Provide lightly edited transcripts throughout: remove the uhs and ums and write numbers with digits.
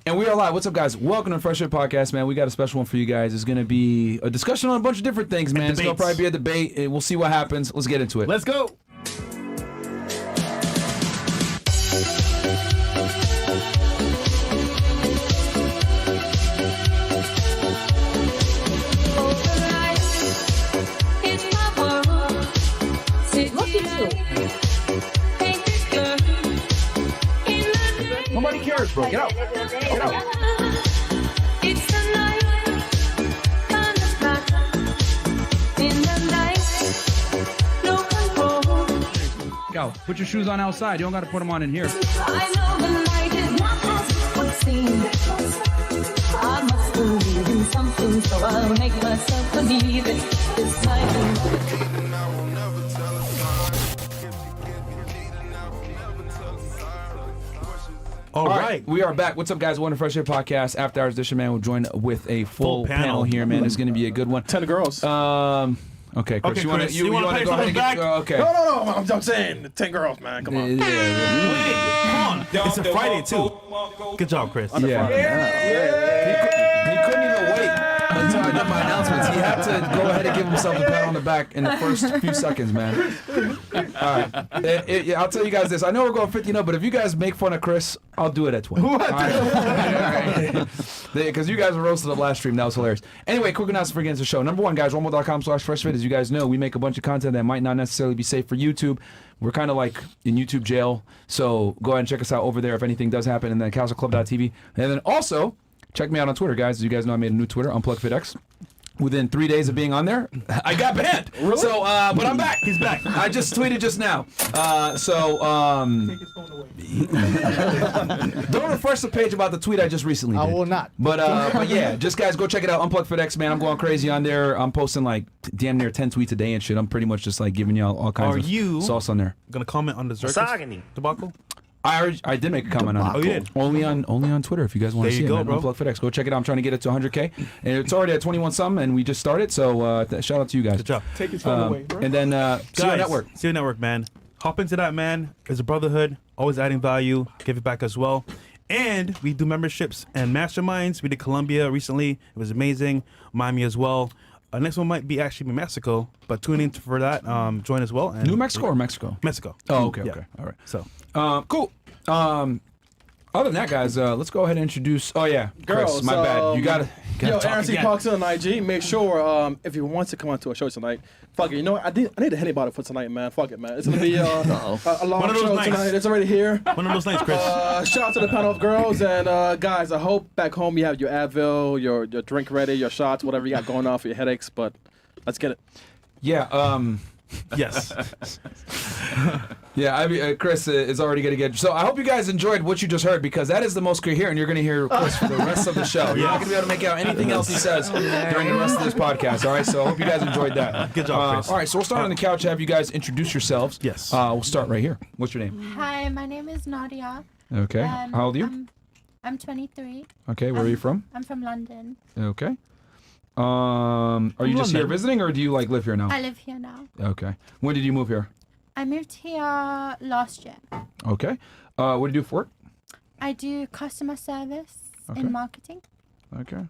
And we are live. What's up, guys? Welcome to the Fresh Air Podcast, man. We got a special one for you guys. It's going to be a discussion on a bunch of different things, man. It's going to probably be a debate. We'll see what happens. Let's get into it. Let's go. Nobody cares, bro. Get out. Get out. Go. Put your shoes on outside. You don't got to put them on in here. I know the night is not as what seems. I must believe in something, so I'll make myself believe it. This night. All right, we are back. What's up, guys? Welcome to Fresh Air Podcast After Hours Edition, man. We'll join with a full panel here, man. It's going to be a good one. 10 girls. Okay, Chris, Okay, you want Chris, to you wanna pay go ahead and someone get back? okay. No. I'm saying 10 girls, man. Come on. Yeah. Wait, come on. It's a Friday, too. Good job, Chris. Yeah. He couldn't even wait until I did my announcements. He had to go ahead and give himself a pat on the back in the first few seconds, man. All right. I'll tell you guys this. I know we're going 50-0, but if you guys make fun of Chris, I'll do it at 20. What? Because you guys were roasted up last stream. That was hilarious. Anyway, quick announcement for getting to the show. Number one, guys, rumble.com/freshfit. As you guys know, we make a bunch of content that might not necessarily be safe for YouTube. We're kind of like in YouTube jail. So go ahead and check us out over there if anything does happen. And then councilclub.tv. And then also, check me out on Twitter, guys. As you guys know, I made a new Twitter, UnplugFitX. Within 3 days of being on there, I got banned. Really? So, but I'm back. He's back. I just tweeted just now. Take his phone away. Don't refresh the page about the tweet I just recently did. I will not. But yeah, just guys, go check it out. UnplugFitX, man. I'm going crazy on there. I'm posting like damn near 10 tweets a day and shit. I'm pretty much just like giving y'all all kinds of sauce on there. Gonna comment on the Zirkus debacle? I did make a comment on it. Oh, you did? Only on Twitter if you guys want to see There you it. go, bro. UnplugFitX. Go check it out. I'm trying to get it to 100K. And it's already at 21 some, and we just started. So shout out to you guys. Good job. Take his phone away, bro. And then CEO Network. CEO Network, man. Hop into that, man. It's a brotherhood. Always adding value. Give it back as well. And we do memberships and masterminds. We did Colombia recently. It was amazing. Miami as well. Next one might be actually Mexico, but tune in for that. Join as well. And New Mexico or Mexico? Mexico. Oh, okay, Yeah. okay. All right. So, Cool. Other than that, guys, let's go ahead and introduce. Oh yeah, Girls, Chris, my bad. You gotta Yo, talk Aaron C. again. Parks on IG. Make sure if you want to come on to a show tonight, fuck it. You know what? I need a Henny bottle for tonight, man. Fuck it, man. It's gonna be a long One of those show nights. tonight. It's already here. one of those nights, Chris. Shout out to the panel of girls and guys. I hope back home you have your Advil, your drink ready, your shots, whatever you got going on for your headaches. But let's get it. Yeah. Yes. Yeah. I mean, Chris is already gonna get. So I hope you guys enjoyed what you just heard because that is the most coherent you're gonna hear Chris for the rest of the show. You're not gonna be able to make out anything else he says during the rest of this podcast. All right. So I hope you guys enjoyed that. Good job, Chris. All right. So we'll start on the couch. Have you guys introduce yourselves? Yes. We'll start right here. What's your name? Hi, my name is Nadia. Okay. How old are you? I'm 23. Okay. Where are you from? I'm from London. Okay. Are you just here London. visiting, or do you like live here now? I live here now. Okay. When did you move here? I moved here last year. Okay. What do you do for work? I do customer service Okay. in marketing. Okay.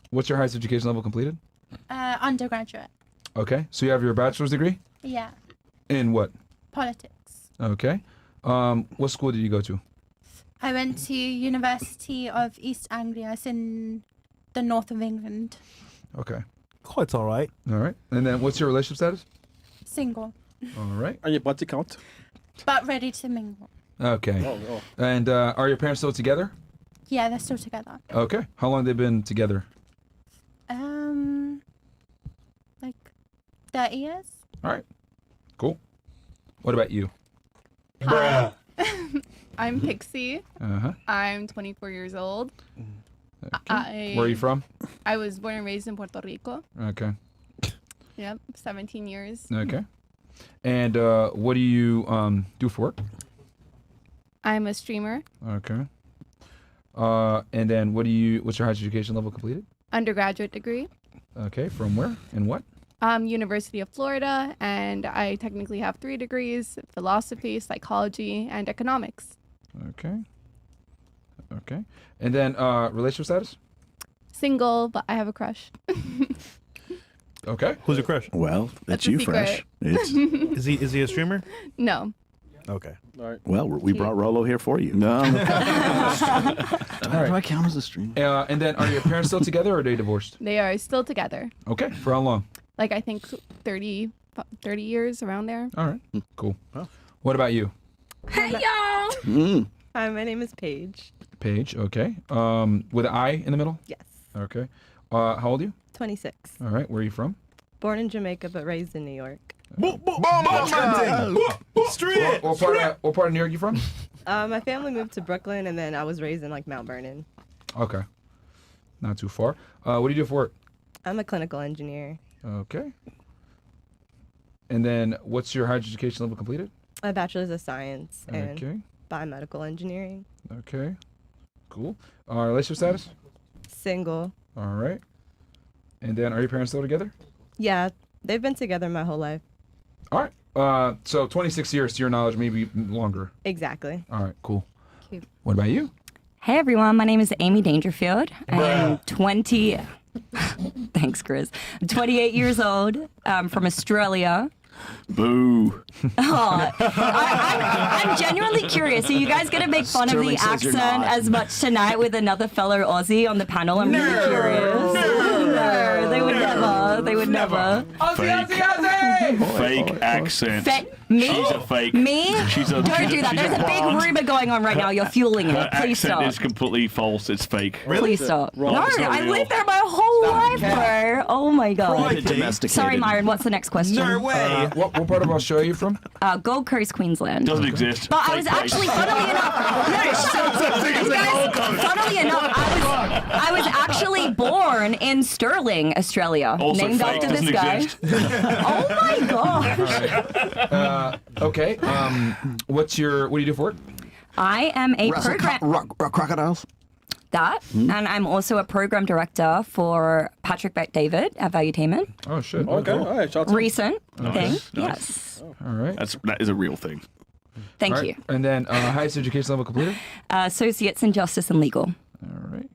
What's your highest education level completed? Undergraduate. Okay. So you have your bachelor's degree Yeah. in what? Politics. Okay. What school did you go to? I went to University of East Anglia. It's in the north of England. Okay. Oh, it's all right. All right. And then what's your relationship status? Single. All right. And your body count. But ready to mingle. Okay. Oh. And are your parents still together? Yeah, they're still together. Okay. How long have they been together? Like 30 years. All right. Cool. What about you? Hi. I'm Pixie. Uh-huh. I'm 24 years old. Okay. Where are you from? I was born and raised in Puerto Rico. Okay. Yep, 17 years. Okay. And what do you do for work? I'm a streamer. Okay. And then what's your highest education level completed? Undergraduate degree. Okay. From where and what? University of Florida, and I technically have 3 degrees: philosophy, psychology, and economics. Okay. Okay. And then relationship status? Single, but I have a crush. Okay. Who's your crush? Well, That's it's a you, secret. Fresh. It's, Is he a streamer? No. Okay. All right. well, we brought Rolo here for you. No. Do I count as a stream? And then are your parents still together or are they divorced? They are still together. Okay. For how long? Like, I think 30 years around there. All right. Cool. What about you? Hey y'all! Mm. Hi, my name is Paige. Paige. Okay. With an I in the middle? Yes. Okay. How old are you? 26. All right. Where are you from? Born in Jamaica but raised in New York. What part of New York you from? My family moved to Brooklyn and then I was raised in like Mount Vernon. Okay. Not too far. What do you do for work? I'm a clinical engineer. Okay. And then what's your higher education level completed? A bachelor's of science and Okay. biomedical engineering. Okay. Cool. Relationship status? Single. All right. And then are your parents still together? Yeah, they've been together my whole life. All right. So 26 years to your knowledge, maybe longer. Exactly. All right, cool. Cute. What about you? Hey everyone, my name is Amy Dangerfield. I'm 20. Thanks, Chris. I'm 28 years old. I'm from Australia. Boo. Oh, I'm genuinely curious. Are you guys going to make fun Sterling of the says you're accent not. as much tonight with another fellow Aussie on the panel? I'm really curious. No, they would never. They would never. Fake accent. Me? She's a fake. Me? She's a, Don't do that. There's a big blonde. rumor going on right now. You're fueling Her it. Please accent stop. is completely false. It's fake. Please stop. Wrong. No, It's not I real. lived there my whole life, bro. Oh my god. Domesticated. Sorry, Myron. What's the next question? No way. What part of Australia are you from? Gold Coast, Queensland. Doesn't exist. But I Fake was place. actually, funnily enough, funnily enough, I was actually born in Stirling, Australia, Also named fake. after this Doesn't guy. exist. Oh my gosh. Okay. What do you do for work? I am a Wrestle program crocodiles. and I'm also a program director for Patrick Bet-David at Valuetainment. Oh shit. Okay. All right. Shout out to Recent thing, Nice. yes. All right. That is a real thing. Thank All right. you. And then highest education level completed? Associates in Justice and Legal. All right.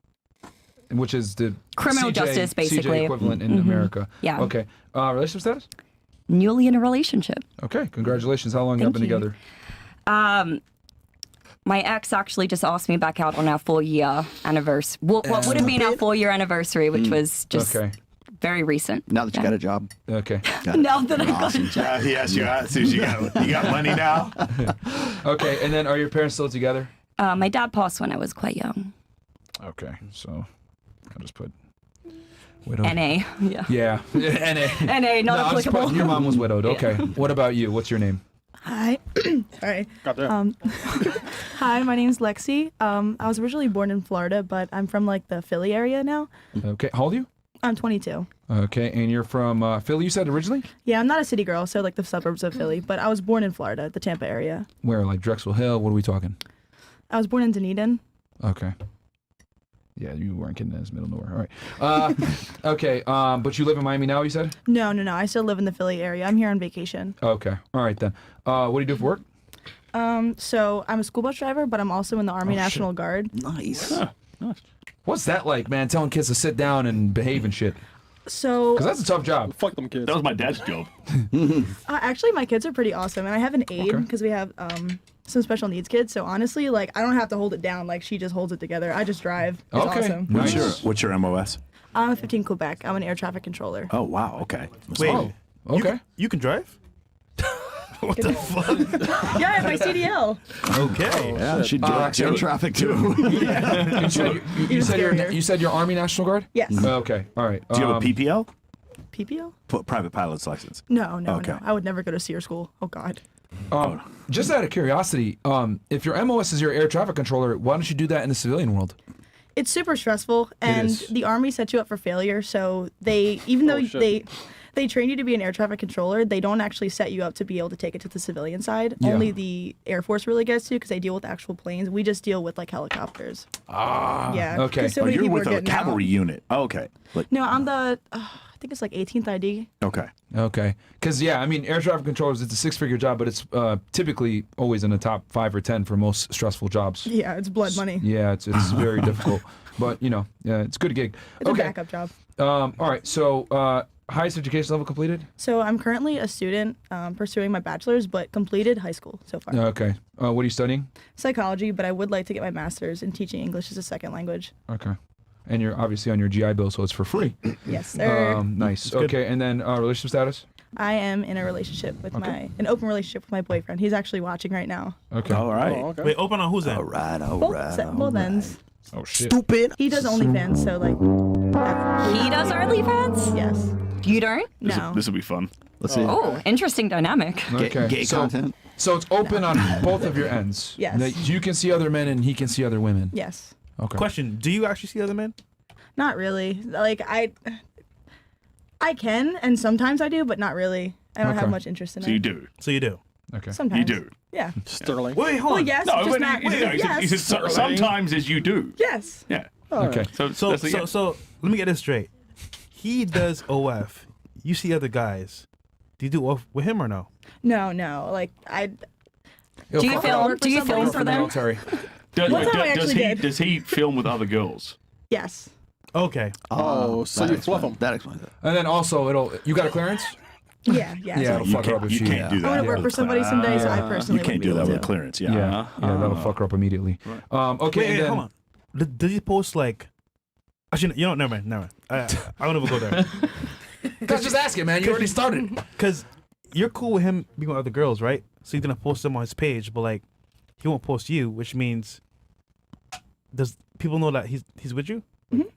Which is the Criminal CJ justice, basically. CJ equivalent in America. Yeah. Okay. Relationship status? Newly in a relationship. Okay. Congratulations. How long have you been Thank you. together? My ex actually just asked me back out on our 4-year anniversary. What would have been our 4-year anniversary, which was just Okay. very recent. Now that you got a job. Okay. Now that I got Yes, you got. You got money now. Okay. And then are your parents still together? my dad passed when I was quite young. Okay. So I'll just put widowed. NA. Yeah. Yeah. NA. NA, not I'll just put applicable. your mom was widowed. Okay. What about you? What's your name? Hi. Sorry. God damn. Hi, my name's Lexi. I was originally born in Florida, but I'm from like the Philly area now. Okay. How old are you? I'm 22. Okay. And you're from Philly, you said originally? Yeah, I'm not a city girl, so like the suburbs of Philly, but I was born in Florida, the Tampa area. Where? Like Drexel Hill? What are we talking? I was born in Dunedin. Okay. Yeah, you weren't kidding. It's middle of nowhere. All right. Okay. But you live in Miami now, you said? No. I still live in the Philly area. I'm here on vacation. Okay. All right then. What do you do for work? So I'm a school bus driver, but I'm also in the Army National Guard. Nice. What's that like, man? Telling kids to sit down and behave and shit. So Because that's a tough job. Fuck them kids. That was my dad's job. actually, my kids are pretty awesome, and I have an aide Okay. because we have some special needs kids. So honestly, like I don't have to hold it down. Like she just holds it together. I just drive. It's Okay. awesome. Nice. What's your MOS? I'm a 15 Quebec. I'm an air traffic controller. Oh wow. Okay. Wait. Oh, okay. You can drive? What the fuck? Yeah, I have my CDL. Okay. Yeah, she directs air traffic too. You said Even scarier. you said you're Army National Guard? Yes. Okay. All right. Do you have a PPL? PPL? Private pilot's license. No. Okay. I would never go to SEER school. Oh God. Just out of curiosity, if your MOS is your air traffic controller, why don't you do that in the civilian world? It's super stressful, and is. the Army sets you up for failure. So they, even though shit. they train you to be an air traffic controller. They don't actually set you up to be able to take it to the civilian side. Yeah. Only the Air Force really gets to because they deal with actual planes. We just deal with like helicopters. Ah. Yeah. Okay. 'cause so Oh, many you're people with are a getting out. cavalry unit. Okay. Like, No, I'm the. I think it's like 18th ID. okay. Okay. Because, yeah, I mean, air traffic controllers, it's a six-figure job, but it's typically always in the top 5 or 10 for most stressful jobs. Yeah, it's blood money. Yeah, it's very difficult. But, you know, yeah, it's a good gig. It's Okay. a backup job. All right. So, highest education level completed? So I'm currently a student pursuing my bachelor's, but completed high school so far. Okay. What are you studying? Psychology, but I would like to get my master's in teaching English as a second language. Okay. And you're obviously on your GI Bill, so it's for free. Yes, sir. Nice. good. Okay. And then relationship status? I am in a relationship with an open relationship with my boyfriend. He's actually watching right now. Okay. All right. Oh, okay. Wait, open on whose end? All right. Both ends. Oh, shit. Stupid. He does OnlyFans, so like. He does OnlyFans? Yes. You don't? No. This will be fun. Let's see. Oh, interesting dynamic. Okay. Gay content. So it's open on both of your ends. Yes. Now, you can see other men and he can see other women. Yes. Okay. Question: do you actually see other men? Not really. Like I can, and sometimes I do, but not really. I don't Okay. have much interest in So it. you do. So you do. Okay. Sometimes. You do. Yeah. Sterling. Wait, hold Well, on. yes. No, just but not, he said, yes. he said sometimes as you do. Yes. Yeah. Okay. So that's the- let me get this straight. He does OF. You see other guys. Do you do OF with him or no? No. Like Yo, Do you fuck film? off. Do you film From for the them? military. Does, One time I actually did. does he film with other girls? yes. Okay. Oh, so that you fluff explains- him. That explains it. And then also, you got a clearance? Yeah. Yeah, So it'll fuck her up if you she. can't do that. I want to work with for somebody someday, so I Yeah. personally You can't wouldn't do be that able with to. clearance. Yeah, Yeah. that'll fuck her up immediately. Okay, Wait, and then, hold on. Did he post like? Actually, you know, never mind. I don't even go there. Guys, just ask it, man. You already started. Because you're cool with him being with other girls, right? So he's gonna post them on his page, but like, he won't post you, which means does people know that he's with you? Mhm.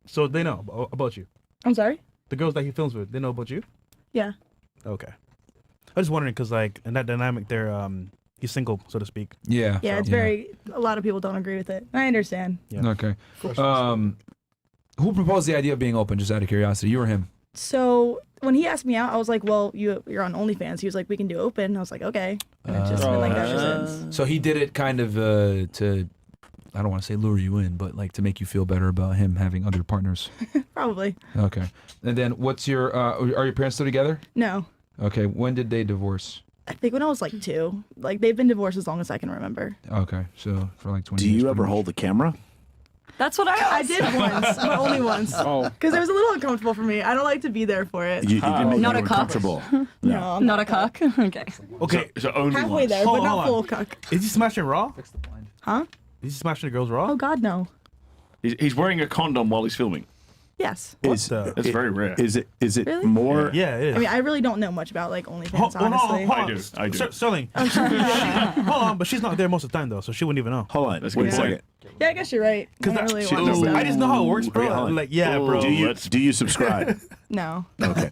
So they know about you. I'm sorry. The girls that he films with, they know about you. Yeah. Okay. I was wondering because like in that dynamic, he's single, so to speak. Yeah. Yeah. It's very. A lot of people don't agree with it. I understand. Yeah. Okay. Who proposed the idea of being open? Just out of curiosity, you or him? So when he asked me out, I was like, "Well, you're on OnlyFans." He was like, "We can do open." I was like, "Okay." And it's just been like that ever since. So he did it kind of to, I don't want to say lure you in, but like to make you feel better about him having other partners. Probably. Okay. And then what's your? Are your parents still together? No. Okay. When did they divorce? I think when I was like 2. Like they've been divorced as long as I can remember. Okay. So for like 20 Do years. you ever pretty much. hold the camera? That's what I I asked. did once, but only once. Oh. Because it was a little uncomfortable for me. I don't like to be there for it. You didn't make Not you a cuck. uncomfortable. No, I'm Not a cock. Okay. Okay. So only halfway once. there, Hold but not on. full cuck. Is he smashing raw? Huh? Is he smashing the girls raw? Oh God, no. He's wearing a condom while he's filming. Yes. Is That's very rare. Is it Really? more? Yeah, it is. I mean, I really don't know much about like OnlyFans, Hold on, honestly. hold on. I do. Sterling. Hold on, but she's not there most of the time though, so she wouldn't even know. Hold on. That's a Wait a good point. second. Yeah, I guess you're right. I don't really shit, watch no, stuff. I just know how it works, bro. Wait, hold on. Like, yeah, bro. Do you subscribe? No. Okay.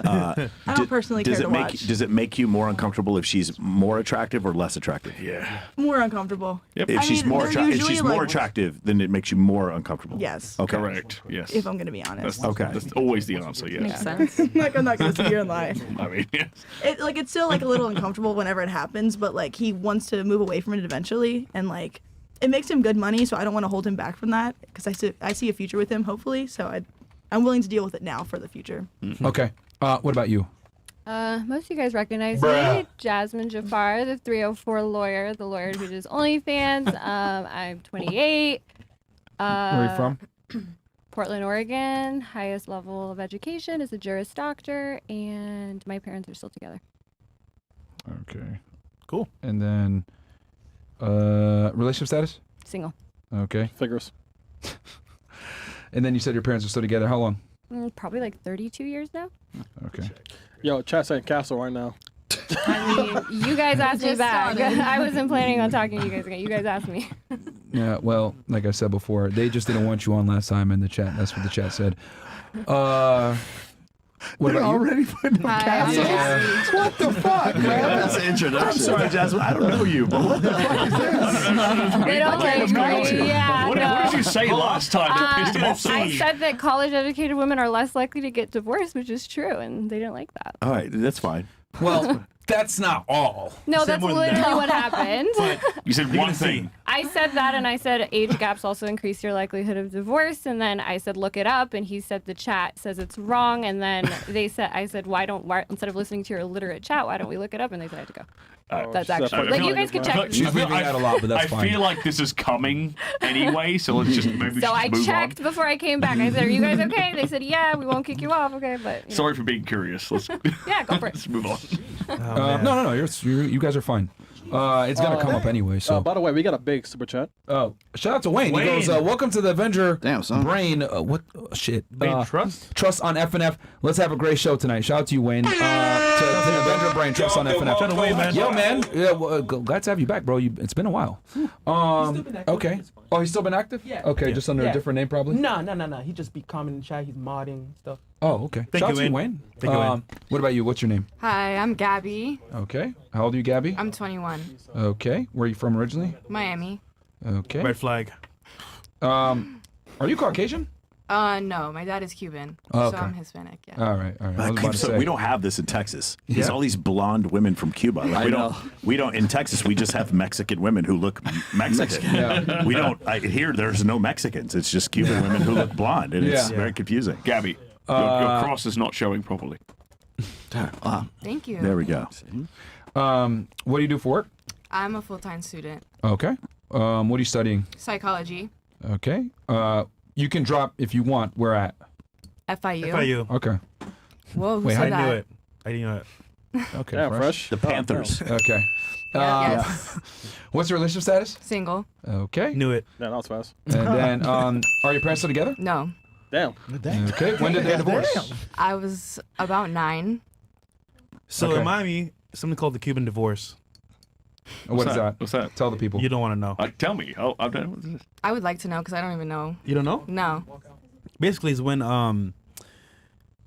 I don't personally care does to it make watch. does it make you more uncomfortable if she's more attractive or less attractive? Yeah. More uncomfortable. Yep. If I she's mean, more they're attractive, if usually, she's more like- attractive, then it makes you more uncomfortable. Yes. Okay. Correct. Yes. If I'm gonna be honest. That's, Okay. That's always the answer. Yes. Makes sense. I'm not gonna sit here and lie. I mean, yes. It's still like a little uncomfortable whenever it happens, but like he wants to move away from it eventually, and like it makes him good money, so I don't want to hold him back from that because I see a future with him, hopefully. So I'm willing to deal with it now for the future. Okay. What about you? Most of you guys recognize me, Jasmine Jafar, the 304 lawyer, the lawyer who does OnlyFans. I'm 28. Where are you from? Portland, Oregon. Highest level of education is a Juris Doctor, and my parents are still together. Okay. Cool. And then, relationship status? Single. Okay. Figures. And then you said your parents are still together. How long? Probably like 32 years now. Okay. Yo, chat saying castle right now. I mean, you guys asked me Just back. started. I wasn't planning on talking to you guys again. You guys asked me. Yeah. Well, like I said before, they just didn't want you on last time in the chat. That's what the chat said. What about you? Already putting cats on? Yeah. What the fuck, man? That's an introduction. I'm sorry, Jasmine. I don't know you, but what the fuck is this? They don't like me. Yeah, What did you say last time that pissed him off so I much? said that college-educated women are less likely to get divorced, which is true, and they didn't like that. All right, that's fine. Well, that's not all. No, said that's more than literally that. what happened. You said one thing. I said that, and I said age gaps also increase your likelihood of divorce, and then I said look it up, and he said the chat says it's wrong, and then I said why instead of listening to your illiterate chat, why don't we look it up? And they said I had to go. That's actually like you guys can check. She's leaving out a lot, but that's fine. I feel like this is coming anyway, so let's just maybe So I move checked on. before I came back. I said, "Are you guys okay?" They said, "Yeah, we won't kick you off." Okay, but you know. Sorry for being curious. Let's Yeah, go for it. let's move on. No. You guys are fine. It's gonna come up anyway. So. By the way, we got a big super chat. Oh, shout out to Wayne. He goes, "Welcome to the Avenger Damn, son. Brain. What shit? Brain Trust? Trust on FNF. Let's have a great show tonight. Shout out to you, Wayne. To the Avenger Brain. Trust on FNF. Shout out to Wayne, man. Yo, man. Yeah, well, glad to have you back, bro. It's been a while. Okay. Oh, he's still been active? Yeah. Okay, just under a different name, probably. No. He just be commenting in the chat. He's modding stuff. Oh, okay. Thank Shout you, out to you, Wayne. Wayne. Thank you, Wayne. What about you? What's your name? Hi, I'm Gabby. Okay. How old are you, Gabby? I'm 21. Okay. Where are you from originally? Miami. Okay. Red flag. Are you Caucasian? No, my dad is Cuban, Oh, so okay. I'm Hispanic. Yeah. All right. I was about to say. We don't have this in Texas. There's Yeah. all these blonde women from Cuba. Like, we don't. In Texas, we just have Mexican women who look Mexican. Yeah. We don't. Here, there's no Mexicans. It's just Cuban women who look blonde, and it's Yeah. very confusing. Gabby, your cross is not showing properly. Thank you. There we go. What do you do for work? I'm a full-time student. Okay. What are you studying? Psychology. Okay. You can drop if you want. Where at? FIU. FIU. Okay. Whoa, who Wait, said I that? knew it. I didn't know it. Okay. Yeah, fresh. The Panthers. Okay. Yes. What's your relationship status? Single. Okay. Knew it. Yeah, that was fast. And then, are your parents still together? No. Damn. Okay. When did they divorce? I was about 9. So Okay. in Miami, something called the Cuban divorce. What is that? What's that? Tell the people. You don't want to know. Tell me. I've done what is this? I would like to know because I don't even know. You don't know? No. Basically, it's when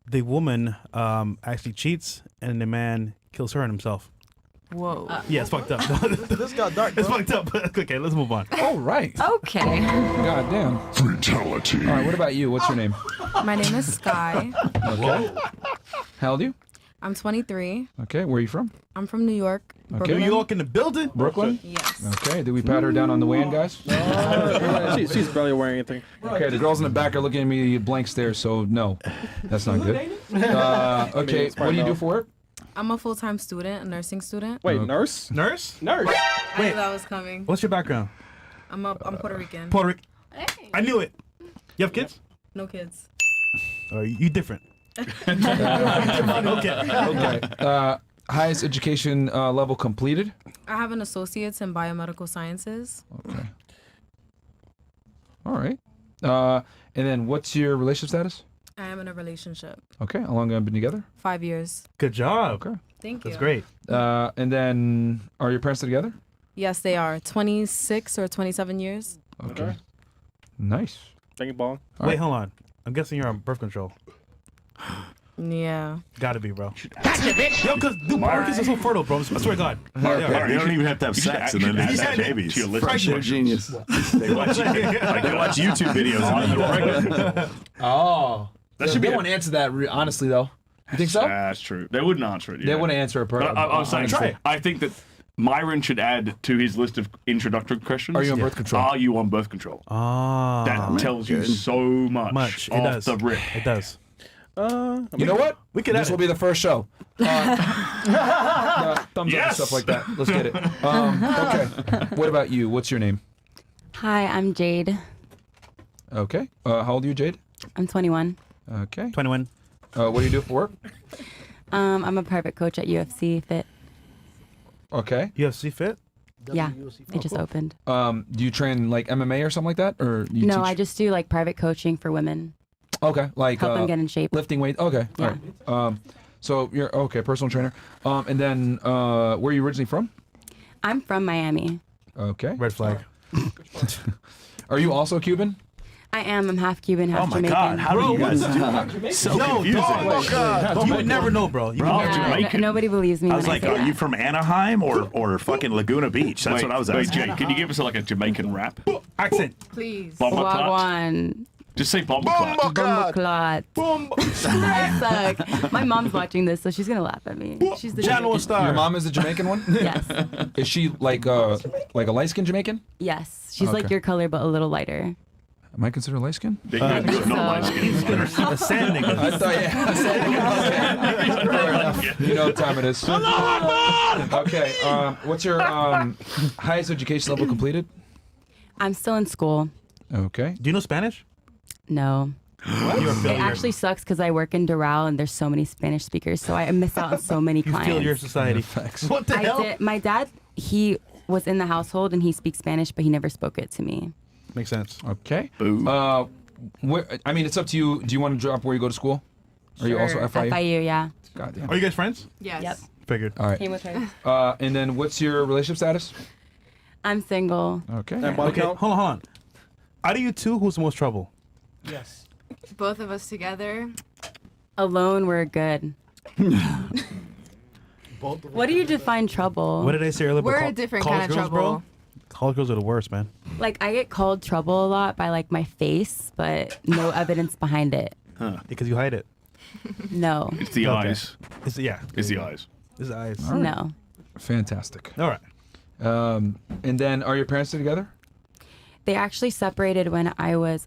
the woman actually cheats and the man kills her and himself. Whoa. Yeah, it's fucked up. This got dark. It's fucked up. Okay, let's move on. Oh, right. Okay. God damn. Fatality. All right. What about you? What's your name? My name is Sky. Okay. How old are you? I'm 23. Okay. Where are you from? I'm from New York. Okay. Brooklyn. New York in the building? Brooklyn? Yes. Okay. Did we pat her down on the way in, guys? She's barely wearing anything. Okay. The girls in the back are looking at me blank stares, so no. That's not good. Okay. What do you do for work? I'm a full-time student, a nursing student. Wait, nurse? Nurse? Nurse. I knew that was coming. What's your background? I'm Puerto Rican. Puerto Rican. I knew it. You have kids? No kids. Oh, you different. Okay. Highest education level completed? I have an associate's in biomedical sciences. Okay. All right. And then what's your relationship status? I am in a relationship. Okay. How long have you been together? 5 years. Good job. Okay. Thank you. That's great. And then are your parents together? Yes, they are. 26 or 27 years. Okay. Nice. Thank you, ball. Wait, hold on. I'm guessing you're on birth control. Yeah. Gotta be, bro. Yo, because Marcus is so fertile, bro. I swear to God. Yeah, they don't even have to have sex, and then they have babies. They're genius. They watch YouTube videos and then they're pregnant. Oh. That should be They won't answer that, honestly, though. You think so? That's true. They wouldn't answer it. They yeah. wouldn't answer a But I was saying, honestly. I think that Myron should add to his list of introductory questions. Are you on birth control? Are you on birth control? Ah. That tells you so much. It off does. the rip. It does. You know what? This will be the first show. Thumbs up and stuff like that. Let's get it. Okay. What about you? What's your name? Hi, I'm Jade. Okay. How old are you, Jade? I'm 21. Okay. 21. What do you do for work? I'm a private coach at UFC Fit. Okay. UFC Fit? Yeah, it just opened. Do you train like MMA or something like that, or you No, teach? I just do like private coaching for women. Okay, like Help them get in shape. lifting weight. Okay. Yeah. All right. So you're okay, personal trainer. And then where are you originally from? I'm from Miami. Okay. Red flag. Are you also Cuban? I am. I'm half Cuban, half Oh my Jamaican. God! How do you guys do that? So confusing. You would never know, bro. You Bro, would never know. Jamaican. Nobody believes me. I was when like, I say are that. you from Anaheim or fucking Laguna Beach? That's Wait, what I was wait, asking. Jay, can you give us like a Jamaican rap? Accent. Please. Bomba clot. Wagwan. Just say bomba clot. Bomba clot. I suck. My mom's watching this, so she's gonna laugh at me. She's the Channel Jamaican. Star. Your mom is the Jamaican one? Yes. Is she like a light skinned Jamaican? Yes. She's like Okay. your color, but a little lighter. Am I considered light skinned? Yeah, you're not light skin. A sand nigga. I thought, yeah. Okay. Fair enough. You know what time it is. Okay. What's your highest education level completed? I'm still in school. Okay. Do you know Spanish? No. You're a It failure. actually sucks because I work in Doral and there's so many Spanish speakers, so I miss out on so many You clients. feel your society. What the hell? My dad, he was in the household and he speaks Spanish, but he never spoke it to me. Makes sense. Okay. I mean, it's up to you. Do you want to drop where you go to school? Are you also Sure. FIU? FIU, yeah. Goddamn. Are you guys friends? Yes. Yep. Figured. All right. Came with her. And then what's your relationship status? I'm single. Okay. And body Okay, count? hold on. Out of you two, who's the most trouble? Yes. Both of us together. Alone, we're good. What do you define trouble? What did I say earlier? We're about a different college kind of girls, trouble. Bro? College girls are the worst, man. Like, I get called trouble a lot by, like, my face, but no evidence behind it. Huh. Because you hide it. No. It's the Okay. eyes. It's the eyes. It's the eyes. All right. No. Fantastic. All right. And then are your parents still together? They actually separated when I was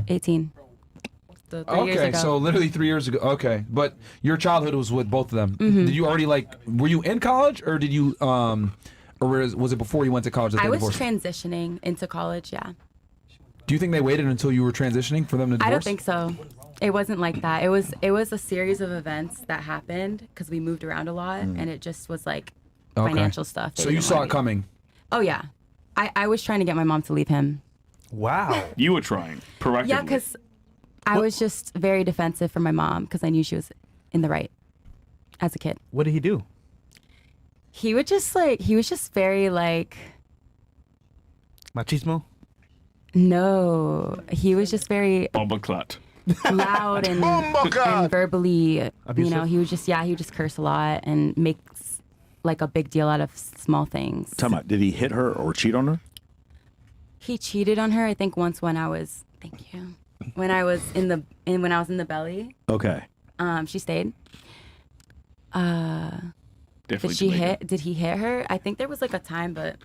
18. So 3 years Okay, ago. so literally 3 years ago. Okay, but your childhood was with both of them. Mhm. Did you already were you in college or did you or was it before you went to college that I they was divorced? transitioning into college, yeah. Do you think they waited until you were transitioning for them to divorce? I don't think so. It wasn't like that. It was a series of events that happened because we moved around a lot, and it just was like Okay. financial stuff. They So you didn't saw want it me. coming. Oh yeah, I was trying to get my mom to leave him. Wow. You were trying proactively. Yeah, because I was just very defensive for my mom because I knew she was in the right as a kid. What did he do? He was just very like, Machismo? no, he was just very Bomba clot. loud and verbally, Abusive? he would just curse a lot and make like a big deal out of small things. Tell me, did he hit her or cheat on her? He cheated on her, I think, once when I was when I was in the belly. Okay. She stayed. Definitely Did he hit her? I think there was like a time, but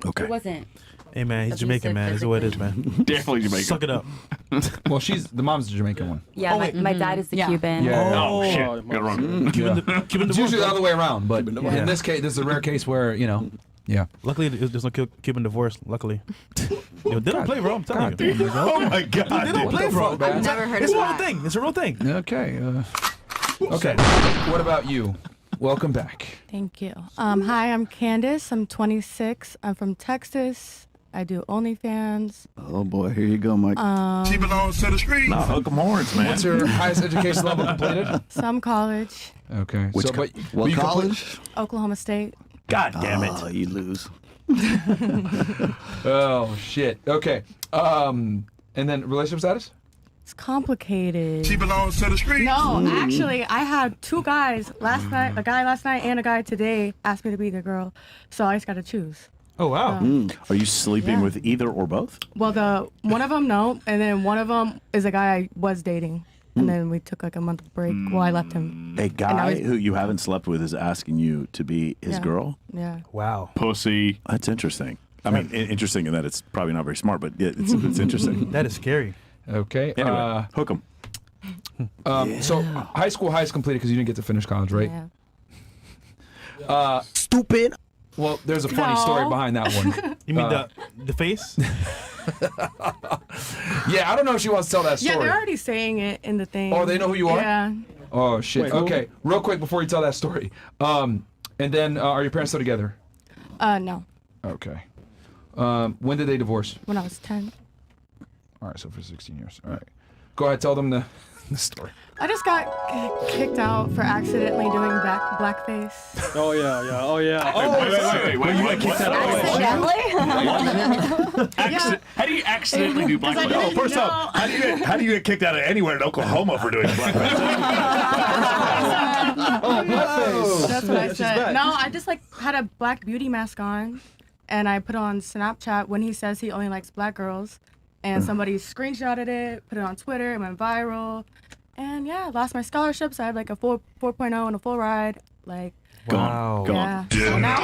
Okay. it wasn't. Hey, man, he's Abusive Jamaican, man. That's what it is, man. Definitely Jamaican. Suck it up. Well, the mom's the Jamaican one. Yeah, my dad is the Cuban. Yeah. Oh, shit. Got it wrong. Cuban It's usually the other way around, but divorce. in this case, this is a rare case where yeah. Luckily, there's no Cuban divorce. Luckily. Yo, they don't play, bro. I'm telling you. Oh my God. Dude, they don't What play, the bro. fuck, man? I've never heard It's of a real that. thing. It's a real thing. Okay. Okay. What about you? Welcome back. Thank you. Hi, I'm Candace. I'm 26. I'm from Texas. I do OnlyFans. Oh boy, here you go, Mike. She belongs to the streets. Nah, hook 'em horns, man. What's your highest education level completed? Some college, Okay. Which so, but What you college? Oklahoma State. God damn it. Oh, you lose. Oh shit. Okay. And then relationship status? It's complicated. She belongs to the streets. No, actually, I had two guys last night. A guy last night and a guy today asked me to be their girl, so I just got to choose. Oh, wow. Are you sleeping with either or both? Well, one of them no, and then one of them is a guy I was dating, and then we took like a month break. Well, I left him. A And I guy was- who you haven't slept with is asking you to be his Yeah. girl? Yeah. Wow. Pussy. That's interesting. I mean, interesting in that it's probably not very smart, but it's interesting. That is scary. Okay. Anyway, hook 'em. So high school highest completed because you didn't get to finish college, right? Yeah. Stupid. Well, there's a funny No. story behind that one. You mean the face? Yeah, I don't know if she wants to tell that Yeah, story. they're already saying it in the thing. Oh, they know who you are? Yeah. Oh shit. Wait, who? Okay, real quick before you tell that story. And then are your parents still together? No. Okay. When did they divorce? When I was 10. All right, so for 16 years. All right. Go ahead, tell them the story. I just got kicked out for accidentally doing blackface. Oh yeah. Wait, you got kicked out Yeah. How do you accidentally do blackface? I didn't First off, how do you get kicked out of anywhere in Oklahoma for doing blackface? That's what I She's said. back. No, I just like had a black beauty mask on, and I put it on Snapchat when he says he only likes black girls, and somebody screenshotted it, put it on Twitter, it went viral, and yeah, I lost my scholarship, so I had like a 4.0 and a full ride, like. Wow. Yeah. Yeah. So now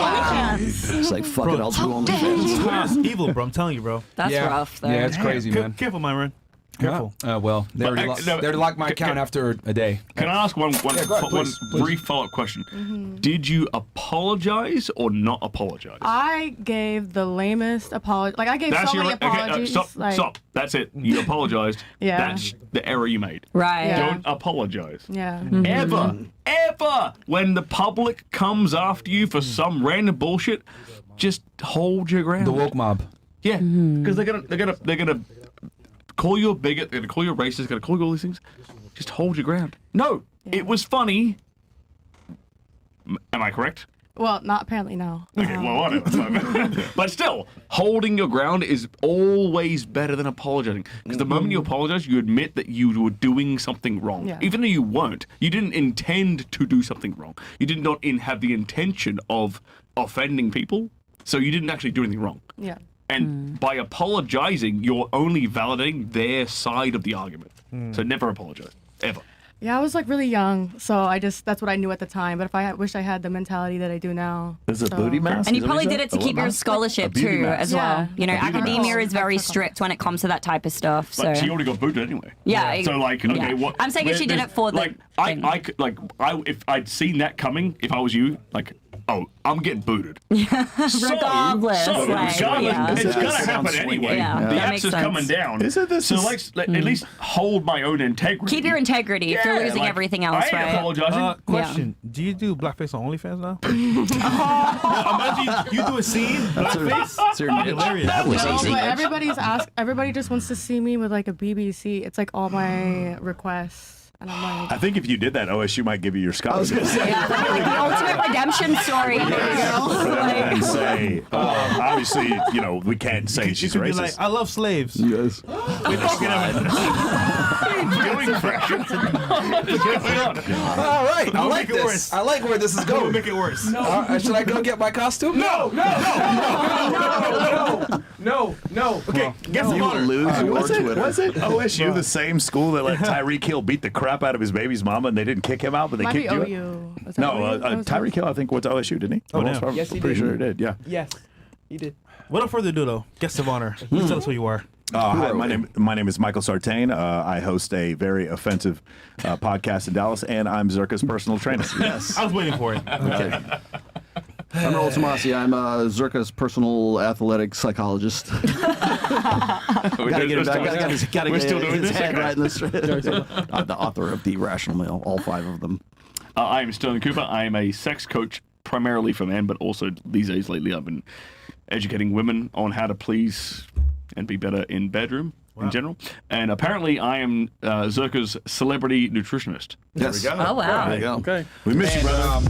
OnlyFans. It's like, fuck it, I'll do It's OnlyFans. evil, bro. I'm telling you, bro. That's rough, though. Yeah, it's crazy, man. Careful, Myron. Careful. Well, they already locked my account after a day. Can I ask one please. brief follow-up question? Did you apologize or not apologize? I gave the lamest apology. Like, I gave so many apologies. Stop. That's it. You apologized. Yeah. That's the error you made. Right. Yeah. Don't apologize. Yeah. Ever. When the public comes after you for some random bullshit, just hold your ground. The woke mob. Yeah. Because they're gonna call you a bigot. They're gonna call you a racist. They're gonna call you all these things. Just hold your ground. No, it was funny. Am I correct? Well, not apparently, no. Okay, well, whatever. But still, holding your ground is always better than apologizing. Because the moment you apologize, you admit that you were doing something wrong. Yeah. Even though you weren't. You didn't intend to do something wrong. You did not have the intention of offending people. So you didn't actually do anything wrong. Yeah. And by apologizing, you're only validating their side of the argument. So never apologize. Ever. Yeah, I was like really young, so that's what I knew at the time. But I wish I had the mentality that I do now. Is it booty mask? And you probably did it to keep your scholarship too, as well. You know, academia is very strict when it comes to that type of stuff. So But she already got booted anyway. Yeah. So like, okay, what? I'm saying if she did it for the thing. If I'd seen that coming, if I was you, like, oh, I'm getting booted. regardless, regardless, yeah. it's gonna happen anyway. Yeah, The that axe makes is sense. coming down. Isn't this so at least hold my own integrity. Keep your integrity if you're losing like, everything else, I ain't right? apologizing. Question: do you do blackface on OnlyFans now? Imagine you do a scene blackface. That's your niche. Hilarious. That was No, easy. but everybody just wants to see me with like a BBC. It's like all my requests. And I'm like, I think if you did that, OSU might give you your scholarship. Yeah, like the ultimate redemption story. There you go. And say, obviously, we can't say she's You could be racist. like, I love slaves. Yes. All right, I like this. worse. I like where this is Don't going. make it worse. Should I go get my costume? No. Okay, guess You the will honor. lose your Twitter. Was it OSU the same school that let Tyreek Hill beat the crap out of his baby's mama and they didn't kick him out, but they might kicked be you? OU. Was that No, OU? That was Tyreek Hill, I think, went to OSU, didn't he? Oh, Most damn. I'm Yes, he pretty did. sure he did. Yeah. Yes, he did. Without further ado, though, guest of honor. Please tell us who you are. Hi, my name is Michael Sartain. I host a very offensive podcast in Dallas, and I'm Zerka's personal trainer. Yes. I was waiting for it. Okay. I'm Raul Tomasi. I'm Zerka's personal athletic psychologist. Gotta get him back. Gotta We're get still doing his this, head okay. right in the the author of The Irrational Male, all 5 of them. I am Stirling Cooper. I am a sex coach primarily for men, but also these days lately I've been educating women on how to please and be better in bedroom in general. And apparently I am Zerka's celebrity nutritionist. Yes. There we go. Oh, wow. There you go. Okay. We miss you, brother.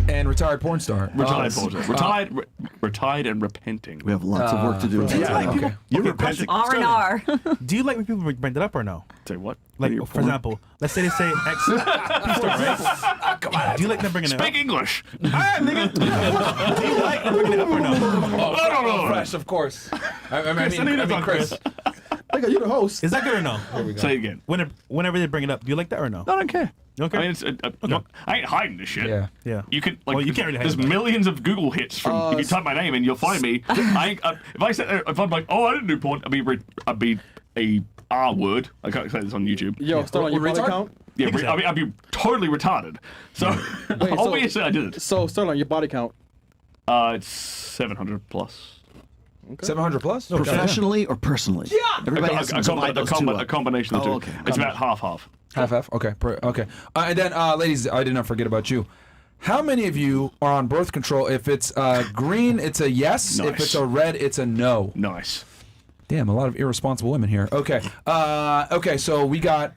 And retired porn star. Retired and repenting. We have lots of work to do. Okay. You're repenting. R&R. Do you like when people bring that up or no? Say what? Like, for example, let's say they say X P star, right? Come on. Do you like them bringing it up? Speak English. Ah, nigga. Do you like them bringing it up or no? I don't know. Fresh, of course. I mean, Chris. Nigga, you the host. Is that good or no? Say it again. Whenever they bring it up, do you like that or no? I don't care. Okay. I mean, no, I ain't hiding this shit. Yeah. Yeah. You could Well, you can't really hide there's it. millions of Google hits from. If you type my name in, you'll find me. If I'm like, oh, I didn't do porn, I'd be a R word. I can't say this on YouTube. Yo, start on your body retard? count. Yeah, I'd be totally retarded. So obviously I did it. So start on your body count. It's 700 plus. 700 plus? Professionally or personally? Yeah. Everybody has to divide those two a up. combination of the two. Okay. It's about half. Half. Okay. Okay. And then, ladies, I did not forget about you. How many of you are on birth control? If it's green, it's a yes. Nice. If it's a red, it's a no. Nice. Damn, a lot of irresponsible women here. Okay. Okay, so we got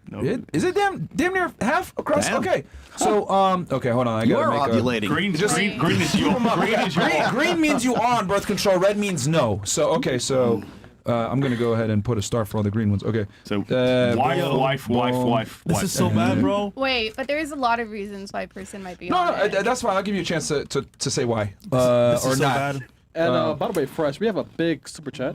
is it damn near half across? Damn. Okay. So okay, hold on. I You gotta are make ovulating. Green is your green means you are on birth control, red means no. So okay, so I'm gonna go ahead and put a star for all the green ones. Okay. So wife. This is so bad, bro. Wait, but there's a lot of reasons why a person might be No, on it. that's fine. I'll give you a chance to say why. This or is so not. bad. And by the way, Fresh, we have a big super chat.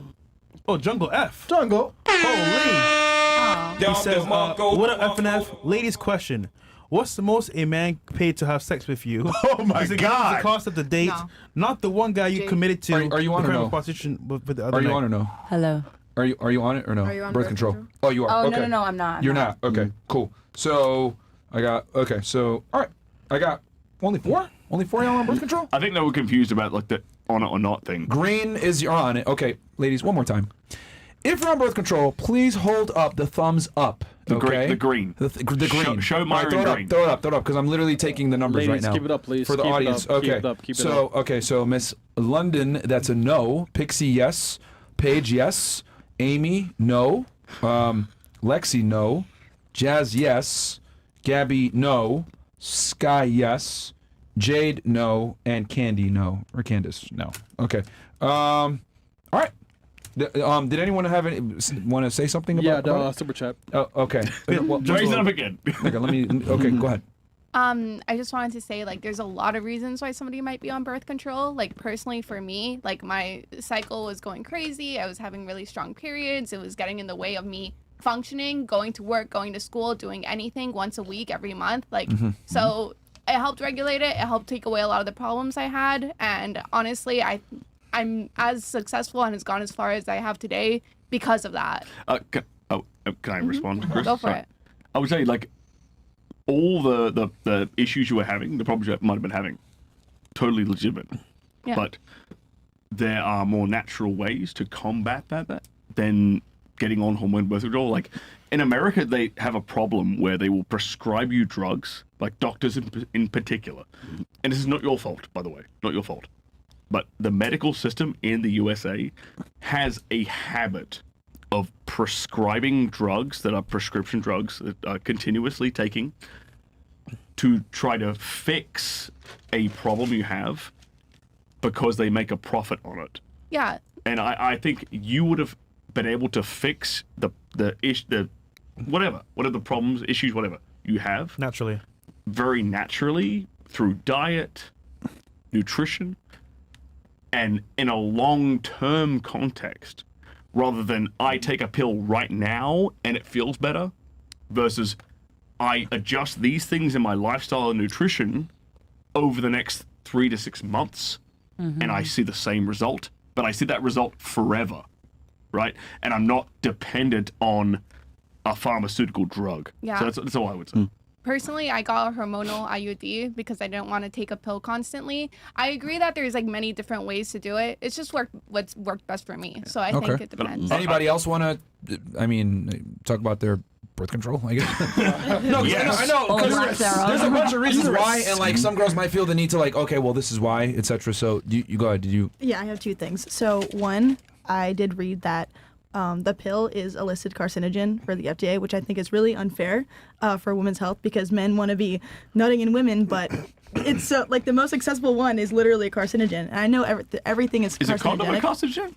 Oh, Jungle F. Jungle. Holy. He says, what up, FNF? Ladies question. What's the most a man paid to have sex with you? Oh my Is it God. the cost of the date, not the one guy you committed to. Are you on or no? Prostitution with the other Are you night. on or no? Hello. Are you on it or no? Are you on birth birth control? control? Oh, you are. Oh, Okay. no, I'm not. I'm You're not. not. Okay, cool. So I got So all right, I got only 4. Only 4 y'all on birth control. I think they were confused about like the on it or not thing. Green is you're on it. Okay, ladies, one more time. If you're on birth control, please hold up the thumbs up. The okay? green. The green. Show Myron All right, green. Throw it up, because I'm literally taking the numbers Ladies, right now. keep it up, please. For the Keep it audience. up, keep Okay. it up, keep it so up. okay, so Miss London, that's a no. Pixie, yes. Paige, yes. Amy, no. Lexi, no. Jazz, yes. Gabby, no. Sky, yes. Jade, no. And Candy, no. Or Candace, no. Okay. All right. Did anyone want to say something about? Yeah, the about it? super chat. Oh, okay. Raise it up again. Okay, okay, go ahead. I just wanted to say, like, there's a lot of reasons why somebody might be on birth control. Like, personally for me, like, my cycle was going crazy. I was having really strong periods. It was getting in the way of me functioning, going to work, going to school, doing anything once a week, every month. Like, so it helped regulate it. It helped take away a lot of the problems I had. And honestly, I'm as successful and has gone as far as I have today because of that. Can I respond, Chris? Go for Sorry. it. I would say, like, all the issues you were having, the problems you might have been having, totally legitimate. Yeah. But there are more natural ways to combat that than getting on hormone birth control. Like, in America, they have a problem where they will prescribe you drugs, like doctors in particular. And this is not your fault, by the way, not your fault. But the medical system in the USA has a habit of prescribing drugs that are prescription drugs that are continuously taking to try to fix a problem you have because they make a profit on it. Yeah. And I think you would have been able to fix the whatever the problems, issues, whatever you have naturally, very naturally through diet, nutrition, and in a long-term context, rather than I take a pill right now and it feels better, versus I adjust these things in my lifestyle and nutrition over the next 3 to 6 months, and I see the same result, but I see that result forever, right? And I'm not dependent on a pharmaceutical drug. Yeah. So that's all I would say. Personally, I got a hormonal IUD because I didn't want to take a pill constantly. I agree that there's like many different ways to do it. It's just what's worked best for me. So I think it depends. Anybody else want to, talk about their birth control, I guess? No, Yes. I know. 'Cause there's a bunch of reasons why, and like some girls might feel the need to like, okay, well, this is why, etc. So you go ahead. Did you? Yeah, I have 2 things. So one, I did read that the pill is a listed carcinogen for the FDA, which I think is really unfair for women's health because men want to be nutting in women, but it's so like the most accessible one is literally a carcinogen. And I know everything is carcinogenic. Is a condom a carcinogen?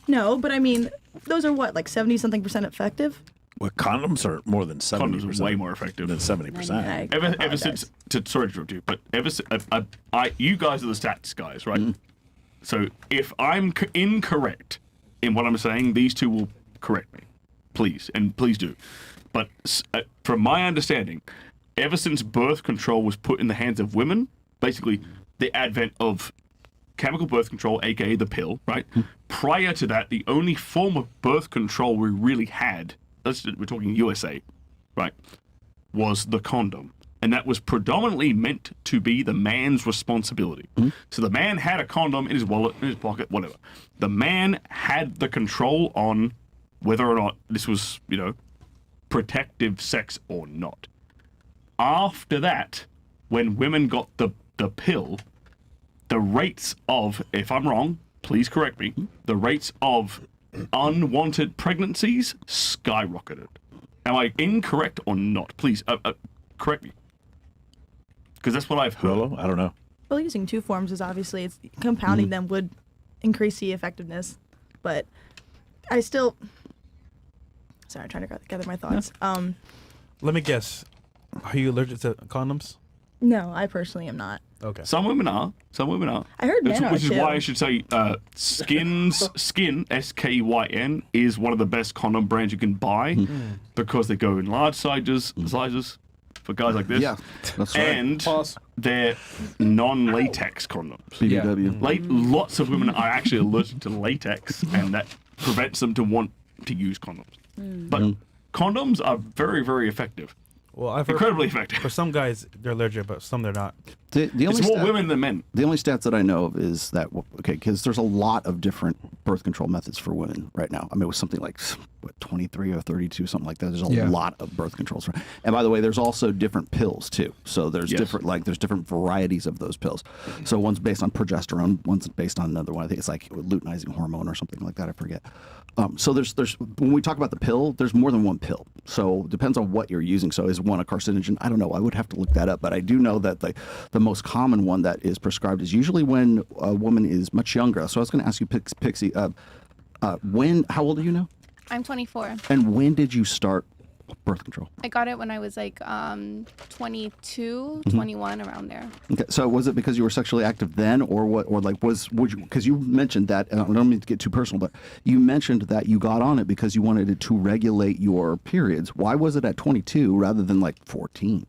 No, but I mean, those are what, like 70-something% effective? Well, condoms are more than 70%. Condoms are way more effective than 70%. Ever since, sorry to interrupt you, but ever since, you guys are the stats guys, right? So if I'm incorrect in what I'm saying, these two will correct me, please, and please do. But from my understanding, ever since birth control was put in the hands of women, basically the advent of chemical birth control, aka the pill, right? Prior to that, the only form of birth control we really had, we're talking USA, right, was the condom. And that was predominantly meant to be the man's responsibility. So the man had a condom in his wallet, in his pocket, whatever. The man had the control on whether or not this was, protective sex or not. After that, when women got the pill, the rates of, if I'm wrong, please correct me, the rates of unwanted pregnancies skyrocketed. Am I incorrect or not? Please correct me, because that's what I've heard. Rolo? I don't know. Well, using two forms is obviously compounding them would increase the effectiveness, but I still. Sorry, I'm trying to gather my thoughts. Let me guess. Are you allergic to condoms? No, I personally am not. Okay. Some women are. Some women are. I heard men are Which is too. why I should say Skin, SKYN, is one of the best condom brands you can buy because they go in large sizes for guys like this. Yeah, that's right. And they're non-latex condoms. BBW. Lots of women are actually allergic to latex, and that prevents them to want to use condoms. But condoms are very, very effective. Well, I've heard incredibly effective. For some guys, they're allergic, but some they're not. The only It's more women than men. The only stats that I know of is that, okay, because there's a lot of different birth control methods for women right now. I mean, it was something like, what, 23 or 32, something like that. There's a lot of birth controls. And by the way, there's also different pills too. So there's there's different varieties of those pills. So one's based on progesterone, one's based on another one. I think it's like luteinizing hormone or something like that. I forget. So there's when we talk about the pill, there's more than one pill. So it depends on what you're using. So is one a carcinogen? I don't know. I would have to look that up. But I do know that the most common one that is prescribed is usually when a woman is much younger. So I was going to ask you, Pixie, how old are you now? I'm 24. And when did you start birth control? I got it when I was like 22, 21, around there. Okay, so was it because you were sexually active then, or what? Or like would you? Because you mentioned that. I don't mean to get too personal, but you mentioned that you got on it because you wanted it to regulate your periods. Why was it at 22 rather than like 14?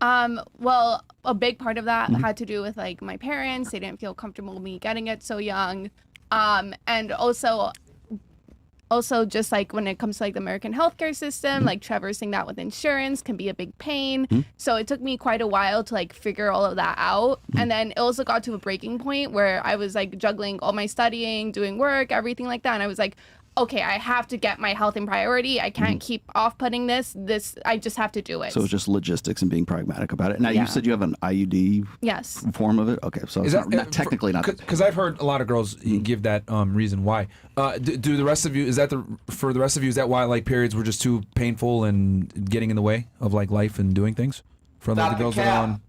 Well, a big part of that had to do with like my parents. They didn't feel comfortable with me getting it so young. And also just like when it comes to like the American healthcare system, like traversing that with insurance can be a big pain. So it took me quite a while to like figure all of that out. And then it also got to a breaking point where I was like juggling all my studying, doing work, everything like that. And I was like, okay, I have to get my health in priority. I can't keep off-putting this. I just have to do it. So it's just logistics and being pragmatic about it. Now, you said you have an IUD form of it? Okay, so it's not technically not. Because I've heard a lot of girls give that reason why. Do the rest of you, is that why like periods were just too painful and getting in the way of like life and doing things? For like the girls that are on?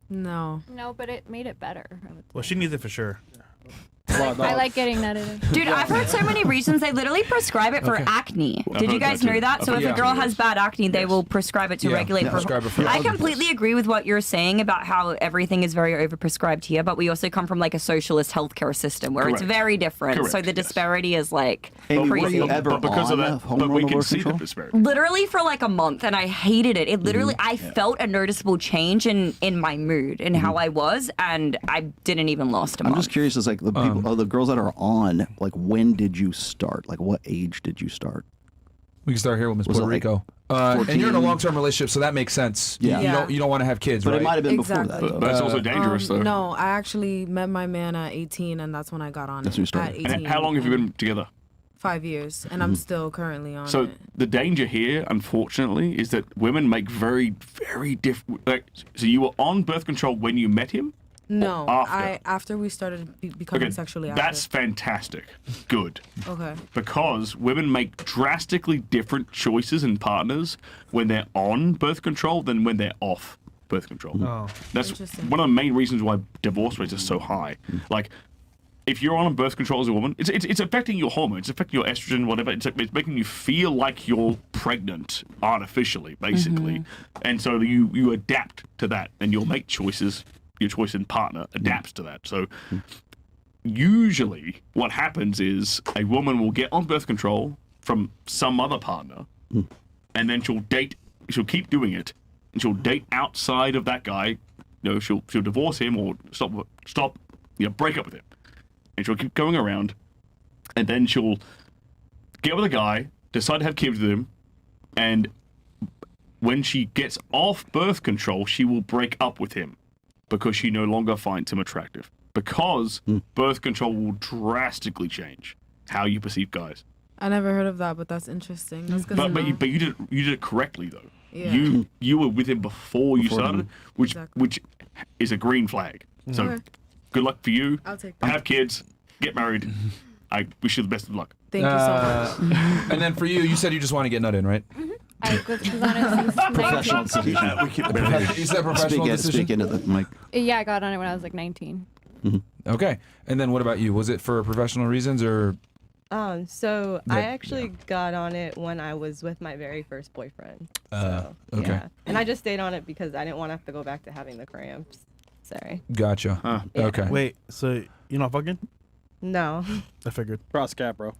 No, but it made it better. Well, she needs it for sure. I like getting that in. Dude, I've heard so many reasons they literally prescribe it for acne. Did you guys know that? So if a girl has bad acne, they will prescribe it to regulate. I completely agree with what you're saying about how everything is very overprescribed here, but we also come from like a socialist healthcare system where it's very different. So the disparity is like crazy. But because of that, but we can see the disparity. Literally for like a month, and I hated it. It literally, I felt a noticeable change in my mood and how I was, and I didn't even last a month. I'm just curious, as like the people. The girls that are on, like, when did you start? Like, what age did you start? We can start here with Miss Puerto Rico. And you're in a long-term relationship, so that makes sense. Yeah. You don't want to have kids, but right? it might have been before that. Though. But it's also dangerous, though. No, I actually met my man at 18, and that's when I got on it. At 18. And how long have you been together? 5 years, and I'm still currently on it. So the danger here, unfortunately, is that women make very, very different. Like, so you were on birth control when you met him? No, after we started becoming sexually active. That's fantastic. Good. Okay. Because women make drastically different choices in partners when they're on birth control than when they're off birth control. Oh. That's one of the main reasons why divorce rates are so high. Like, if you're on birth control as a woman, it's affecting your hormones, it's affecting your estrogen, whatever. It's making you feel like you're pregnant artificially, basically. And so you adapt to that, and you'll make choices. Your choice in partner adapts to that. So usually what happens is a woman will get on birth control from some other partner, and then she'll keep doing it, and she'll date outside of that guy. You know, she'll divorce him or stop, break up with him. And she'll keep going around, and then she'll get with a guy, decide to have kids with him, and when she gets off birth control, she will break up with him because she no longer finds him attractive. Because birth control will drastically change how you perceive guys. I never heard of that, but that's interesting. That's good to know. But you did it correctly though. Yeah. You were with him before you started, which is a green flag. So good luck for you. I'll take that. Have kids, get married. I wish you the best of luck. Thank you so much. And then for you, you said you just want to get nut in, right? I was on it since Professional 19. decision. You said professional decision? Speak into the mic. Yeah, I got on it when I was like 19. Okay. And then what about you? Was it for professional reasons or? So I actually got on it when I was with my very first boyfriend. So, okay. Yeah. And I just stayed on it because I didn't want to have to go back to having the cramps. Sorry. Gotcha. Yeah. Okay. Wait, so you're not fucking? No. I figured. Cross cap, bro.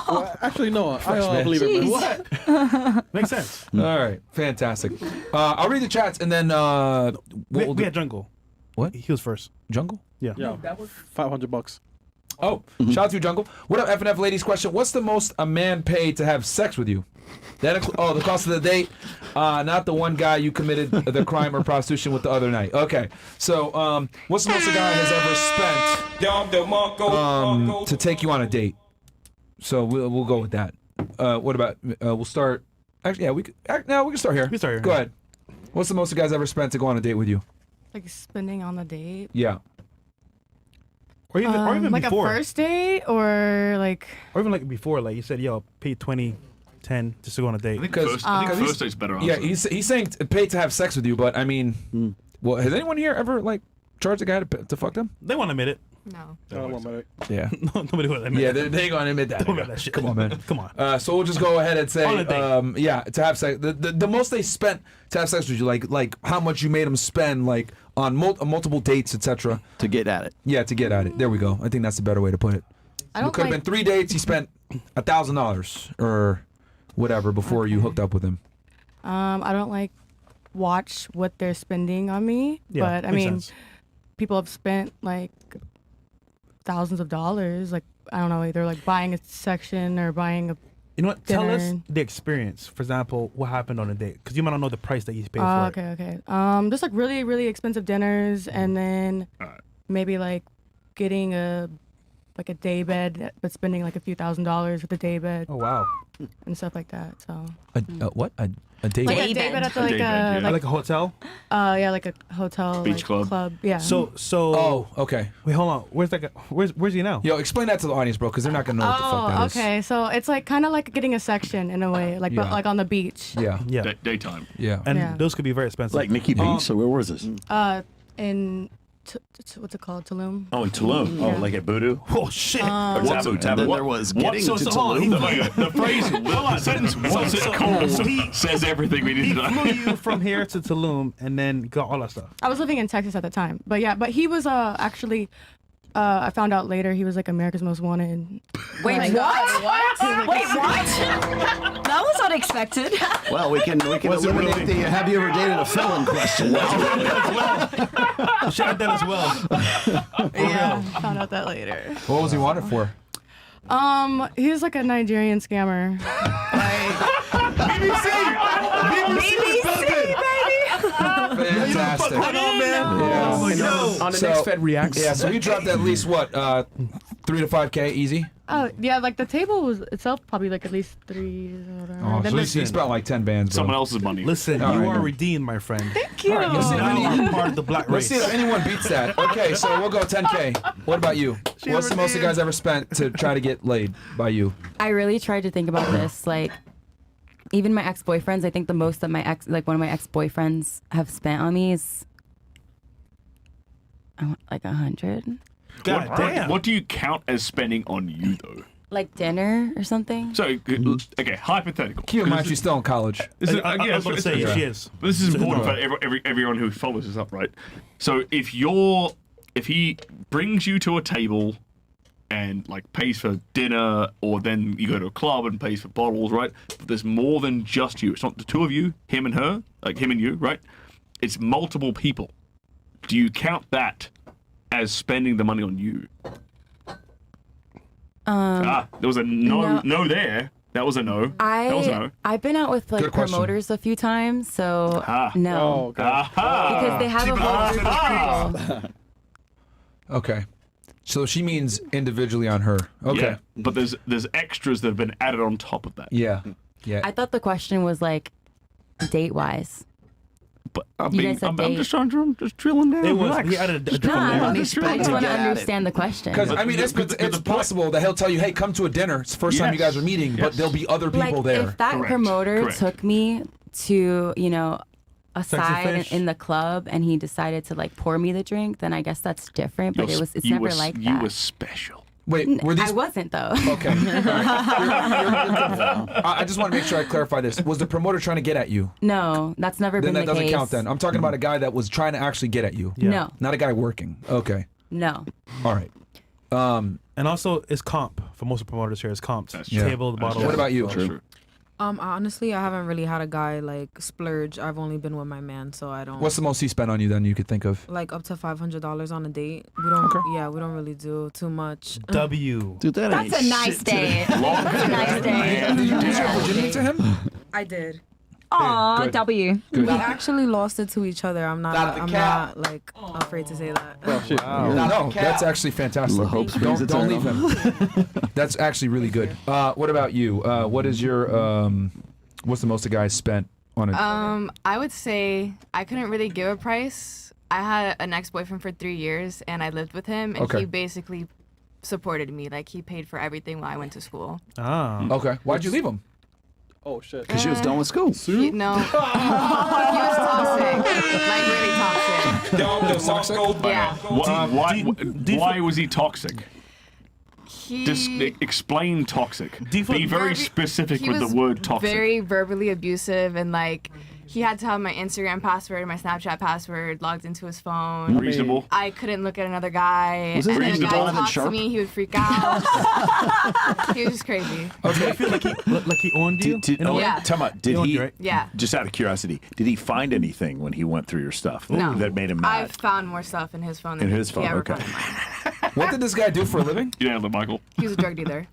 Well, actually, no. I don't believe it, man. What? Makes sense. All right. Fantastic. I'll read the chats and then We had Jungle. What? He was first. Jungle? Yeah. Yeah. That was $500. Oh, shout out to you, Jungle. What up, FNF ladies? Question: what's the most a man paid to have sex with you? That the cost of the date, not the one guy you committed the crime or prostitution with the other night. Okay, so what's the most a guy has ever spent to take you on a date? So we'll go with that. What about we'll start? Actually, yeah, we can start here. We start here. Go ahead. What's the most a guy's ever spent to go on a date with you? Like spending on a date. Yeah. Or even like before. a first date or like. Or even like before, like you said, yo, pay 20, 10 just to go on a date. I think first date's better. Yeah, he's saying paid to have sex with you, but I mean, well, has anyone here ever like charged a guy to fuck them? They want to admit it. No. I don't want to admit it. Yeah. Nobody would admit Yeah, it. they ain't gonna admit that. Don't admit that shit. Come on, man. Come on. So we'll just go ahead and say, On a date. yeah, to have sex. The most they spent to have sex with you, like how much you made them spend, like on multiple dates, etc. To get at it. Yeah, to get at it. There we go. I think that's the better way to put it. I It don't could have like- been 3 dates. He spent $1,000 or whatever before you hooked up with him. I don't like watch what they're spending on me, Yeah, but I makes mean, sense. people have spent like thousands of dollars. Like I don't know, either like buying a section or buying a. You know what? Tell us dinner. the experience. For example, what happened on a date? Because you might not know the price that you paid Oh, for it. okay. Just like really, really expensive dinners, and then maybe like getting a day bed, but spending like a few $1,000s with a day bed. Oh wow. And stuff like that. So. What? A day Like bed? a day bed at the, like a Like a hotel? yeah, like a hotel Beach like, club. Yeah. So. Oh, okay. Wait, hold on. Where's that guy? Where's he now? Yo, explain that to the audience, bro, because they're not gonna know what the fuck that is. okay. So it's like kind of like getting a section in a way, like but Yeah. like on the beach. Yeah. Yeah. Daytime. Yeah. And Yeah. those could be very expensive. Like Nikki Beach? So where was this? In what's it called, Tulum. Oh, in Tulum. Yeah. Oh, like at Voodoo. Oh shit. Um, Or Taboo. And then there was getting to hold on, Tulum. The phrase, the sentence, what's it called, says everything we need He to know. flew you from here to Tulum and then got all that stuff. I was living in Texas at the time, but yeah, but he was actually. I found out later he was like America's Most Wanted. Wait, Like- what? Wait, what? That was unexpected. Well, we can eliminate the have you ever dated a felon question now. Should have done as well. Yeah, found out that later. What was he wanted for? He was like a Nigerian scammer. Fantastic. Oh my God. On the next Fed Reacts. Yeah, so we dropped at least what, 3 to 5K easy. Oh yeah, like the table was itself probably like at least 3. Oh, Then so there's- he spent like 10 bands. Bro. Someone else's money. Listen, All you right, are man. redeemed, my friend. Thank you. All right, let's see if Now any- you're part of the black Let's race. see if anyone beats that. Okay, so we'll go 10K. What about you? What's the most the guys ever spent to try to get laid by you? I really tried to think about this. Like, even my ex-boyfriends, I think the most that one of my ex-boyfriends have spent on me is like 100. God damn. What do you count as spending on you, though? Like dinner or something. So, okay, hypothetical. Keep in mind she's still in college. This is, I was about to say, she is. But this is So- important for everyone who follows us up, right? So if he brings you to a table and like pays for dinner, or then you go to a club and pays for bottles, right? But there's more than just you. It's not the two of you, him and her, like him and you, right? It's multiple people. Do you count that as spending the money on you? There was a no there. That was a no. That was a no. I've been out with like Good question. promoters a few times, so no. Oh, God. Because they have a whole group of people. Okay. So she means individually on her. Okay. Yeah, but there's extras that have been added on top of that. Yeah. Yeah. I thought the question was like date-wise. But You guys said I'm date. just trying to, I'm just drilling down. It was. Relax. He added a No, different I layer. just want to understand the question. Because I mean, it's possible that he'll tell you, "Hey, come to a dinner." It's the first time you guys are meeting, but there'll be other people there. If that promoter took me to, a Sexy side fish. in the club and he decided to like pour me the drink, then I guess that's different. But it's never like that. You were special. Wait, were these? I wasn't though. Okay. I just want to make sure I clarify this. Was the promoter trying to get at you? No, that's never Then been that the doesn't case. count then. I'm talking about a guy that was trying to actually get at you. Yeah. No. Not a guy working. Okay. No. All right. And also, it's comp for most of the promoters here. It's comp. true. Table, the bottle. What about you? Honestly, I haven't really had a guy like splurge. I've only been with my man, so I don't. What's the most he spent on you then you could think of? Like up to $500 on a date. We don't. Yeah, we don't really do too much. W. Dude, That's a nice day. That's a nice day. Did you lose your virginity to him? I did. Aw, Good. W. We actually lost it to each other. I'm Not the I'm cat. not like afraid to say that. No, that's actually fantastic. Don't leave him. That's actually really good. What about you? What is your what's the most a guy spent on it? I would say I couldn't really give a price. I had an ex-boyfriend for 3 years, and I lived with him, and Okay. he basically supported me. Like, he paid for everything while I went to school. Ah. Okay. Why'd you leave him? Oh shit. Because she was done with school. No. He was toxic. Like, really toxic. Yeah. Why was he toxic? He Explain toxic. Be very Verbi- specific he with was the word toxic. very verbally abusive, and like he had to have my Instagram password, my Snapchat password logged into his phone. Reasonable. I couldn't look at another guy. Was this and then a reasonable guy and talked to sharp? me, he would freak out. He was just crazy. Okay. I feel like he owned you. in a way? Yeah. Tell me, did You owned he? you, right? Yeah. Just out of curiosity, did he find anything when he went through your stuff No. that made him I mad? found more stuff in his phone than In his phone, he ever okay. found in mine. What did this guy do for a living? Yeah, Michael. He was a drug dealer.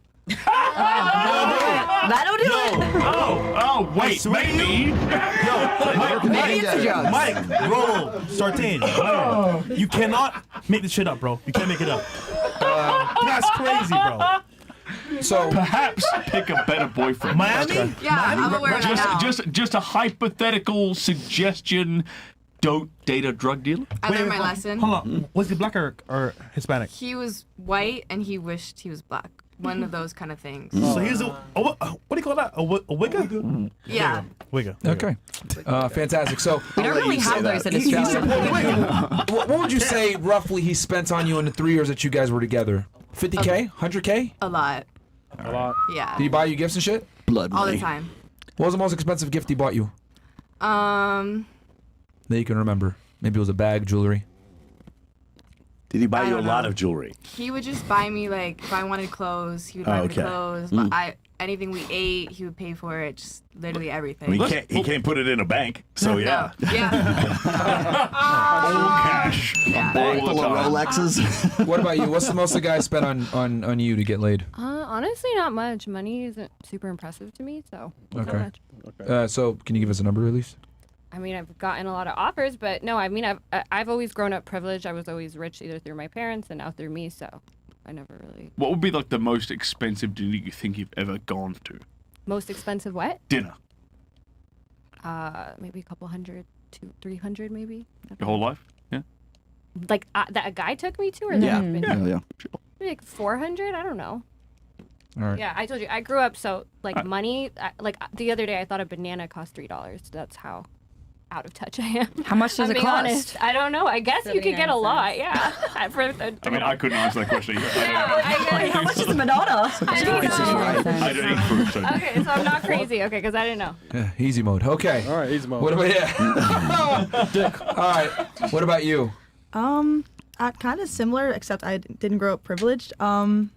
That'll do it. Oh, wait, maybe. Maybe it's a joke. Mike, roll, Sartain. You cannot make this shit up, bro. You can't make it up. That's crazy, bro. So perhaps pick a better boyfriend. Miami? Yeah, I'm aware of that now. Just a hypothetical suggestion. Don't date a drug dealer. I learned my lesson. Hold on. Was he black or Hispanic? He was white and he wished he was black. One of those kind of things. So he's what do you call that? A wigger? Yeah. Wigger. Okay. Fantastic. So We don't really have those in He- Australia. what would you say roughly he spent on you in the 3 years that you guys were together? 50K? 100K? A lot. A lot. Yeah. Did he buy you gifts and shit? Blood All money. the time. What was the most expensive gift he bought you that you can remember? Maybe it was a bag, jewelry. Did he buy I you a don't lot know. of jewelry? He would just buy me, like, if I wanted clothes, he would buy okay. me clothes. Mm. But anything we ate, he would pay for it. Just literally everything. I mean, he can't put it in a bank, so yeah. All cash. Full of Rolexes. What about you? What's the most the guy spent on you to get laid? Honestly, not much. Money isn't super impressive to me, so not Okay. much. So can you give us a number at least? I mean, I've gotten a lot of offers, but no, I mean, I've always grown up privileged. I was always rich either through my parents and now through me, so I never really. What would be like the most expensive dinner you think you've ever gone to? Most expensive what? Dinner. Maybe a couple hundred to 300, maybe. Your whole life? Yeah. Like that a guy took me to, or Yeah. that I've been Yeah. maybe like 400. I don't know. All right. Yeah, I told you I grew up so like money. Like the other day, I thought a banana cost $3. That's how out of touch I am. How much does I'm it being cost? honest. I don't know. I guess you could get a lot. Yeah. I mean, I couldn't answer that question either. How much is a banana? I don't know. I don't eat fruit, so. Okay, so I'm not crazy. Okay, because I didn't know. Yeah, easy mode. Okay. All right, easy mode. What about All right. What about you? Kind of similar, except I didn't grow up privileged. I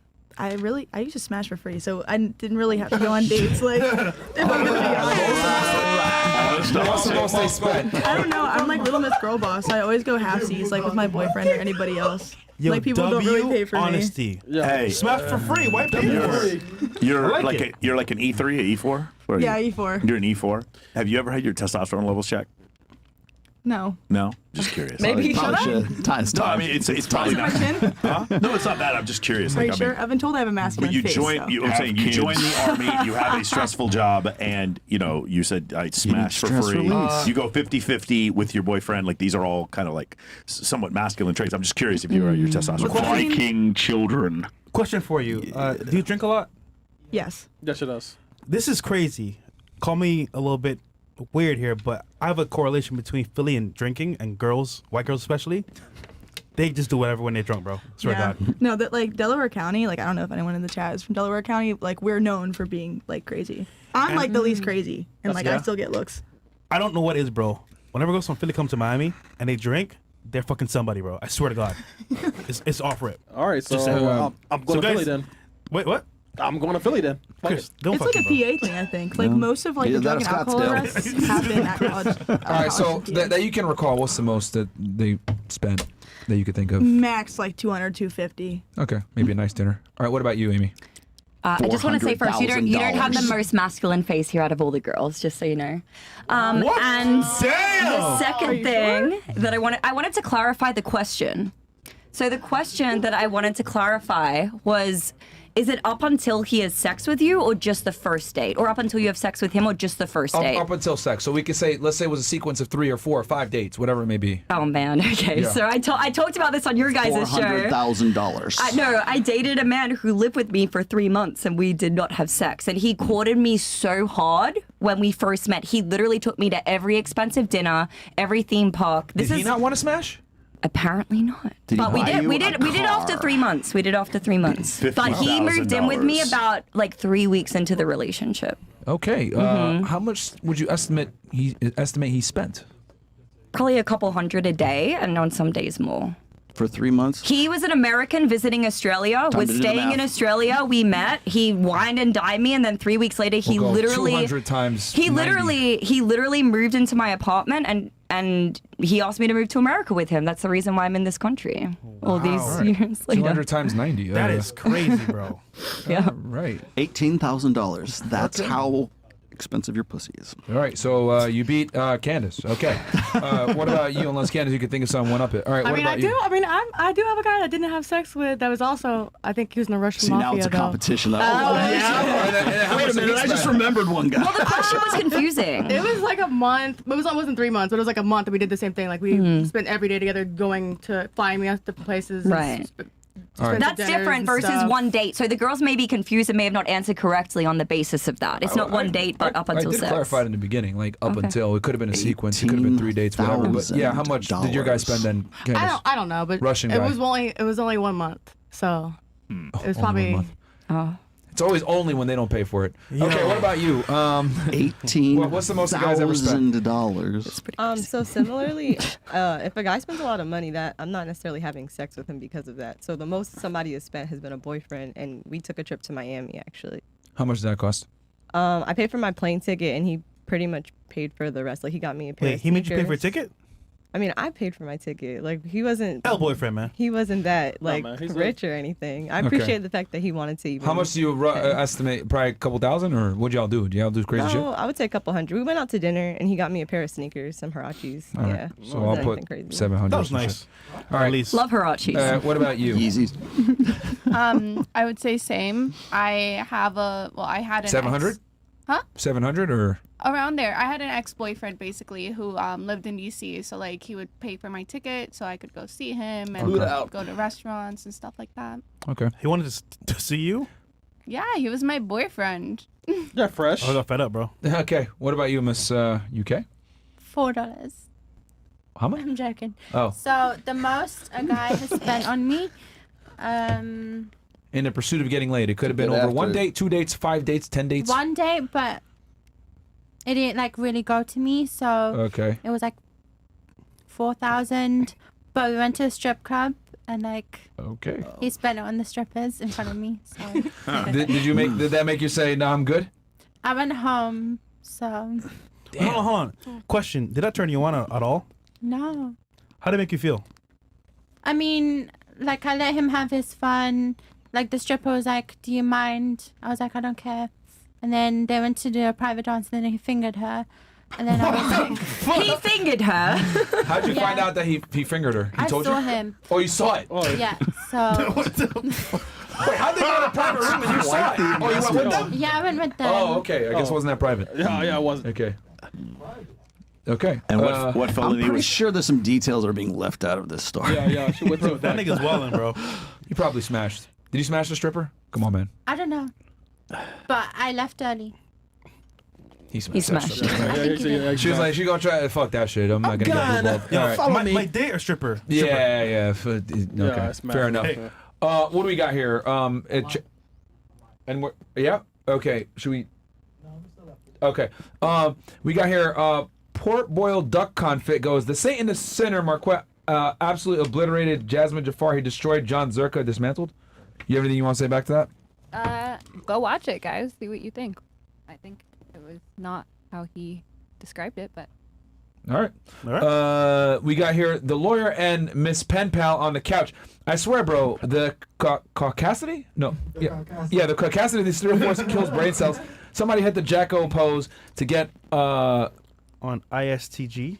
used to smash for free, so I didn't really have to go on dates. Like, if I'm gonna be honest. What's the most they spent? I don't know. I'm like Little Miss Girl Boss. I always go halfsies, like with my boyfriend or anybody else. Yo, like people don't really pay for honesty. me. Hey, Smash for free. Why pay for it? You're I like it. you're like an E3, an E4. What are Yeah, you? E4. You're an E4. Have you ever had your testosterone levels checked? No. No, just curious. Maybe Probably should I? should. Time. No, I mean it's probably not. Huh? No, it's not that. I'm just curious. Are you I sure? mean, I've been told I have a masculine but you face. join. so. I'm saying you join the army. You have a stressful job, and you said I smash for stress free. release. You go 50-50 with your boyfriend. Like these are all kind of like somewhat masculine traits. I'm just curious if you are your testosterone. Viking children. Question for you. Do you drink a lot? Yes. Yes, it does. This is crazy. Call me a little bit weird here, but I have a correlation between Philly and drinking and girls, white girls especially. They just do whatever when they're drunk, bro. Swear to God. No, that like Delaware County, like I don't know if anyone in the chat is from Delaware County, like we're known for being like crazy. I'm like the least crazy, and like I still get looks. I don't know what is, bro. Whenever girls from Philly come to Miami and they drink, they're fucking somebody, bro. I swear to God. It's off rip. All right, so Just saying. I'm going to guys- Philly then. Wait, what? I'm going to Philly then. Fuck Chris, it. don't It's fuck like a you, bro. PA thing, I think. Like most of like Yeah, the drug and that's alcohol Scottsdale. arrests happen at college. All right, so that you can recall, what's the most that they spent that you could think of? Max like 200, 250. Okay, maybe a nice dinner. All right, what about you, Amy? I just want to say first, you don't have the $400,000. most masculine face here out of all the girls, just so you know. What? And Damn! the second thing that I wanted to clarify the question. So the question that I wanted to clarify was, is it up until he has sex with you or just the first date? Or up until you have sex with him or just the first date? Up until sex. So we could say, let's say it was a sequence of 3 or 4 or 5 dates, whatever it may be. Oh man, okay. Yeah. So I talked about this on your guys' show. $400,000. No, I dated a man who lived with me for 3 months and we did not have sex. And he courted me so hard when we first met. He literally took me to every expensive dinner, every theme park. Did he not want to smash? Apparently not. Did he But we buy did. you We a did. We did after car? 3 months. We did after 3 months. But he moved in with me about like 3 weeks into the relationship. Okay. How much would you estimate he spent? Probably a couple hundred a day, and on some days more. For 3 months? He was an American visiting Australia, Time was to do the staying in math. Australia. We met. He wined and dined me, and then 3 weeks later, he We'll go literally 200 times he 90. literally moved into my apartment and he asked me to move to America with him. That's the reason why I'm in this country all these All right. years later. 200 times 90. That is crazy, bro. Yeah. Right. $18,000. That's Okay. how expensive your pussy is. All right, so you beat Candace. Okay. What about you? Unless Candace, you could think of something one up it. All right. I What mean, about I you? do. I mean, I do have a guy that didn't have sex with. That was also, I think he was in the Russian See, mafia. now it's a though. competition. Oh, yeah. Wait a minute, I just remembered one guy. Well, the question was confusing. It was like a month. It wasn't 3 months, but it was like a month that we did the same thing. Like we spent every day together going to flying me out to places. and Right. All right. That's dinners different and versus stuff. one date. So the girls may be confused and may have not answered correctly on the basis of that. It's not one date, but up until I did sex. clarify it in the beginning, like up Okay. until. It could have been a sequence. It could have been 3 dates, whatever. But yeah, how much did your guys spend then, Candace? I don't know, but Russian it guy. was only 1 month, so it was Only 1 probably. month. Oh. It's always only when they don't pay for it. Okay, what about you? What's the most you guys ever spent? $18,000. So similarly, if a guy spends a lot of money, that I'm not necessarily having sex with him because of that. So the most somebody has spent has been a boyfriend, and we took a trip to Miami actually. How much did that cost? I paid for my plane ticket, and he pretty much paid for the rest. Like he got me a pair Wait, of he made you pay for a sneakers. ticket? I mean, I paid for my ticket. Like he wasn't. Hell, boyfriend, man. He wasn't that like man, he's rich or anything. I Okay. appreciate the fact that he wanted to even. How much do you estimate? Probably a couple thousand, or what'd y'all do? Did y'all do crazy shit? No, I would say a couple hundred. We went out to dinner, and he got me a pair of sneakers, some Hirachis. All right. Yeah. So It I'll wasn't put anything crazy. 700. That was or some nice. shit. All right. At least. Love Hirachis. What about you? Yeezys. I would say same. I had an 700? Huh? 700 or? Around there. I had an ex-boyfriend basically who lived in DC, so like he would pay for my ticket so I could go see him and go to restaurants and stuff like that. Okay. He wanted to see you? Yeah, he was my boyfriend. Yeah, fresh. I got fed up, bro. Okay. What about you, Miss UK? $4. How much? I'm joking. Oh. So the most a guy has spent on me, In the pursuit of getting laid. It could have been Get over after 1 it. date, 2 dates, 5 dates, 10 dates. one day, but it didn't like really go to me. So Okay. it was like 4,000. But we went to a strip club and like Okay. he spent it on the strippers in front of me. So Did that make you say, no, I'm good? I went home. So Hold on. Question. Did that turn you on at all? no. How did it make you feel? I mean, like I let him have his fun. Like the stripper was like, "Do you mind?" I was like, "I don't care." And then they went to do a private dance, and then he fingered her. And then I was like, He fingered her. How'd you Yeah. find out that he fingered her? He I told saw you? him. Oh, you saw it? Yeah. So. Wait, how'd they go to a private room and you saw it? Oh, you went with them? Yeah, I went with them. Oh, okay. I guess it wasn't that private. Yeah, it wasn't. Okay. Okay. And what I'm felony pretty was? sure there's some details that are being left out of this story. Yeah, she went to That nigga's wildin', bro. You probably smashed. Did you smash the stripper? Come on, man. I don't know. But I left early. He smashed. He smashed. She was like, she gonna try. Fuck that shit. I'm not gonna get involved. Yo, All right. follow me. My date or stripper? Yeah. Okay. it's Fair enough. Hey. What do we got here? And we're yeah. Okay. Should we? Okay. We got here. Port boiled duck confit goes. The Saint in the center. Marquette absolutely obliterated Jasmine Jafar. He destroyed John Zerka. Dismantled. You have anything you want to say back to that? Go watch it, guys. See what you think. I think it was not how he described it, but All right. We got here the lawyer and Miss Pen Pal on the couch. I swear, bro, the caucasity? No. Yeah, the caucasity of these 3 or 4 kills brain cells. Somebody hit the Jacko pose to get on ISTG.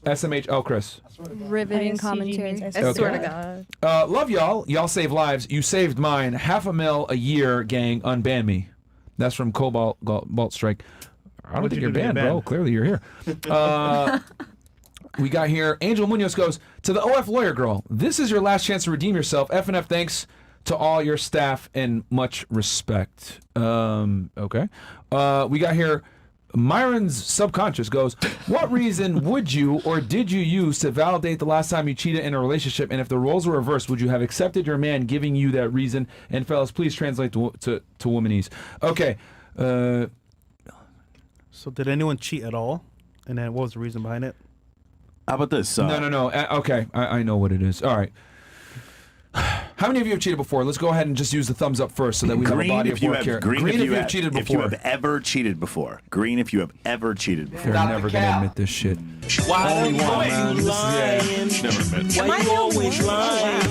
SMH. Oh, Chris. riveting commentary. I swear to God. Love y'all. Y'all save lives. You saved mine. $500,000 a year, gang. Unban me. That's from Cobalt Strike. I don't What'd think you you're do to banned, get bro. banned? Clearly you're here. We got here. Angel Munoz goes, to the OF lawyer girl, this is your last chance to redeem yourself. F&F thanks to all your staff and much respect. Okay. We got here. Myron's subconscious goes, what reason would you or did you use to validate the last time you cheated in a relationship? And if the roles were reversed, would you have accepted your man giving you that reason? And fellas, please translate to womanese. Okay. So did anyone cheat at all? And then what was the reason behind it? How about this? No. Okay, I know what it is. All right. How many of you have cheated before? Let's go ahead and just use the thumbs up first so that we have a body of work here. Green if you have cheated before. If you have ever cheated before. Green if you have ever cheated before. They're never going to admit this shit. Why Only one, man. you lying? Never admit. Why you always lying?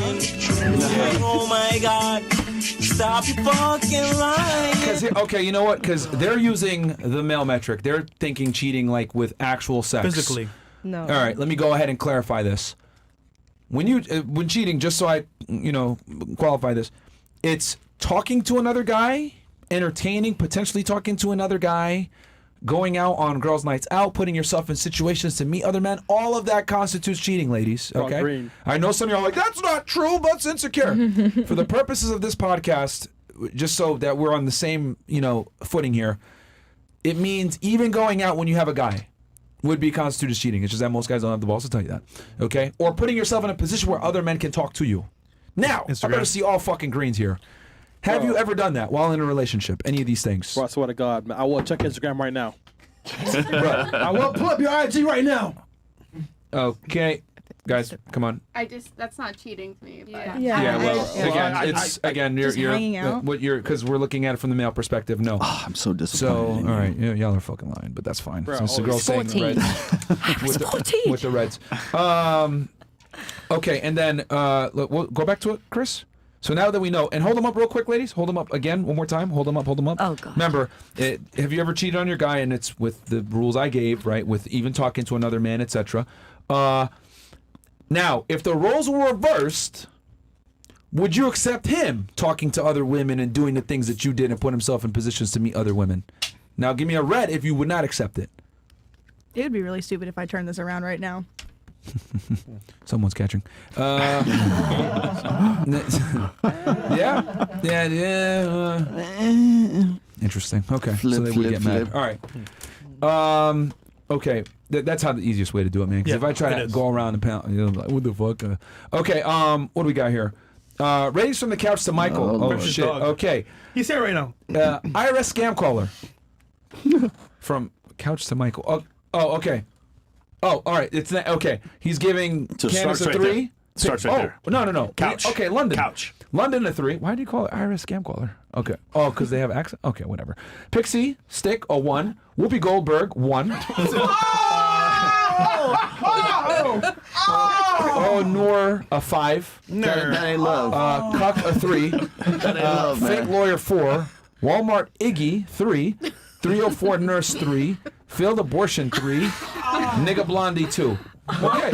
Oh my God. Stop your fucking lying. Okay, you know what? Because they're using the male metric. They're thinking cheating like with actual sex. Physically. No. All right, let me go ahead and clarify this. When cheating, just so I, qualify this, it's talking to another guy, entertaining, potentially talking to another guy, going out on girls' nights out, putting yourself in situations to meet other men. All of that constitutes cheating, ladies. Okay. Green. I know some of y'all are like, that's not true, but it's insecure. For the purposes of this podcast, just so that we're on the same, footing here, it means even going out when you have a guy would be constituted as cheating. It's just that most guys don't have the balls to tell you that. Okay? Or putting yourself in a position where other men can talk to you. Now, I better see all fucking greens here. Have you ever done that while in a relationship? Any of these things? Bro, I swear to God, man. I will check Instagram right now. I will pull up your IG right now. Okay. Guys, come on. That's not cheating to me. But Again, Just hanging you're out. because we're looking at it from the male perspective. No. Oh, I'm so So, disappointed. all right, y'all are fucking lying, but that's fine. Bro, Since the girl's saying the 14. Reds, with the Reds. Okay, and then look, we'll go back to it, Chris. So now that we know, and hold them up real quick, ladies. Hold them up again, one more time. Hold them up. Oh, God. Remember, have you ever cheated on your guy? And it's with the rules I gave, right? With even talking to another man, etc. Now, if the roles were reversed, would you accept him talking to other women and doing the things that you did and put himself in positions to meet other women? Now, give me a red if you would not accept it. It would be really stupid if I turned this around right now. Someone's catching. Yeah. Interesting. Okay. Flip, so they would flip, get mad. flip. All right. Okay. That's how the easiest way to do it, man. Because if I try to go around the pound, like, what the fuck? Okay. What do we got here? Raised from the couch to Michael. Oh shit. Dog. Okay. He's here right now. IRS scam caller. From couch to Michael. Oh, okay. Oh, all right. It's not, okay. He's giving So Candace starts a right 3. there. Starts right there. No. Couch. Okay, London. Couch. London a 3. Why do you call it IRS scam caller? Okay. Oh, because they have accent. Okay, whatever. Pixie stick a 1. Whoopi Goldberg 1. Oh, Noor a 5. That ain't love. Cuck a 3. That ain't love, Fake man. lawyer 4. Walmart Iggy 3. 304 nurse 3. Failed abortion 3. Nigga Blondie 2. Okay.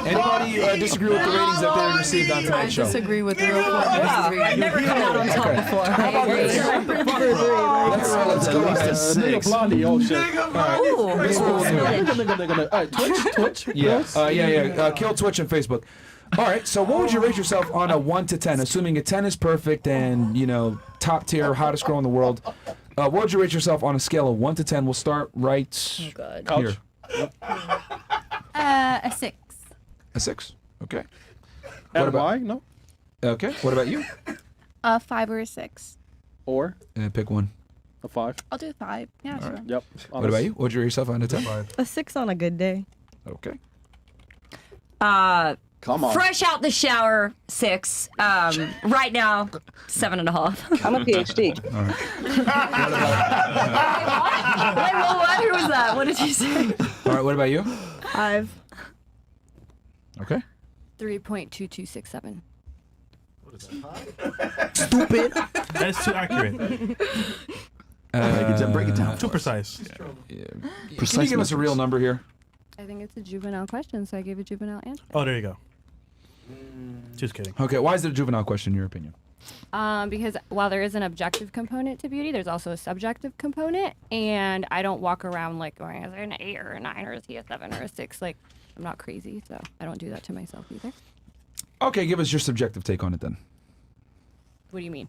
Anybody disagree with the ratings that they received on tonight's show? Disagree with real I've never come out on top before. How about this? Let's go. Nigga Blondie, oh shit. All right. This is what we'll do. All right, Twitch. Yeah. Kill Twitch and Facebook. All right. So, what would you rate yourself on a 1 to 10? Assuming a 10 is perfect and top tier, hottest girl in the world. What would you rate yourself on a scale of 1 to 10? We'll start right here. A 6. A 6. Okay. What about why? No. Okay. What about you? A 5 or a 6. Or pick one. A 5. I'll do 5. Yeah, sure. Yep. What about you? What would you rate yourself on a 10? A 6 on a good day. Okay. Come on. Fresh out the shower, 6. Right now, 7.5. I'm a PhD. All right. Wait, what? Who was that? What did you say? All right. What about you? 5. Okay. 3.2267. Stupid. That's too accurate. Break it down. Too precise. Can you give us a real number here? I think it's a juvenile question, so I gave a juvenile answer. Oh, there you go. Just kidding. Okay. Why is it a juvenile question in your opinion? Because while there is an objective component to beauty, there's also a subjective component, and I don't walk around like going, is it an 8 or a 9 or is he a 7 or a 6? Like, I'm not crazy, so I don't do that to myself either. Okay, give us your subjective take on it then. What do you mean?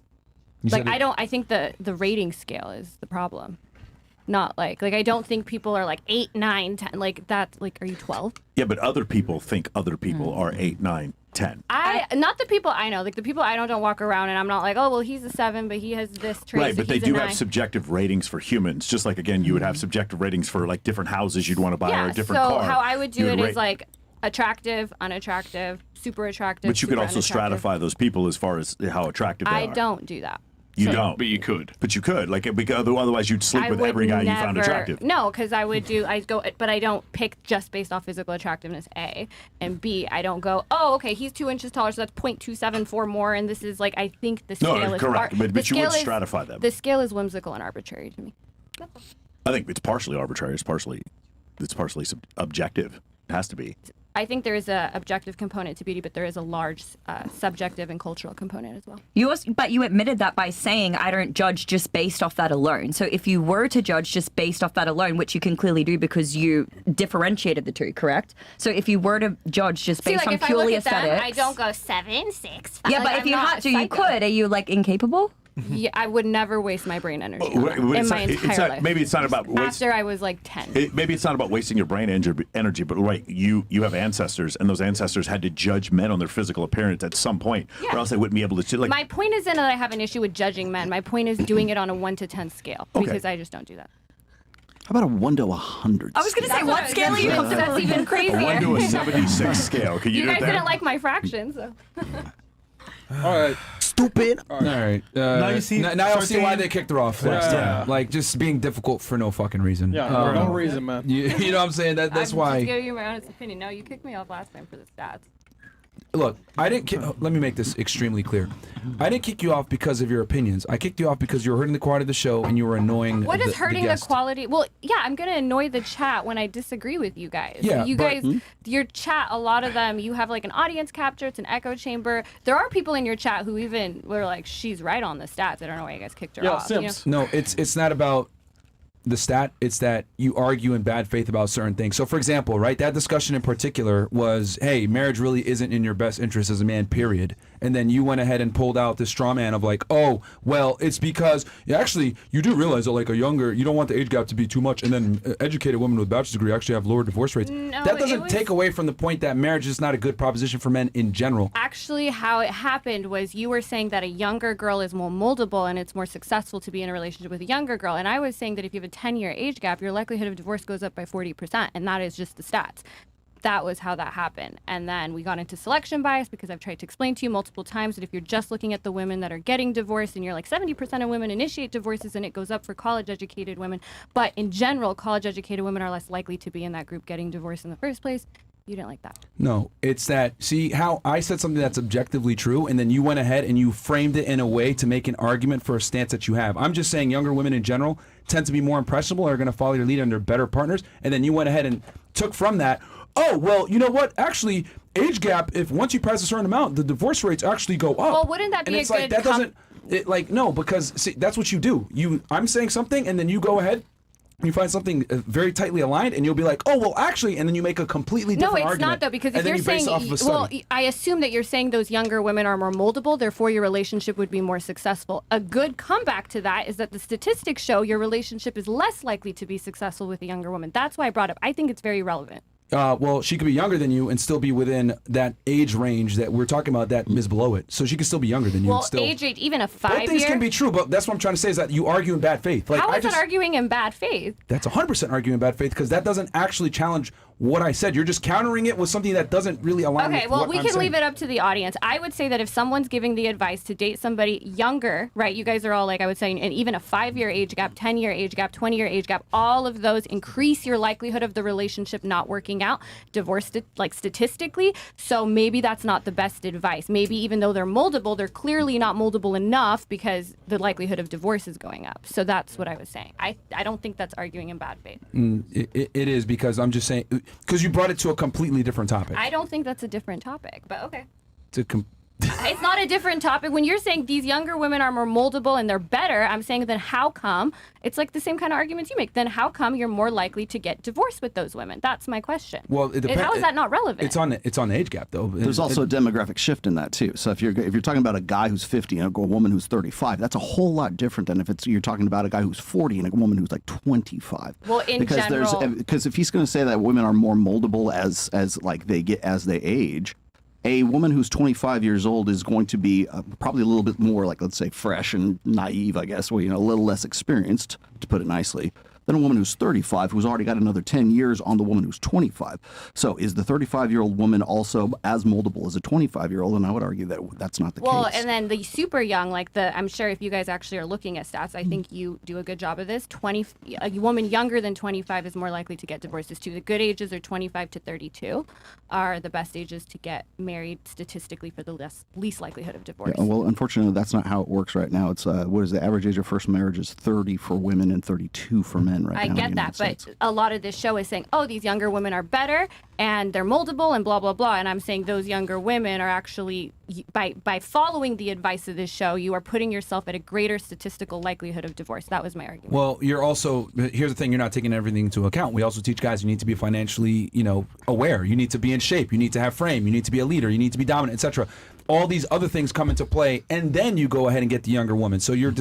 You Like, said I think the rating scale is the problem. Not like I don't think people are like 8, 9, 10. Like, that's like, are you 12? Yeah, but other people think other people are 8, 9, 10. Not the people I know. Like, the people I know don't walk around and I'm not like, oh, well, he's a 7, but he has this trait. Right, so but they he's a do 9. have subjective ratings for humans. Just like, again, you would have subjective ratings for like different houses you'd want to buy or a different so car. how I would do You it is rate- like attractive, unattractive, super attractive. But you could super also unattractive. stratify those people as far as how attractive they I are. don't do that. You So- don't. But you could. But you could. Like, because otherwise you'd sleep I with would every guy you found never- attractive. No, because but I don't pick just based off physical attractiveness, A. And B, I don't go, oh, okay, he's 2 inches taller, so that's 0.274 more, and this is like, I think the No, scale is... correct, but the you would scale is- stratify them. The scale is whimsical and arbitrary to me. I think it's partially arbitrary. It's partially objective. It has to be. I think there is a objective component to beauty, but there is a large subjective and cultural component as well. But you admitted that by saying I don't judge just based off that alone. So if you were to judge just based off that alone, which you can clearly do because you differentiated the two, correct? So if you were to judge just based on if purely I look at them, aesthetics, I don't go 7, 6, 5. yeah, but Like, if you I'm not had to, you psycho. could. Are you like incapable? Yeah, I would never waste my brain energy on that Well, in it's my not- it's entire not- life. maybe it's not about After I was like 10. Maybe it's not about wasting your brain energy, but right, you have ancestors, and those ancestors had to judge men on their physical appearance at some point, Yeah. or else they wouldn't be able to. Like, My point isn't that I have an issue with judging men. My point is doing it on a 1 to 10 scale Okay. because I just don't do that. How about a 1 to 100? I was going to say, what scale are you comfortable That's with? even crazier. a 1 to a 76 scale. Can you, You do guys that? didn't like my fractions. So. All right. Stupid. All right. Now you see- Now I'll see why 13? they kicked her off last Yeah. time. Like, just being difficult for no fucking reason. Yeah, for no reason, man. You know what I'm saying? That's I'm why. just giving you my honest opinion. No, you kicked me off last time for the stats. Look, I didn't. Let me make this extremely clear. I didn't kick you off because of your opinions. I kicked you off because you were hurting the quality of the show and you were annoying. What is hurting the guest. quality? Well, yeah, I'm gonna annoy the chat when I disagree with you guys. Yeah, you but- guys, your chat, a lot of them, you have like an audience capture. It's an echo chamber. There are people in your chat who even were like, "She's right on the stats." I don't know why you guys kicked her off. you know? No, it's not about the stat. It's that you argue in bad faith about certain things. So, for example, right, that discussion in particular was, hey, marriage really isn't in your best interest as a man, period. And then you went ahead and pulled out this straw man of like, oh, well, it's because actually you do realize that like you don't want the age gap to be too much. And then educated women with a bachelor's degree actually have lower divorce rates. No, that doesn't it was- take away from the point that marriage is not a good proposition for men in general. Actually, how it happened was you were saying that a younger girl is more moldable and it's more successful to be in a relationship with a younger girl. And I was saying that if you have a 10-year age gap, your likelihood of divorce goes up by 40%. And that is just the stats. That was how that happened. And then we got into selection bias because I've tried to explain to you multiple times that if you're just looking at the women that are getting divorced and you're like 70% of women initiate divorces and it goes up for college-educated women. But in general, college-educated women are less likely to be in that group getting divorced in the first place. You didn't like that. No, it's that, see how I said something that's objectively true, and then you went ahead and you framed it in a way to make an argument for a stance that you have. I'm just saying younger women in general tend to be more impressionable, are going to follow your lead, and they're better partners. And then you went ahead and took from that, oh, well, you know what? Actually, age gap, if once you pass a certain amount, the divorce rates actually go up. Well, wouldn't that be and a it's like, good that doesn't, no, because see, that's what you do. I'm saying something, and then you go ahead, you find something very tightly aligned, and you'll be like, oh, well, actually, and then you make a completely different argument. No, it's not, though, because if and then you're you base saying, it off of a study. well, I assume that you're saying those younger women are more moldable, therefore your relationship would be more successful. A good comeback to that is that the statistics show your relationship is less likely to be successful with a younger woman. That's why I brought up. I think it's very relevant. Well, she could be younger than you and still be within that age range that we're talking about that is below it. So she could still be younger than you. Well, and still. age range, even a 5 Both year. things can be true, but that's what I'm trying to say is that you argue in bad faith. Like, How is that arguing in bad faith? That's 100% arguing in bad faith because that doesn't actually challenge what I said. You're just countering it with something that doesn't really align Okay, with well, what we I'm can saying. leave it up to the audience. I would say that if someone's giving the advice to date somebody younger, right? You guys are all like, I would say, and even a 5-year age gap, 10-year age gap, 20-year age gap, all of those increase your likelihood of the relationship not working out, divorce, like statistically. So maybe that's not the best advice. Maybe even though they're moldable, they're clearly not moldable enough because the likelihood of divorce is going up. So that's what I was saying. I don't think that's arguing in bad faith. It is because I'm just saying, because you brought it to a completely different topic. I don't think that's a different topic, but okay. To It's not a different topic. When you're saying these younger women are more moldable and they're better, I'm saying then how come? It's like the same kind of arguments you make. Then how come you're more likely to get divorced with those women? That's my question. Well, it depends. How is that not relevant? It's on the age gap though. There's also a demographic shift in that too. So if you're talking about a guy who's 50 and a woman who's 35, that's a whole lot different than if you're talking about a guy who's 40 and a woman who's like 25. Well, in general, because if he's going to say that women are more moldable as like they get as they age. A woman who's 25 years old is going to be probably a little bit more, like, let's say, fresh and naive, I guess, well, a little less experienced, to put it nicely, than a woman who's 35, who's already got another 10 years on the woman who's 25. So is the 35-year-old woman also as moldable as a 25-year-old? And I would argue that that's not the case. Well, and then the super young, I'm sure if you guys actually are looking at stats, I think you do a good job of this. A woman younger than 25 is more likely to get divorced. The good ages are 25 to 32 are the best ages to get married statistically for the least likelihood of divorce. Yeah, well, unfortunately, that's not how it works right now. It's what is the average age of first marriage is 30 for women and 32 for men right now. I get that, but a lot of this show is saying, oh, these younger women are better and they're moldable and blah, blah, blah. And I'm saying those younger women are actually, by following the advice of this show, you are putting yourself at a greater statistical likelihood of divorce. That was my argument. Well, you're also, here's the thing, you're not taking everything into account. We also teach guys you need to be financially, aware. You need to be in shape. You need to have frame. You need to be a leader. You need to be dominant, etc. All these other things come into play, and then you go ahead and get the younger woman. So you're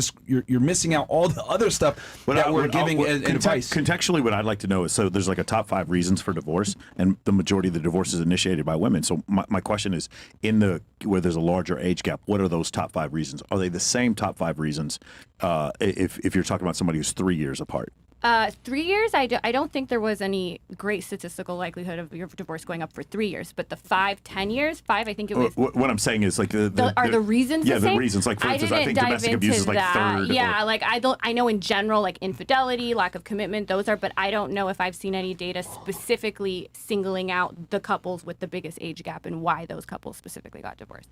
missing out all the other stuff that we're giving advice. Contextually, what I'd like to know is, so there's like a top 5 reasons for divorce, and the majority of the divorce is initiated by women. So my question is, where there's a larger age gap, what are those top 5 reasons? Are they the same top 5 reasons if you're talking about somebody who's 3 years apart? 3 years, I don't think there was any great statistical likelihood of your divorce going up for 3 years. But the 5-10 years, I think it was. What I'm saying is like are the reasons? Yeah, the same? the reasons. Like for instance, I think domestic abuse is like third. Yeah, I know in general, like infidelity, lack of commitment, those are. But I don't know if I've seen any data specifically singling out the couples with the biggest age gap and why those couples specifically got divorced.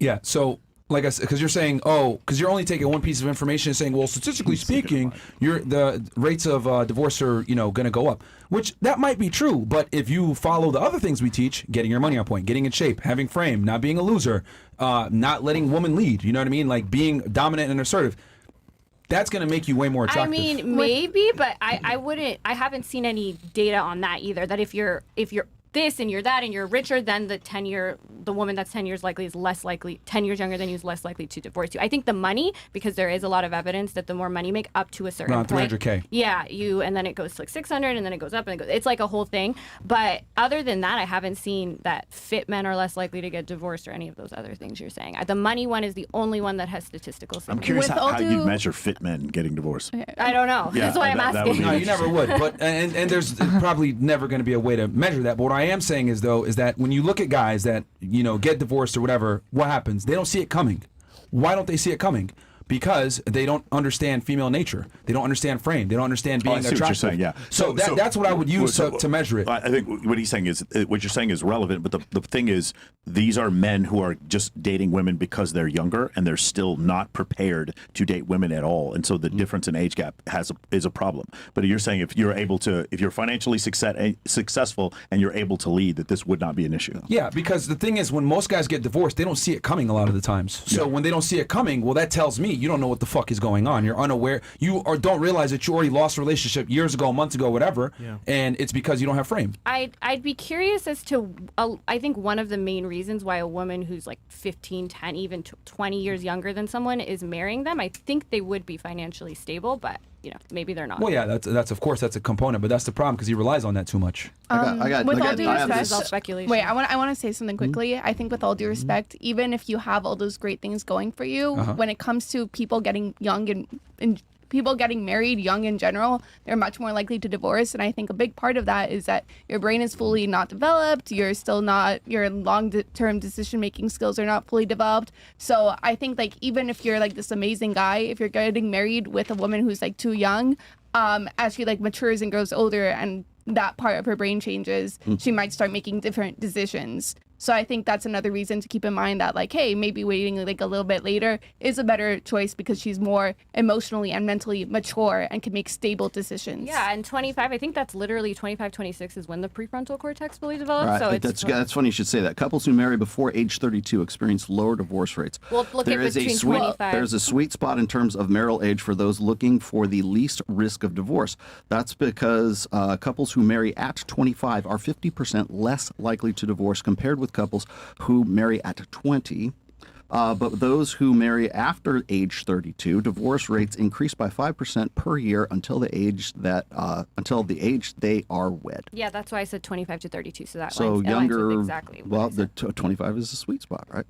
Yeah. So. Like I said, because you're saying, because you're only taking one piece of information and saying, well, statistically speaking, the rates of divorce are, going to go up. Which that might be true, but if you follow the other things we teach, getting your money on point, getting in shape, having frame, not being a loser, not letting women lead, you know what I mean? Like being dominant and assertive. That's going to make you way more attractive. I mean, maybe, but I wouldn't. I haven't seen any data on that either. That if you're this and you're that and you're richer, then the woman that's 10 years likely is less likely, 10 years younger than you is less likely to divorce you. I think the money, because there is a lot of evidence that the more money you make up to a certain around point. 300K. Yeah, and then it goes to like 600 and then it goes up and it's like a whole thing. But other than that, I haven't seen that fit men are less likely to get divorced or any of those other things you're saying. The money one is the only one that has statistical significance. I'm curious how you'd measure fit men getting divorced. I don't know. Yeah, that's why I'm asking. No, you never would. But and there's probably never going to be a way to measure that. But what I am saying is that when you look at guys that get divorced or whatever, what happens? They don't see it coming. Why don't they see it coming? because they don't understand female nature. They don't understand frame. They don't understand being I see attractive. what you're saying, yeah. So that's what I would use to measure it. I think what he's saying is, what you're saying is relevant, but the thing is, these are men who are just dating women because they're younger and they're still not prepared to date women at all. And so the difference in age gap is a problem. But you're saying if you're financially successful and you're able to lead, that this would not be an issue. Yeah, because the thing is, when most guys get divorced, they don't see it coming a lot of the times. So when they don't see it coming, well, that tells me you don't know what the fuck is going on. You're unaware. You don't realize that you already lost a relationship years ago, months ago, whatever, and it's because you don't have frame. I'd be curious as to, I think one of the main reasons why a woman who's like 15, 10, even 20 years younger than someone is marrying them, I think they would be financially stable, but maybe they're not. Well, yeah, that's of course that's a component, but that's the problem because he relies on that too much. With all due respect, all speculation. Wait, I want to say something quickly. I think with all due respect, even if you have all those great things going for you, when it comes to people getting young and people getting married young in general, they're much more likely to divorce. And I think a big part of that is that your brain is fully not developed. You're still not, your long-term decision-making skills are not fully developed. So I think like even if you're like this amazing guy, if you're getting married with a woman who's like too young, as she like matures and grows older and that part of her brain changes, she might start making different decisions. So I think that's another reason to keep in mind that like, hey, maybe waiting like a little bit later is a better choice because she's more emotionally and mentally mature and can make stable decisions. Yeah, and 25, I think that's literally 25, 26 is when the prefrontal cortex fully develops. Right. So that's funny you should say that. Couples who marry before age 32 experience lower divorce rates. Well, look at between 25. There's a sweet spot in terms of marital age for those looking for the least risk of divorce. That's because couples who marry at 25 are 50% less likely to divorce compared with couples who marry at 20. But those who marry after age 32, divorce rates increase by 5% per year until the age they are wed. Yeah, that's why I said 25 to 32. So that so lines, younger. with exactly. Well, the 25 is the sweet spot, right?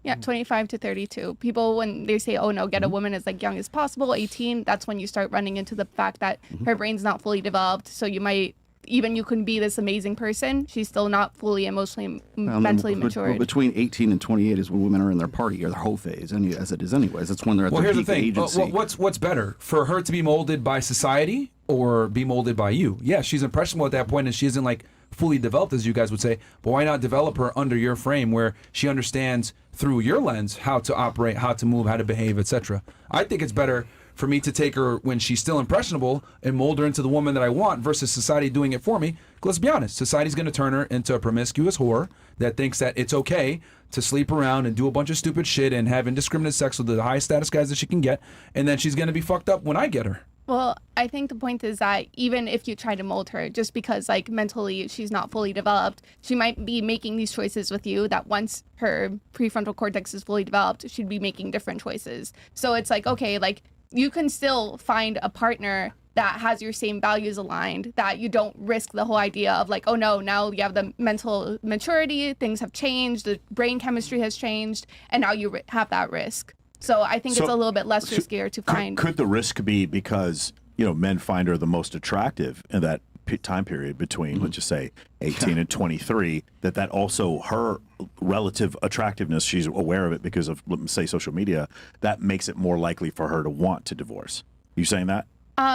Yeah, 25 to 32. People, when they say, oh no, get a woman as like young as possible, 18, that's when you start running into the fact that her brain's not fully developed. So you might, even you can be this amazing person, she's still not fully emotionally, mentally matured. Between 18 and 28 is when women are in their party or their whole phase, as it is anyways. That's when they're at their peak agency. What's better, for her to be molded by society or be molded by you? Yeah, she's impressionable at that point and she isn't like fully developed, as you guys would say, but why not develop her under your frame where she understands through your lens how to operate, how to move, how to behave, etc. I think it's better for me to take her when she's still impressionable and mold her into the woman that I want versus society doing it for me. Let's be honest, society's going to turn her into a promiscuous whore that thinks that it's okay to sleep around and do a bunch of stupid shit and have indiscriminate sex with the highest status guys that she can get, and then she's going to be fucked up when I get her. Well, I think the point is that even if you try to mold her, just because like mentally she's not fully developed, she might be making these choices with you that once her prefrontal cortex is fully developed, she'd be making different choices. So it's like, okay, like you can still find a partner that has your same values aligned, that you don't risk the whole idea of like, oh no, now you have the mental maturity, things have changed, the brain chemistry has changed, and now you have that risk. So I think it's a little bit less riskier to find. Could the risk be because, men find her the most attractive in that time period between, let's just say, 18 and 23, that also her relative attractiveness, she's aware of it because of, let's say, social media, that makes it more likely for her to want to divorce. You saying that?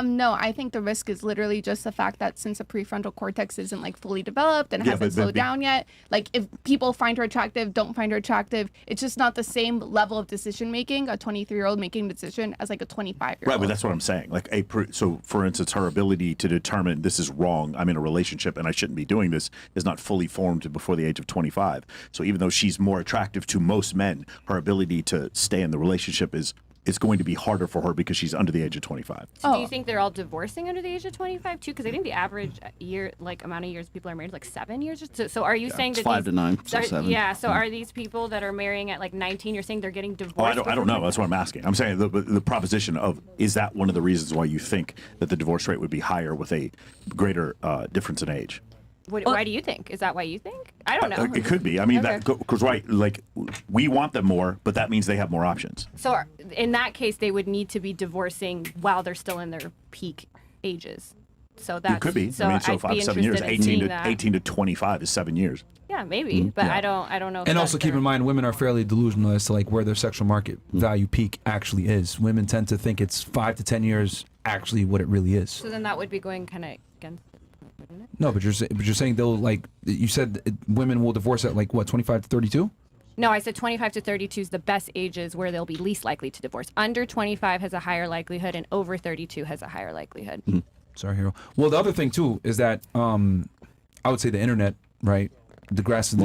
No, I think the risk is literally just the fact that since the prefrontal cortex isn't like fully developed and hasn't slowed down yet, like if people find her attractive, don't find her attractive, it's just not the same level of decision making, a 23-year-old making a decision as like a 25-year-old. Right, but that's what I'm saying. Like so for instance, her ability to determine this is wrong, I'm in a relationship and I shouldn't be doing this, is not fully formed before the age of 25. So even though she's more attractive to most men, her ability to stay in the relationship is going to be harder for her because she's under the age of 25. So do you think they're all divorcing under the age of 25 too? Because I think the average amount of years people are married is like 7 years. So are you saying that 5 to 9, so 7. Yeah. So are these people that are marrying at like 19? You're saying they're getting divorced? I don't know. That's what I'm asking. I'm saying the proposition of, is that one of the reasons why you think that the divorce rate would be higher with a greater difference in age? Why do you think? Is that why you think? I don't know. It could be. I mean, because like we want them more, but that means they have more options. So in that case, they would need to be divorcing while they're still in their peak ages. So that could be. So I mean, so 5 to 7 years, 18 to 25 is 7 years. Yeah, Yeah, maybe, but I don't know. If And that's also keep in mind, women are fairly delusional as to like where their sexual market value peak actually is. Women tend to think it's 5 to 10 years actually what it really is. So then that would be going kind of against it, wouldn't it? No, but you're saying they'll like you said women will divorce at like what 25 to 32? No, I said 25 to 32 is the best ages where they'll be least likely to divorce. Under 25 has a higher likelihood, and over 32 has a higher likelihood. Sorry, Hero. Well, the other thing too is that I would say the internet, right? The grass is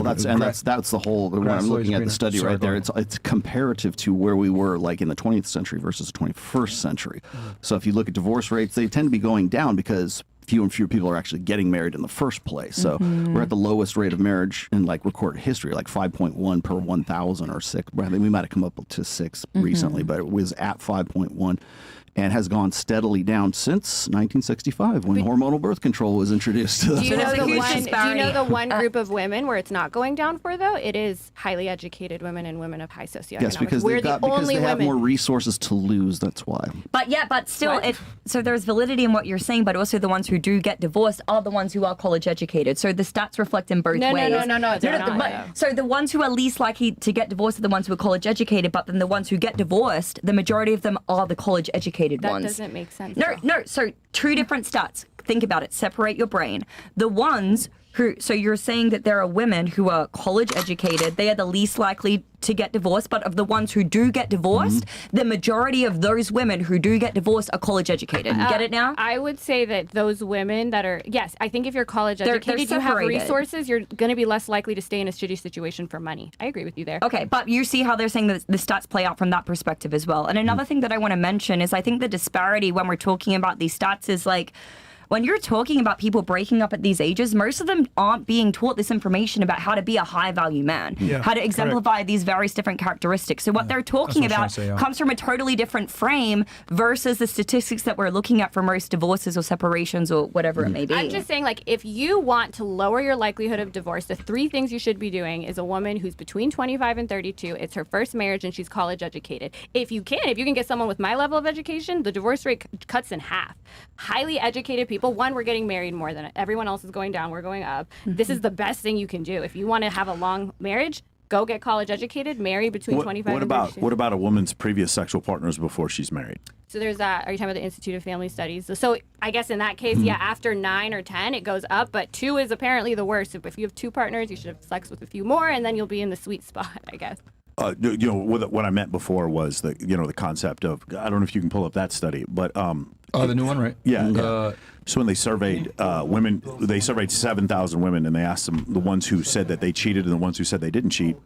that's the whole. When I'm looking at the study right there, it's comparative to where we were like in the 20th century versus the 21st century. So if you look at divorce rates, they tend to be going down because fewer and fewer people are actually getting married in the first place. So we're at the lowest rate of marriage in like recorded history, like 5.1 per 1,000 or 6. I think we might have come up to 6 recently, but it was at 5.1. And has gone steadily down since 1965 when hormonal birth control was introduced. Do you know the one group of women where it's not going down for though? It is highly educated women and women of high socioeconomic. Yes, because we're because they have more resources to lose. That's why. But still, so there's validity in what you're saying, but also the ones who do get divorced are the ones who are college educated. So the stats reflect in both ways. No. So the ones who are least likely to get divorced are the ones who are college educated, but then the ones who get divorced, the majority of them are the college educated ones. That doesn't make sense. No. So two different stats. Think about it. Separate your brain. The ones who, so you're saying that there are women who are college educated, they are the least likely to get divorced, but of the ones who do get divorced, the majority of those women who do get divorced are college educated. You get it now? I would say that those women that are, yes, I think if you're college educated, you have resources, you're going to be less likely to stay in a shitty situation for money. I agree with you there. Okay, but you see how they're saying that the stats play out from that perspective as well. And another thing that I want to mention is I think the disparity when we're talking about these stats is like, when you're talking about people breaking up at these ages, most of them aren't being taught this information about how to be a high-value man, how to exemplify these various different characteristics. So what they're talking about comes from a totally different frame versus the statistics that we're looking at for most divorces or separations or whatever it may be. I'm just saying, like, if you want to lower your likelihood of divorce, the 3 things you should be doing is a woman who's between 25 and 32, it's her first marriage, and she's college educated. If you can get someone with my level of education, the divorce rate cuts in half. Highly educated people, one, we're getting married more than everyone else is going down, we're going up. This is the best thing you can do. If you want to have a long marriage, go get college educated, marry between 25 and 32. What about a woman's previous sexual partners before she's married? So there's that. Are you talking about the Institute of Family Studies? So I guess in that case, after 9 or 10, it goes up, but 2 is apparently the worst. So if you have 2 partners, you should have sex with a few more, and then you'll be in the sweet spot, I guess. What I meant before was the concept of, I don't know if you can pull up that study, but the new one, right? Yeah. So when they surveyed women, they surveyed 7,000 women, and they asked them, the ones who said that they cheated and the ones who said they didn't cheat.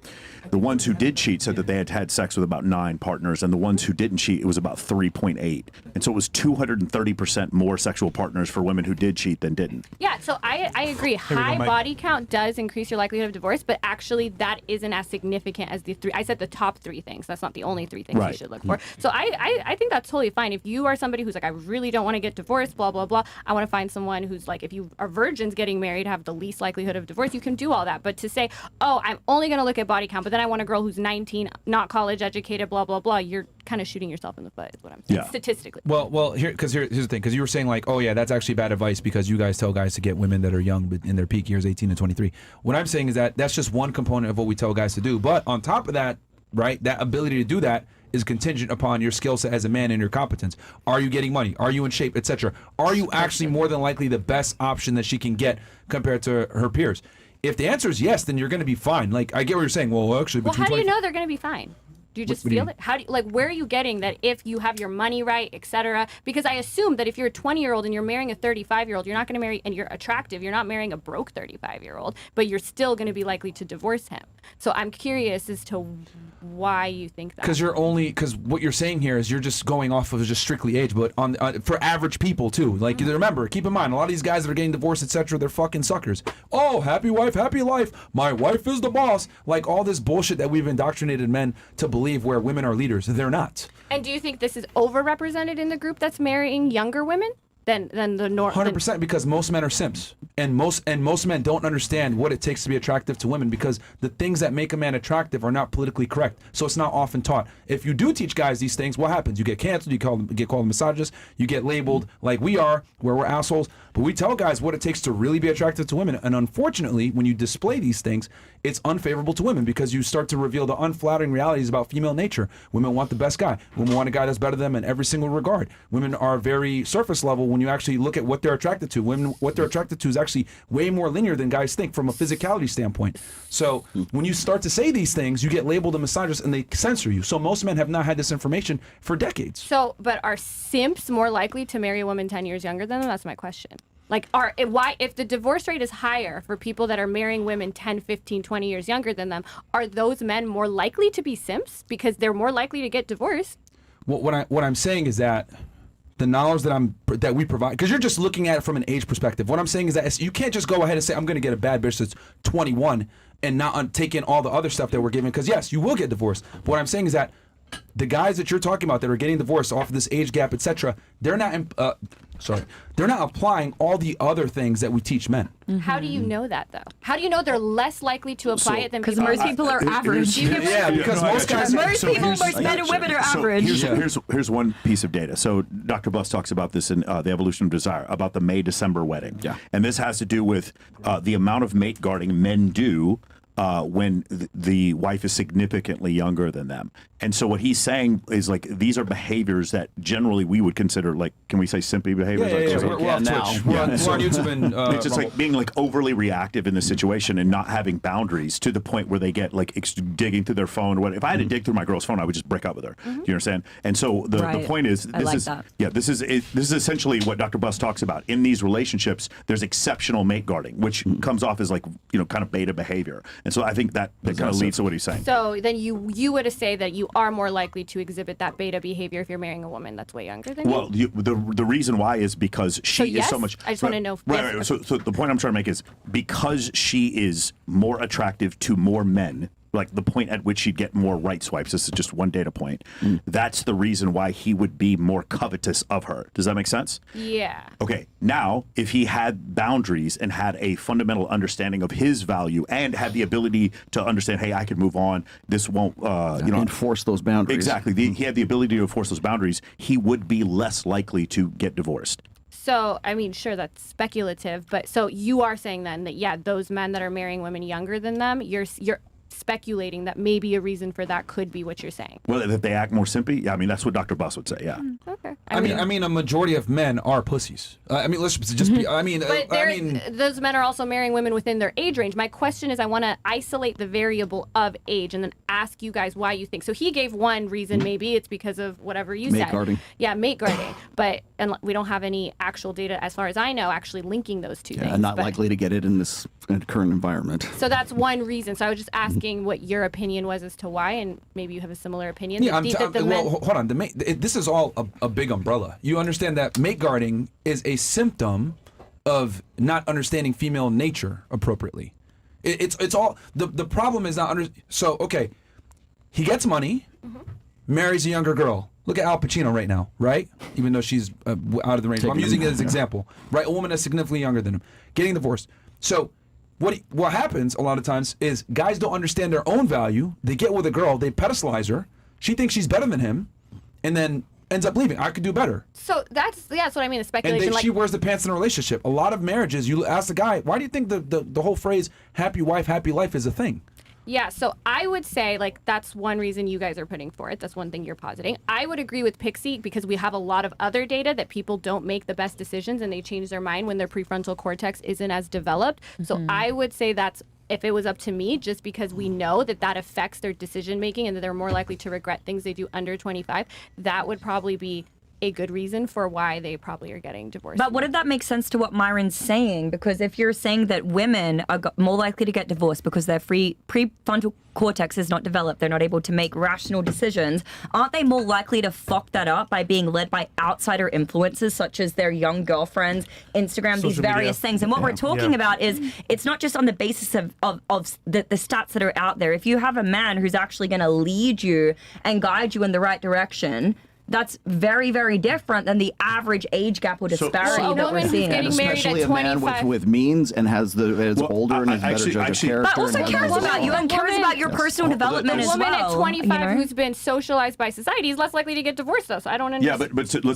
The ones who did cheat said that they had had sex with about 9 partners, and the ones who didn't cheat, it was about 3.8. And so it was 230% more sexual partners for women who did cheat than didn't. Yeah, so I agree. High body count does increase your likelihood of divorce, but actually that isn't as significant as the 3. I said the top 3 things. That's not the only 3 things you should look for. So I think that's totally fine. If you are somebody who's like, I really don't want to get divorced, blah, blah, blah. I want to find someone who's like, if you are virgins getting married, have the least likelihood of divorce, you can do all that. But to say, oh, I'm only going to look at body count, but then I want a girl who's 19, not college educated, blah, blah, blah, you're kind of shooting yourself in the foot is what I'm saying, statistically. Well, here's the thing, because you were saying like, oh yeah, that's actually bad advice because you guys tell guys to get women that are young but in their peak years, 18 to 23. What I'm saying is that that's just one component of what we tell guys to do. But on top of that, right, that ability to do that is contingent upon your skill set as a man and your competence. Are you getting money? Are you in shape, etc.? Are you actually more than likely the best option that she can get compared to her peers? If the answer is yes, then you're going to be fine. Like, I get what you're saying. Well, actually, how do you know they're going to be fine? Do you just feel it? How do you, where are you getting that if you have your money right, etc.? Because I assume that if you're a 20-year-old and you're marrying a 35-year-old, you're not going to marry, and you're attractive, you're not marrying a broke 35-year-old, but you're still going to be likely to divorce him. So I'm curious as to why you think that. Because what you're saying here is you're just going off of just strictly age, but for average people too. Like, remember, keep in mind, a lot of these guys that are getting divorced, etc., they're fucking suckers. Oh, happy wife, happy life. My wife is the boss. Like all this bullshit that we've indoctrinated men to believe where women are leaders. They're not. And do you think this is overrepresented in the group that's marrying younger women than the norm? 100%, because most men are simps, and most men don't understand what it takes to be attractive to women, because the things that make a man attractive are not politically correct. So it's not often taught. If you do teach guys these things, what happens? You get canceled. You get called a misogynist. You get labeled like we are, where we're assholes. But we tell guys what it takes to really be attractive to women. And unfortunately, when you display these things, it's unfavorable to women because you start to reveal the unflattering realities about female nature. Women want the best guy. Women want a guy that's better than them in every single regard. Women are very surface level when you actually look at what they're attracted to. Women, what they're attracted to is actually way more linear than guys think from a physicality standpoint. So when you start to say these things, you get labeled a misogynist and they censor you. So most men have not had this information for decades. So, but are simps more likely to marry a woman 10 years younger than them? That's my question. Like, if the divorce rate is higher for people that are marrying women 10, 15, 20 years younger than them, are those men more likely to be simps because they're more likely to get divorced? Well, what I'm saying is that the knowledge that we provide, because you're just looking at it from an age perspective. What I'm saying is that you can't just go ahead and say, I'm going to get a bad bitch that's 21 and not take in all the other stuff that we're giving. Because yes, you will get divorced. But what I'm saying is that the guys that you're talking about that are getting divorced off of this age gap, etc., they're not applying all the other things that we teach men. How do you know that, though? How do you know they're less likely to apply it than because people? most people are average. Because most guys, most men and women are average. Here's one piece of data. So Dr. Buss talks about this in The Evolution of Desire, about the May-December wedding. Yeah. And this has to do with the amount of mate guarding men do when the wife is significantly younger than them. And so what he's saying is, like, these are behaviors that generally we would consider, like, can we say simpy behaviors? Yeah, we're on Twitch. We're on YouTube and it's just like being like overly reactive in the situation and not having boundaries to the point where they get like digging through their phone. If I had to dig through my girl's phone, I would just break up with her. Do you understand? And so the point is, this is essentially what Dr. Buss talks about. In these relationships, there's exceptional mate guarding, which comes off as like, kind of beta behavior. And so I think that kind of leads to what he's saying. So then you would say that you are more likely to exhibit that beta behavior if you're marrying a woman that's way younger than you? Well, the reason why is because she is so much... I just want to know... Right. So the point I'm trying to make is because she is more attractive to more men, like the point at which she'd get more right swipes, this is just one data point, that's the reason why he would be more covetous of her. Does that make sense? Yeah. Okay, now, if he had boundaries and had a fundamental understanding of his value and had the ability to understand, hey, I could move on, this won't, enforce those boundaries. Exactly. He had the ability to enforce those boundaries, he would be less likely to get divorced. So, I mean, sure, that's speculative, but so you are saying then that, yeah, those men that are marrying women younger than them, you're speculating that maybe a reason for that could be what you're saying. Well, that they act more simpy? Yeah, I mean, that's what Dr. Buss would say, yeah. Okay. I mean, a majority of men are pussies. I mean, let's just be, but those men are also marrying women within their age range. My question is, I want to isolate the variable of age and then ask you guys why you think. So he gave one reason, maybe it's because of whatever you said. Mate guarding. Yeah, mate guarding. And we don't have any actual data, as far as I know, actually linking those two things. And not likely to get it in this current environment. So that's one reason. So I was just asking what your opinion was as to why, and maybe you have a similar opinion. Yeah, hold on. This is all a big umbrella. You understand that mate guarding is a symptom of not understanding female nature appropriately. It's all the problem is not So okay, he gets money, marries a younger girl. Look at Al Pacino right now, right? Even though she's out of the range. I'm using it as an example, right? A woman that's significantly younger than him, getting divorced. So what happens a lot of times is guys don't understand their own value. They get with a girl, they pedestalize her. She thinks she's better than him, and then ends up leaving. I could do better. So that's what I mean. The speculation. And then she wears the pants in a relationship. A lot of marriages, you ask the guy, why do you think the whole phrase "happy wife, happy life" is a thing? Yeah, so I would say, like, that's one reason you guys are putting forth. That's one thing you're positing. I would agree with Pixie because we have a lot of other data that people don't make the best decisions and they change their mind when their prefrontal cortex isn't as developed. So I would say that's, if it was up to me, just because we know that affects their decision making and that they're more likely to regret things they do under 25, that would probably be a good reason for why they probably are getting divorced. But what if that makes sense to what Myron's saying? Because if you're saying that women are more likely to get divorced because their prefrontal cortex is not developed, they're not able to make rational decisions, aren't they more likely to fuck that up by being led by outsider influences such as their young girlfriends, Instagram, these various things? And what we're talking about is it's not just on the basis of the stats that are out there. If you have a man who's actually going to lead you and guide you in the right direction, that's very, very different than the average age gap or disparity that we're seeing. Especially a man with means and is older and has better judge of character. But also cares about you and cares about your personal development as well. A woman at 25 who's been socialized by society is less likely to get divorced, though. So I don't understand. Yeah, but let's.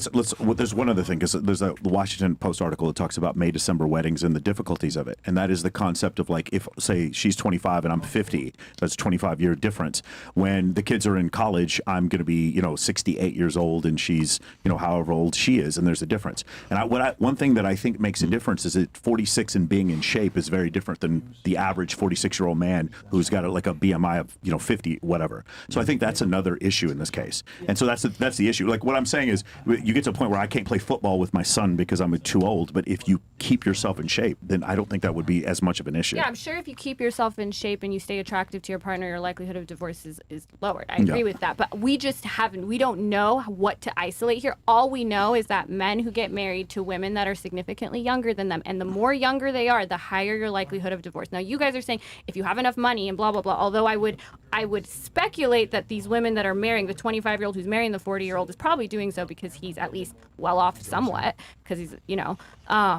There's one other thing, because there's the Washington Post article that talks about May-December weddings and the difficulties of it, and that is the concept of, like, if, say, she's 25 and I'm 50, that's a 25-year difference. When the kids are in college, I'm going to be 68 years old, and she's however old she is, and there's a difference. And one thing that I think makes a difference is that 46 and being in shape is very different than the average 46-year-old man who's got a BMI of 50, whatever. So I think that's another issue in this case. And so that's the issue. Like, what I'm saying is, you get to a point where I can't play football with my son because I'm too old. But if you keep yourself in shape, then I don't think that would be as much of an issue. Yeah, I'm sure if you keep yourself in shape and you stay attractive to your partner, your likelihood of divorce is lowered. I agree with that. But we don't know what to isolate here. All we know is that men who get married to women that are significantly younger than them, and the more younger they are, the higher your likelihood of divorce. Now, you guys are saying if you have enough money and blah, blah, blah, although I would speculate that these women that are marrying the 25-year-old who's marrying the 40-year-old is probably doing so because he's at least well off somewhat, because he's,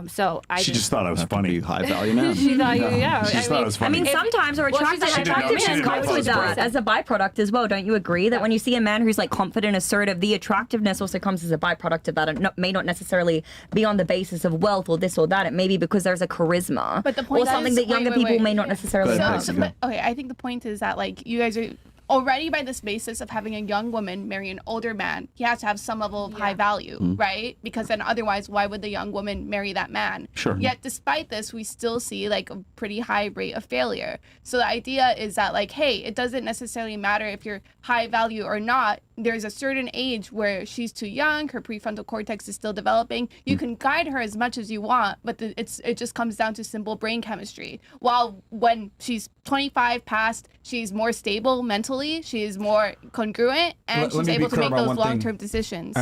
so She just thought I was funny. High value man. She thought you, yeah. She just thought it was funny. I mean, sometimes our attractiveness comes with that as a byproduct as well. Don't you agree that when you see a man who's like confident, assertive, the attractiveness also comes as a byproduct of that, and may not necessarily be on the basis of wealth or this or that. It may be because there's a charisma or something that younger people may not necessarily have. Okay, I think the point is that, like, you guys are already, by this basis of having a young woman marry an older man, he has to have some level of high value, right? Because then otherwise, why would the young woman marry that man? Sure. Yet despite this, we still see like a pretty high rate of failure. So the idea is that, like, hey, it doesn't necessarily matter if you're high value or not. There's a certain age where she's too young, her prefrontal cortex is still developing. You can guide her as much as you want, but it just comes down to simple brain chemistry. While when she's 25 past, she's more stable mentally, she is more congruent, and she's able to make those long-term decisions.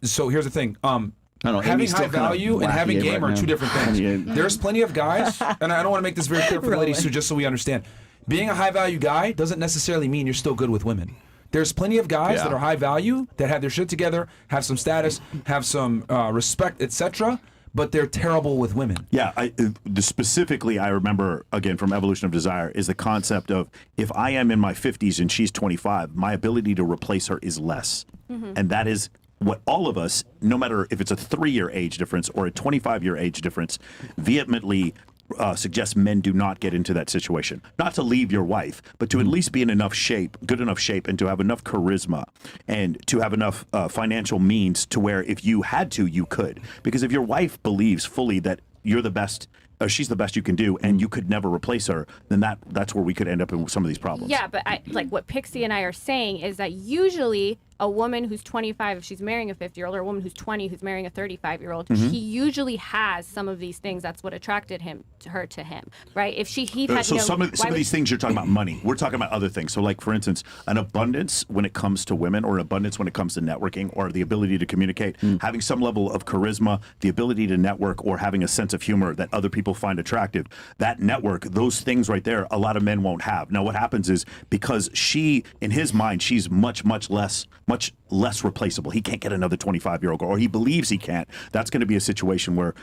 So here's the thing. Amy having still high value and having game are two different things. There's plenty of guys, and I don't want to make this very clear for the ladies too, just so we understand. Being a high value guy doesn't necessarily mean you're still good with women. There's plenty of guys that are high value, that have their shit together, have some status, have some respect, etc., but they're terrible with women. Yeah, specifically, I remember, again, from Evolution of Desire, is the concept of, if I am in my 50s and she's 25, my ability to replace her is less. And that is what all of us, no matter if it's a 3-year age difference or a 25-year age difference, vehemently suggest men do not get into that situation. Not to leave your wife, but to at least be in enough shape, good enough shape, and to have enough charisma, and to have enough financial means to where if you had to, you could. Because if your wife believes fully that you're the best, she's the best you can do, and you could never replace her, then that's where we could end up in some of these problems. Yeah, but like what Pixie and I are saying is that usually a woman who's 25, if she's marrying a 50-year-old, or a woman who's 20 who's marrying a 35-year-old, he usually has some of these things. That's what attracted her to him, right? If he had some of these things you're talking about money. We're talking about other things. So, like, for instance, an abundance when it comes to women, or an abundance when it comes to networking, or the ability to communicate, having some level of charisma, the ability to network, or having a sense of humor that other people find attractive. That network, those things right there, a lot of men won't have. Now, what happens is, because in his mind, she's much less replaceable. He can't get another 25-year-old girl, or he believes he can't. That's going to be a situation where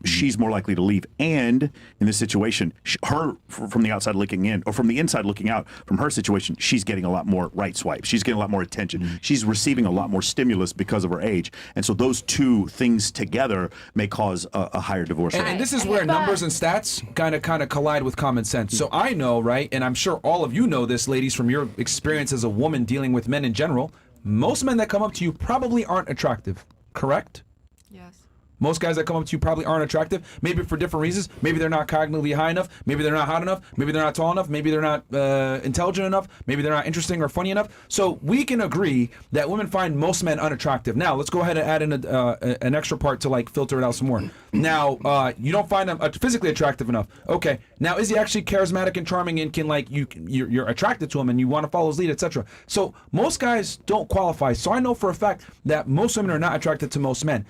she's more likely to leave. And in this situation, her, from the outside looking in, or from the inside looking out, from her situation, she's getting a lot more right swipes. She's getting a lot more attention. She's receiving a lot more stimulus because of her age. And so those two things together may cause a higher divorce rate. And this is where numbers and stats kind of collide with common sense. So I know, right, and I'm sure all of you know this, ladies, from your experience as a woman dealing with men in general, most men that come up to you probably aren't attractive, correct? Yes. Most guys that come up to you probably aren't attractive, maybe for different reasons. Maybe they're not cognitively high enough, maybe they're not hot enough, maybe they're not tall enough, maybe they're not intelligent enough, maybe they're not interesting or funny enough. So we can agree that women find most men unattractive. Now, let's go ahead and add in an extra part to, like, filter it out some more. Now, you don't find him physically attractive enough. Okay, now is he actually charismatic and charming and can, like, you're attracted to him and you want to follow his lead, etc. So most guys don't qualify. So I know for a fact that most women are not attracted to most men.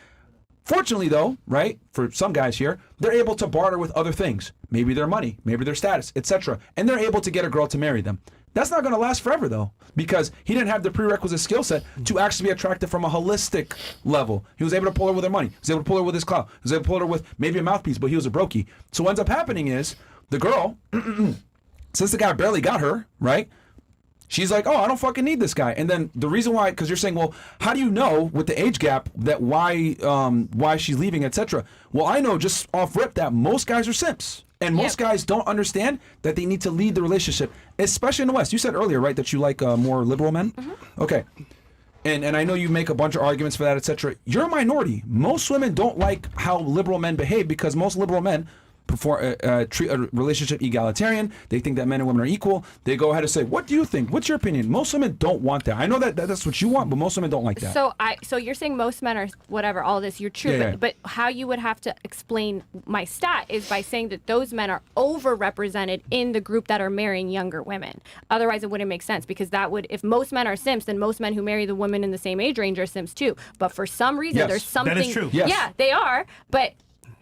Fortunately, though, right, for some guys here, they're able to barter with other things. Maybe their money, maybe their status, etc. And they're able to get a girl to marry them. That's not going to last forever, though, because he didn't have the prerequisite skill set to actually be attractive from a holistic level. He was able to pull her with her money. He was able to pull her with his clout. He was able to pull her with maybe a mouthpiece, but he was a brokey. So what ends up happening is the girl, since the guy barely got her, right, she's like, oh, I don't fucking need this guy. And then the reason why, because you're saying, well, how do you know with the age gap that why she's leaving, etc.? Well, I know just off rip that most guys are simps. And most guys don't understand that they need to lead the relationship, especially in the West. You said earlier, right, that you like more liberal men? Okay. And I know you make a bunch of arguments for that, etc. You're a minority. Most women don't like how liberal men behave because most liberal men treat a relationship egalitarian. They think that men and women are equal. They go ahead and say, what do you think? What's your opinion? Most women don't want that. I know that's what you want, but most women don't like that. So you're saying most men are whatever, all this, you're true, Yeah. but how you would have to explain my stat is by saying that those men are overrepresented in the group that are marrying younger women. Otherwise, it wouldn't make sense because that would, if most men are simps, then most men who marry the women in the same age range are simps too. But for some reason, there's something. That is true. Yes. Yeah, they are, but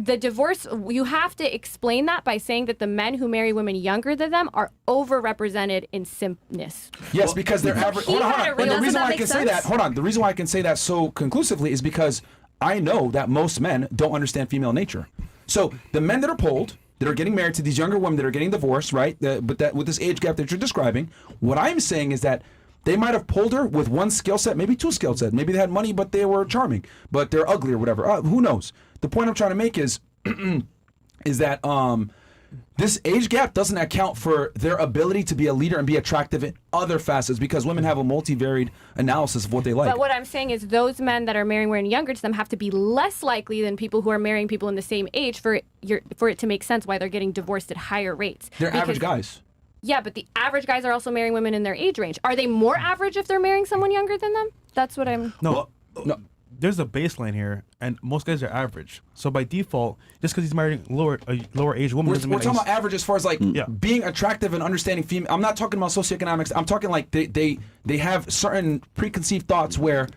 the divorce, you have to explain that by saying that the men who marry women younger than them are overrepresented in simpness. Yes, because they're average. Hold on. And the reason why I can say that, the reason why I can say that so conclusively is because I know that most men don't understand female nature. So the men that are polled, that are getting married to these younger women that are getting divorced, right? But that with this age gap that you're describing, what I'm saying is that they might have pulled her with one skill set, maybe two skill sets. Maybe they had money, but they were charming, but they're ugly or whatever. Who knows? The point I'm trying to make is that this age gap doesn't account for their ability to be a leader and be attractive in other facets because women have a multivariate analysis of what they like. But what I'm saying is those men that are marrying women younger to them have to be less likely than people who are marrying people in the same age for it to make sense why they're getting divorced at higher rates. They're average guys. Yeah, but the average guys are also marrying women in their age range. Are they more average if they're marrying someone younger than them? That's what I'm... No. There's a baseline here, and most guys are average. So by default, just because he's marrying a lower age woman, doesn't mean we're talking about average as far as like being attractive and understanding female. I'm not talking about socioeconomics. I'm talking like they have certain preconceived thoughts where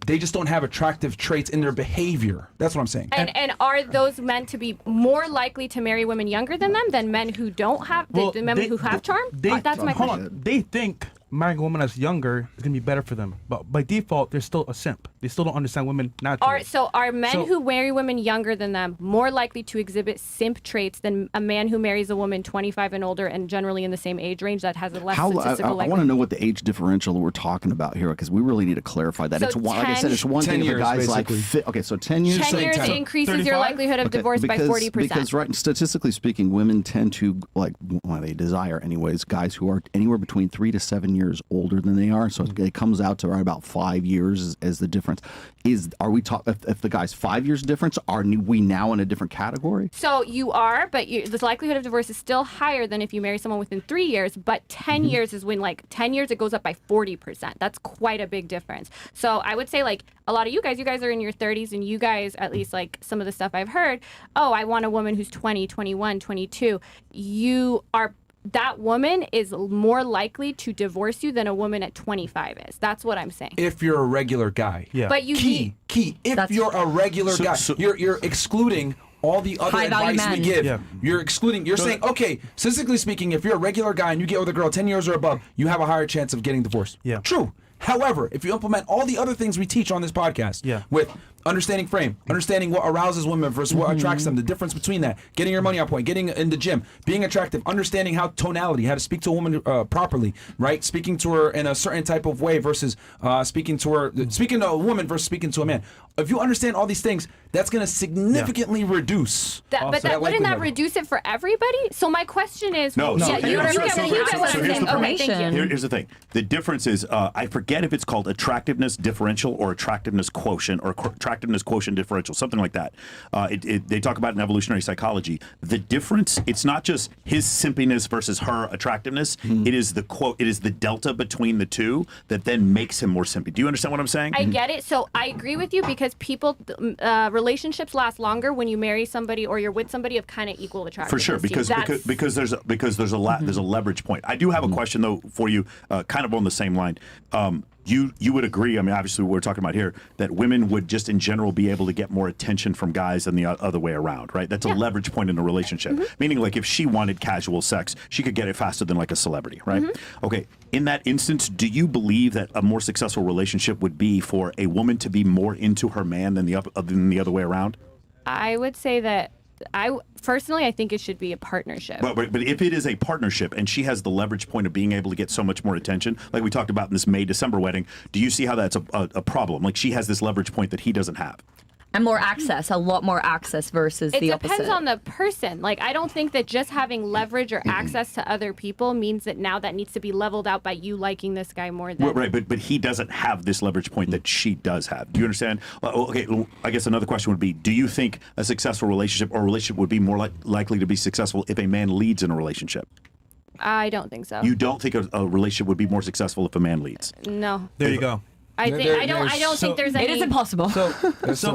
they just don't have attractive traits in their behavior. That's what I'm saying. And are those men to be more likely to marry women younger than them than men who don't have the men who have charm? That's my question. They think marrying a woman that's younger is gonna be better for them, but by default, they're still a simp. They still don't understand women naturally. Are men who marry women younger than them more likely to exhibit simp traits than a man who marries a woman 25 and older and generally in the same age range that has a less statistical likelihood? I want to know what the age differential we're talking about here because we really need to clarify that. So it's like I said, it's one thing if a guy's basically. like, okay, so 10 years. 10 years increases 35? Your likelihood of divorce by 40%. Because statistically speaking, women tend to they desire anyways, guys who are anywhere between 3 to 7 years older than they are. So it comes out to around about 5 years as the difference. Are we talking if the guy's 5 years difference? Are we now in a different category? So you are, but the likelihood of divorce is still higher than if you marry someone within 3 years. But 10 years is when 10 years it goes up by 40%. That's quite a big difference. So I would say a lot of you guys are in your 30s, and you guys, at least some of the stuff I've heard, I want a woman who's 20, 21, 22. That woman is more likely to divorce you than a woman at 25 is. That's what I'm saying. If you're a regular guy. Yeah. But key. If you're a regular guy, you're excluding all the other advice we give. Yeah. You're excluding. You're saying, okay, statistically speaking, if you're a regular guy and you get with a girl 10 years or above, you have a higher chance of getting divorced. Yeah. True. However, if you implement all the other things we teach on this podcast, with understanding frame, understanding what arouses women versus what attracts them, the difference between that, getting your money on point, getting in the gym, being attractive, understanding how tonality, how to speak to a woman properly, right? Speaking to her in a certain type of way versus speaking to a woman versus speaking to a man. If you understand all these things, that's going to significantly reduce. Wouldn't that reduce it for everybody? So my question is, no. You get what I'm saying. Okay, thank you. Here's the thing. The difference is, I forget if it's called attractiveness differential or attractiveness quotient or attractiveness quotient differential, something like that. They talk about in evolutionary psychology. The difference, it's not just his simpiness versus her attractiveness. It is the delta between the two that then makes him more simpy. Do you understand what I'm saying? I get it. So I agree with you because relationships last longer when you marry somebody or you're with somebody of kind of equal attractiveness. For sure, because there's a leverage point. I do have a question though for you, kind of on the same line. you would agree, I mean, obviously what we're talking about here, that women would just in general be able to get more attention from guys than the other way around, right? That's a leverage point in a relationship. Meaning, like, if she wanted casual sex, she could get it faster than like a celebrity, right? Okay, in that instance, do you believe that a more successful relationship would be for a woman to be more into her man than the other way around? I would say that personally, I think it should be a partnership. But if it is a partnership and she has the leverage point of being able to get so much more attention, like we talked about in this May-December wedding, do you see how that's a problem? Like, she has this leverage point that he doesn't have. And more access, a lot more access versus the opposite. It depends on the person. Like, I don't think that just having leverage or access to other people means that now that needs to be leveled out by you liking this guy more than... Right, but he doesn't have this leverage point that she does have. Do you understand? Okay, I guess another question would be, do you think a successful relationship or a relationship would be more likely to be successful if a man leads in a relationship? I don't think so. You don't think a relationship would be more successful if a man leads? No. There you go. I don't think there's any. It is impossible. So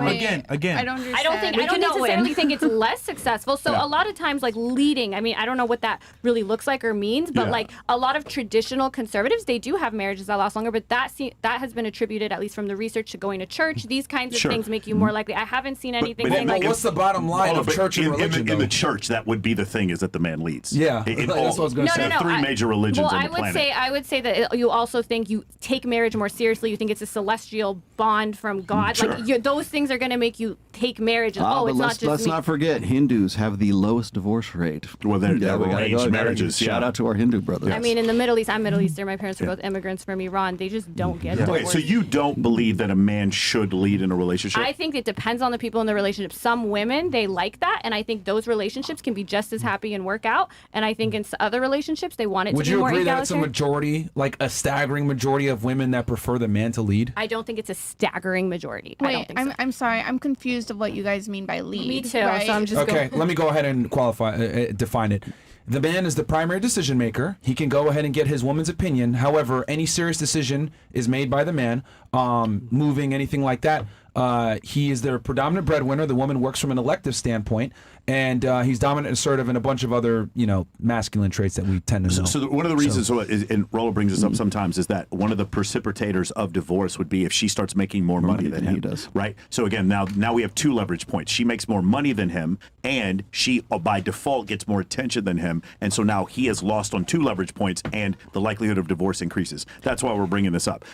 again, I don't necessarily think it's less successful. So a lot of times, like leading, I mean, I don't know what that really looks like or means, but like a lot of traditional conservatives, they do have marriages that last longer. But that has been attributed, at least from the research, to going to church. These kinds of things make you more likely. I haven't seen anything. But what's the bottom line of church and religion? In the church, that would be the thing, is that the man leads. Yeah, that's what I was going to say. Three major religions on the planet. I would say that you also think you take marriage more seriously. You think it's a celestial bond from God. Sure. Like those things are going to make you take marriage. And, but it's not just let's not forget, Hindus have the lowest divorce rate. Well, they're arranged marriages. Shout out to our Hindu brothers. I mean, in the Middle East, I'm Middle Eastern. My parents were both immigrants from Iran. They just don't get divorced. Okay, so you don't believe that a man should lead in a relationship? I think it depends on the people in the relationship. Some women, they like that, and I think those relationships can be just as happy and work out. And I think in other relationships, they want it to be more egalitarian. Would you agree that it's a majority, like a staggering majority of women that prefer the man to lead? I don't think it's a staggering majority. I don't think so. I'm sorry. I'm confused of what you guys mean by lead. Me too. Right? So I'm just let me go ahead and define it. The man is the primary decision maker. He can go ahead and get his woman's opinion. However, any serious decision is made by the man. Moving, anything like that. He is the predominant breadwinner. The woman works from an elective standpoint, and he's dominant and assertive and a bunch of other, masculine traits that we tend to know. So one of the reasons, and Rollo brings this up sometimes, is that one of the precipitators of divorce would be if she starts making more money than him. He does. Right? So again, now we have two leverage points. She makes more money than him, and she, by default, gets more attention than him, and so now he has lost on two leverage points, and the likelihood of divorce increases. That's why we're bringing this up.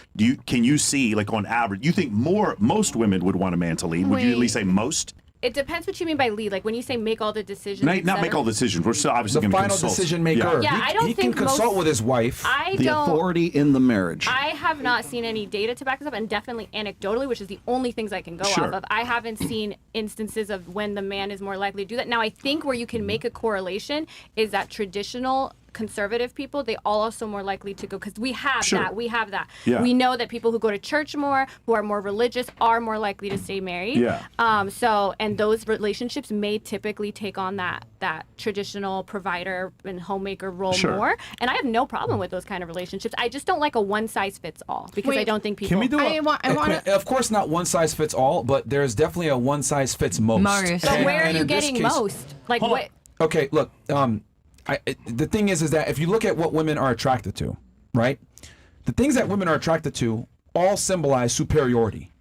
Can you see, like, on average, you think most women would want a man to lead? Would you at least say most? It depends what you mean by lead. Like when you say make all the decisions. Not make all the decisions. We're still obviously the going to final consult. decision maker. Yeah, I don't he think can consult with his wife. The authority in the marriage. I have not seen any data to back this up, and definitely anecdotally, which is the only things I can go off of. I haven't seen instances of when the man is more likely to do that. Now, I think where you can make a correlation is that traditional conservative people, they all also more likely to go, because we have that. Yeah. We know that people who go to church more, who are more religious, are more likely to stay married. Yeah. And those relationships may typically take on that traditional provider and homemaker role more. And I have no problem with those kind of relationships. I just don't like a one size fits all, because I don't think people. Can we do of course, not one size fits all, but there's definitely a one size fits most. So where are you getting most? Like what? Okay, look. The thing is that if you look at what women are attracted to, right? The things that women are attracted to all symbolize superiority.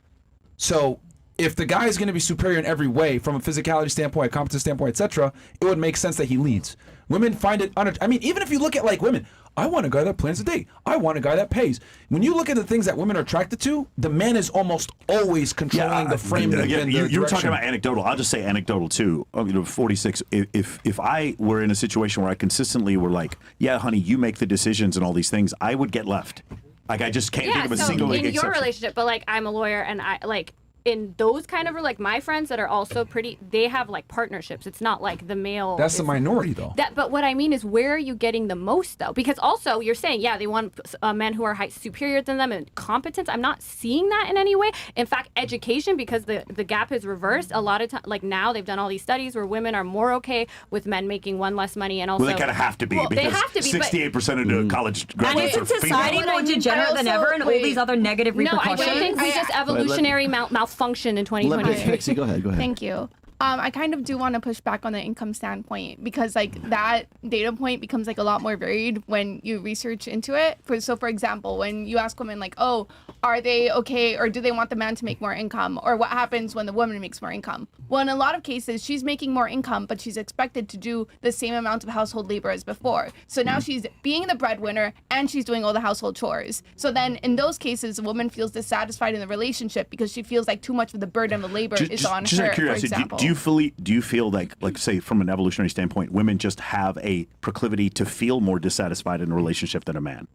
So if the guy is going to be superior in every way, from a physicality standpoint, a competence standpoint, etc., it would make sense that he leads. Women find it even if you look at like women, I want a guy that plans a date. I want a guy that pays. When you look at the things that women are attracted to, the man is almost always controlling the frame. You were talking about anecdotal. I'll just say anecdotal too. 46. If I were in a situation where I consistently were like, yeah, honey, you make the decisions and all these things, I would get left. Like I just can't think of a single in exception. your relationship. But like I'm a lawyer, and I like. In those kind of, like my friends that are also pretty, they have like partnerships. It's not like the male. That's the minority though. But what I mean is, where are you getting the most though? Because also you're saying, yeah, they want men who are superior than them and competence. I'm not seeing that in any way. In fact, education, because the gap is reversed. A lot of time, like now they've done all these studies where women are more okay with men making one less money, and also. Well, they kind of have to be because they have to be, 68% of the college graduates are female. And isn't society more degenerate than ever, and all these other negative repercussions? No, I don't think we just evolutionary malfunction in 2020. Pixie, go ahead. Thank you. I kind of do want to push back on the income standpoint because like that data point becomes like a lot more varied when you research into it. For example, when you ask women like, oh, are they okay or do they want the man to make more income, or what happens when the woman makes more income? Well, in a lot of cases, she's making more income, but she's expected to do the same amount of household labor as before. So now she's being the breadwinner and she's doing all the household chores. So then in those cases, a woman feels dissatisfied in the relationship because she feels like too much of the burden of labor is on just her, out of curiosity, for example. do you feel like say from an evolutionary standpoint, women just have a proclivity to feel more dissatisfied in a relationship than a man?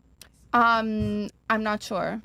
I'm not sure.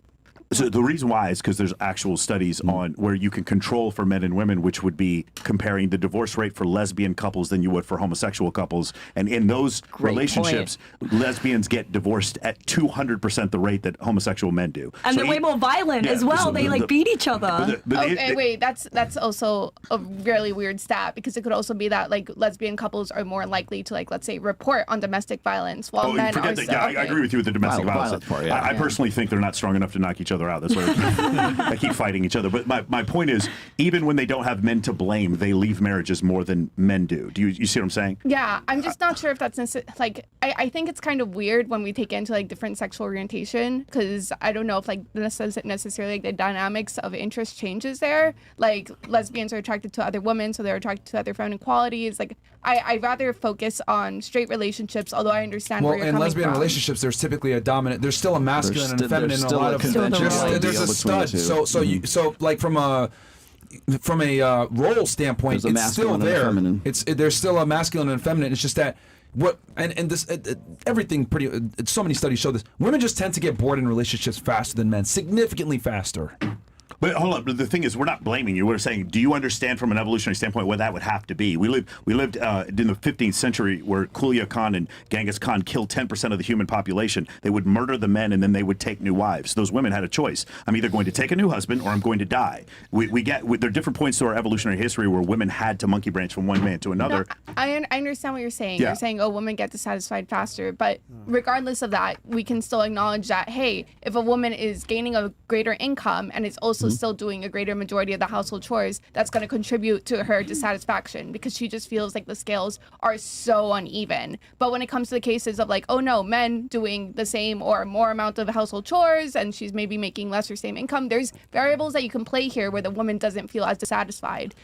So the reason why is because there's actual studies on where you can control for men and women, which would be comparing the divorce rate for lesbian couples than you would for homosexual couples. And in those relationships, lesbians get divorced at 200% the rate that homosexual men do. And So they're way more violent as well. They like beat each other. Okay, wait, that's also a really weird stat because it could also be that like lesbian couples are more likely to like, let's say, report on domestic violence while men are that. Yeah, I agree with you with the domestic violence part, I personally think they're not strong enough to knock each other out. That's why they keep fighting each other. But my point is, even when they don't have men to blame, they leave marriages more than men do. Do you see what I'm saying? Yeah, I'm just not sure if that's like I think it's kind of weird when we take into like different sexual orientation because I don't know if like necessarily like, the dynamics of interest changes there. Like lesbians are attracted to other women, so they're attracted to other feminine qualities. Like I'd rather focus on straight relationships, although I understand where you're coming from. Well, in lesbian relationships, there's typically a dominant. There's still a masculine and a feminine. In a lot of there's a stud. So like from a role standpoint, it's still there. There's still a masculine and feminine. It's just that everything so many studies show this. Women just tend to get bored in relationships faster than men, significantly faster. But hold on. The thing is, we're not blaming you. We're saying, do you understand from an evolutionary standpoint what that would have to be? We lived in the 15th century where Kublai Khan and Genghis Khan killed 10% of the human population. They would murder the men and then they would take new wives. Those women had a choice. I'm either going to take a new husband or I'm going to die. There are different points to our evolutionary history where women had to monkey branch from one man to another. No, I understand what you're saying. Yeah. You're saying, oh, women get dissatisfied faster. But regardless of that, we can still acknowledge that, hey, if a woman is gaining a greater income and is also still doing a greater majority of the household chores, that's going to contribute to her dissatisfaction because she just feels like the scales are so uneven. But when it comes to the cases of like, oh no, men doing the same or more amount of household chores and she's maybe making less or same income, there's variables that you can play here where the woman doesn't feel as dissatisfied.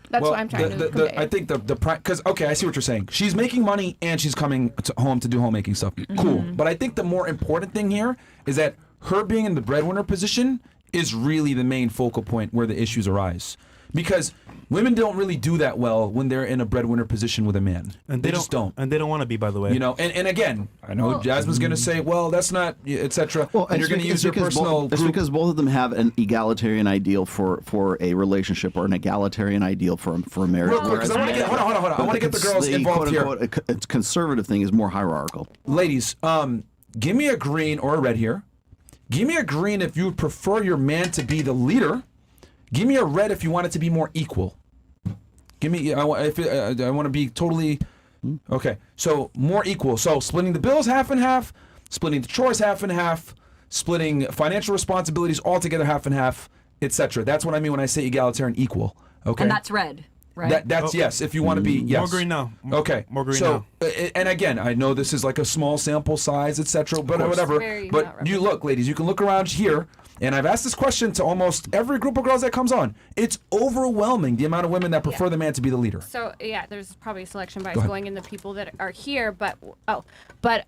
That's what I'm trying to convey. I think because I see what you're saying. She's making money and she's coming home to do homemaking stuff. Cool. But I think the more important thing here is that her being in the breadwinner position is really the main focal point where the issues arise. Because women don't really do that well when they're in a breadwinner position with a man. And they just don't. And they don't want to be, by the way. You know, and again, I know Jasmine's going to say, well, that's not, etc. Well, and you're going to use your personal It's because both of them have an egalitarian ideal for a relationship or an egalitarian ideal for a marriage. Real quick, because I want to get, hold on. I want to get the girls involved here. It's conservative thing is more hierarchical. Ladies, give me a green or a red here. Give me a green if you prefer your man to be the leader. Give me a red if you want it to be more equal. Give me, I want to be totally, okay. So more equal. So splitting the bills half and half, splitting the chores half and half, splitting financial responsibilities altogether half and half, etc. That's what I mean when I say egalitarian equal. Okay. And that's red. Right. That's yes. If you want to be yes. More green now. Okay. More green now. And again, I know this is like a small sample size, etc. But whatever. But you look, ladies, you can look around here. And I've asked this question to almost every group of girls that comes on. It's overwhelming the amount of women that prefer the man to be the leader. So yeah, there's probably selection bias going in the people that are here. But what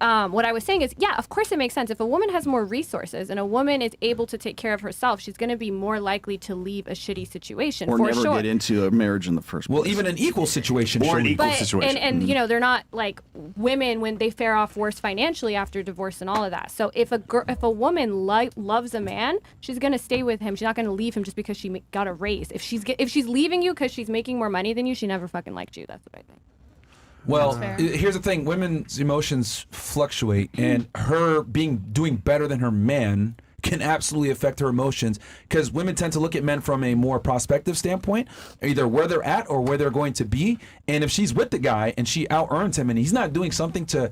I was saying is, yeah, of course it makes sense. If a woman has more resources and a woman is able to take care of herself, she's going to be more likely to leave a shitty situation. Or for never sure. get into a marriage in the first place. Well, even an equal situation. Or an equal situation. And you know, they're not like women when they fare off worse financially after divorce and all of that. So if a woman loves a man, she's going to stay with him. She's not going to leave him just because she got a raise. If she's leaving you because she's making more money than you, she never fucking liked you. That's what I think. Well, here's the thing: women's emotions fluctuate, and her doing better than her man can absolutely affect her emotions. Because women tend to look at men from a more prospective standpoint, either where they're at or where they're going to be. And if she's with the guy and she out-earns him, and he's not doing something to,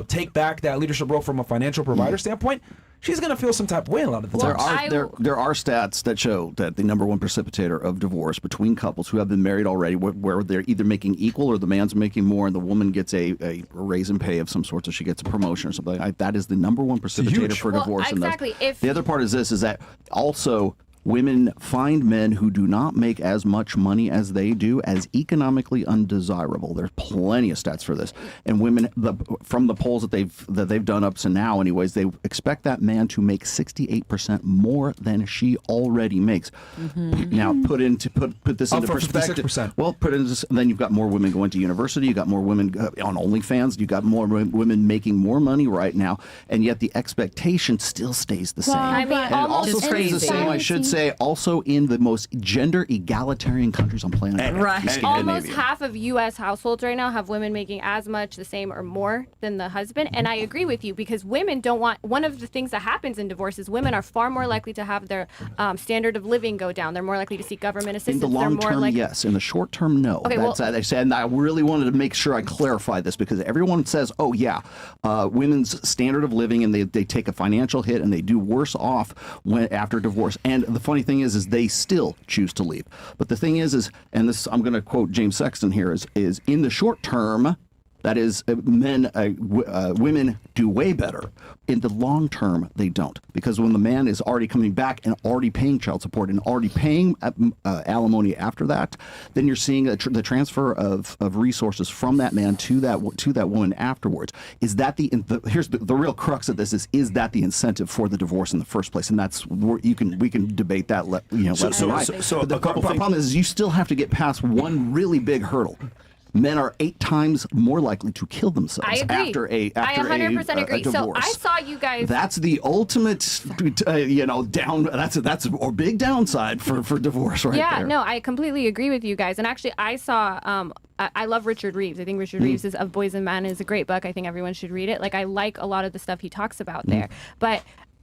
take back that leadership role from a financial provider standpoint, she's gonna feel some type of way a lot of the time. There are stats that show that the number one precipitator of divorce between couples who have been married already, where they're either making equal or the man's making more, and the woman gets a raise in pay of some sort, so she gets a promotion or something. That is the number one precipitator for divorce. Exactly. The other part is this: is that also women find men who do not make as much money as they do as economically undesirable. There's plenty of stats for this, and women, from the polls that they've done up to now, anyways, they expect that man to make 68% more than she already makes. Now, put this into perspective. 56%. Well, then you've got more women going to university. You've got more women on OnlyFans. You've got more women making more money right now, and yet the expectation still stays the same. I mean, and it also stays the same, I should say, also in the most gender egalitarian countries on planet Earth. Right. Almost half of U.S. households right now have women making as much, the same, or more than the husband. And I agree with you, because women don't want, one of the things that happens in divorce is women are far more likely to have their standard of living go down. They're more likely to seek government assistance. In the long They're more term, likely... yes. In the short term, no. Okay, That's, I said, and I really wanted to make sure I clarify this, because everyone says, oh, yeah, women's standard of living, and they take a financial hit, and they do worse off after divorce. And the funny thing is they still choose to leave. But the thing is and this, I'm going to quote James Sexton here, is in the short term, that is, women do way better. In the long term, they don't. Because when the man is already coming back and already paying child support and already paying alimony after that, then you're seeing the transfer of resources from that man to that woman afterwards. Is that here's the real crux of this is that the incentive for the divorce in the first place? And that's where we can debate that. So but the problem is you still have to get past one really big hurdle. Men are 8 times more likely to kill themselves after a 100% agree. divorce. So I saw you guys. That's the ultimate, down. That's a big downside for divorce, right there. Yeah, no, I completely agree with you guys. And actually, I saw. I love Richard Reeves. I think Richard Reeves Of Boys and Men is a great book. I think everyone should read it. Like, I like a lot of the stuff he talks about there, but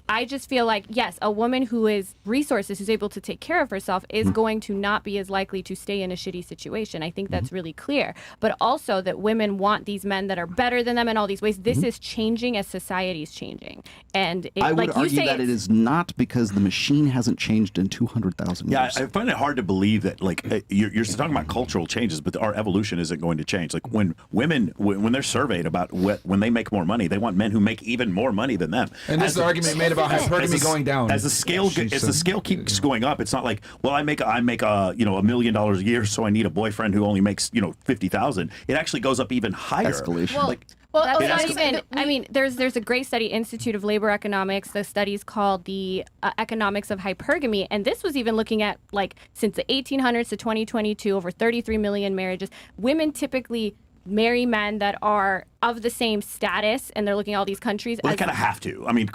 I just feel like, yes, a woman who is resources, who's able to take care of herself, is going to not be as likely to stay in a shitty situation. I think that's really clear. But also that women want these men that are better than them in all these ways. This is changing as society's changing. And I would argue that it is not, because the machine hasn't changed in 200,000 years. Yeah, I find it hard to believe that, like, you're talking about cultural changes, but our evolution isn't going to change. Like, when women, when they're surveyed about when they make more money, they want men who make even more money than them. And this is the argument made about hypergamy going down. As the scale keeps going up, it's not like, well, I make $1 million a year, so I need a boyfriend who only makes $50,000. It actually goes up even higher. Escalation. Well, that's not even. I mean, there's a great study, Institute of Labor Economics. The study's called the Economics of Hypergamy, and this was even looking at, like, since the 1800s to 2022, over 33 million marriages. Women typically marry men that are of the same status, and they're looking at all these countries. Well, they kind of have to. I mean,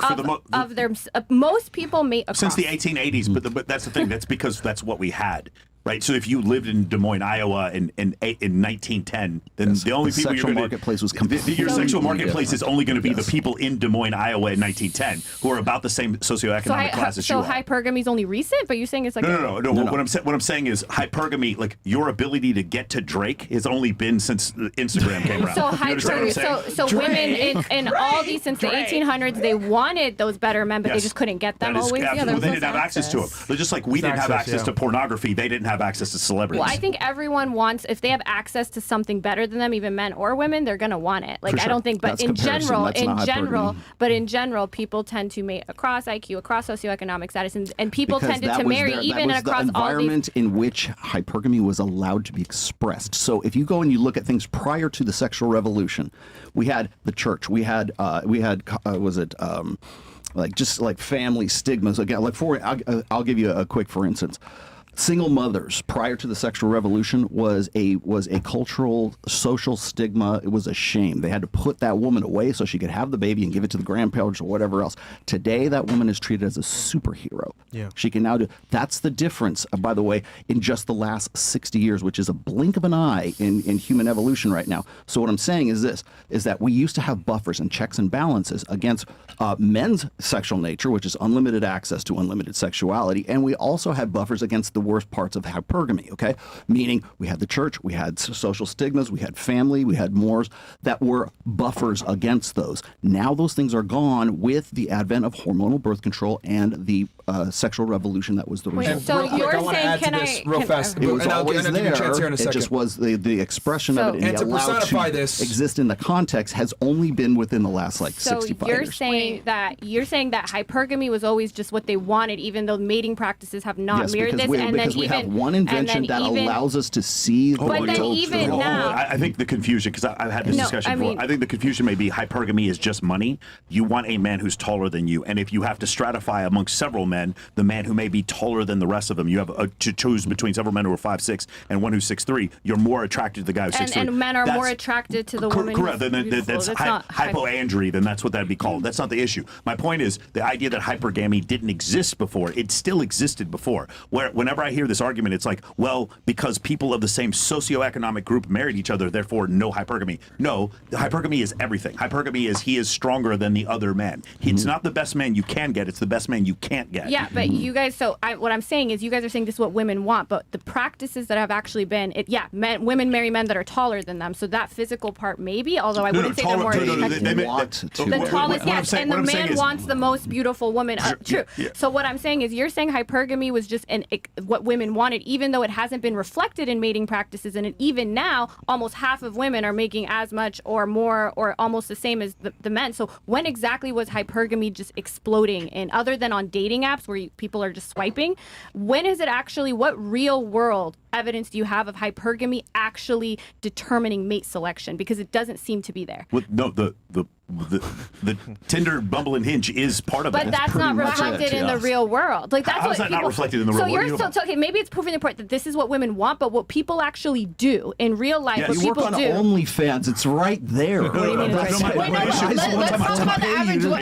most people may across. Since the 1880s, but that's the thing. That's because that's what we had. Right, so if you lived in Des Moines, Iowa, in 1910, then the only people sexual marketplace was completely your sexual marketplace is only going to be the people in Des Moines, Iowa, in 1910, who are about the same socioeconomic class as you are. So hypergamy is only recent, but you're saying it's like no. What I'm saying is hypergamy, like, your ability to get to Drake, has only been since Instagram came around. So hypergamy, so women in all these since the 1800s, they wanted those better men, but they just couldn't get them always. They didn't have access to them. They're just like we didn't have access to pornography. They didn't have access to celebrities. Well, I think everyone wants, if they have access to something better than them, even men or women, they're gonna want it. Like, I don't think, but in general, people tend to mate across IQ, across socioeconomic status, and people tended to marry even across the environment in which hypergamy was allowed to be expressed. So if you go and you look at things prior to the sexual revolution, we had the church, we had family stigmas. Again, I'll give you a quick for instance. Single mothers prior to the sexual revolution was a cultural, social stigma. It was a shame. They had to put that woman away so she could have the baby and give it to the grandparents or whatever else. Today, that woman is treated as a superhero. Yeah. She can now do. That's the difference, by the way, in just the last 60 years, which is a blink of an eye in human evolution right now. So what I'm saying is this, is that we used to have buffers and checks and balances against men's sexual nature, which is unlimited access to unlimited sexuality, and we also had buffers against the worst parts of hypergamy, okay? Meaning we had the church, we had social stigmas, we had family, we had mores that were buffers against those. Now those things are gone with the advent of hormonal birth control and the sexual revolution that was the result. So you're saying, real fast. It was and always I'll give you a chance here in a there. It second. just was the expression of it And to allowed personify to this, exist in the context has only been within the last like So 65 you're years. saying that hypergamy was always just what they wanted, even though mating practices have not Yes, mirrored because this. because we have one invention that allows us to see the But then even now, I think the confusion, because I've had this discussion before, I think the confusion may be hypergamy is just money. You want a man who's taller than you, and if you have to stratify amongst several men, the man who may be taller than the rest of them, you have to choose between several men who are 5'6" and one who's 6'3", you're more attracted to the guy who's 6'3". and men are more attracted to the woman. Correct. who's beautiful. That's not hypoandry. Then that's what that'd be called. That's not the issue. My point is the idea that hypergamy didn't exist before. It still existed before. Whenever I hear this argument, it's like, well, because people of the same socioeconomic group married each other, therefore no hypergamy. No, the hypergamy is everything. Hypergamy is he is stronger than the other man. It's not the best man you can get. It's the best man you can't get. Yeah, but you guys. So what I'm saying is, you guys are saying this is what women want, but the practices that have actually been, women marry men that are taller than them. So that physical part, maybe. Although I wouldn't say they're more attractive. The tallest, yes, and the man wants the most beautiful woman. True. Yeah. So what I'm saying is, you're saying hypergamy was just what women wanted, even though it hasn't been reflected in mating practices, and even now, almost half of women are making as much or more or almost the same as the men. So when exactly was hypergamy just exploding? And other than on dating apps where people are just swiping, when is it actually? What real world evidence do you have of hypergamy actually determining mate selection? Because it doesn't seem to be there. Well, no, the Tinder, Bumble, and Hinge is part of it. But that's not reflected in the real world. Like that's How what is that people, not reflected in the real so world? You're okay, maybe it's proving the point that this is what women want, but what people actually do in real life, what you people work on do. OnlyFans, it's right there. What do you mean it's right there? Let's talk about the average woman.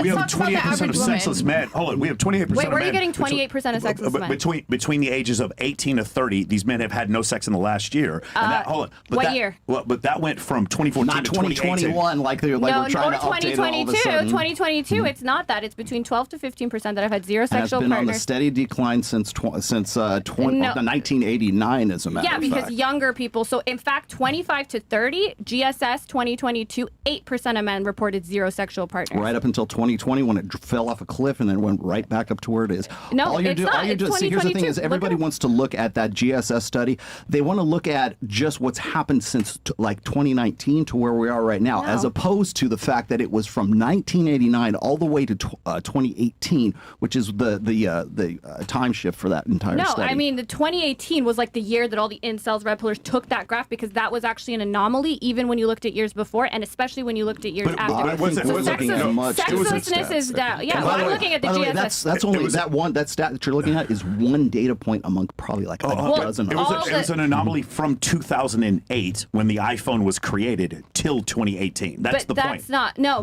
We have 28% of sexless men. Hold on, we have 28% of men. Wait, where are you getting 28% of sexless men? Between the ages of 18 to 30, these men have had no sex in the last year. And that, hold on. What year? Well, but that went from 2014 Not to 2018. 2021, like we're trying to update it all of a sudden. 2022, it's not that. It's between 12 to 15% that have had zero And sexual it's been on partners. a steady decline since 1989, as a matter Yeah, of because fact. younger people. So in fact, 25 to 30, GSS 2022, 8% of men reported zero sexual partners. Right up until 2020 when it fell off a cliff and then went right back up to where it is. No, it's not. It's See, here's the thing: 2022. is everybody wants to look at that GSS study. They want to look at just what's happened since like 2019 to where we are right now, as opposed to the fact that it was from 1989 all the way to 2018, which is the time shift for that entire study. No, I mean the 2018 was like the year that all the incels, red pillars took that graph, because that was actually an anomaly, even when you looked at years before, and especially when you looked at years after. Sexlessness is down. Yeah, well, I'm looking at the GSS. That's only that stat that you're looking at is one data point among probably like a dozen. It was an anomaly from 2008 when the iPhone was created till 2018. That's the point.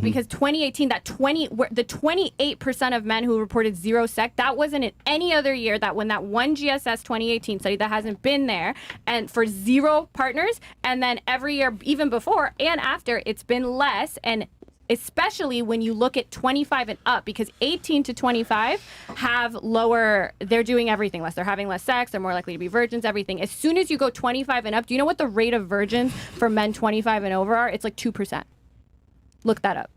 Because 2018, the 28% of men who reported zero sex, that wasn't in any other year. That when that one GSS 2018 study that hasn't been there, and for zero partners, and then every year, even before and after, it's been less. And especially when you look at 25 and up, because 18 to 25 have lower, they're doing everything less. They're having less sex. They're more likely to be virgins, everything. As soon as you go 25 and up, do you know what the rate of virgins for men 25 and over are? It's like 2%. Look that up.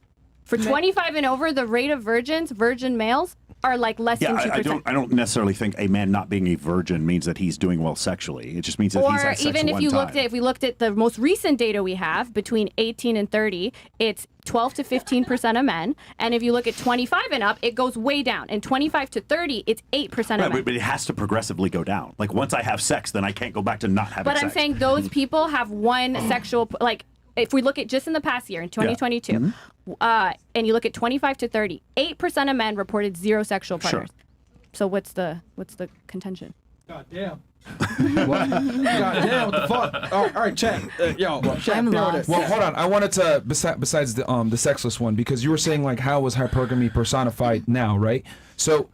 For 25 and over, the rate of virgin males are like less than 2%. I don't necessarily think a man not being a virgin means that he's doing well sexually. It just means that he's had sex even if we looked at the most recent data we have between 18 and 30, it's 12 to 15% of men. And if you look at 25 and up, it goes way down. And 25 to 30, it's 8% of men. But it has to progressively go down. Like once I have sex, then I can't go back to not having sex. But I'm saying those people have one sexual, like, if we look at just in the past year, in 2022, and you look at 25 to 30, 8% of men reported zero sexual partners. Sure. So what's the contention? God damn. What? God damn, what the fuck? All right, chat. Chat. I'm lost. Well, hold on. I wanted to, besides the sexless one, because you were saying like how was hypergamy personified now, right? So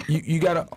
you gotta.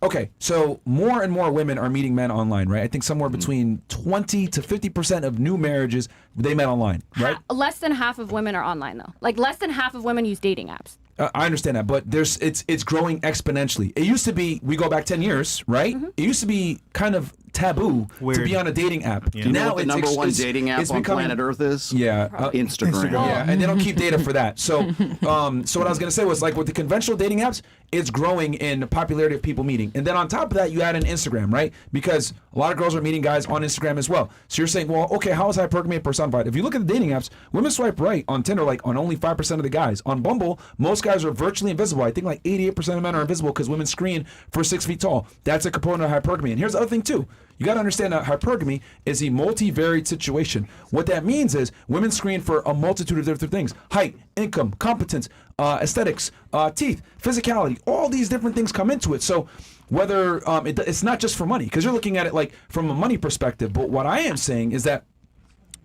Okay, so more and more women are meeting men online, right? I think somewhere between 20 to 50% of new marriages, they met online, right? Less than half of women are online, though. Like, less than half of women use dating apps. I understand that, but it's growing exponentially. It used to be, we go back 10 years, right? It used to be kind of taboo to be on a dating app. Do you know what the number one dating app on planet Earth is? Yeah, Instagram. Yeah, and they don't keep data for that. So, so what I was gonna say was like with the conventional dating apps, it's growing in the popularity of people meeting, and then on top of that, you add in Instagram, right? Because a lot of girls are meeting guys on Instagram as well. So you're saying, well, okay, how is hypergamy personified? If you look at the dating apps, women swipe right on Tinder, like on only 5% of the guys. On Bumble, most guys are virtually invisible. I think like 88% of men are invisible because women screen for 6 feet tall. That's a component of hypergamy. And here's the other thing too. You got to understand that hypergamy is a multivariate situation. What that means is women screen for a multitude of different things: height, income, competence, aesthetics, teeth, physicality. All these different things come into it. So whether it's not just for money, because you're looking at it like from a money perspective. But what I am saying is that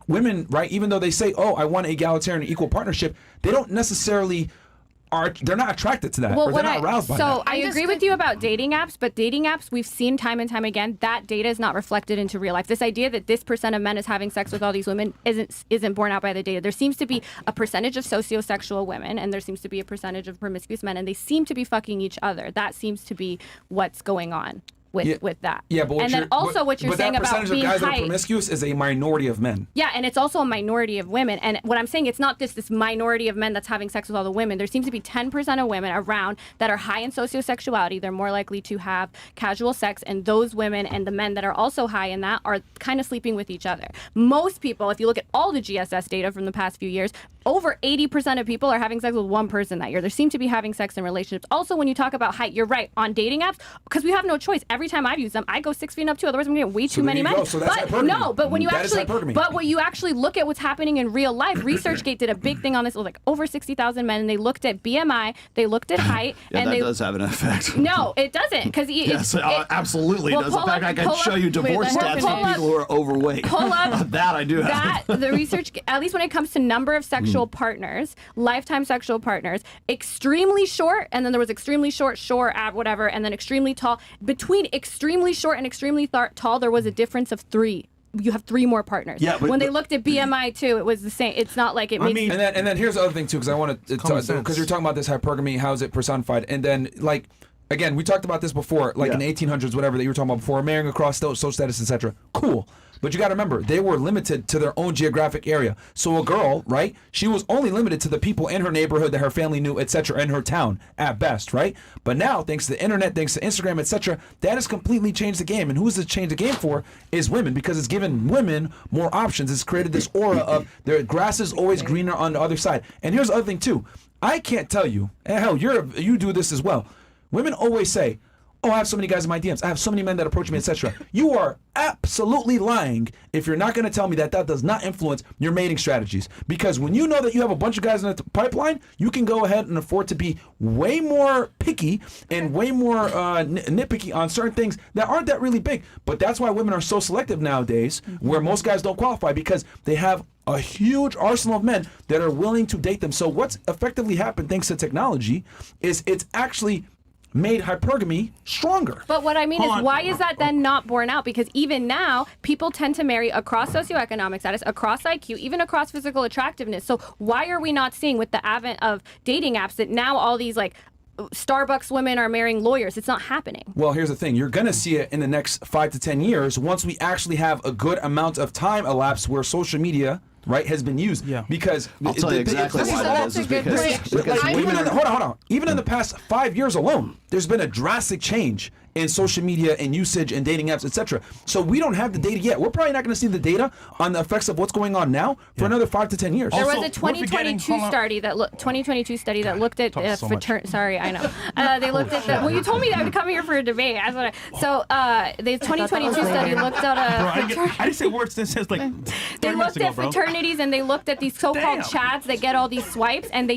women, right, even though they say, oh, I want egalitarian equal partnership, they don't necessarily they're not attracted to that, or they're not aroused by that. So I agree with you about dating apps, but dating apps, we've seen time and time again, that data is not reflected into real life. This idea that this percent of men is having sex with all these women isn't borne out by the data. There seems to be a percentage of sociosexual women, and there seems to be a percentage of promiscuous men, and they seem to be fucking each other. That seems to be what's going on with that. Yeah, but and then also what you're saying that about percentage being of guys that are height. promiscuous is a minority of men. Yeah, and it's also a minority of women. And what I'm saying, it's not this minority of men that's having sex with all the women. There seems to be 10% of women around that are high in sociosexuality. They're more likely to have casual sex, and those women and the men that are also high in that are kind of sleeping with each other. Most people, if you look at all the GSS data from the past few years, over 80% of people are having sex with one person that year. They seem to be having sex in relationships. Also, when you talk about height, you're right. On dating apps, because we have no choice. Every time I've used them, I go 6 feet up too. Otherwise, I'm going to get way too many men. So that's but hypergamy. no, but when you That is hypergamy. when you actually look at what's happening in real life, ResearchGate did a big thing on this. It was like over 60,000 men, and they looked at BMI, they looked at height, Yeah, and that they does have an effect. No, it doesn't, because Yes, absolutely well, does. In pull fact, up- I can pull show up- you divorce wait, stats pull from up- people who are overweight. Pull up that I do that have. the research, at least when it comes to number of sexual partners, lifetime sexual partners, extremely short, and then there was extremely short, whatever, and then extremely tall. Between extremely short and extremely tall, there was a difference of 3. You have 3 more partners. Yeah, but when they looked at BMI too, it was the same. It's not like it makes. And then here's the other thing too, because I want to because you're talking about this hypergamy, how is it personified, and then like again, we talked about this before, like in the 1800s, whatever that you were talking about before, marrying across social status, etc. Cool. But you got to remember, they were limited to their own geographic area. So a girl, right, she was only limited to the people in her neighborhood that her family knew, etc., in her town at best, right? But now, thanks to the internet, thanks to Instagram, etc., that has completely changed the game. And who's it changed the game for is women, because it's given women more options. It's created this aura of their grass is always greener on the other side. And here's the other thing too. I can't tell you, and hell, you do this as well. Women always say, oh, I have so many guys in my DMs. I have so many men that approach me, etc. You are absolutely lying if you're not going to tell me that does not influence your mating strategies. Because when you know that you have a bunch of guys in the pipeline, you can go ahead and afford to be way more picky and way more nitpicky on certain things that aren't that really big. But that's why women are so selective nowadays, where most guys don't qualify, because they have a huge arsenal of men that are willing to date them. So what's effectively happened thanks to technology is it's actually made hypergamy stronger. But what I mean is, why is that then not borne out? Because even now, people tend to marry across socioeconomic status, across IQ, even across physical attractiveness. So why are we not seeing, with the advent of dating apps, that now all these like Starbucks women are marrying lawyers? It's not happening. Well, here's the thing. You're going to see it in the next 5 to 10 years once we actually have a good amount of time elapsed where social media, right, has been used. Yeah. Because I'll tell you exactly why that is because women hold on. Even in the past 5 years alone, there's been a drastic change in social media and usage and dating apps, etc. So we don't have the data yet. We're probably not going to see the data on the effects of what's going on now for another 5 to 10 years. There was a 2022 study that looked at sorry, I know. They looked at well, you told me that I would come here for a debate. The 2022 study looked at I didn't say words that says like they looked at fraternities, and they looked at these so-called chads that get all these swipes, and they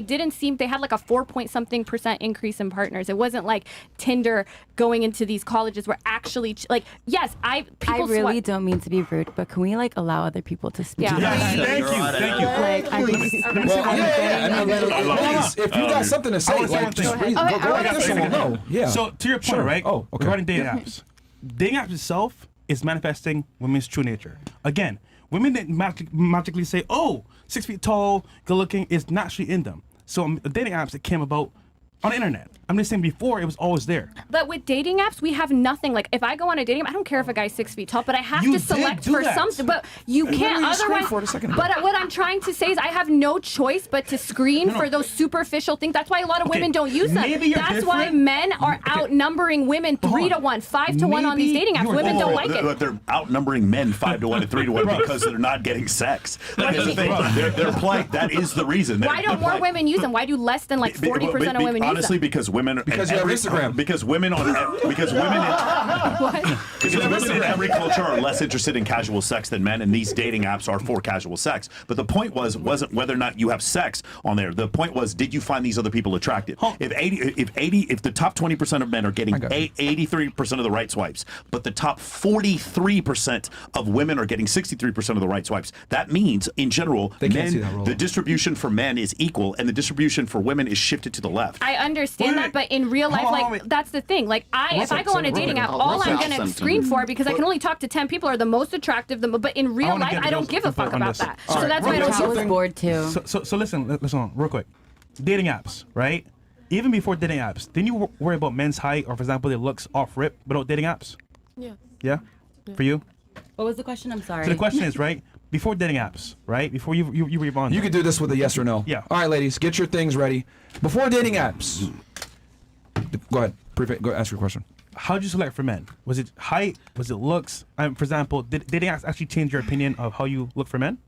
had like a 4-point-something% increase in partners. It wasn't like Tinder going into these colleges were actually like, yes, I really don't mean to be rude, but can we like allow other people to speak? Yeah. Thank you. Like, I just, if you got something to say, like, just go ahead. This one will know. Yeah. So to your point, right? Oh, okay. Regarding dating apps, dating apps itself is manifesting women's true nature. Again, women that magically say, "Oh, 6 feet tall, good looking," is naturally in them. So dating apps that came about On the internet. I'm just saying before it was always there. But with dating apps, we have nothing. Like if I go on a dating app, I don't care if a guy's 6 feet tall, but I have to select for something. But you can't otherwise. But what I'm trying to say is I have no choice but to screen for those superficial things. That's why a lot of women don't use them. That's why men are outnumbering women 3 to 1, 5 to 1 on these dating apps. Women don't like it. But they're outnumbering men 5 to 1 and 3 to 1 because they're not getting sex. That is the thing. They're playing. That is the reason. Why don't more women use them? Why do less than like 40% of women use them? Honestly, because women. Because you have Instagram. Because women in every culture are less interested in casual sex than men, and these dating apps are for casual sex. But the point wasn't whether or not you have sex on there. The point was, did you find these other people attractive? If the top 20% of men are getting 83% of the right swipes, but the top 43% of women are getting 63% of the right swipes, that means in general, the distribution for men is equal, and the distribution for women is shifted to the left. I understand that, but in real life, that's the thing. Like if I go on a dating app, all I'm gonna screen for, because I can only talk to 10 people, are the most attractive. But in real life, I don't give a fuck about that. So that's why I don't have was bored too. So listen real quick. Dating apps, right? Even before dating apps, didn't you worry about men's height or, for example, their looks off rip without dating apps? Yeah. Yeah? For you? What was the question? I'm sorry. So the question is, right? Before dating apps, right? Before you rebond. You could do this with a yes or no. Yeah. All right, ladies, get your things ready. Before dating apps. Go ahead. Go ask your question. How did you select for men? Was it height? Was it looks? For example, did dating apps actually change your opinion of how you look for men?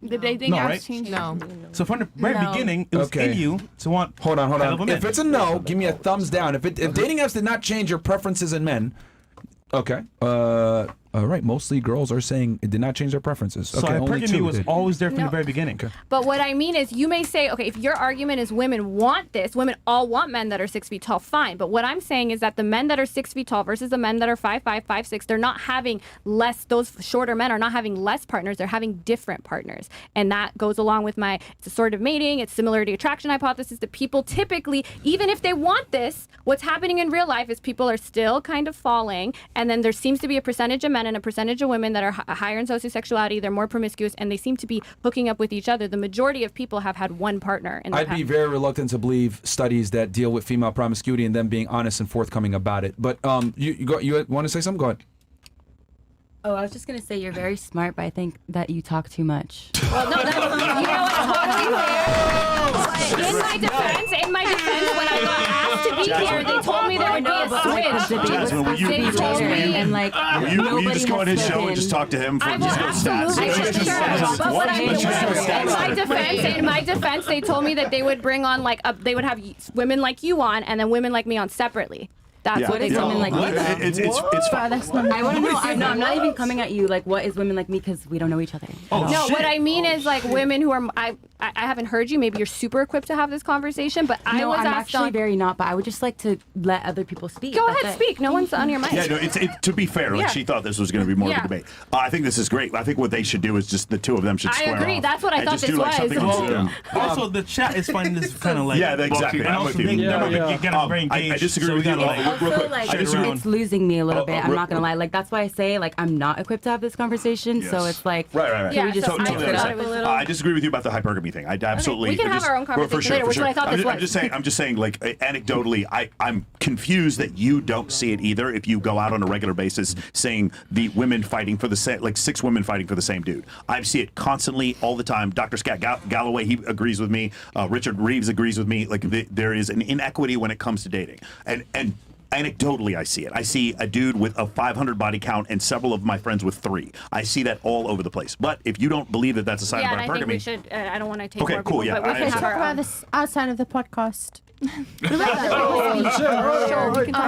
The dating apps right? change? No. So from the very beginning, it was in you to want. Hold on. Men. If it's a no, give me a thumbs down. If dating apps did not change your preferences in men, okay. All right, mostly girls are saying it did not change their preferences. So okay, hypergamy was always there from the very beginning. Okay. But what I mean is, you may say, okay, if your argument is women want this, women all want men that are 6 feet tall, fine. But what I'm saying is that the men that are 6 feet tall versus the men that are 5'5", 5'6", they're not having less. Those shorter men are not having less partners. They're having different partners, and that goes along with it's a sort of mating. It's similarity attraction hypothesis that people typically, even if they want this, what's happening in real life is people are still kind of falling, and then there seems to be a percentage of men and a percentage of women that are higher in sociosexuality. They're more promiscuous, and they seem to be hooking up with each other. The majority of people have had one partner. I'd be very reluctant to believe studies that deal with female promiscuity and them being honest and forthcoming about it. But you want to say something? Go ahead. Oh, I was just gonna say you're very smart, but I think that you talk too much. Well, no, that's, you know what, totally fair. In my defense, when I got asked to be here, they told me there would be a switch. Jasmine, will you just go on his show and just talk to him for stats? In my defense, they told me that they would bring on they would have women like you on, and then women like me on separately. That's what is women like me. It's fine. I want to know. I'm not even coming at you. Like, what is women like me? Because we don't know each other. No, what I mean is like women who are. I haven't heard you. Maybe you're super equipped to have this conversation, but I'm actually very not. But I would just like to let other people speak. Go ahead, speak. No one's on your mic. Yeah, no. To be fair, she thought this was going to be more of a debate. I think this is great. I think what they should do is just the two of them should square off. I agree. That's what I thought this was. Also, the chat is finding this kind of like. Yeah, exactly. I'm with you. I disagree with you. Real quick. It's losing me a little bit. I'm not gonna lie. Like that's why I say I'm not equipped to have this conversation. So it's like right. Can we just I disagree with you about the hypergamy thing. I absolutely. We can have our own conversation later, which I thought this was. I'm just saying. Like anecdotally, I'm confused that you don't see it either. If you go out on a regular basis, saying the women fighting for the same, 6 women fighting for the same dude. I see it constantly, all the time. Dr. Scott Galloway, he agrees with me. Richard Reeves agrees with me. Like there is an inequity when it comes to dating, and anecdotally, I see it. I see a dude with a 500 body count and several of my friends with 3. I see that all over the place. But if you don't believe that that's a sign of hypergamy, I think we should. I don't want to take okay, more cool. people, Yeah, but we can talk about this outside of the podcast. Sure. I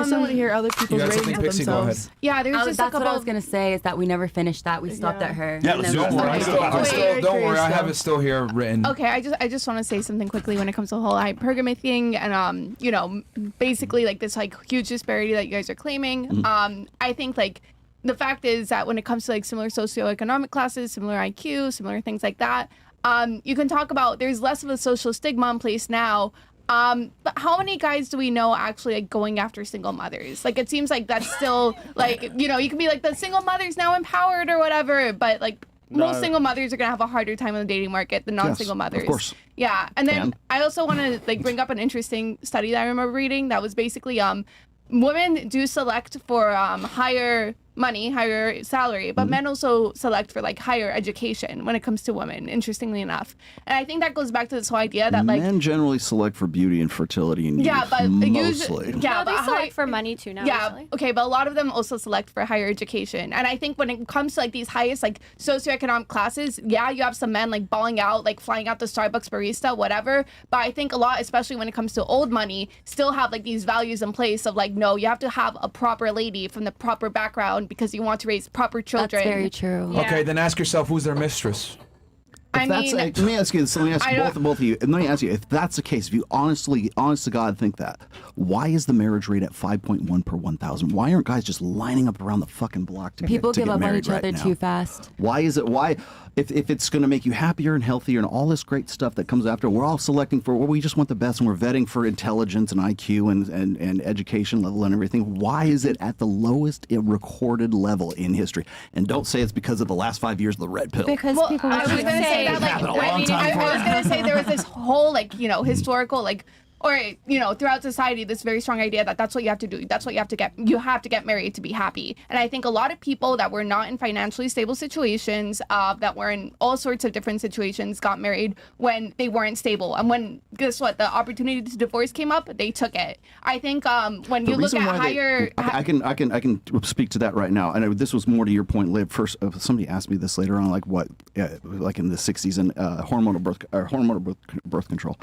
still want to hear other people's ratings of themselves. Yeah, there's just that's what I was gonna say. Is that we never finished that. We stopped at her. Yeah, let's do it. Don't worry, I have it still here written. Okay, I just want to say something quickly when it comes to the whole hypergamy thing, and basically like this huge disparity that you guys are claiming. Mm-hmm. I think the fact is that when it comes to similar socioeconomic classes, similar IQ, similar things like that, you can talk about there's less of a social stigma in place now. But how many guys do we know actually going after single mothers? It seems like that's still you can be the single mother's now empowered or whatever, but most single mothers are gonna have a harder time in the dating market than non-single mothers. Of course. Yeah, and then I also want to like bring up an interesting study that I remember reading that was basically women do select for higher money, higher salary, but men also select for like higher education when it comes to women, interestingly enough. And I think that goes back to this whole idea that like men generally select for beauty and fertility and yeah, youth, but mostly. Yeah, they but select for money too now. Yeah, Actually. okay, but a lot of them also select for higher education. And I think when it comes to like these highest like socioeconomic classes, yeah, you have some men like balling out, like flying out the Starbucks barista, whatever. But I think a lot, especially when it comes to old money, still have like these values in place of like, no, you have to have a proper lady from the proper background because you want to raise proper children. That's very true. Okay, then ask yourself, who's their mistress? Let me ask you this. Let me ask both of you. And let me ask you, if that's the case, if you honest to God think that, why is the marriage rate at 5.1 per 1,000? Why aren't guys just lining up around the fucking block to People get give up on married each other right now? too fast. Why is it? Why, if it's going to make you happier and healthier and all this great stuff that comes after, we're all selecting for, well, we just want the best and we're vetting for intelligence and IQ and education level and everything. Why is it at the lowest recorded level in history? And don't say it's because of the last 5 years of the red pill. Because people I was going to say that like I was going to say there was this whole like, you know, historical like or, you know, throughout society, this very strong idea that that's what you have to do. That's what you have to get. You have to get married to be happy. And I think a lot of people that were not in financially stable situations, that were in all sorts of different situations, got married when they weren't stable. And when, guess what, the opportunity to divorce came up, they took it. I think when you look at higher... I can speak to that right now. And this was more to your point, Liv. First, somebody asked me this later on, like what, like in the 60s, and hormonal birth control.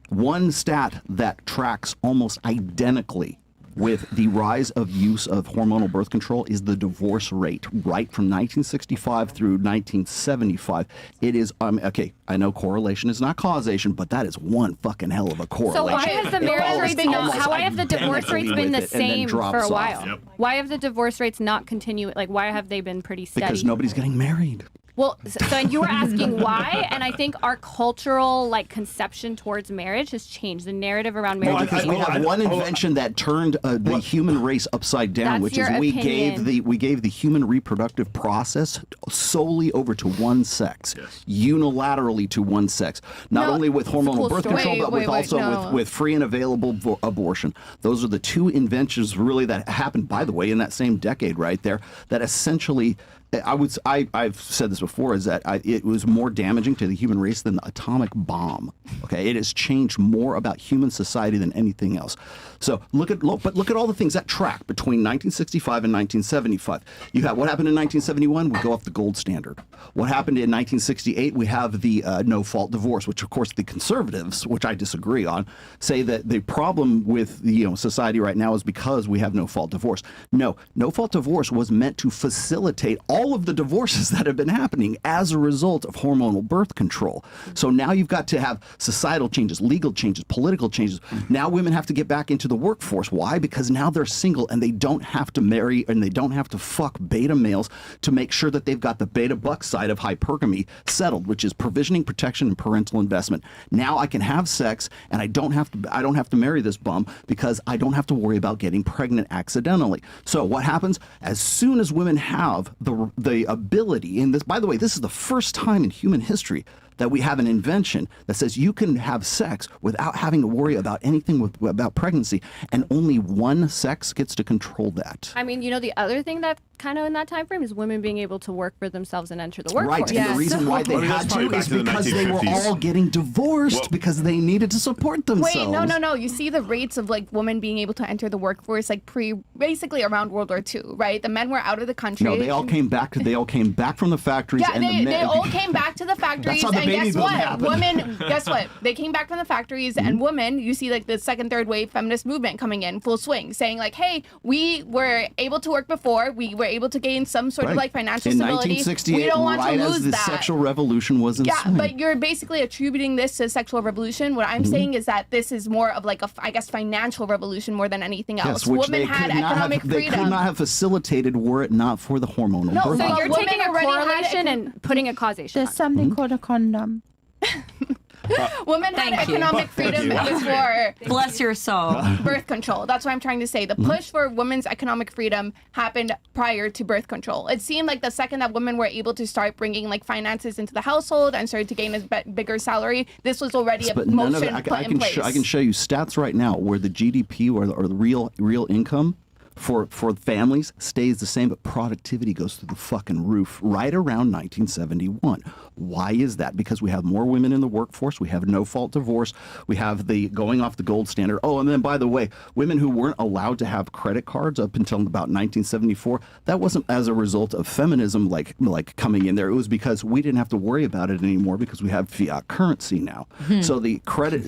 One stat that tracks almost identically with the rise of use of hormonal birth control is the divorce rate, right from 1965 through 1975. It is, okay, I know correlation is not causation, but that is one fucking hell of a correlation. So why has the marriage rates not, why have the divorce rates been the same for a while? Yep. Why have the divorce rates not continue, like why have they been pretty steady? Because nobody's getting married. Well, so you were asking why, and I think our cultural like conception towards marriage has changed. The narrative around marriage. Because we have one invention that turned the human race upside down, That's which is your we opinion. gave the human reproductive process solely over to one sex, unilaterally to one sex. Not only with hormonal birth control, but with free and available abortion. Those are the two inventions really that happened, by the way, in that same decade right there. That essentially. I've said this before, is that it was more damaging to the human race than the atomic bomb. Okay, it has changed more about human society than anything else. So look at all the things that track between 1965 and 1975. You have what happened in 1971. We go off the gold standard. What happened in 1968? We have the no-fault divorce, which of course the conservatives, which I disagree on, say that the problem with society right now is because we have no-fault divorce. No-fault divorce was meant to facilitate all of the divorces that have been happening as a result of hormonal birth control. So now you've got to have societal changes, legal changes, political changes. Now women have to get back into the workforce. Why? Because now they're single and they don't have to marry and they don't have to fuck beta males to make sure that they've got the beta buck side of hypergamy settled, which is provisioning, protection, and parental investment. Now I can have sex and I don't have to marry this bum because I don't have to worry about getting pregnant accidentally. So what happens? As soon as women have the ability in this, by the way, this is the first time in human history that we have an invention that says you can have sex without having to worry about anything about pregnancy, and only one sex gets to control that. I mean, the other thing that kind of in that time frame is women being able to work for themselves and enter the workforce. Right, and the reason why they had to is because they were all getting divorced because they needed to support themselves. Wait, no. You see the rates of like women being able to enter the workforce like basically around World War II, right? The men were out of the country. No, they all came back from the factories. Yeah, and they all came back to the factories. And guess what? Women, guess what? They came back from the factories, and women, you see like the second, third wave feminist movement coming in full swing, saying like, hey, we were able to work before. We were able to gain some sort of like financial stability. In 1968, we don't want right to lose as the that. sexual revolution was in swing. But you're basically attributing this to sexual revolution. What I'm saying is that this is more of like I guess financial revolution more than anything else. Yes, which women had economic freedom. They could not have facilitated were it not for the hormonal birth. So you're taking a correlation and putting a causation. There's something called a condom. Women had Thank you. economic freedom Thank you. before Bless your soul. birth control. That's what I'm trying to say. The push for women's economic freedom happened prior to birth control. It seemed like the second that women were able to start bringing like finances into the household and started to gain a bigger salary, this was already a But none of motion it, put in place. I can show you stats right now where the GDP or the real income for families stays the same, but productivity goes through the fucking roof right around 1971. Why is that? Because we have more women in the workforce. We have no-fault divorce. We have the going off the gold standard. Oh, and then by the way, women who weren't allowed to have credit cards up until about 1974, that wasn't as a result of feminism like coming in there. It was because we didn't have to worry about it anymore because we have fiat currency now. So the credit,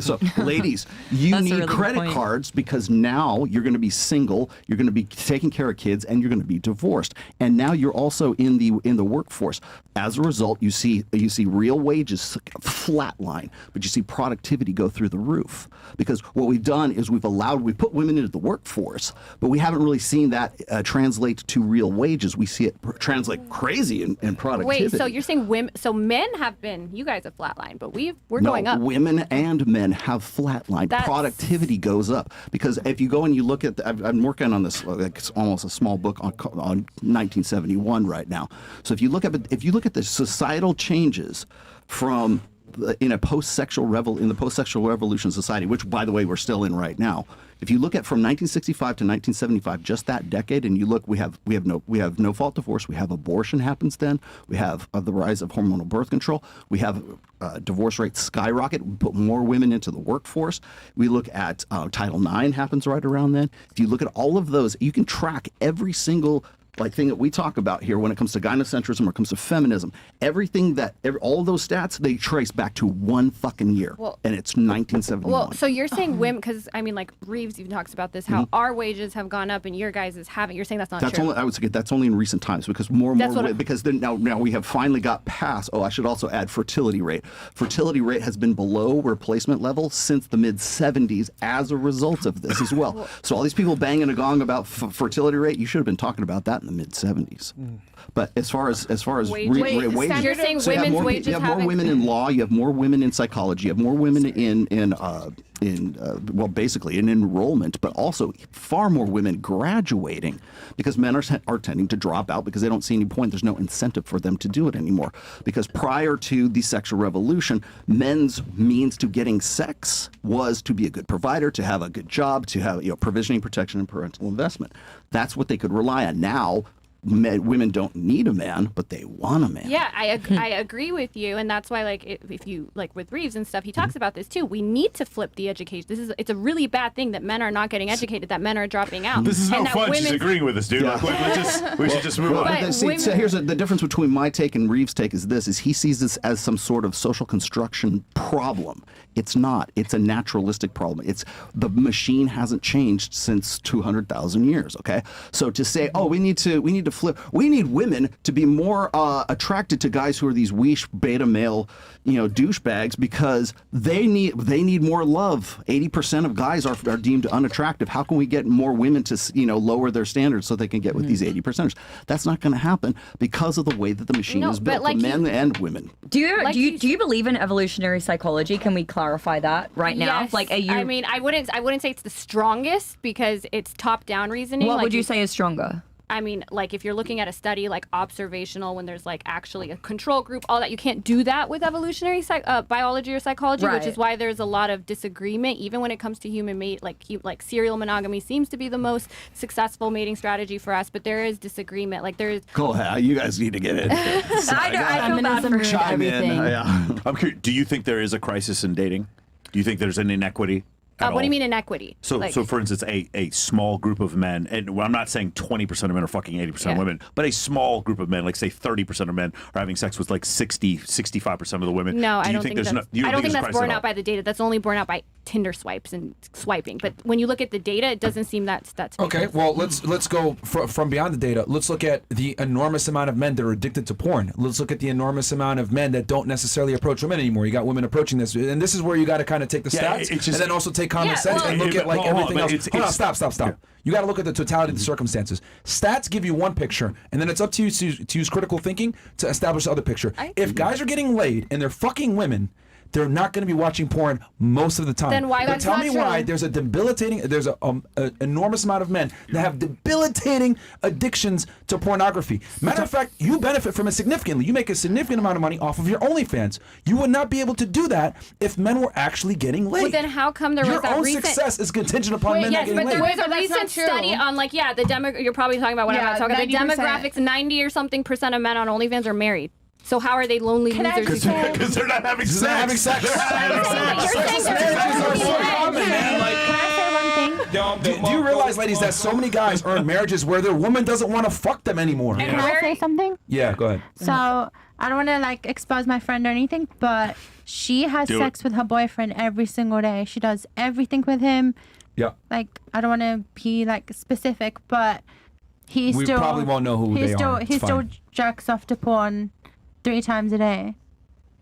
so ladies, you That's a need really good credit point. cards because now you're going to be single, you're going to be taking care of kids, and you're going to be divorced. And now you're also in the workforce. As a result, you see real wages flatline, but you see productivity go through the roof. Because what we've done is we put women into the workforce, but we haven't really seen that translate to real wages. We see it translate crazy in productivity. Wait, so you're saying women? So men have been, you guys have flatlined, but we're No, going up. women and men have flatlined. That's- Productivity goes up because if you go and you look at, I'm working on this, like, it's almost a small book on 1971 right now. So if you look at the societal changes from in the post-sexual revolution society, which by the way we're still in right now. If you look at from 1965 to 1975, just that decade, and you look, we have no fault divorce, we have abortion happens then, we have the rise of hormonal birth control, we have divorce rates skyrocket, we put more women into the workforce. We look at Title IX happens right around then. If you look at all of those, you can track every single thing that we talk about here when it comes to gynocentrism or it comes to feminism. All of those stats, they trace back to one fucking year, and it's 1971. Well, so you're saying women, because I mean, like Reeves even talks about this, how our wages have gone up and your guys' haven't. You're saying that's not true. I would say that's only in recent times because more and more because then now we have finally got past. Oh, I should also add fertility rate. Fertility rate has been below replacement level since the mid 70s as a result of this as well. So all these people banging a gong about fertility rate, you should have been talking about that in the mid 70s. But as far as wages, you're saying so women's wages you have more women in law, you have more women in psychology, you have more women in enrollment, but also far more women graduating because men are tending to drop out because they don't see any point. There's no incentive for them to do it anymore. Because prior to the sexual revolution, men's means to getting sex was to be a good provider, to have a good job, to have provisioning, protection, and parental investment. That's what they could rely on. Now, women don't need a man, but they want a man. Yeah, I agree with you, and that's why, like, if you like with Reeves and stuff, he talks about this too. We need to flip the education. It's a really bad thing that men are not getting educated, that men are dropping out. This is no and that fun. She's women's- agreeing with us, dude. Yeah. Like, we should just move on. But So here's the difference between my take and Reeves' take is this: is he sees this as some sort of social construction problem. It's not. It's a naturalistic problem. It's the machine hasn't changed since 200,000 years. Okay, so to say, oh, we need to flip. We need women to be more attracted to guys who are these weesh beta male, douchebags because they need more love. 80% of guys are deemed unattractive. How can we get more women to lower their standards so they can get with these 80%ers? That's not going to happen because of the way that the machine is built for men and women. Do you believe in evolutionary psychology? Can we clarify that right now? Yes. Like, I mean, I wouldn't say it's the strongest because it's top-down reasoning. What would you say is stronger? I mean, like if you're looking at a study like observational, when there's like actually a control group, all that, you can't do that with evolutionary biology or psychology, which is why there's a lot of disagreement, even when it comes to human mate. Like serial monogamy seems to be the most successful mating strategy for us, but there is disagreement. Like there is. Go ahead, you guys need to get in. I feel bad for chime in. Yeah. I'm curious, do you think there is a crisis in dating? Do you think there's an inequity? What do you mean inequity? So for instance, a small group of men, and I'm not saying 20% of men are fucking 80% of women, but a small group of men, like say 30% of men are having sex with like 65% of the women. No, I don't think that's borne out by the data. That's only borne out by Tinder swipes and swiping. But when you look at the data, it doesn't seem that's okay. Well, let's go from beyond the data. Let's look at the enormous amount of men that are addicted to porn. Let's look at the enormous amount of men that don't necessarily approach women anymore. You got women approaching this, and this is where you got to kind of take the stats and then also take common sense and look at like everything else. Hold on, stop. Yeah. You got to look at the totality of the circumstances. Stats give you one picture, and then it's up to you to use critical thinking to establish the other picture. If guys are getting laid and they're fucking women, they're not going to be watching porn most of the time. Then why But that's tell not me true? why there's an enormous amount of men that have debilitating addictions to pornography. Matter of fact, you benefit from it significantly. You make a significant amount of money off of your OnlyFans. You would not be able to do that if men were actually getting laid. Well, then how come there was your that own recent success is contingent upon men not yes, getting but laid. there was a But that's recent not true. study on like you're probably talking about what I'm Yeah, about to talk about. The 90%. demographics, 90 or something % of men on OnlyFans are married. So how are they lonely Can I losers? just say- Because they're not having sex. They're not having sex. Do you realize, ladies, that so many guys are in marriages where their woman doesn't want to fuck them anymore? Can I say something? Yeah, go ahead. So I don't want to like expose my friend or anything, but she has Do sex with her boyfriend every single day. She does everything with him. Yeah. Like I don't want to be like specific, but he We still probably won't know who they are. He It's still fine. jerks off to porn 3 times a day,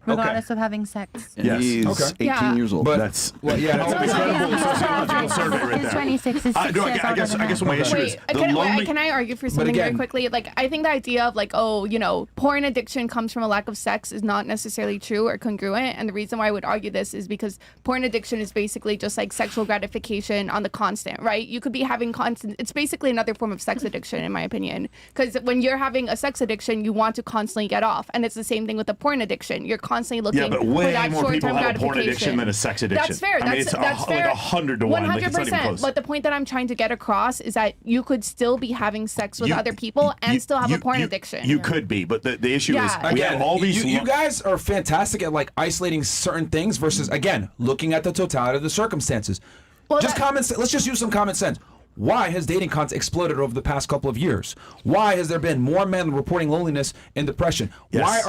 regardless of having sex. Yes. He's 18 years old. But that's yeah. that's an incredible sociological survey right He's there. 26. He's 6 No, years I guess older than my her. issue is the Can, lonely. can I argue for something very again- quickly? Like, I think the idea of like, oh, you know, porn addiction comes from a lack of sex is not necessarily true or congruent. And the reason why I would argue this is because porn addiction is basically just like sexual gratification on the constant, right? You could be having constant. It's basically another form of sex addiction, in my opinion. Because when you're having a sex addiction, you want to constantly get off, and it's the same thing with a porn addiction. You're constantly looking Yeah, but for way that more people short-term have a porn gratification. addiction than a sex addiction. That's fair. I mean, it's that's like fair. 100 to 1. Like, it's not even close. But the point that I'm trying to get across is that you could still be having sex with other people and still have a porn addiction. You could be, but the issue is Yeah. we have all these. You guys are fantastic at like isolating certain things versus again looking at the totality of the circumstances. Well, just common sense. Let's just use some common sense. Why has dating content exploded over the past couple of years? Why has there been more men reporting loneliness and depression? Yes.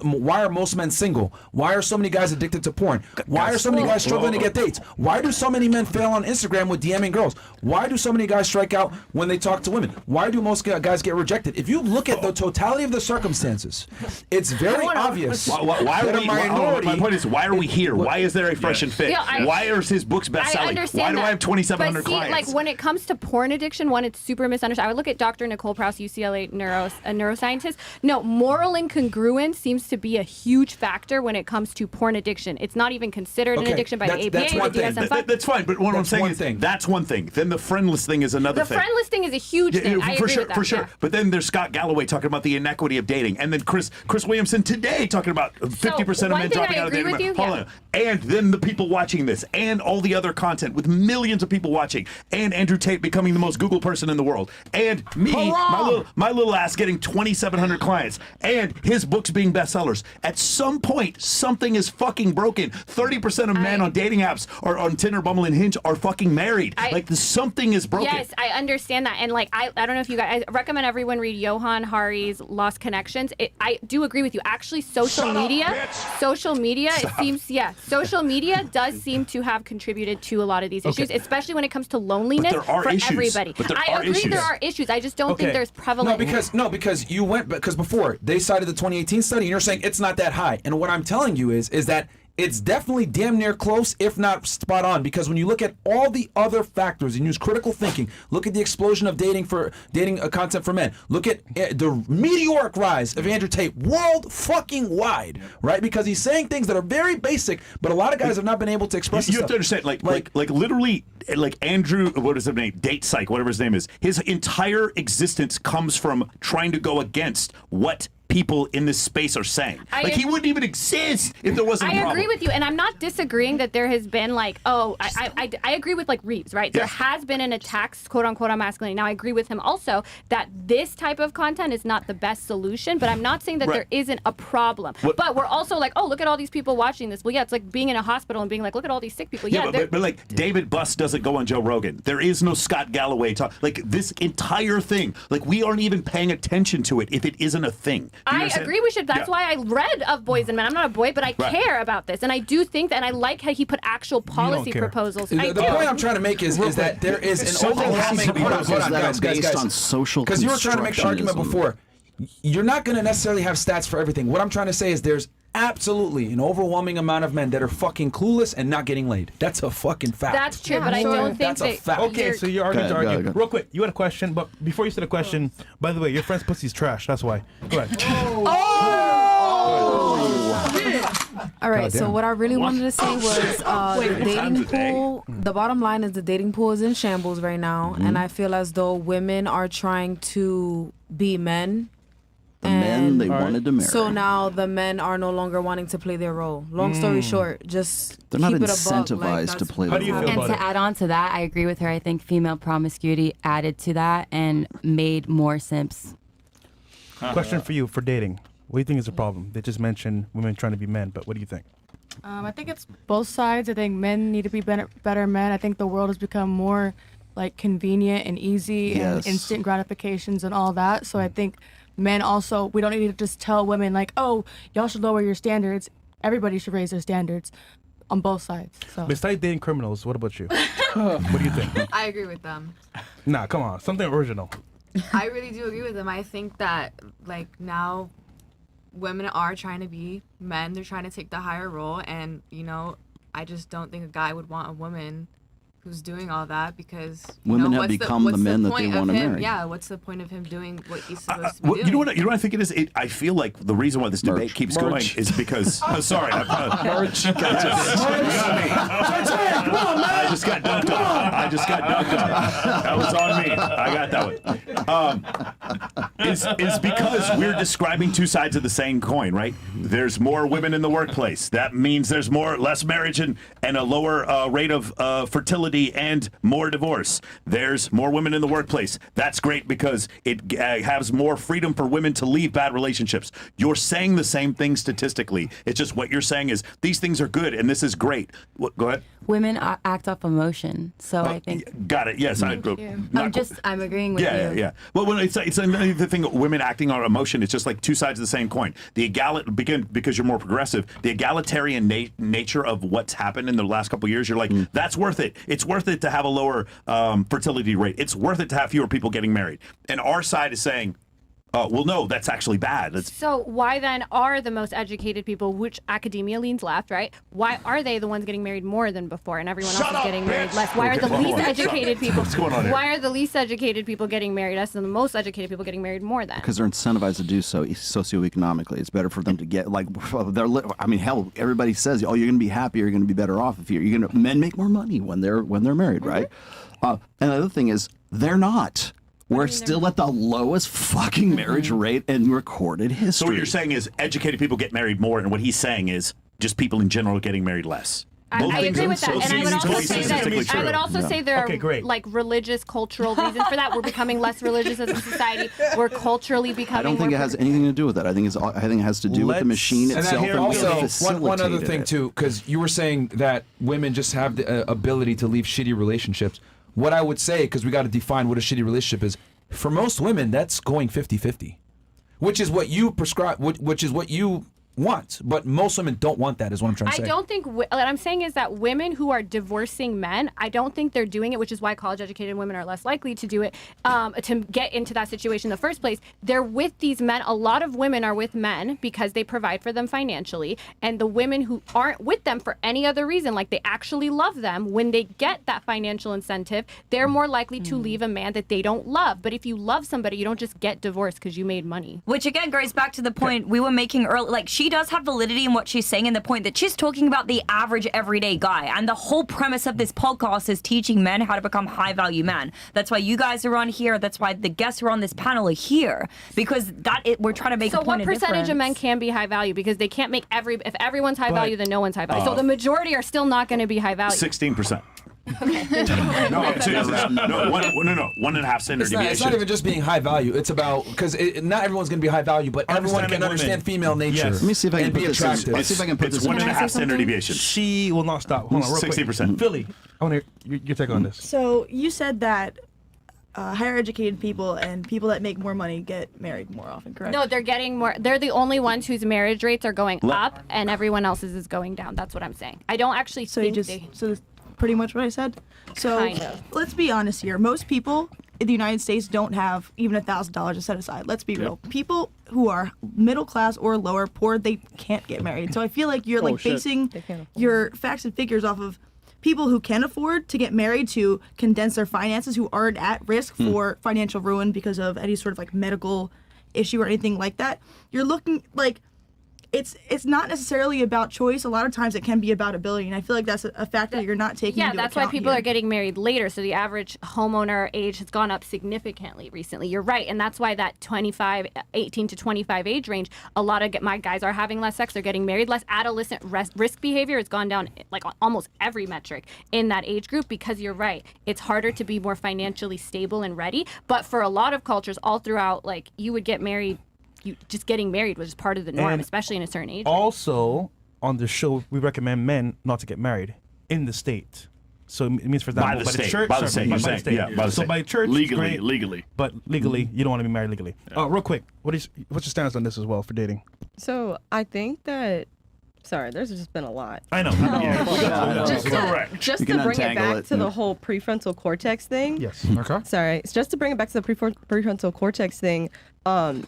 Why are most men single? Why are so many guys addicted to porn? Why are so many guys struggling to get dates? Why do so many men fail on Instagram with DMing girls? Why do so many guys strike out when they talk to women? Why do most guys get rejected? If you look at the totality of the circumstances, it's very obvious. Why that are a we? minority- My point is, why are we here? Why is there a Fresh and Fit? Yeah, Why are his books best I selling? understand Why do I have 2,700 but see, clients? like when it comes to porn addiction, one, it's super misunderstood. I would look at Dr. Nicole Prouse, UCLA a neuroscientist. No, moral incongruence seems to be a huge factor when it comes to porn addiction. It's not even considered an addiction by the APA or the DSM-5. That's fine, but what I'm saying is that's one thing. Then the friendless thing is another The thing. friend listing is a huge thing. I for agree sure, with that. for sure. yeah. But then there's Scott Galloway talking about the inequity of dating, and then Chris Williamson today talking about 50% of one men thing dropping I out of agree dating. with you, Hold on. And then the people watching this, and all the other content with millions of people watching, and Andrew Tate becoming the most Google person in the world, and me, my little ass getting 2,700 clients, and his books being bestsellers. At some point, something is fucking broken. 30% of men on dating apps or on Tinder, Bumble, and Hinge are fucking married. Something is broken. Yes, I understand that. And like, I don't know if you guys, I recommend everyone read Johan Hari's Lost Connections. I do agree with you. Actually, social media does seem to have contributed to a lot of these issues, especially when it comes to loneliness But there are for issues. everybody. But there I are agree issues. there are issues. I just don't think there's prevalent. because before they cited the 2018 study and you're saying it's not that high. And what I'm telling you is that it's definitely damn near close, if not spot on, because when you look at all the other factors and use critical thinking, look at the explosion of dating content for men, look at the meteoric rise of Andrew Tate world fucking wide, right? Because he's saying things that are very basic, but a lot of guys have not been able to express. You have to understand, like literally, like Andrew, what is his name? Date Psych, whatever his name is. His entire existence comes from trying to go against what people in this space are saying. He wouldn't even exist if there wasn't a problem. I agree with you, and I'm not disagreeing that there has been like, I agree with like Reeves, right? There has been an attack, quote unquote, on masculinity. Now I agree with him also that this type of content is not the best solution, but I'm not saying that there isn't a problem. But we're also like, oh, look at all these people watching this. Well, yeah, it's like being in a hospital and being like, look at all these sick people. Yeah, but like David Buss doesn't go on Joe Rogan. There is no Scott Galloway talk. Like this entire thing, like we aren't even paying attention to it if it isn't a thing. I agree we should. That's why I read Of Boys and Men. I'm not a boy, but I care about this. And I do think that, and I like how he put actual policy proposals. The point I'm trying to make is that there is an overwhelming... Hold on, guys. Based on social because you were trying to make the argument before. You're not going to necessarily have stats for everything. What I'm trying to say is there's absolutely an overwhelming amount of men that are fucking clueless and not getting laid. That's a fucking fact. That's true, but I don't think that's a fact. Okay, so you're arguing to argue. Real quick, you had a question, but before you said a question, by the way, your friend's pussy's trash. That's why. Go ahead. All right, so Goddamn. what I really wanted to say was the dating pool. The bottom line is the dating pool is in shambles right now, and I feel as though women are trying to be men. The men they wanted to marry. So now the men are no longer wanting to play their role. Long story short, just They're not keep it a buck. incentivized to play How their do you role. feel And about to it? add on to that, I agree with her. I think female promiscuity added to that and made more simps. Question for you for dating. What do you think is the problem? They just mentioned women trying to be men, but what do you think? I think it's both sides. I think men need to be better men. I think the world has become more like convenient and easy and Yes. instant gratifications and all that. So I think men also, we don't need to just tell women like, oh, y'all should lower your standards. Everybody should raise their standards on both sides. So Besides dating criminals, what about you? What do you think? I agree with them. Nah, come on, something original. I really do agree with them. I think that like now women are trying to be men. They're trying to take the higher role, and you know, I just don't think a guy would want a woman who's doing all that because Women have what's become what's the men that they point of want to him- marry. Yeah, what's the point of him doing what he's supposed to be Well, doing? you know what I think it is? I feel like the reason why this debate keeps going is because. Oh, sorry. Merch. You got me. I just got dunked on. That was on me. I got that one. Is because we're describing two sides of the same coin, right? There's more women in the workplace. That means there's less marriage and a lower rate of fertility and more divorce. There's more women in the workplace. That's great because it has more freedom for women to leave bad relationships. You're saying the same thing statistically. It's just what you're saying is these things are good and this is great. Go ahead. Women act off emotion, so I think. Got it. Yes. I'm agreeing with you. Yeah. Well, when it's another thing. Women acting on emotion. It's just like two sides of the same coin. Because you're more progressive. The egalitarian nature of what's happened in the last couple of years. You're like, that's worth it. It's worth it to have a lower fertility rate. It's worth it to have fewer people getting married. And our side is saying, well, no, that's actually bad. So why then are the most educated people, which academia leans left, right? Why are they the ones getting married more than before and everyone else is getting married less? Why are the least educated people? What's going on here? Why are the least educated people getting married less and the most educated people getting married more then? Because they're incentivized to do so socioeconomically. It's better for them to get hell, everybody says, oh, you're going to be happy, you're going to be better off if men make more money when they're married, right? And the other thing is they're not. We're still at the lowest fucking marriage rate in recorded history. So what you're saying is educated people get married more, and what he's saying is just people in general getting married less. I agree with that, and I would also say that I would also say there are like religious, cultural reasons for that. We're becoming less religious as a society. We're culturally becoming. I don't think it has anything to do with that. I think it has to do with the machine itself. And also, one other thing too, because you were saying that women just have the ability to leave shitty relationships. What I would say, because we got to define what a shitty relationship is, for most women, that's going 50-50, which is what you prescribe, which is what you want. But most women don't want that, is what I'm trying to say. I don't think, what I'm saying is that women who are divorcing men, I don't think they're doing it, which is why college-educated women are less likely to do it, to get into that situation in the first place. They're with these men. A lot of women are with men because they provide for them financially, and the women who aren't with them for any other reason, like they actually love them, when they get that financial incentive, they're more likely to leave a man that they don't love. But if you love somebody, you don't just get divorced because you made money. Which again goes back to the point we were making earlier. Like, she does have validity in what she's saying, and the point that she's talking about the average everyday guy. And the whole premise of this podcast is teaching men how to become high value men. That's why you guys are on here. That's why the guests who are on this panel are here, because we're trying to make a point of what percentage difference. of men can be high value? Because they can't make if everyone's high value, then no one's high value. So the majority are still not going to be high value. 16%. No, 1.5 standard deviation. It's not even just being high value. It's about, because not everyone's going to be high value, but everyone can understand female nature. Let me see if I can and put be this attractive. Let's see if I can put this in. 1.5 standard deviation. She will not stop. Hold on, real quick. 60%. Philly, I want to hear your take on this. So you said that higher educated people and people that make more money get married more often, correct? No, they're getting more. They're the only ones whose marriage rates are going up, and everyone else's is going down. That's what I'm saying. I don't actually think So that's pretty much what I said. So Kind of. let's be honest here. Most people in the United States don't have even $1,000 to set aside. Let's be real. People who are middle class or lower poor, they can't get married. So I feel like you're basing your facts and figures off of people who can afford to get married to condense their finances, who aren't at risk for financial ruin because of any sort of like medical issue or anything like that. You're looking like it's not necessarily about choice. A lot of times it can be about ability, and I feel like that's a factor you're not taking Yeah, into that's why account people here. are getting married later. So the average homeowner age has gone up significantly recently. You're right, and that's why that 18 to 25 age range, a lot of my guys are having less sex. They're getting married less. Adolescent risk behavior has gone down like on almost every metric in that age group, because you're right. It's harder to be more financially stable and ready. But for a lot of cultures all throughout, like, you would get married. Just getting married was part of the norm, And especially in a certain age. Also, on the show, we recommend men not to get married in the state. So it means, for example, By the state. church, By the sorry, state, you're by the saying. state. Yeah, by the so state. by church, Legally, great, but legally, you don't want to be married legally. Real quick, what's your stance on this as well for dating? So I think that. Sorry, there's just been a lot. I know. Just You to can bring it untangle back it to the and- whole prefrontal cortex thing. Yes. Okay. Sorry, it's just to bring it back to the prefrontal cortex thing.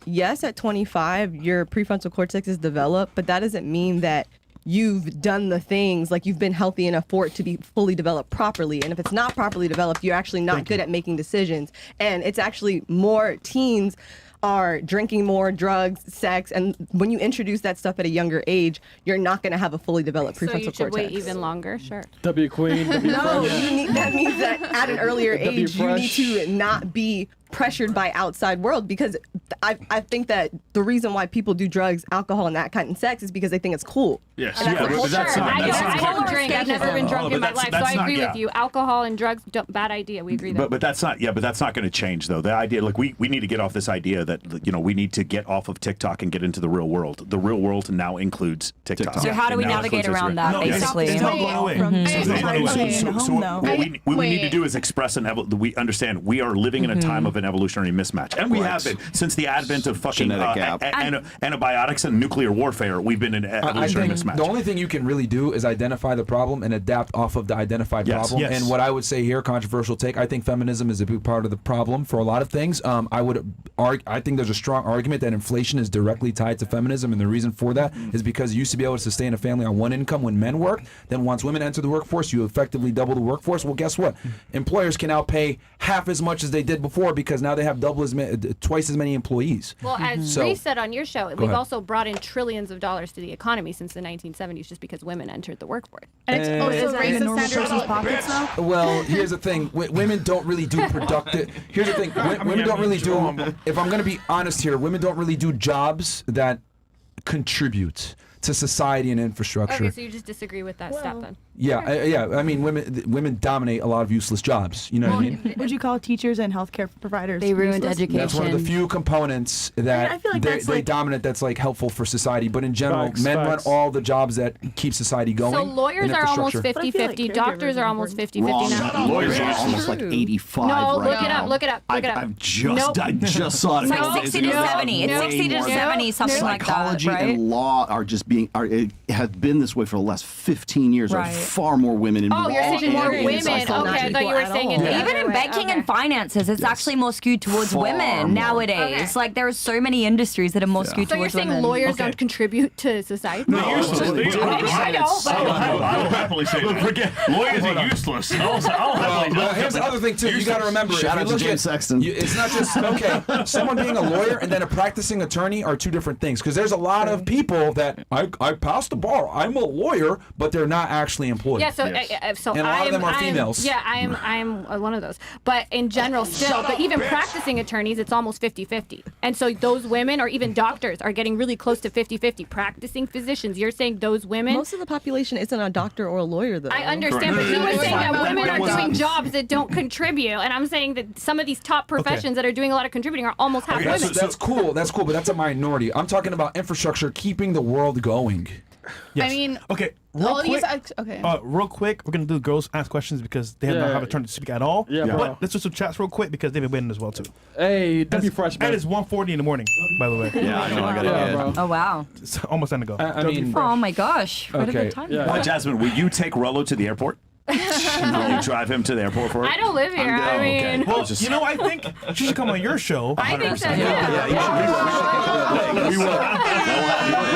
Yes, at 25, your prefrontal cortex is developed, but that doesn't mean that you've done the things, like you've been healthy enough for it to be fully developed properly. And if it's not properly developed, you're actually not good at making decisions. And it's actually more teens are drinking more drugs, sex, and when you introduce that stuff at a younger age, you're not going to have a fully developed So prefrontal you should cortex. wait even longer, sure. W Queen. W No, Fresh. that means that at an earlier W age, you need Fresh. to not be pressured by outside world, because I think that the reason why people do drugs, alcohol, and that kind of sex is because they think it's cool. Yes. And that's Yeah, the but that's not- I don't drink. I've never been drunk in my life, so I agree yeah. with you. Alcohol and drugs, bad idea. We agree there. But that's not going to change though. The idea, like we need to get off this idea that we need to get off of TikTok and get into the real world. The real world now includes TikTok. So how do we It now navigate includes around Instagram. that, basically? It's not going away. So what we need to do is express we understand we are living in a time of an evolutionary mismatch, and we have been since the advent of fucking Genetic gap. antibiotics and nuclear warfare. We've been in an evolutionary mismatch. The only thing you can really do is identify the problem and adapt off of the identified problem. Yes. And what I would say here, controversial take, I think feminism is a big part of the problem for a lot of things. I think there's a strong argument that inflation is directly tied to feminism, and the reason for that is because you used to be able to sustain a family on one income when men work. Then once women enter the workforce, you effectively double the workforce. Well, guess what? Employers can now pay half as much as they did before because now they have twice as many employees. Well, as So- Reese said on your show, we've ahead. also brought in trillions of dollars to the economy since the 1970s just because women entered the workforce. And it's also raised the standard of pockets now. Well, here's the thing. Women don't really do productive. Here's the thing. Women don't really do. If I'm going to be honest here, women don't really do jobs that contribute to society and infrastructure. Okay, so you just disagree with that step then? Yeah, I mean, women dominate a lot of useless jobs. You know what I mean? Would you call teachers and healthcare providers? They ruined useless? education. That's one of the few components that I feel like they that's like- dominate. That's like helpful for society. But in general, Facts, men facts. run all the jobs that keep society going. So lawyers and are almost infrastructure. 50-50. Doctors are almost 50-50 Wrong. now. Lawyers are almost like 85 No, right look it now. up. Look it up. Look it up. I just Nope. saw it. a It's couple like days 60 to ago. 70. It's Way 60 to more. 70, something like that, Psychology right? and law are just being it has been this way for the last 15 years. There are Right. far more women in Oh, law you're saying and more in women. Okay, psychology. I thought you were saying it the Even other in way. banking Okay. and finances, it's actually more skewed towards Far women more. nowadays. Okay. Like there are so many industries that are more skewed So you're towards saying women. lawyers don't contribute to society? No, I know, but I'll happily say that. Lawyers are useless. I'll happily Well, here's the other thing too. You got to remember. Shout if out you to look James Sexton. It's not just okay. Someone being a lawyer and then a practicing attorney are two different things. Because there's a lot of people that I passed the bar. I'm a lawyer, but they're not actually employed. yeah, so And a lot of them are females. Yeah, I'm one of those. But in general, still, but even practicing attorneys, it's almost 50-50. And so those women, or even doctors, are getting really close to 50-50. Practicing physicians, you're saying those women. Most of the population isn't a doctor or a lawyer, though. I understand, but you were saying that women are doing jobs that don't contribute, and I'm saying that some of these top professions that are doing a lot of contributing are almost half women. That's cool. That's cool, but that's a minority. I'm talking about infrastructure, keeping the world going. Yes. I mean, okay. all these. Okay. Real quick, we're gonna do girls ask questions because they have not Yeah. have a turn to speak at all. Yeah, bro. But let's do some chats real quick because they've been waiting as well too. Hey, W Fresh, man. And it's 1:40 in the morning, by the way. Yeah, I know. I gotta Yeah, get bro. Oh wow. It's almost time to go. I mean, Oh my gosh. Where did Okay. the time Yeah. go? Jasmine, will you take Rollo to the airport? Will you drive him to the airport for it? I don't live here. I mean, Well, you know, I think she should come on your show. I think so. We will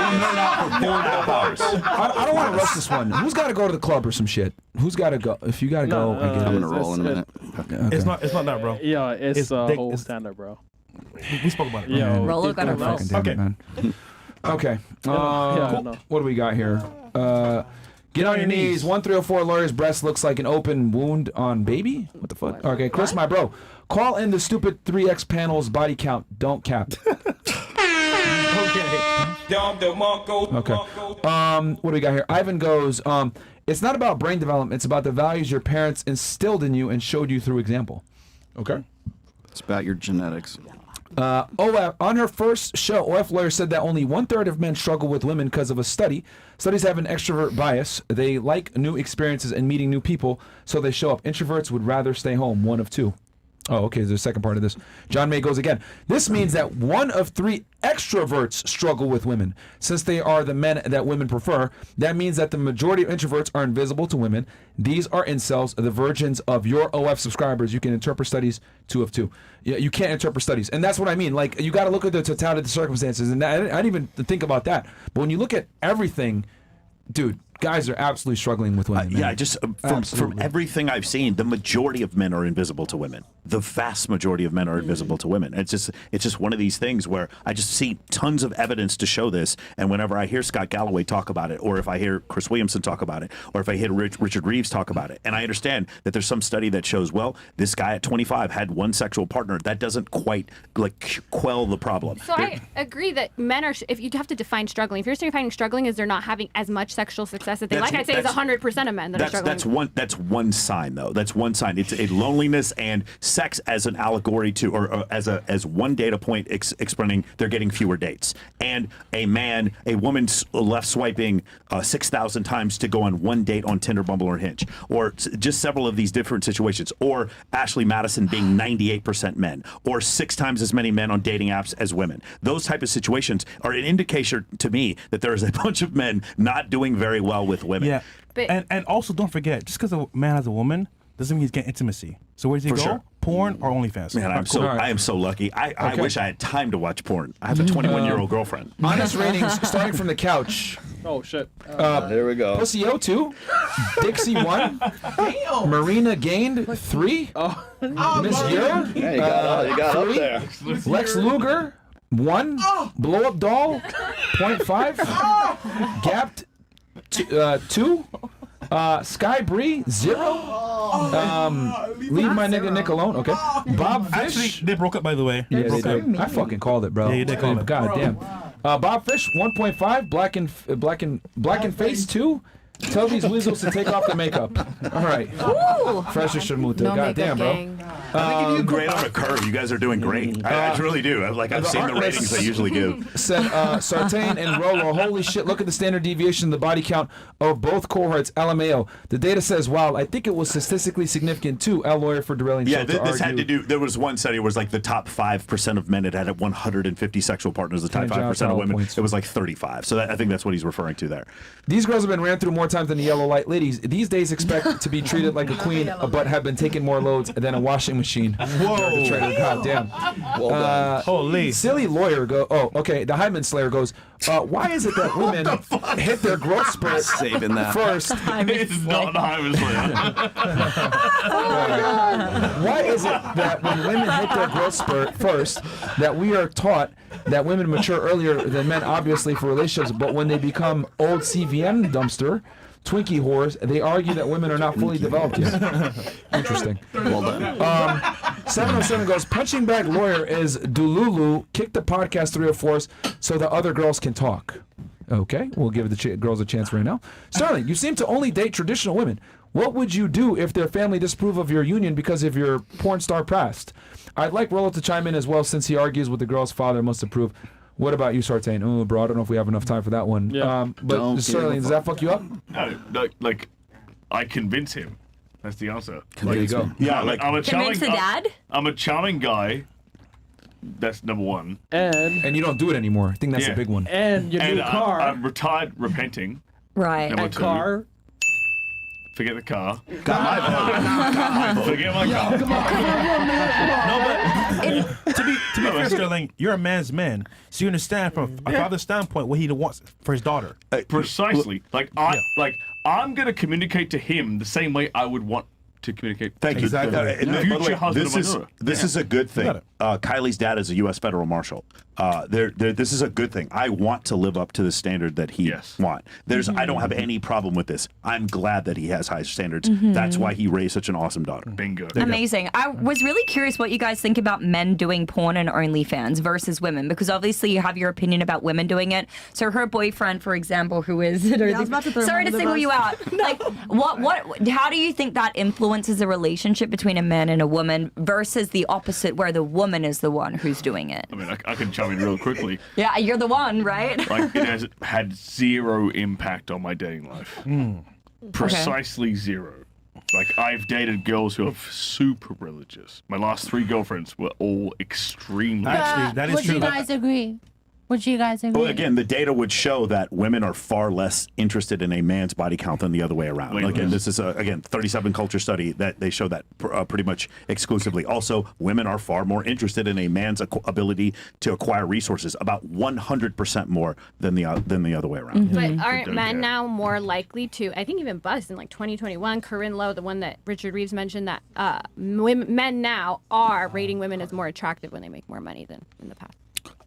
nerd out for 4.5 hours. I don't want to rush this one. Who's got to go to the club or some shit? Who's got to go? If you got to go, I get I'm it. gonna roll in a minute. Okay. It's not that, bro. Yeah, it's It's a big- whole it's- stand up, bro. We spoke about it. Yo, Rollo got a God roll. fucking damn it, Okay. man. Okay. Yeah, no. What do we got here? Get on your knees. 1304 lawyer's breast looks like an open wound on baby. What the fuck? Okay, Chris, my bro. Call in the stupid 3X panel's body count. Don't cap. Okay. What do we got here? Ivan goes, it's not about brain development. It's about the values your parents instilled in you and showed you through example. Okay. It's about your genetics. OF, on her first show, OF lawyer said that only 1/3 of men struggle with women because of a study. Studies have an extrovert bias. They like new experiences and meeting new people, so they show up. Introverts would rather stay home, 1 of 2. Oh, okay, there's a second part of this. John May goes again. This means that 1 of 3 extroverts struggle with women. Since they are the men that women prefer, that means that the majority of introverts are invisible to women. These are incels, the virgins of your OF subscribers. You can interpret studies 2 of 2. Yeah, you can't interpret studies. And that's what I mean. Like, you got to look at the totality of the circumstances. And I didn't even think about that. But when you look at everything, dude, guys are absolutely struggling with women. Yeah, just from everything I've seen, the majority of men are invisible to women. The vast majority of men are invisible to women. It's just one of these things where I just see tons of evidence to show this. And whenever I hear Scott Galloway talk about it, or if I hear Chris Williamson talk about it, or if I hear Richard Reeves talk about it, and I understand that there's some study that shows, well, this guy at 25 had 1 sexual partner. That doesn't quite like quell the problem. So I agree that men are, if you have to define struggling, if you're defining struggling as they're not having as much sexual success that they like, I'd say it's 100% of men that are struggling. That's one sign, though. That's one sign. It's a loneliness and sex as an allegory to, or as one data point explaining they're getting fewer dates. And a woman left swiping 6,000 times to go on 1 date on Tinder, Bumble, or Hinge, or just several of these different situations. Or Ashley Madison being 98% men, or 6 times as many men on dating apps as women. Those type of situations are an indication to me that there is a bunch of men not doing very well with women. Yeah, and also don't forget, just because a man has a woman doesn't mean he's getting intimacy. So where does he go? Sure. Porn or OnlyFans? Man, I am so lucky. I wish I had time to watch porn. I have a 21-year-old girlfriend. Honest ratings starting from the couch. Oh shit. Here we go. Pussy O 2, Dixie 1, Marina gained 3, Miss Euro, Yeah, you got up 3, there. Lex Luger 1, Blow Up Doll 0.5, Gapped 2, Sky Bree 0, Leave My Nigga Nick Alone. Okay, Bob Fish. Actually, they broke up, by the way. Yeah, they did. I fucking called it, bro. Yeah, you did call it. God damn. Bob Fish 1.5, Black and Face 2. Tell these weasels to take off the makeup. All right. Fresher Shamuta. No God damn, bro. I think you do great on a curve. You guys are doing great. I really do. I've seen the ratings they usually give. Said Sartain and Rolo, holy shit, look at the standard deviation of the body count of both cohorts, LMAO. The data says, wow, I think it was statistically significant too, L lawyer for derailing. Yeah, this had to do, there was one study where it was like the top 5% of men had 150 sexual partners, the top 5% of women, it was like 35. So I think that's what he's referring to there. These girls have been ran through more times than the yellow light. Ladies, these days expect to be treated like a queen, but have been taking more loads than a washing machine. Whoa. God damn. Well done. Holy. Silly lawyer go. Oh, okay. The Hyman Slayer goes. Why is it that women hit their growth spurt Saving that. first? It's not the Hyman Slayer. Why is it that when women hit their growth spurt first, that we are taught that women mature earlier than men, obviously for relationships, but when they become old CVM dumpster, Twinkie whores, they argue that women are not fully developed yet. Interesting. Well done. 707 goes, punching bag lawyer is Dululu, kick the podcast 304s so the other girls can talk. Okay, we'll give the girls a chance right now. Sterling, you seem to only date traditional women. What would you do if their family disapprove of your union because of your porn star past? I'd like Rollo to chime in as well since he argues with the girl's father must approve. What about you, Sartain? Oh, bro, I don't know if we have enough time for that one. Yeah. But Sterling, does that fuck you up? No, like, I convince him. That's the answer. There you go. Yeah, like I'm a charming. Convince the dad? I'm a charming guy. That's number one. And you don't do it anymore. I think that's a big one. And your new car. I'm retired repenting. Right. Number two. Car. Forget the car. Got my vote. Forget my car. No, but to be fair, Sterling, you're a man's man, so you understand from a father's standpoint what he wants for his daughter. Precisely. I'm gonna communicate to him the same way I would want to communicate. Thank you. Exactly. This is a good thing. Kylie's dad is a U.S. federal marshal. this is a good thing. I want to live up to the standard that he want. I don't have any problem with this. I'm glad that he has high standards. That's why he raised such an awesome daughter. Bingo. Amazing. I was really curious what you guys think about men doing porn and OnlyFans versus women, because obviously you have your opinion about women doing it. So her boyfriend, for example, who is sorry to single you out. Like, how do you think that influences the relationship between a man and a woman versus the opposite, where the woman is the one who's doing it? I mean, I can chime in real quickly. Yeah, you're the one, right? Like, it has had zero impact on my dating life. Precisely zero. Like, I've dated girls who are super religious. My last 3 girlfriends were all extremely. Actually, that is Would true. you guys agree? Would you guys agree? Well, again, the data would show that women are far less interested in a man's body count than the other way around. Again, this is again 37 culture study that they show that pretty much exclusively. Also, women are far more interested in a man's ability to acquire resources, about 100% more than the other way around. But aren't men now more likely to, I think even Bust in like 2021, Corinne Lowe, the one that Richard Reeves mentioned, that men now are rating women as more attractive when they make more money than in the past.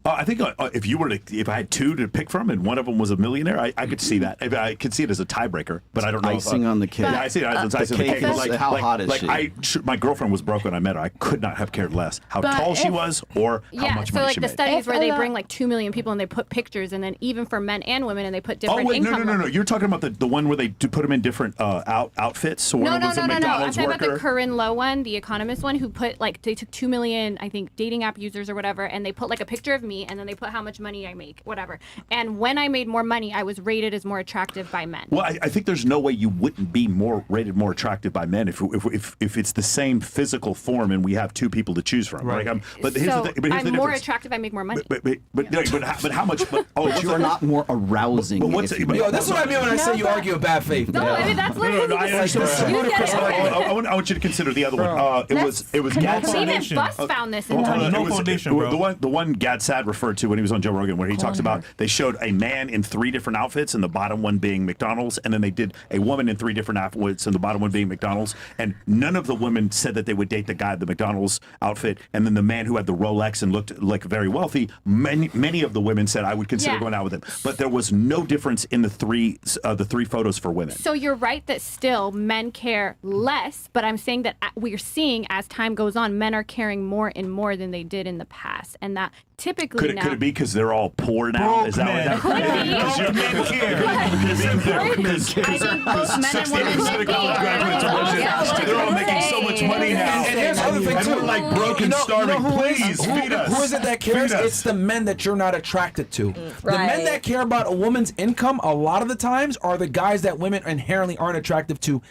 I think if I had 2 to pick from and one of them was a millionaire, I could see that. I could see it as a tiebreaker, but I don't know. Icing on the cake. Yeah, I see it as icing on the cake. Like, how hot is she? My girlfriend was broke when I met her. I could not have cared less how tall she was or how much money she made. The studies where they bring like 2 million people and they put pictures, and then even for men and women, and they put different income. No. You're talking about the one where they put them in different outfits. Or No. was a I'm McDonald's talking about worker? the Corinne Lowe one, the economist one, who put like, they took 2 million, I think, dating app users or whatever, and they put like a picture of me, and then they put how much money I make, whatever. And when I made more money, I was rated as more attractive by men. Well, I think there's no way you wouldn't be rated more attractive by men if it's the same physical form and we have 2 people to choose from. Right. But here's the thing. I'm more attractive. I make more money. But how much? But you are not more arousing. This is what I mean when I say you argue in bad faith. No, I mean that's literally. I want you to consider the other one. It was Gad Saad. Even Bus found this. The one Gad Saad referred to when he was on Joe Rogan, where he talks about they showed a man in 3 different outfits, and the bottom one being McDonald's, and then they did a woman in 3 different outfits, and the bottom one being McDonald's, and none of the women said that they would date the guy in the McDonald's outfit, and then the man who had the Rolex and looked like very wealthy, many of the women said I would consider going out with him, but there was no difference in the 3 photos for women. So you're right that still men care less, but I'm saying that we're seeing as time goes on, men are caring more and more than they did in the past, and that typically could it be because they're all poor now? Is that what that they're all making so much money now. And here's the other thing too. We're like broken, starving. Please feed us. Who is it that cares? It's the men that you're not attracted to. The men that care about a woman's income a lot of the times are the guys that women inherently aren't attracted to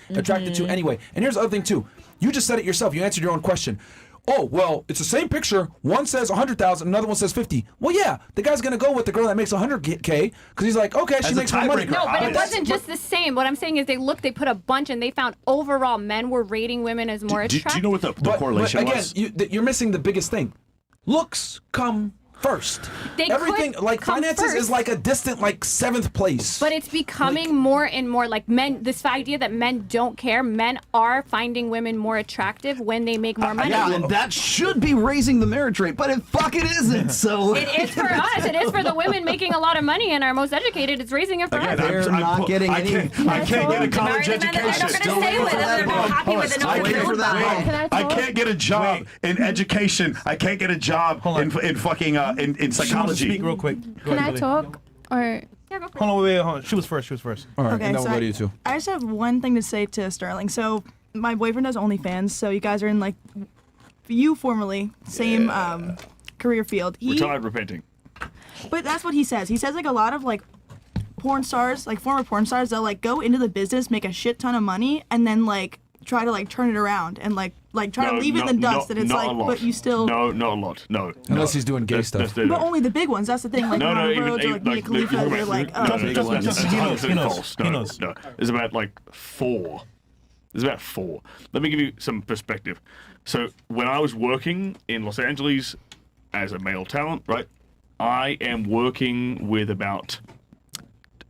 anyway. And here's the other thing too. You just said it yourself. You answered your own question. Oh, well, it's the same picture. One says 100,000, another one says 50. Well, yeah, the guy's going to go with the girl that makes 100K because he's like, okay, she makes more money. No, but it wasn't just the same. What I'm saying is they put a bunch, and they found overall men were rating women as more attractive. Do you know what the correlation was? Again, you're missing the biggest thing. Looks come first. Everything like finances is like a distant 7th place. But it's becoming more and more like men. This idea that men don't care. Men are finding women more attractive when they make more money. Yeah, and that should be raising the marriage rate, but it fucking isn't. So it is for us. It is for the women making a lot of money and are most educated. It's raising it for us. They're not getting any. I can't get a college education. I can't get a job in education. I can't get a job in fucking in psychology. Speak real quick. Can I talk? Or hold on, wait, hold on. She was first. All right, Okay, and then so we'll go to you two. I just have one thing to say to Stirling. So my boyfriend does OnlyFans, so you guys are in you formerly same career field. Retired repenting. But that's what he says. He says a lot of porn stars, former porn stars, they'll go into the business, make a shit ton of money, and then try to turn it around and try to leave it in the dust. And it's but you still not a lot. No, unless he's doing gay stuff. But only the big ones. That's the thing. Even Mia Khalifa, they're he knows. No, there's about 4. There's about 4. Let me give you some perspective. So when I was working in Los Angeles as a male talent, right, I am working with about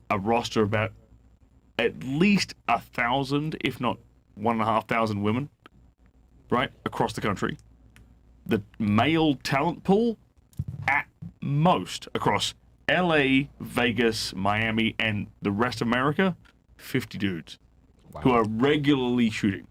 a roster of about at least 1,000, if not 1,500 women, right, across the country. The male talent pool, at most across LA, Vegas, Miami, and the rest of America, 50 dudes who are regularly shooting.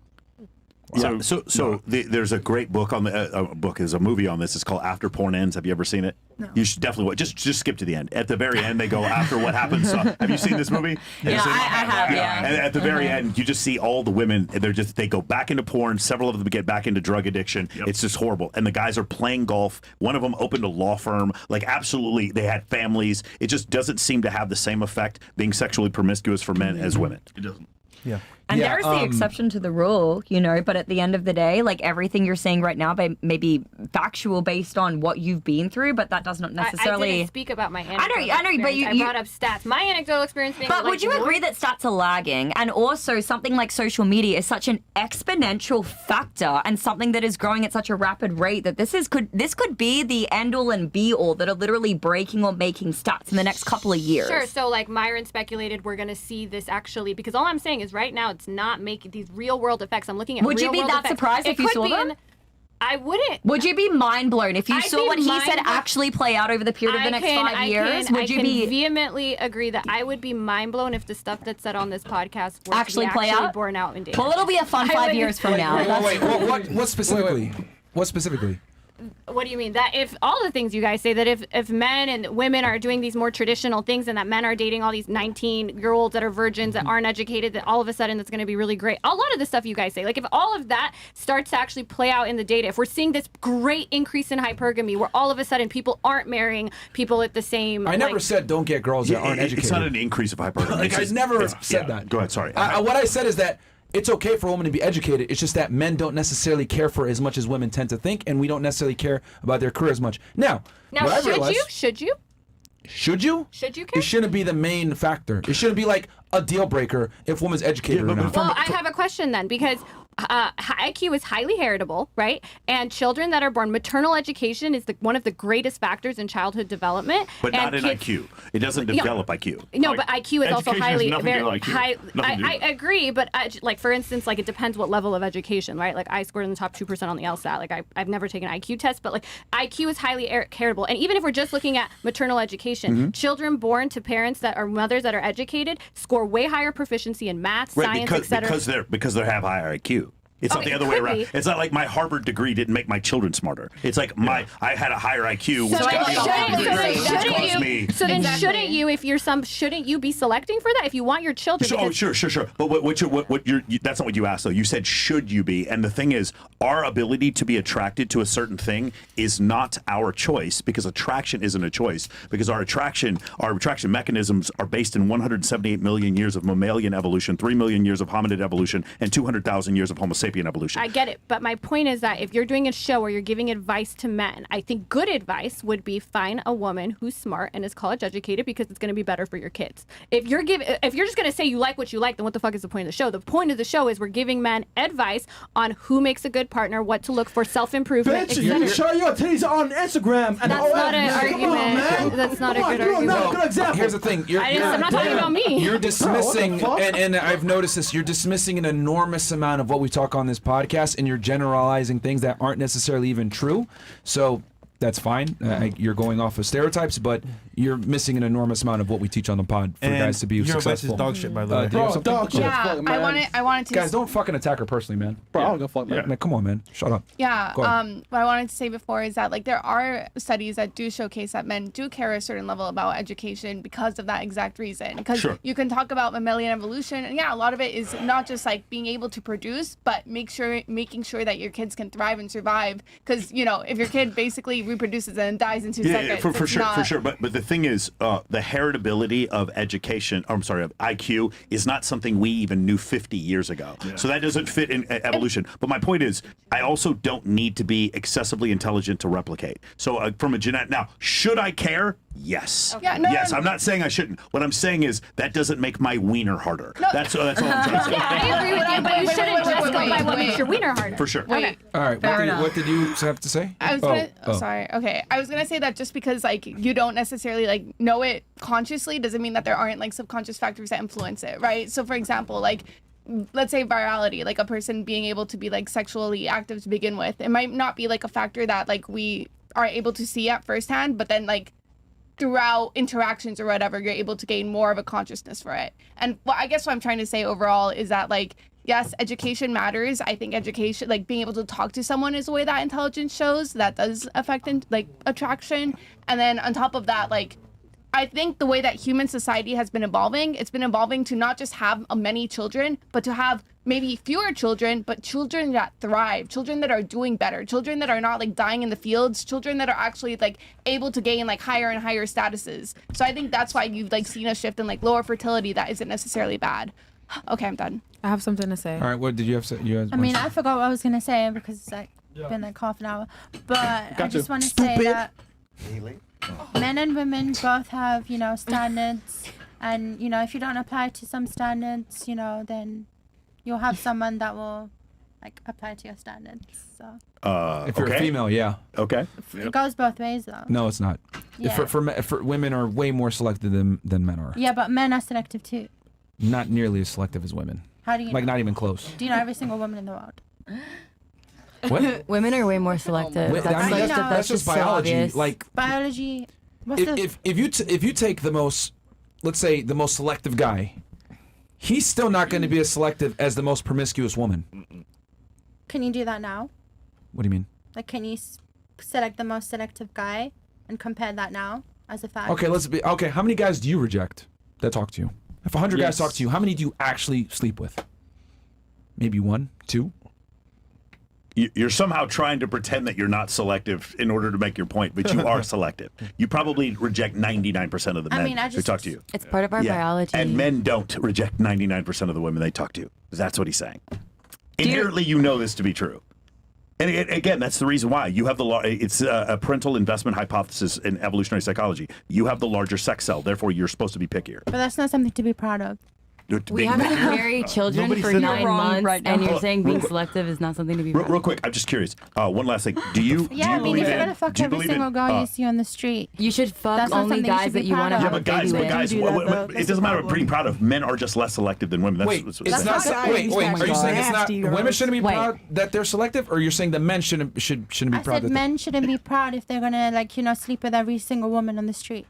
Yeah. So there's a great book on the a movie on this. It's called After Porn Ends. Have you ever seen it? No. You should definitely watch. Just skip to the end. At the very end, they go after what happens. Have you seen this movie? Yeah, I have. Yeah. And at the very end, you just see all the women. They go back into porn. Several of them get back into drug addiction. Yep. It's just horrible. And the guys are playing golf. One of them opened a law firm. Like absolutely, they had families. It just doesn't seem to have the same effect being sexually promiscuous for men as women. It doesn't. Yeah. And there's the exception to the rule, you know, but at the end of the day, like everything you're saying right now may be factual based on what you've been through, but that does not necessarily... I didn't speak about my anecdotal I know, but I brought up stats. My anecdotal experience being But would you agree that stats are lagging? And also something like social media is such an exponential factor and something that is growing at such a rapid rate that this could be the end-all and be-all that are literally breaking or making stats in the next couple of years. Sure, so like Myron speculated we're going to see this actually, because all I'm saying is right now it's not making these real world effects. I'm looking at Would you be that surprised if you saw them? I wouldn't. Would you be mind blown if you saw what he said mind-blown. actually play out over the period of the next 5 years? I can vehemently agree that I would be mind blown if the stuff that's said on this podcast were actually to be play out, borne out in data. Well, it'll be a fun 5 years from now. Wait. What specifically? What specifically? What do you mean? That if all the things you guys say, that if men and women are doing these more traditional things and that men are dating all these 19-year-olds that are virgins that aren't educated, that all of a sudden that's going to be really great. A lot of the stuff you guys say, like if all of that starts to actually play out in the data, if we're seeing this great increase in hypergamy where all of a sudden people aren't marrying people at the same... I never said don't get girls that aren't educated. It's not an increase of hypergamy. I never said that. Go ahead, sorry. What I said is that it's okay for a woman to be educated. It's just that men don't necessarily care for it as much as women tend to think, and we don't necessarily care about their career as much. Now what I realized, should you? Should you? Should you care? It shouldn't be the main factor. It shouldn't be like a deal breaker if woman's educated or not. Well, I have a question then, because IQ is highly heritable, right? And children that are born, maternal education is one of the greatest factors in childhood development. But not in IQ. It doesn't develop IQ. No, but IQ is also highly very high. I agree, but like for instance, like it depends what level of education, right? Like I scored in the top 2% on the LSAT. Like I've never taken an IQ test, but like IQ is highly heritable. And even if we're just looking at maternal education, children born to parents that are mothers that are educated score way higher proficiency in math, science, etc. Because they have higher IQ. It's not the other way around. Be. It's not like my Harvard degree didn't make my children smarter. It's like I had a higher IQ, which got me a Harvard degree, which caused me. So then shouldn't you, if you're shouldn't you be selecting for that if you want your children? Sure. But that's not what you asked though. You said should you be, and the thing is, our ability to be attracted to a certain thing is not our choice because attraction isn't a choice because our attraction mechanisms are based in 178 million years of mammalian evolution, 3 million years of hominid evolution, and 200,000 years of Homo sapien evolution. I get it, but my point is that if you're doing a show where you're giving advice to men, I think good advice would be find a woman who's smart and is college educated because it's going to be better for your kids. If you're just going to say you like what you like, then what the fuck is the point of the show? The point of the show is we're giving men advice on who makes a good partner, what to look for, self-improvement. Bitch, you show your titties on Instagram. And that's not an argument. That's not a good argument. Not a good example. Here's the thing. I'm not talking about me. You're dismissing, and I've noticed this, you're dismissing an enormous amount of what we talk on this podcast, and you're generalizing things that aren't necessarily even true. So that's fine. You're going off of stereotypes, but you're missing an enormous amount of what we teach on the pod for guys to be your successful. Your advice is dog shit, by the way. Dog shit. Yeah, I wanted to. Guys, don't fucking attack her personally, man. Bro, I don't give a fuck, man. Man, come on, man. Shut up. Yeah. What I wanted to say before is that like there are studies that do showcase that men do care a certain level about education because of that exact reason. Because you can talk about mammalian evolution, and yeah, a lot of it is not just like being able to produce, but making sure that your kids can thrive and survive. Because if your kid basically reproduces and dies in 2 seconds, yeah, for sure. But the thing is, the heritability of education, of IQ, is not something we even knew 50 years ago. Yeah. So that doesn't fit in evolution. But my point is, I also don't need to be excessively intelligent to replicate. So from a genetic, now, should I care? Yes. Okay. Yeah, yes, I'm not saying I shouldn't. What I'm saying is that doesn't make my wiener harder. No. That's all I'm trying to say. Yeah, I agree with you, but you shouldn't just go by what makes your wiener harder. For sure. Okay. All right. What did you have to say? I was gonna. Sorry. Okay. I was gonna say that just because like you don't necessarily like know it consciously doesn't mean that there aren't like subconscious factors that influence it, right? So for example, like let's say virality, like a person being able to be like sexually active to begin with, it might not be like a factor that like we are able to see at firsthand, but then like throughout interactions or whatever, you're able to gain more of a consciousness for it. And I guess what I'm trying to say overall is that, like, yes, education matters. I think education, like being able to talk to someone is a way that intelligence shows. That does affect like attraction. And then on top of that, like, I think the way that human society has been evolving, it's been evolving to not just have many children, but to have maybe fewer children, but children that thrive, children that are doing better, children that are not like dying in the fields, children that are actually like able to gain like higher and higher statuses. So I think that's why you've like seen a shift in like lower fertility that isn't necessarily bad. Okay, I'm done. I have something to say. All right, what did you have to say? I mean, I forgot what I was gonna say because it's like been like half an hour. But I just want to say that men and women both have, you know, standards, and you know, if you don't apply to some standards, you know, then you'll have someone that will like apply to your standards. So if you're a female, yeah. Okay. it goes both ways though. No, it's not. Yeah. For women are way more selective than men are. Yeah, but men are selective too. Not nearly as selective as women. How do you like know? not even close. Do you know every single woman in the world? What? Women are way more selective. I mean, that's just so biology. obvious. Like Biology. What's if you take the most, let's say the most selective guy, he's still not going to be as selective as the most promiscuous woman. Can you do that now? What do you mean? Like, can you select the most selective guy and compare that now as a fact? Okay, how many guys do you reject that talk to you? If 100 guys Yes. talk to you, how many do you actually sleep with? Maybe 1, 2? You're somehow trying to pretend that you're not selective in order to make your point, but you are selective. You probably reject 99% of the men who talk to you. It's part of our biology. And men don't reject 99% of the women they talk to. That's what he's saying. Inherently, you know this to be true. And again, that's the reason why you have it's a parental investment hypothesis in evolutionary psychology. You have the larger sex cell, therefore you're supposed to be pickier. But that's not something to be proud of. We haven't married children Nobody for said 9 that. months, Right now. and you're Hold on, saying real being quick. selective is not something to be proud of. Real quick, I'm just curious. One last thing. Do you Yeah, I mean, if you're gonna fuck do you every believe single in, girl you see on the street, you should fuck that's not only something you guys should be that you proud wanna of. have but guys, it doesn't matter. Pretty proud of men are just less selective than women. That's Wait, what's it's not. Wait. Are you saying it's not? Women shouldn't be proud that they're selective, or you're saying that men shouldn't be I proud said that? men shouldn't be proud if they're gonna like, you know, sleep with every single woman on the street.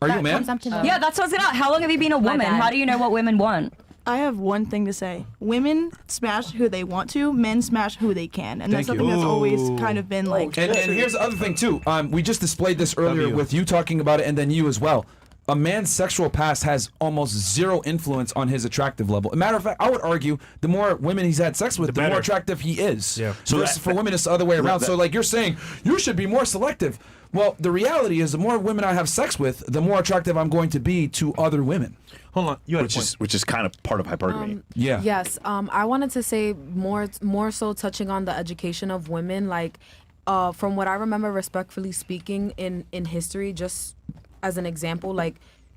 Are you That a man? comes up to them. Yeah, that's what's gonna. How long have you been a woman? How do you know what women want? I have one thing to say. Women smash who they want to, men smash who they can. And that's Thank something you. that's always kind of been like. And here's the other thing too. We just displayed this earlier with you talking about it, and then you as well. A man's sexual past has almost zero influence on his attractive level. As a matter of fact, I would argue the more women he's had sex with, the more attractive he is. Yeah. So for women, it's the other way around. So like you're saying, you should be more selective. Well, the reality is, the more women I have sex with, the more attractive I'm going to be to other women. Hold on, you had which is kind of part of hypergamy. Yeah. Yes. I wanted to say more so touching on the education of women. Like, from what I remember, respectfully speaking, in history, just as an example, like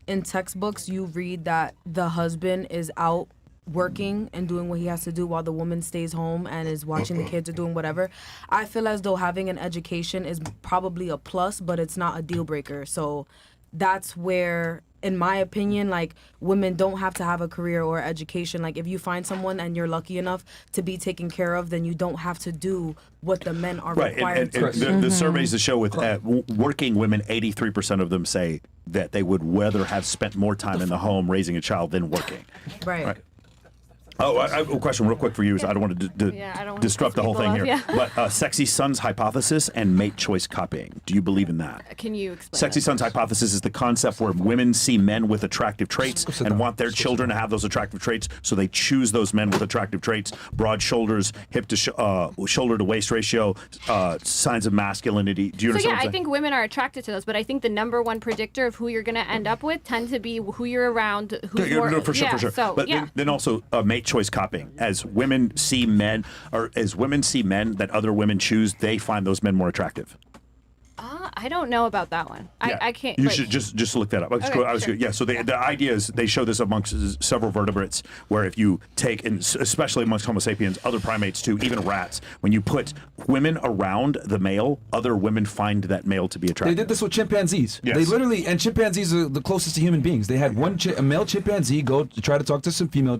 in textbooks, you read that the husband is out working and doing what he has to do while the woman stays home and is watching the kids or doing whatever. I feel as though having an education is probably a plus, but it's not a deal breaker. So that's where, in my opinion, like, women don't have to have a career or education. Like, if you find someone and you're lucky enough to be taken care of, then you don't have to do what the men are required to do. The surveys that show with working women, 83% of them say that they would rather have spent more time in the home raising a child than working. Right. Oh, I have a question real quick for you. I don't want to disrupt the whole thing here. Yeah. But Sexy Son's hypothesis and mate choice copying. Do you believe in that? Can you explain? Sexy Son's hypothesis is the concept where women see men with attractive traits and want their children to have those attractive traits, so they choose those men with attractive traits: broad shoulders, hip to shoulder to waist ratio, signs of masculinity. Do you So understand? yeah, what I I'm saying? think women are attracted to those, but I think the number one predictor of who you're going to end up with tends to be who you're around. Who's Yeah, more, no, for sure, yeah, for sure. So, But yeah. then also mate choice copying. As women see men, or as women see men that other women choose, they find those men more attractive. I don't know about that one. Yeah. I can't. You like- should just look that up. Okay, sure. Yeah. So the idea is they show this amongst several vertebrates, where if you take, and especially amongst Homo sapiens, other primates too, even rats, when you put women around the male, other women find that male to be They attractive. did this with chimpanzees. Yes. They literally, and chimpanzees are the closest to human beings. They had a male chimpanzee go to try to talk to some female,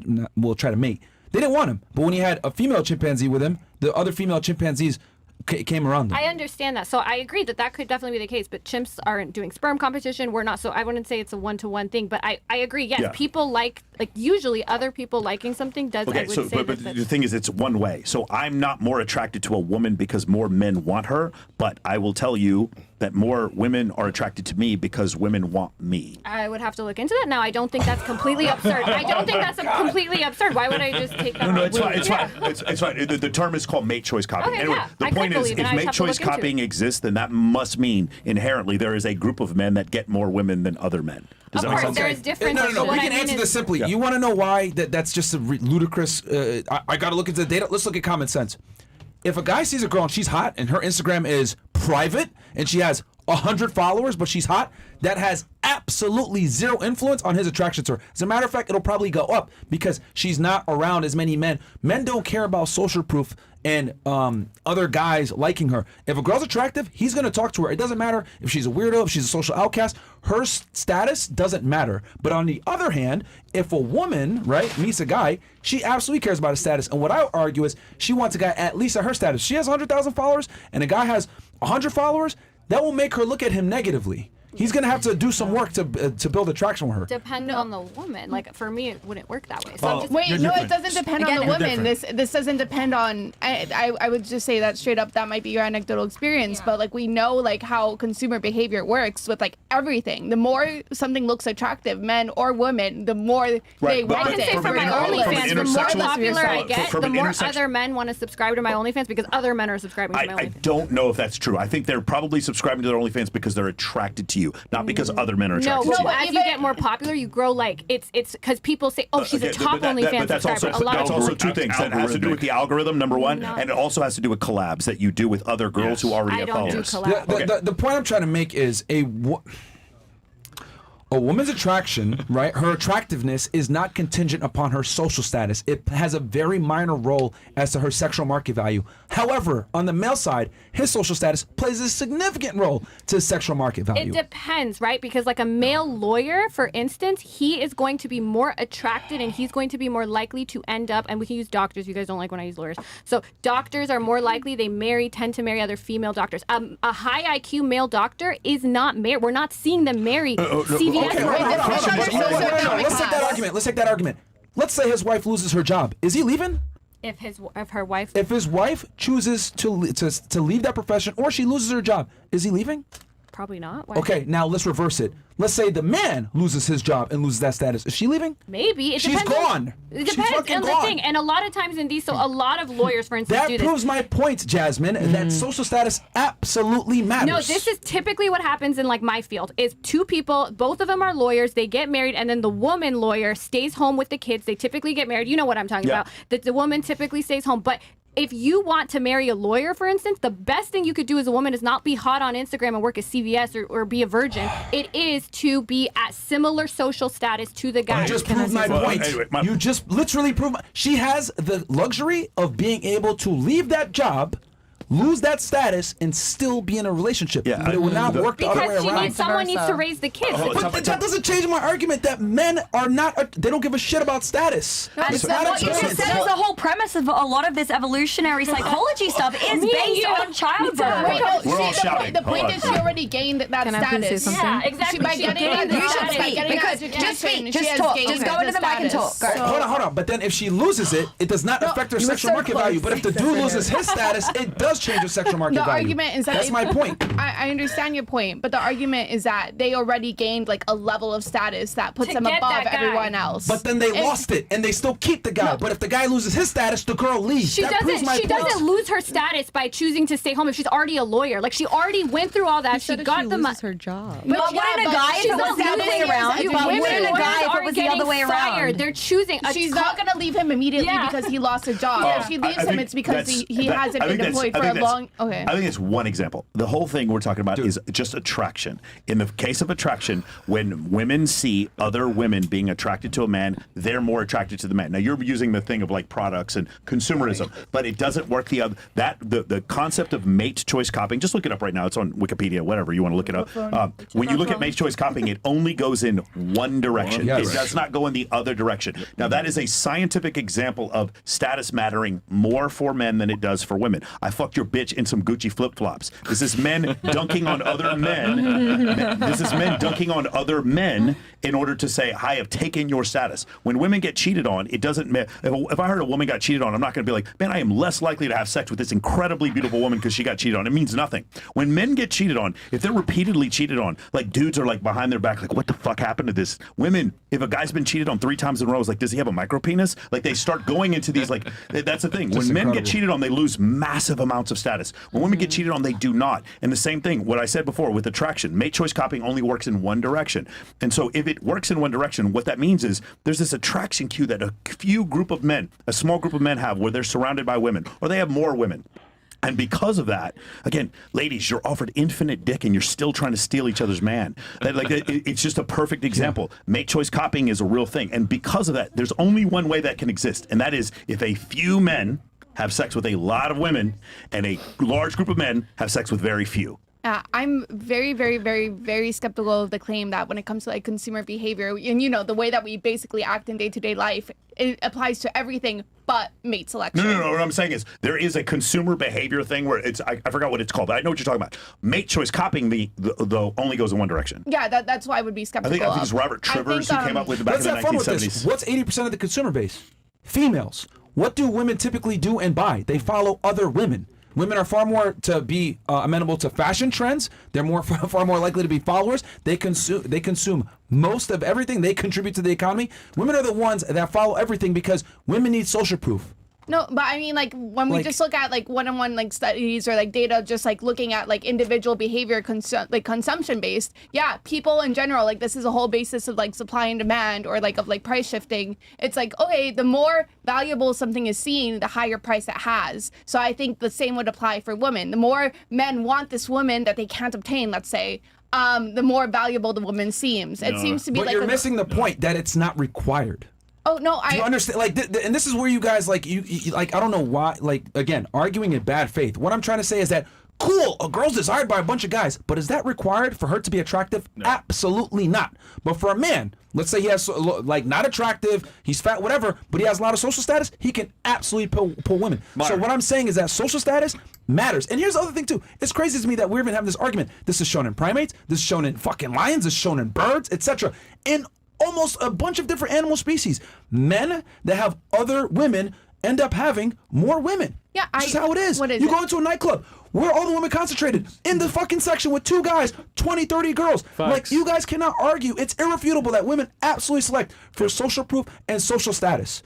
try to mate. They didn't want him, but when he had a female chimpanzee with him, the other female chimpanzees came around them. I understand that. So I agree that could definitely be the case, but chimps aren't doing sperm competition. We're not. So I wouldn't say it's a one-to-one thing, but I agree. Yes, people like usually other people liking something does. Okay, I would so say but the thing is, it's one way. So I'm not more attracted to a woman because more men want her, but I will tell you that more women are attracted to me because women want me. I would have to look into that. Now, I don't think that's completely absurd. I don't think that's completely absurd. Why would I just take that? No, it's fine. It's fine. It's fine. The term is called mate choice copying. Okay, Anyway, yeah. the I point could is, believe it. if I'd mate have to choice look into copying exists, then that must mean inherently there is a group of men that get more women than other men. Does that make sense? There is difference. No. We can answer this simply. You want to know why that's just a ludicrous? I got to look into the data. Let's look at common sense. If a guy sees a girl and she's hot and her Instagram is private and she has 100 followers but she's hot, that has absolutely zero influence on his attraction to her. As a matter of fact, it'll probably go up because she's not around as many men. Men don't care about social proof and other guys liking her. If a girl's attractive, he's going to talk to her. It doesn't matter if she's a weirdo, if she's a social outcast. Her status doesn't matter. But on the other hand, if a woman, right, meets a guy, she absolutely cares about his status. And what I argue is she wants a guy at least at her status. She has 100,000 followers and a guy has 100 followers. That will make her look at him negatively. He's going to have to do some work to build attraction with her. Depend on the woman. Like for me, it wouldn't work that way. So Wait, no, it doesn't depend on the woman. This doesn't depend on. I would just say that straight up. That might be your anecdotal experience, but like we know like how consumer behavior works with like everything. The more something looks attractive, men or women, the more they want I can it. say for my OnlyFans, the more popular I get, the more other men want to subscribe to my OnlyFans because other men are subscribing to my OnlyFans. I don't know if that's true. I think they're probably subscribing to their OnlyFans because they're attracted to you, not because other men are attracted to you. As you get more popular, you grow like it's because people say, "Oh, she's a top OnlyFans subscriber." That's also two things. That has to do with the algorithm, number one, and it also has to do with collabs that you do with other girls who already have followers. The point I'm trying to make is a woman's attraction, right? Her attractiveness is not contingent upon her social status. It has a very minor role as to her sexual market value. However, on the male side, his social status plays a significant role to his sexual market value. It depends, right? Because like a male lawyer, for instance, he is going to be more attracted and he's going to be more likely to end up, and we can use doctors. You guys don't like when I use lawyers. So doctors are more likely, tend to marry other female doctors. A high IQ male doctor is not married. We're not seeing them marry CVS. Okay, let's take that argument. Let's say his wife loses her job. Is he leaving? If her wife chooses to leave that profession or she loses her job, is he leaving? Probably not. Why? Okay, now let's reverse it. Let's say the man loses his job and loses that status. Is she leaving? Maybe. She's gone. It depends on the thing. And a lot of times in these, so a lot of lawyers, for instance, do that this. proves my point, Jasmine, that social status absolutely matters. No, this is typically what happens in like my field is two people, both of them are lawyers, they get married, and then the woman lawyer stays home with the kids. They typically get married. You know what I'm talking about. The woman typically stays home. But if you want to marry a lawyer, for instance, the best thing you could do as a woman is not be hot on Instagram and work at CVS or be a virgin. It is to be at similar social status to the guy. You just proved my point. You just literally proved she has the luxury of being able to leave that job, lose that status, and still be in a relationship. Yeah, but it would not work the other way around. Someone needs to raise the kids. But that doesn't change my argument that men are not, they don't give a shit about status. What you just said is the whole premise of a lot of this evolutionary psychology stuff is based on childbirth. The point is she already gained that status. Yeah, exactly. By getting Just speak. Just talk. Just go into the mic and talk. Hold on. But then if she loses it, it does not affect her sexual market value. But if the dude loses his status, it does change your sexual market value. The argument is that that's my point. I understand your point, but the argument is that they already gained like a level of status that puts them above everyone else. But then they lost it, and they still keep the guy. But if the guy loses his status, the girl leaves. She doesn't lose her status by choosing to stay home if she's already a lawyer. Like she already went through all that. She got the money. Her job. But wouldn't a guy if it was the other way around? Wouldn't a guy if it was the other way around? They're choosing. She's not gonna leave him immediately because he lost a job. If she leaves him, it's because he hasn't been employed for a long. Okay. I think it's one example. The whole thing we're talking talking about is just attraction. In the case of attraction, when women see other women being attracted to a man, they're more attracted to the man. Now you're using the thing of like products and consumerism, but it doesn't work the concept of mate choice copying. Just look it up right now. It's on Wikipedia, whatever you want to look it up. When you look at mate choice copying, it only goes in one direction. It does not go in the other direction. Now that is a scientific example of status mattering more for men than it does for women. I fucked your bitch in some Gucci flip-flops. This is men dunking on other men. This is men dunking on other men in order to say, I have taken your status. When women get cheated on, it doesn't matter. If I heard a woman got cheated on, I'm not going to be like, man, I am less likely to have sex with this incredibly beautiful woman because she got cheated on. It means nothing. When men get cheated on, if they're repeatedly cheated on, like dudes are like behind their back, like, what the fuck happened to this? Women, if a guy's been cheated on 3 times in a row, it's like, does he have a micro penis? Like they start going into these, like, that's the thing. When men get cheated on, they lose massive amounts of status. When women get cheated on, they do not. And the same thing, what I said before with attraction, mate choice copying only works in one direction. And so if it works in one direction, what that means is there's this attraction cue that a small group of men have where they're surrounded by women, or they have more women. And because of that, again, ladies, you're offered infinite dick and you're still trying to steal each other's man. It's just a perfect example. Mate choice copying is a real thing. And because of that, there's only one way that can exist. And that is if a few men have sex with a lot of women and a large group of men have sex with very few. I'm very, very, very, very skeptical of the claim that when it comes to like consumer behavior and the way that we basically act in day-to-day life, it applies to everything but mate selection. No. What I'm saying is there is a consumer behavior thing where it's I forgot what it's called, but I know what you're talking about. Mate choice copying the only goes in one direction. Yeah, that's why I would be skeptical. I think it's Robert Trivers who came up with the back in the 1970s. What's 80% of the consumer base? Females. What do women typically do and buy? They follow other women. Women are far more to be amenable to fashion trends. They're far more likely to be followers. They consume most of everything. They contribute to the economy. Women are the ones that follow everything because women need social proof. No, but I mean, like, when we just look at, like, one-on-one, like, studies or, like, data, just, like, looking at, like, individual behavior, consumption-based, yeah, people in general, like, this is a whole basis of, like, supply and demand or, like, of, like, price shifting. It's like, okay, the more valuable something is seen, the higher price it has. So I think the same would apply for women. The more men want this woman that they can't obtain, let's say, the more valuable the woman seems. It seems to be, but you're missing the point that it's not required. Oh no, Do you understand? Like, and this is where you guys like you like. I don't know why. Like, again, arguing in bad faith. What I'm trying to say is that cool, a girl's desired by a bunch of guys, but is that required for her to be attractive? No. Absolutely not. But for a man, let's say he has like not attractive, he's fat, whatever, but he has a lot of social status. He can absolutely pull women. Myron. So what I'm saying is that social status matters. And here's the other thing too. It's crazy to me that we're even having this argument. This is shown in primates. This is shown in fucking lions. This is shown in birds, etc. In almost a bunch of different animal species. Men that have other women end up having more women. Yeah, this is how it is. What is you it? go into a nightclub where all the women concentrated in the fucking section with 2 guys, 20, 30 girls. Facts. Like, you guys cannot argue. It's irrefutable that women absolutely select for social proof and social status.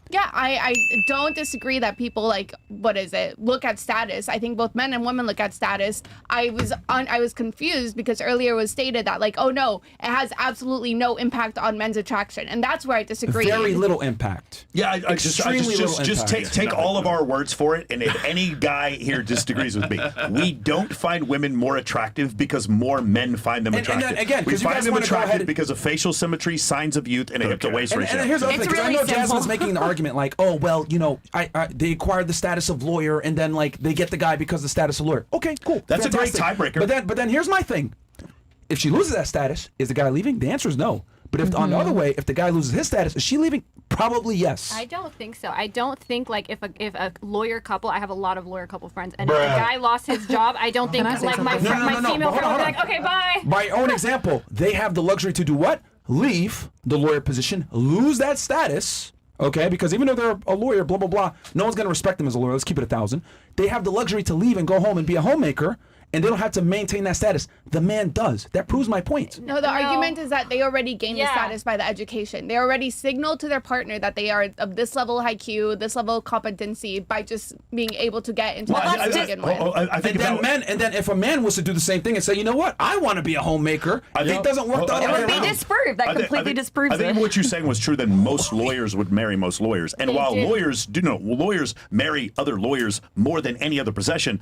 Yeah, I don't disagree that people like look at status. I think both men and women look at status. I was confused because earlier was stated that like, oh no, it has absolutely no impact on men's attraction, and that's where I disagree. Very little impact. Yeah, I just take all of our words for it, and if any guy here disagrees with me, we don't find women more attractive because more men find them attractive. And again, we you find guys them want to go attractive ahead because of facial symmetry, signs of youth, and a hip to waist ratio. And here's the other thing, 'cause I know simple. Jasmine's making the argument like, oh well, they acquired the status of lawyer, and then like they get the guy because of the status of lawyer. Okay, cool. That's fantastic. a great tiebreaker. But then here's my thing: if she loses that status, is the guy leaving? The answer is no. But if on the other way, if the guy loses his status, is she leaving? Probably yes. I don't think so. I don't think like if a lawyer couple, I have a lot of lawyer couple friends, and if a guy lost his job, I don't think like my female friend would be like, okay, bye. By own example, they have the luxury to do what? Leave the lawyer position, lose that status. Okay, because even though they're a lawyer, blah, blah, blah, no one's going to respect them as a lawyer. Let's keep it 1,000. They have the luxury to leave and go home and be a homemaker, and they don't have to maintain that status. The man does. That proves my point. No, the argument is that they already gained the status by the education. They already signaled to their partner that they are of this level IQ, this level of competency by just being able to get into the to begin with. And then if a man was to do the same thing and say, you know what, I want to be a homemaker, it doesn't work the other way around. It would be disproved. That completely disproves it. I think what you're saying was true, that most lawyers would marry most lawyers. And while lawyers marry other lawyers more than any other profession,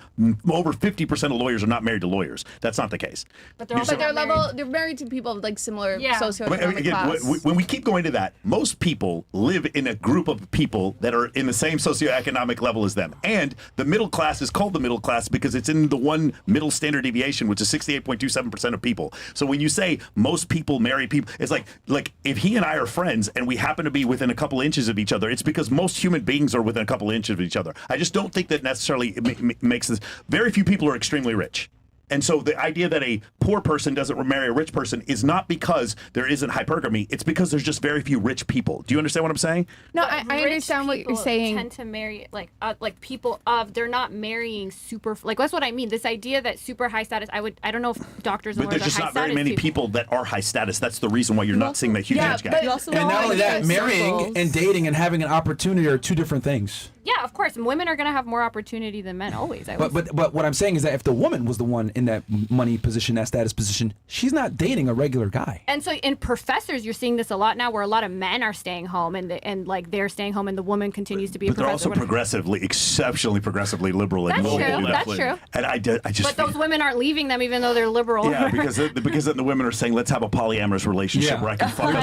over 50% of lawyers lawyers are not married to lawyers. That's not the case. But they're married to people of like similar But socioeconomic again, class. when we keep going to that, most people live in a group of people that are in the same socioeconomic level as them. And the middle class is called the middle class because it's in the one middle standard deviation, which is 68.27% of people. So when you say most people marry people, it's like if he and I are friends and we happen to be within a couple inches of each other, it's because most human beings are within a couple inches of each other. I just don't think that necessarily makes this. Very few people are extremely rich. And so the idea that a poor person doesn't marry a rich person is not because there isn't hypergamy. It's because there's just very few rich people. Do you understand what I'm saying? No, I understand what you're saying. Tend to marry like people of they're not marrying super like that's what I mean. This idea that super high status. I don't know if doctors and But there's lawyers just are high not very status many people that are high status. That's the reason why you're not seeing that huge age gap. And not only that, marrying and dating and having an opportunity are two different things. Yeah, of course. Women are going to have more opportunity than men always. But what I'm saying is that if the woman was the one in that money position, that status position, she's not dating a regular guy. And so in professors, you're seeing this a lot now, where a lot of men are staying home and like they're staying home, and the woman continues to be a But they're professor. also exceptionally progressively liberal. That's and true. liberal. That's true. And I just. But those women aren't leaving them, even though they're liberal. Yeah, because then the women are saying, let's have a polyamorous relationship where I can fuck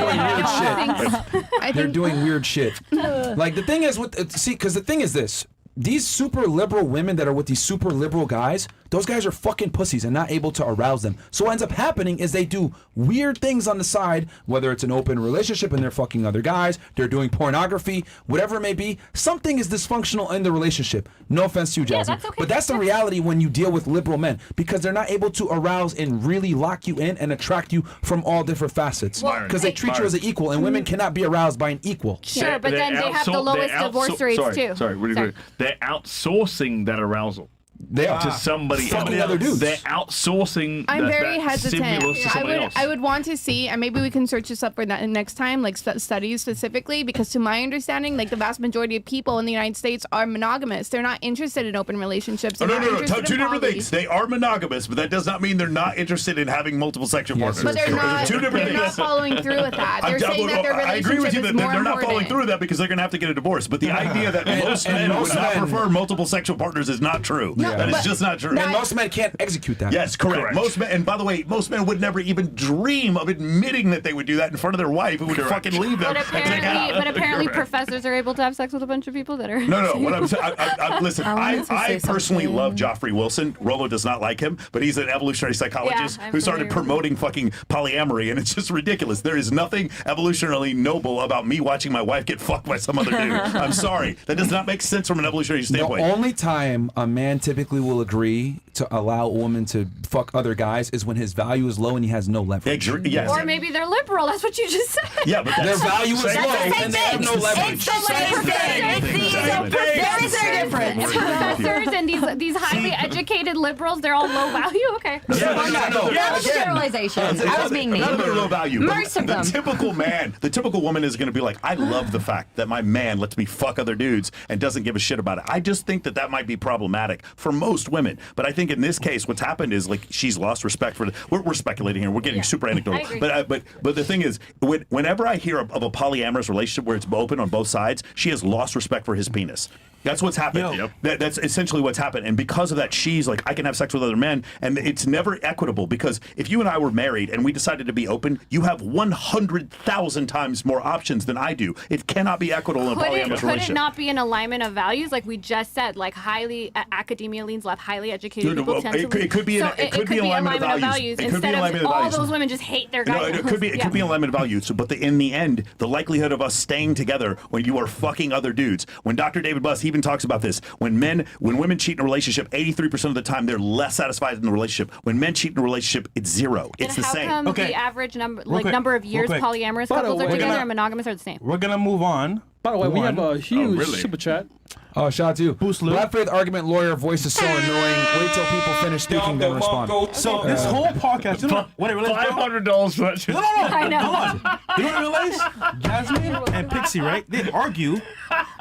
They're doing weird shit. Like the thing is because the thing is this. These super liberal women that are with these super liberal guys, those guys are fucking pussies and not able to arouse them. So what ends up happening is they do weird things on the side, whether it's an open relationship and they're fucking other guys, they're doing pornography, whatever it may be. Something is dysfunctional in the relationship. No offense to you, Jasmine. that's okay. But that's the reality when you deal with liberal men, because they're not able to arouse and really lock you in and attract you from all different facets. Because they treat you as an equal, and women cannot be aroused by an equal. Sure, but then they have the lowest divorce rates too. Sorry, they're outsourcing that arousal. They are to somebody fucking else. other dudes. They're outsourcing. I'm very that hesitant. stimulus to somebody else. I would want to see, and maybe we can search this up for that next time, like studies specifically, because to my understanding, like the vast majority of people in the United States are monogamous. They're not interested in open relationships. No. Interested in Two different poly. things. They are monogamous, but that does not mean they're not interested in having multiple sexual partners. But they're not. Two different They're not things. following through with that. They're saying that their I agree with you relationship is that more they're not following important. through with that because they're going to have to get a divorce. But the idea that most men would not prefer multiple sexual partners is not true. That is just not true. And most men can't execute that. Yes, correct. Most men, and by the way, most men would never even dream of admitting that they would do that in front of their wife who would fucking leave them. But apparently professors are able to have sex with a bunch of people that are. No. What I'm saying, listen. I personally love Joffrey Wilson. Rolo does not like him, but he's an evolutionary psychologist Yeah, I'm who started familiar with promoting fucking polyamory, and it's just ridiculous. There is nothing evolutionarily noble about me watching my wife get fucked by some other dude. I'm sorry, that does not make sense from an evolutionary standpoint. The only time a man typically will agree to allow a woman to fuck other guys is when his value is low and he has no leverage. Yes. Or maybe they're liberal. That's what you just said. Yeah, but their value is low and they have no leverage. It's the same thing. There is no difference. Professors and these highly educated liberals, they're all low value. Okay. No. That was a generalization. I was being mean. None of them are low value. Most of them. The typical man, the typical woman is going to be like, I love the fact that my man lets me fuck other dudes and doesn't give a shit about it. I just think that might be problematic for most women. But I think in this case, what's happened is like she's lost respect for. We're speculating here. We're getting super anecdotal. But the thing is, whenever I hear of a polyamorous relationship where it's open on both sides, she has lost respect for his penis. That's what's happened. That's essentially what's happened. And because of that, she's like, I can have sex with other men. And it's never equitable because if you and I were married and we decided to be open, you have 100,000 times more options than I do. It cannot be equitable in a polyamorous relationship. Could it not be an alignment of values? Like we just said, like academia leans left, highly educated people tend to lean. It could be an alignment of values. Instead of all those women just hate their guys. No, it could be an alignment of values. But in the end, the likelihood of us staying together when you are fucking other dudes, when Dr. David Buss even talks about this, when women cheat in a relationship, 83% of the time they're less satisfied in the relationship. When men cheat in a relationship, it's zero. It's the same. How come the average number of years polyamorous couples are together and monogamous are the same? We're gonna move on. By the way, we have a huge super chat. Oh, shout out to you. Black Faith argument lawyer voice is so annoying. Wait till people finish speaking, then respond. So this whole podcast, you know what I realized? $500 for that shit. No. I know. Hold on. You know what I realized? Jasmine and Pixie, right? They argue,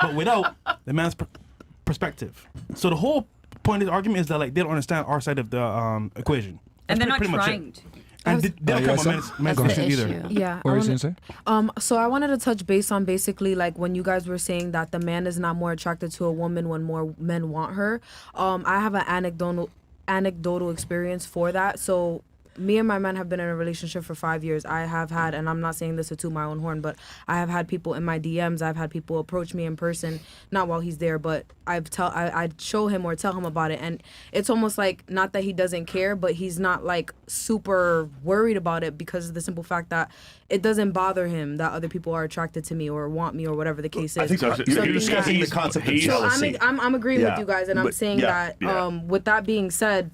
but without the man's perspective. So the whole point of the argument is that like they don't understand our side of the equation. And they're not pretty much trying it. to. And they don't care about men's consent either. Yeah. What were you saying? So I wanted to touch base on basically like when you guys were saying that the man is not more attracted to a woman when more men want her. I have an anecdotal experience for that. So me and my man have been in a relationship for 5 years. I have had, and I'm not saying this to toot my own horn, but I have had people in my DMs. I've had people approach me in person, not while he's there, but I'd show him or tell him about it, and it's almost like not that he doesn't care, but he's not like super worried about it because of the simple fact that it doesn't bother him that other people are attracted to me or want me or whatever the case is. I think you're discussing the concept of jealousy. So I'm agreeing with you guys, and I'm saying that with that being said,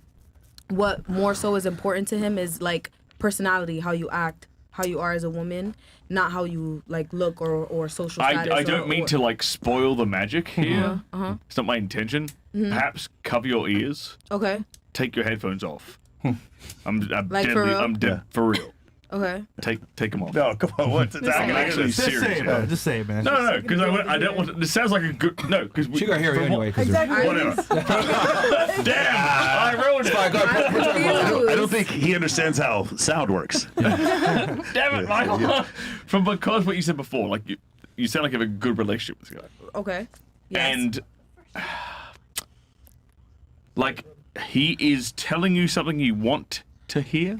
what more so is important to him is like personality, how you act, how you are as a woman, not how you like look or social status. I don't mean to like spoil the magic here. It's not my intention. Mhm. Perhaps cover your ears. Okay. Take your headphones off. I'm Like, for deadly. real? I'm dead for real. Okay. Take them off. No, come on. What's it? I'm actually Just serious. say it, man. Just say it, man. No, because I don't want. This sounds like a good. No, because She got to hear you anyway. Exactly. Whatever. Damn. I ruined it. I don't think he understands how sound works. Damn it, Michael. From because what you said before, like you sound like you have a good relationship with this guy. Okay. Yes. And like he is telling you something you want to hear.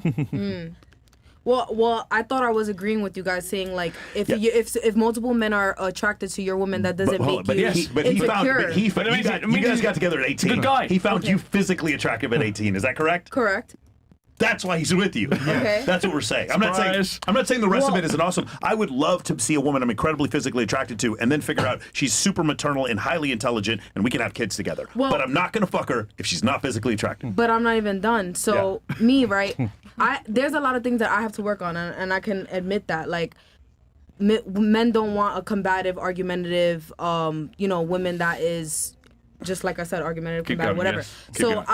Well, I thought I was agreeing with you guys, saying like if multiple men are attracted to your woman, that doesn't make you insecure. You guys got together at 18. Good guy. He found you physically attractive at 18. Is that correct? Correct. That's why he's with you. Okay. That's what we're saying. I'm not saying the rest of it isn't awesome. I would love to see a woman I'm incredibly physically attracted to and then figure out she's super maternal and highly intelligent and we can have kids together. Well- but I'm not going to fuck her if she's not physically attractive. But I'm not even done. So me, right? There's a lot of things that I have to work on, and I can admit that. Like, men don't want a combative, argumentative, women that is just like I said, argumentative, combative, whatever. So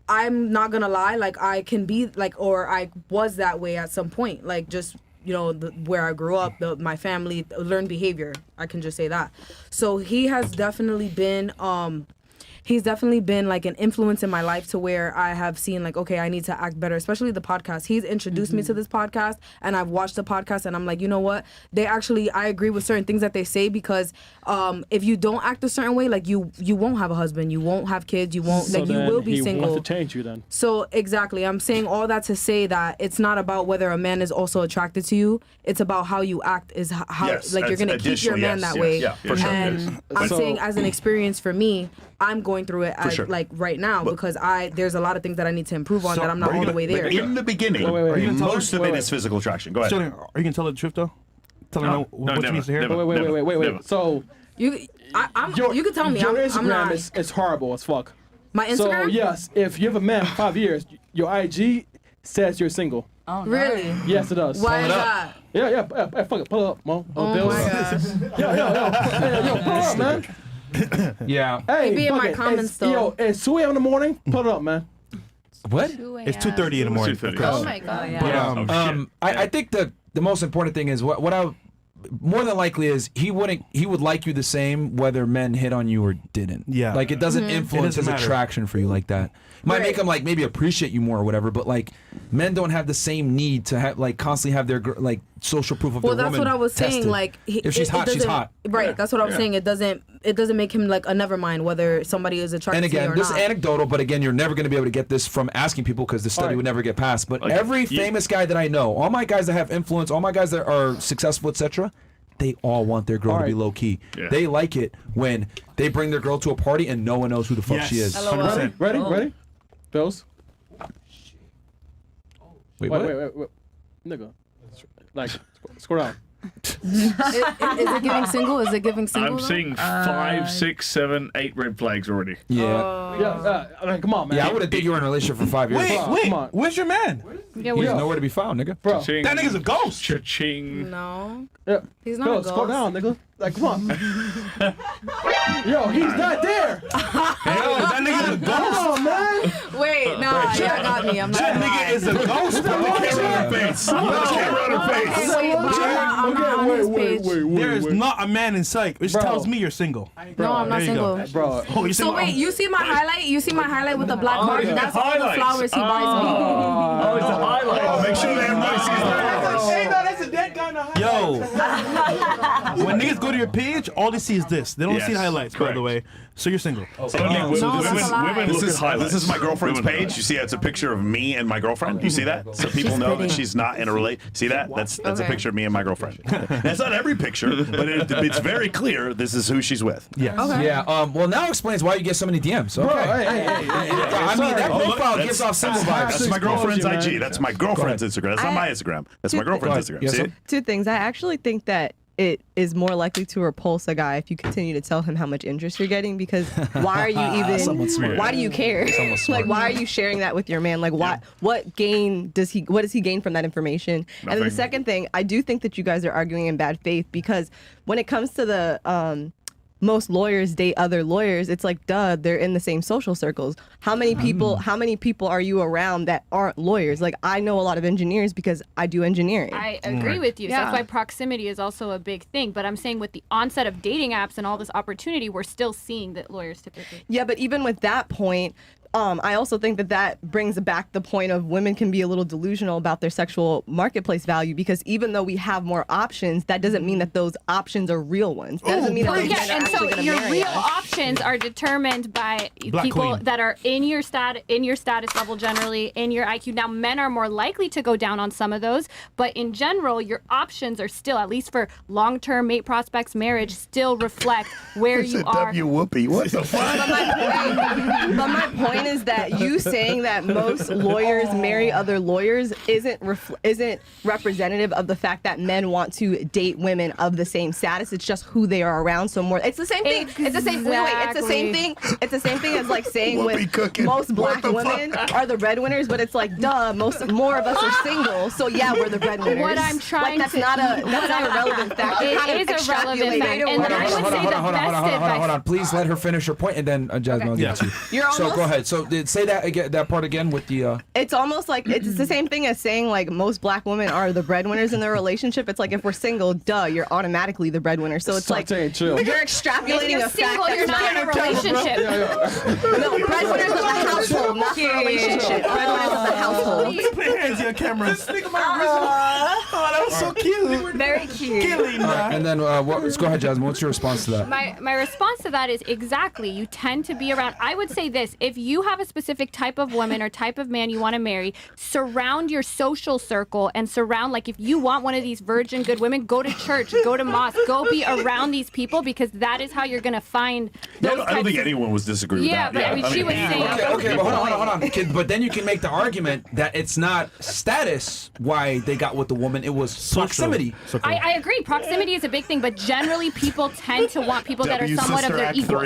I'm not gonna lie. Like, I can be like, or I was that way at some point. Like, just where I grew up, my family, learned behavior. I can just say that. So he has definitely been. He's definitely been like an influence in my life to where I have seen like, okay, I need to act better, especially the podcast. He's introduced me to this podcast and I've watched the podcast and I'm like, you know what? I agree with certain things that they say because if you don't act a certain way, like you won't have a husband, you won't have kids, you won't, like you will be single. He wants to change you then. So exactly, I'm saying all that to say that it's not about whether a man is also attracted to you. It's about how you act is how like you're going to keep your man that way. Yeah, for sure. And I'm saying as an experience for me, I'm going through it as, like right now because there's a lot of things that I need to improve on that I'm not all the way there. In the beginning, most of it is physical attraction. Go ahead. Stirling, are you gonna tell her the truth though? Tell her what she needs to hear. Wait. So you can tell me. Your I'm Instagram not. is horrible as fuck. My Instagram? So yes, if you have a man for 5 years, your IG says you're single. Oh, really? Yes, it does. Why is that? Yeah. Fuck it. Pull it up, Mo. Oh Bills. my gosh. Yo, pull it up, man. Yeah. Hey, It be in my fuck it. comments, It's- though. Yo, it's 2 a.m. in the morning. Pull it up, man. What? It's 2:30 in the morning. 2:30. Oh my god. But I think the most important thing is what I more than likely is he would like you the same whether men hit on you or didn't. Yeah. Like it doesn't influence It doesn't his matter. attraction for you like that. It might make him like maybe appreciate you more or whatever, but like men don't have the same need to have like constantly have their like social proof of Well, their that's woman what I was saying. tested. Like, if she's hot, she's doesn't- hot. Right. Yeah. That's what I was Yeah. saying. It doesn't make him like a never mind whether somebody is attracted And to again, you or this not. is anecdotal, but again, you're never going to be able to get this from asking people because the study would never get passed. But Like, every famous guy that I know, all my guys that have influence, all my guys that are successful, etc., they all want their girl to be low key. Yeah. They like it when they bring their girl to a party and no one knows who the fuck she is. 100%. Ready? Bills? Wait, what? Wait. Nigga. Like, scroll down. Is it giving single? Is it giving single? I'm though? seeing 5, 6, 7, 8 red flags already. Yeah. Like, come on, man. Yeah, I wouldn't think you were in a relationship for 5 years. Come on. Where's your man? He's nowhere to be found, nigga. Bro. Cha-ching. That nigga's a ghost. Cha-ching. No. Yeah. He's not a Bills, scroll ghost. down, nigga. Like, come on. Yo, he's not there. That nigga's a ghost. Come on, man. Wait, no, yeah, got me. I'm not. That nigga is a ghost, bro. Camera on her face. Camera on her face. Wait, but I'm not on his page. There is not a man in sight, which Bro. tells me you're single. No, I'm not There you go. single. Bro. Oh, you're So single. wait, you see my highlight? You see my highlight with the black mark? yeah. That's all the Highlights. flowers he buys Oh, it's a highlight. Make sure that everybody sees that. Yo, When niggas go to your page, all they see is this. They don't Yes, see the highlights, by correct. the way. So you're single. Women This look at highlights. is my girlfriend's Women page. You see, it's a picture of me and my girlfriend. You see that? So people know that she's not in a relation. See that? That's a Okay. picture of me and my girlfriend. That's not every picture, but it's very clear this is who she's with. Yes. Yeah. Well, now explains why you get so many DMs. Okay. I mean, that profile gives off single vibes. That's my girlfriend's IG. That's my girlfriend's Instagram. That's not my Instagram. That's my girlfriend's Instagram. Yes, See sir? it? Two things. I actually think that it is more likely to repulse a guy if you continue to tell him how much interest you're getting, because why are you Someone's smart. even why do you care? Someone's smart. Like, why are you sharing that with your man? Like, what does he gain from that information? And then the Nothing. second thing, I do think that you guys are arguing in bad faith, because when it comes to the most lawyers date other lawyers, it's like, duh, they're in the same social circles. How many people are you around that aren't lawyers? Like, I know a lot of engineers because I do engineering. I agree with you. So that's why proximity is also a big thing. But I'm saying with the onset of dating apps and all this opportunity, we're still seeing that lawyers typically. Yeah, but even with that point, I also think that brings back the point of women can be a little delusional about their sexual marketplace value, because even though we have more options, that doesn't mean that those options are real ones. That doesn't mean that those men are and so actually gonna your marry real us. options are determined by Black people queen. that are in your status level, generally in your IQ. Now, men are more likely to go down on some of those, but in general, your options are still, at least for long-term mate prospects, marriage, still reflect where you are. W Whoopi. What the fuck? But my point is that you saying that most lawyers marry other lawyers isn't representative of the fact that men want to date women of the same status. It's just who they are around. So more, it's the same thing. It's the same. Wait, it's the same thing. It's the same thing as like saying most black women are the breadwinners, but it's like, duh, more of us are single. So yeah, we're the breadwinners. What I'm trying that's not a relevant fact. It is a relevant fact. And then I would say the best advice. Hold on. Please let her finish her point, and then Jasmine will get to you. So go ahead. So say that again, that part again with the. It's almost like it's the same thing as saying like most black women are the breadwinners in their relationship. It's like if we're single, duh, you're automatically the breadwinner. So it's like Chill. you're extrapolating If you're a single, fact you're that's not in a relationship. No, breadwinners of the household, not the relationship. Breadwinners of the household. Put your hands on your camera. Oh, that was so cute. Very cute. And then let's go ahead, Jasmine. What's your response to that? My response to that is exactly. You tend to be around. I would say this: if you have a specific type of woman or type of man you want to marry, surround your social circle and surround, like, if you want one of these virgin good women, go to church, go to mosque, go be around these people, because that is how you're gonna find. Those I don't think anyone was disagreeing with that. But I mean, she was saying. Okay, but hold on. But then you can make the argument that it's not status why they got with the woman; it was proximity. I agree. Proximity is a big thing, but generally people tend to want people that are somewhat of their equal.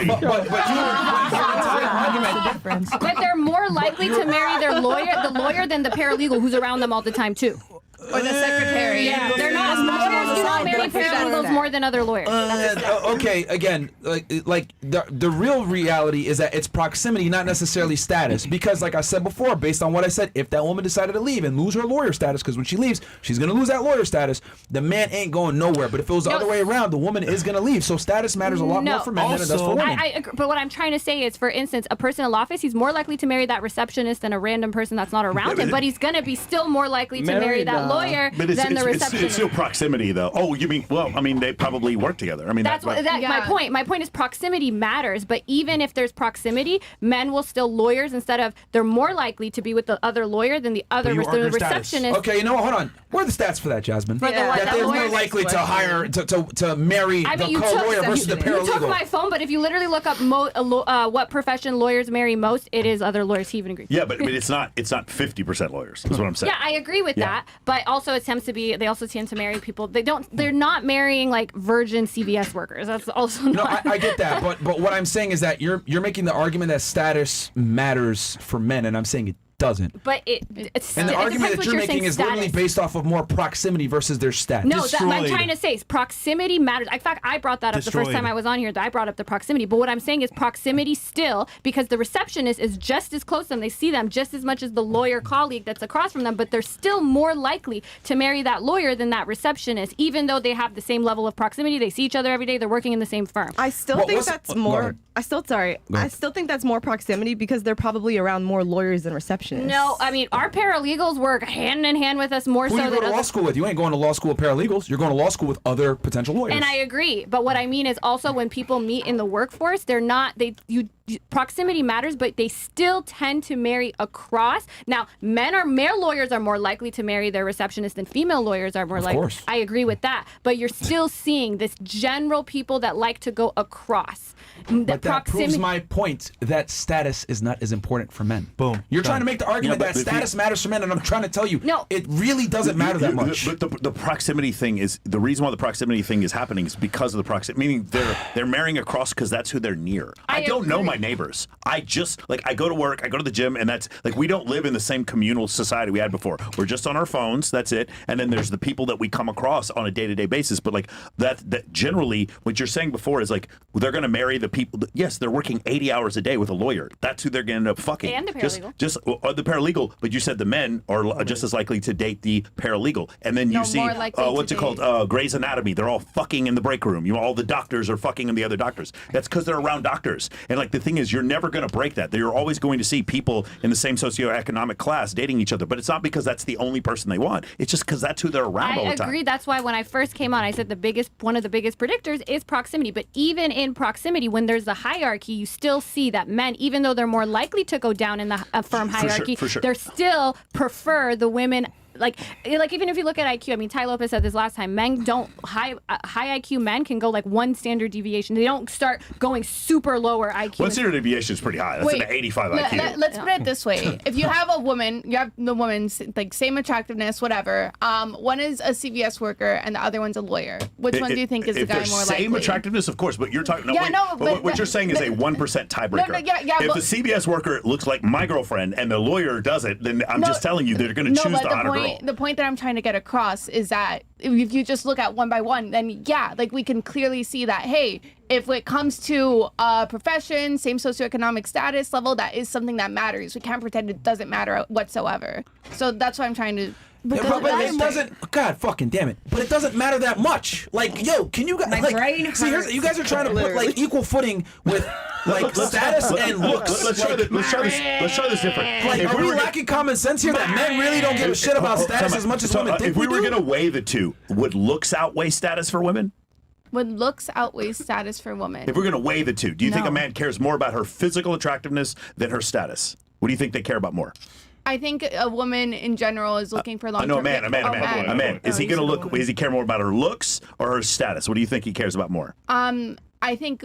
But they're more likely to marry the lawyer than the paralegal who's around them all the time too. Or the secretary. Yeah, they're not. Lawyers do not marry paralegals more than other lawyers. Okay, again, like the real reality is that it's proximity, not necessarily status. Because, like I said before, based on what I said, if that woman decided to leave and lose her lawyer status, because when she leaves, she's gonna lose that lawyer status. The man ain't going nowhere. But if it was the other way around, the woman is gonna leave. So status matters a lot more for men than it does for women. I agree, but what I'm trying to say is, for instance, a person in law office, he's more likely to marry that receptionist than a random person that's not around him. But he's gonna be still more likely to marry that lawyer but than the receptionist. It's still proximity, though. Oh, you mean? Well, I mean, they probably work together. I mean, that's my point. My point is proximity matters, but even if there's proximity, men will still lawyers instead of they're more likely to be with the other lawyer than the other receptionist. Okay, you know what? Hold on. Where are the stats for that, Jasmine? For the what? That they're more likely to hire to marry the co-lawyer versus the paralegal. You took my phone, but if you literally look up what profession lawyers marry most, it is other lawyers. He even agrees. Yeah, but it's not 50% lawyers. That's what I'm saying. Yeah, I agree with that. But also it tends to be, they also tend to marry people. They're not marrying like virgin CVS workers. That's also not. No, I get that. But what I'm saying is that you're making the argument that status matters for men, and I'm saying it doesn't. But it's and the it argument depends that what you're making saying is literally status. based off of more proximity versus their status. No, what I'm trying to say is proximity matters. In fact, I brought that up the first time I was on here. I brought up the proximity. But what I'm saying is proximity still, because the receptionist is just as close to them. They see them just as much as the lawyer colleague that's across from them, but they're still more likely to marry that lawyer than that receptionist, even though they have the same level of proximity. They see each other every day. They're working in the same firm. I still think that's more proximity because they're probably around more lawyers than receptionists. receptionists. No, I mean our paralegals work hand in hand with us more Who so you than go to law other. school with? You ain't going to law school with paralegals. You're going to law school with other potential lawyers. And I agree, but what I mean is also when people meet in the workforce, they're not proximity matters, but they still tend to marry across. Now, male lawyers are more likely to marry their receptionist than female lawyers are more likely. course. I agree with that, but you're still seeing this general people that like to go across. But that proves my point that status is not as important for men. Boom. You're trying to make the argument but that status matters for men, and I'm trying to tell you, no, it really doesn't matter that much. But the proximity thing is the reason why the proximity thing is happening is because of the proximity. Meaning they're marrying across because that's who they're near. I don't know my neighbors. I just I go to work, I go to the gym, and that's we don't live in the same communal society we had before. We're just on our phones. That's it. And then there's the people that we come across on a day-to-day basis. But that generally, what you're saying before is they're going to marry the people. Yes, they're working 80 hours a day with a lawyer. That's who they're going to end up fucking. And the paralegal. Or the paralegal. But you said the men are just as likely to date the paralegal. And then you see what's it called? Grey's Anatomy. They're all fucking in the break room. All the doctors are fucking in the other doctors. That's because they're around doctors. And the thing is, you're never going to break that. You're always going to see people in the same socioeconomic class dating each other. But it's not because that's the only person they want. It's just because that's who they're around all the time. I agree. That's why when I first came on, I said one of the biggest predictors is proximity. But even in proximity, when there's a hierarchy, you still see that men, even though they're more likely to go down in the firm hierarchy, for sure. they still prefer the women. Like even if you look at IQ, I mean, Ty Lopez said this last time. Men don't high IQ men can go one standard deviation. They don't start going super lower IQ. One standard deviation is pretty high. That's an 85 IQ. Let's put it this way: if you have a woman, you have the woman's same attractiveness, whatever. One is a CVS worker and the other one's a lawyer. Which one do you think is the guy more likely? Same attractiveness, of course, but you're talking. But what you're saying is a 1% tiebreaker. If the CVS worker looks like my girlfriend and the lawyer doesn't, then I'm just telling you they're going to choose the hotter girl. The point that I'm trying to get across is that if you just look at one by one, then we can clearly see that, hey, if it comes to profession, same socioeconomic status level, that is something that matters. We can't pretend it doesn't matter whatsoever. So that's what I'm trying to. But it doesn't. God fucking damn it! But it doesn't matter that much. Can you guys? See, you guys are trying to put equal footing with status and looks. Let's try this different. Are we lacking common sense here that men really don't give a shit about status as much as women think if we were going to weigh the two, would looks outweigh status for women? Would looks outweigh status for women? If we're going to weigh the two, do you think a man cares more about her physical attractiveness than her status? What do you think they care about more? I think a woman in general is looking for long-term. No, a man. Is he going to look? Does he care more about her looks or her status? What do you think he cares about more? I think.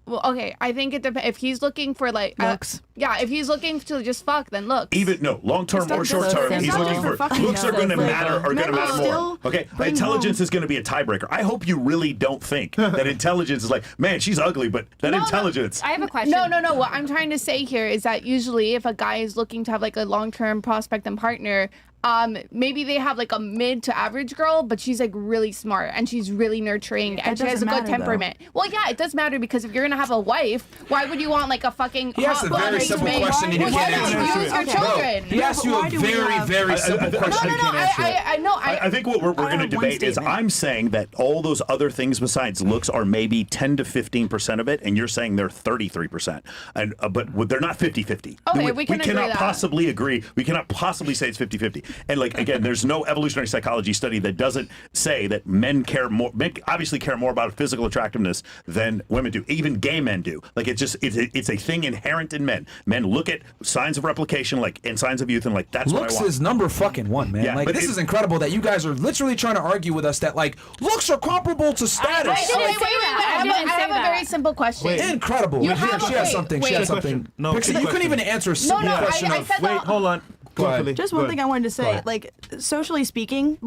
Well, okay. I think it depends. If he's looking for looks. If he's looking to just fuck, then looks. Long term or short term, he's looking for looks are going to matter more. Okay, intelligence is going to be a tiebreaker. I hope you really don't think that intelligence is man, she's ugly, but that intelligence. I have a question. No. What I'm trying to say here is that usually if a guy is looking to have a long-term prospect and partner, maybe they have a mid to average girl, but she's really smart and she's really nurturing and she has a good temperament. Well, yeah, it does matter because if you're gonna have a wife, why would you want a fucking He asked a very simple question and you can't answer it. Use your children. He asked you a very simple question. I think what we're going to debate is I'm saying that all those other things besides looks are maybe 10 to 15% of it, and you're saying they're 33%. But they're not 50-50. Okay, we cannot possibly agree. We cannot possibly say it's 50-50. And again, there's no evolutionary psychology study that doesn't say that men obviously care more about physical attractiveness than women do. Even gay men do. It's a thing inherent in men. Men look at signs of replication and signs of youth and that's what I want. Looks is number fucking one, man. Yeah, this is incredible that you guys are literally trying to argue with us that looks are comparable to status. Wait. I have a very simple question. Incredible. She has something. No, Pixie, you couldn't even answer a simple question of. Wait, hold on. Just one thing I wanted to say, socially speaking,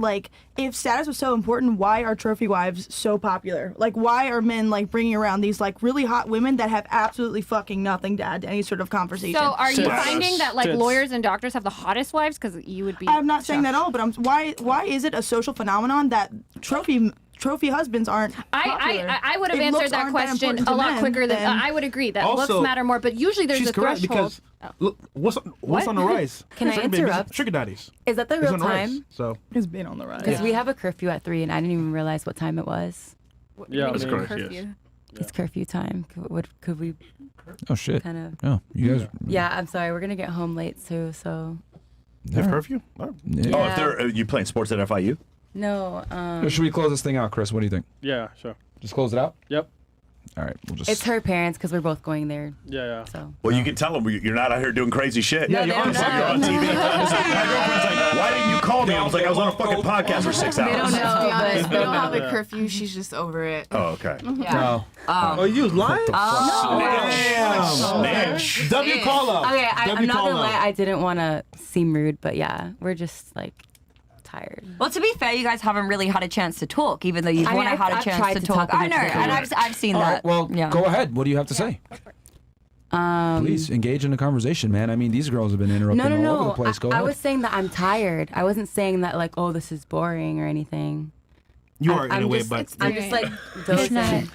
if status was so important, why are trophy wives so popular? Why are men bringing around these really hot women that have absolutely fucking nothing to add to any sort of conversation? So are you finding that lawyers and doctors have the hottest wives? Because you would be. I'm not saying that at all, but why is it a social phenomenon that trophy husbands aren't popular? I would have answered that question a lot quicker than I would agree that looks matter more, but usually there's a threshold. Because look, what's on the rise? Can I interrupt? Sugar daddies. Is that the real time? So it's been on the rise. Because we have a curfew at 3, and I didn't even realize what time it was. Yeah, that's correct. Yes. It's curfew time. Could we? Oh shit. Kind of. Oh, you guys. Yeah, I'm sorry. We're gonna get home late too. So. Have curfew? Oh, if they're you playing sports at FIU? No. Should we close this thing out, Chris? What do you think? Yeah, sure. Just close it out. Yep. All right, we'll just. It's her parents because we're both going there. Yeah. So. Well, you can tell them you're not out here doing crazy shit. No, you're on TV. My girlfriend's like, "Why didn't you call me?" I was like, "I was on a fucking podcast for 6 hours." They don't know. To be honest, we don't have a curfew. She's just over it. Oh, okay. Yeah. Oh, you was lying? Snitch. W call up. Okay, I'm not gonna lie. I didn't want to seem rude, but yeah, we're just like tired. Well, to be fair, you guys haven't really had a chance to talk, even though you've had a chance to talk. I know, and I've seen All that. right, well, go ahead. What do you have to say? Please engage in the conversation, man. I mean, these girls have been interrupting all over the place. Go ahead. I was saying that I'm tired. I wasn't saying that like, oh, this is boring or anything. You are in a way, but I'm just like,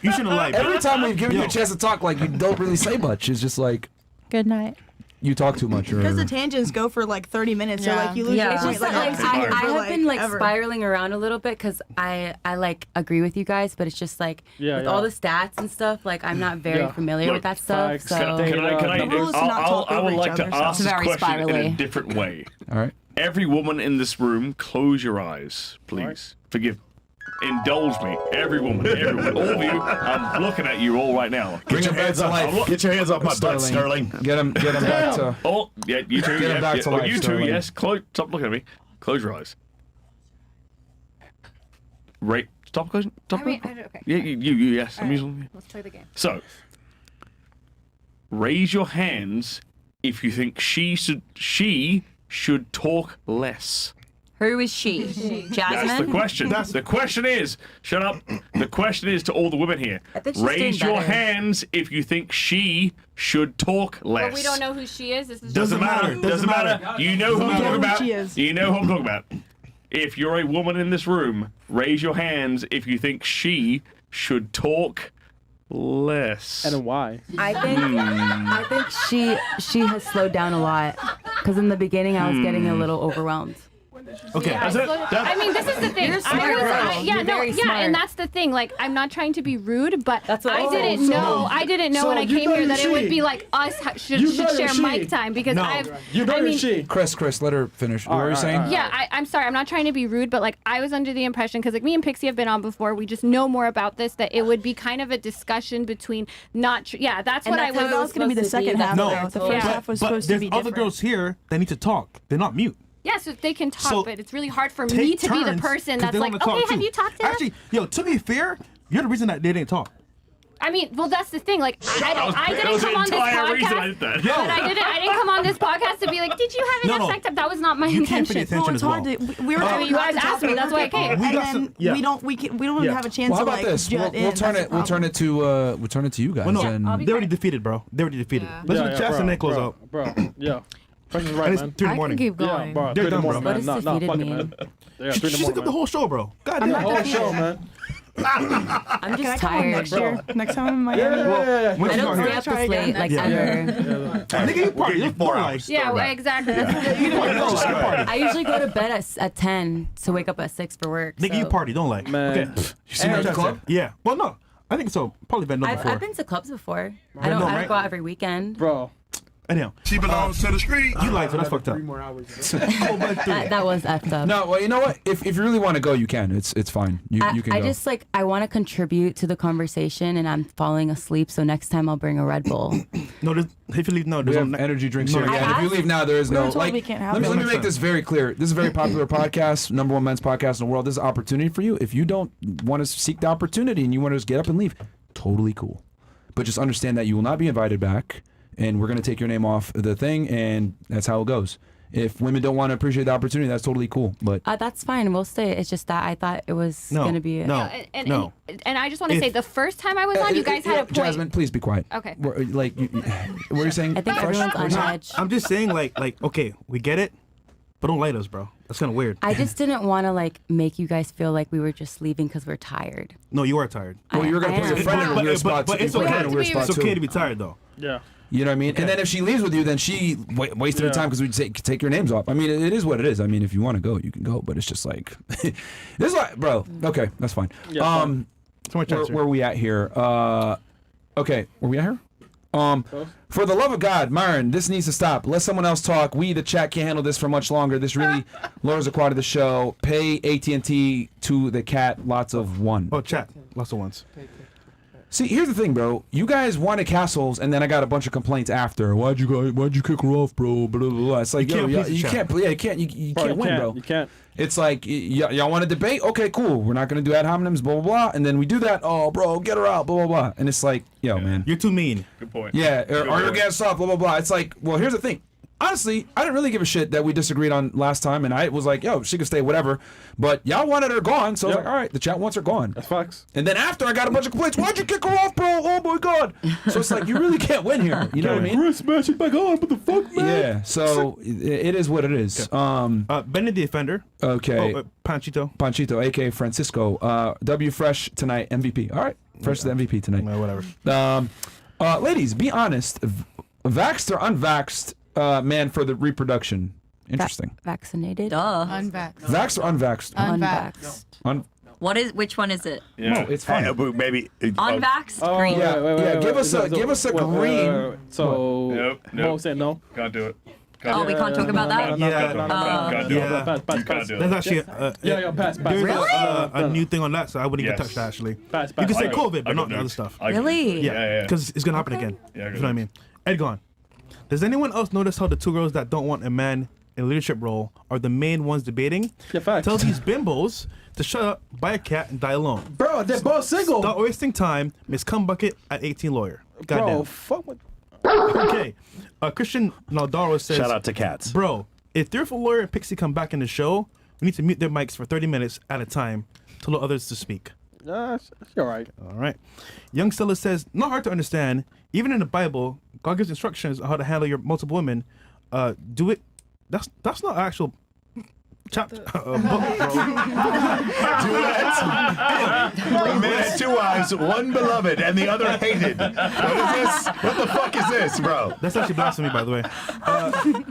you shouldn't lie. Every time we've given you a chance to talk, like you don't really say much. It's just like, good night. You talk too much, or because the tangents go for like 30 minutes, so like you lose your It's point. just Like, I have been like ever. spiraling around a little bit because I like agree with you guys, but it's just like with all the stats and stuff, like I'm not very familiar with that stuff. So I would like to ask this question in a different way. All right. Every woman in this room, close your eyes, please. Forgive. Indulge me. Every woman, all of you. I'm looking at you all right now. Get your hands up. Get your hands off my butt, Stirling. Get him back to. Oh, yeah, you too. Get him back to life, you too. Stirling. Yes. Stop looking at me. Close your eyes. Right. Stop closing. Stop. Okay. Yeah, you. Yes. I'm using. Let's play the game. So, raise your hands if you think she should talk less. Who is she? Jasmine? That's the question. The question is, shut up. The question is to all the women here. Raise your hands if you think she should talk less. But we don't know who she is. This is Doesn't matter. Doesn't matter. You know who I'm talking about. she is. You know who I'm talking about. If you're a woman in this room, raise your hands if you think she should talk less. And why? I think she has slowed down a lot because in the beginning I was getting a little overwhelmed. Okay, Yeah, I mean, this is the thing. You're smart, girl. You're very smart. And that's the thing. Like, I'm not trying to be rude, but That's what I didn't know. I didn't know when I came here that it would be like us should share mic time because Chris, let her finish. What were you saying? Yeah, I'm sorry. I'm not trying to be rude, but like I was under the impression because like me and Pixie have been on before. We just know more about this that it would be kind of a discussion between not. That's what I was. That was going to be the second half. No, though. The first half was supposed to be there's other different. girls here that need to talk. They're not mute. Yeah, so they can talk, So, but it's really hard for Take me to be the turns, person 'cause that's they like, wanna talk okay, have too. you talked to them? Actually, to be fair, you're the reason that they didn't talk. I mean, well, that's the thing. Like, I didn't come on this podcast. that. But I didn't come on this podcast to be like, did you have enough sex? That was not my You can't intention. pay attention as well. We were. I mean, you guys asked me. That's why I came. And then we don't even have a chance Well, how to about like this? jut in. We'll turn it to you guys. Well, no, and they already defeated, bro. They already defeated. Let's do the chats and then close out. Bro, yeah. Chris is right, And it's man. 3 in the morning. keep Yeah, going. bro. They're 3 in the done, morning, bro. man. No, fuck it, man. Yeah, 3 in She the took morning, up the whole show, bro. God I'm damn. not Whole show, man. I'm Can I just come on tired. next year? Next time in Miami? Yeah. When I she's don't not stay here. up this late like ever. Nigga, you party. It's 4 hours. Yeah, well, exactly. That's You party. I usually go to bed at 10 to wake up at 6 for work. Nigga, you so- party. Don't lie. Man. Okay. You see my chat club? Yeah. Well, no. I think so. Probably been done before. I've been to clubs before. I Been don't done, right? go out every weekend. Bro. Anyhow. She belongs to the street. You lied, so that's fucked up. 3 more hours. That was effed up. No, well, you know what? If you really want to go, you can. It's fine. You can I go. just like I want to contribute to the conversation and I'm falling asleep, so next time I'll bring a Red Bull. No, if you leave, no, we there's have no energy drinks no, here. Yeah, and if you leave now, there is We were no told like. we can't have Let them. me make this very clear. This is a very popular podcast, #1 men's podcast in the world. This is an opportunity for you. If you don't want to seek the opportunity and you want to just get up and leave, totally cool. But just understand that you will not be invited back, and we're going to take your name off the thing, and that's how it goes. If women don't want to appreciate the opportunity, that's totally cool. But That's fine. We'll stay. It's just that I thought it was No, gonna be. no. And I just want to say, the first time I was on, you guys had a point. Jasmine, please be quiet. Okay. What are you saying? I think everyone's on edge. I'm just saying, like, okay, we get it, but don't light us, bro. That's kind of weird. I just didn't want to like make you guys feel like we were just leaving because we're tired. No, you are tired. Well, you're gonna put your friend in a weird spot. But it's you put her okay. in a weird spot, It's okay too. to be tired, though. Yeah. You know what I mean? And then if she leaves with you, then she wasted her time because we take your names off. I mean, it is what it is. I mean, if you want to go, you can go. But it's just like, this is like, bro. Okay, that's fine. Yeah, where are we at here? Okay, where we at here? For the love of God, Myron, this needs to stop. Let someone else talk. We, the chat, can't handle this for much longer. This really lowers the quality of the show. Pay AT&T to the cat. Lots of one. Oh, chat. Lots of ones. See, here's the thing, bro. You guys wanted castles, and then I got a bunch of complaints after. Why'd you kick her off, bro? Blah, blah, blah. It's like, you can't win, bro. You can't. It's like, y'all want to debate? Okay, cool. We're not going to do ad hominems, blah, blah, blah. And then we do that. Oh, bro, get her out, blah, blah, blah. And it's like, man. You're too mean. Good point. Yeah, or you're getting soft, blah, blah, blah. It's like, well, here's the thing. Honestly, I didn't really give a shit that we disagreed on last time, and I was like, yo, she can stay, whatever. But y'all wanted her gone, so I was like, all right, the chat wants her gone. That's facts. And then after, I got a bunch of complaints. Why'd you kick her off, bro? Oh, my God. So it's like, you really can't win here. You know what I mean? Chris, smash it back on. What the fuck, man? Yeah, so it is what it is. Benny the Offender. Okay. Panchito, a.k.a. Francisco. W Fresh tonight, MVP. All right, Fresh is the MVP tonight. Whatever. Ladies, be honest. Vaxxed or unvaxxed man for the reproduction? Interesting. Vaccinated. Unvaxxed. Vaxxed or unvaxxed? Unvaxxed. Which one is it? No, it's fine. Maybe Unvaxxed? Green. Yeah, give us a green. So, Nope. Said no. Can't do it. We can't talk about that? Can't do it. Pass. That's actually pass. There's a new thing on that, so I wouldn't even touch that actually. Pass. You can say COVID, but not the other stuff. Really? Yeah, because it's gonna happen again. Yeah, you know what I mean? Edgon, does anyone else notice how the two girls that don't want a man in a leadership role are the main ones debating? Yeah, facts. Tell these bimbos to shut up, buy a cat, and die alone. Bro, they're both single. Stop wasting time. Miss Cumbucket at 18 lawyer. Goddamn. Bro, fuck with. Okay. Christian Naldaro says, shout out to cats. Bro, if Fearful Lawyer and Pixie come back in the show, we need to mute their mics for 30 minutes at a time to allow others to speak. It's all right. All right. Young Stella says, not hard to understand. Even in the Bible, God gives instructions on how to handle your multiple women. Do it. That's not actual chapter. Book, bro. A man had 2 wives, one beloved and the other hated. What is this? What the fuck is this, bro? That's actually blasphemy, by the way.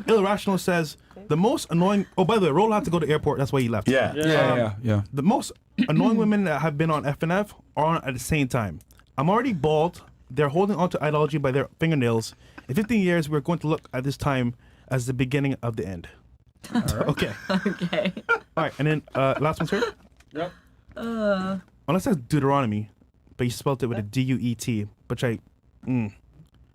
Irrational says, the most annoying... Oh, by the way, Roll had to go to the airport. That's why he left. Yeah. The most annoying women that have been on FNF are on at the same time. I'm already bald. They're holding on to ideology by their fingernails. In 15 years, we're going to look at this time as the beginning of the end. All right. Okay. All right, and then last one's here? Yep. Unless that's Deuteronomy, but you spelled it with a D-U-E-T, which I...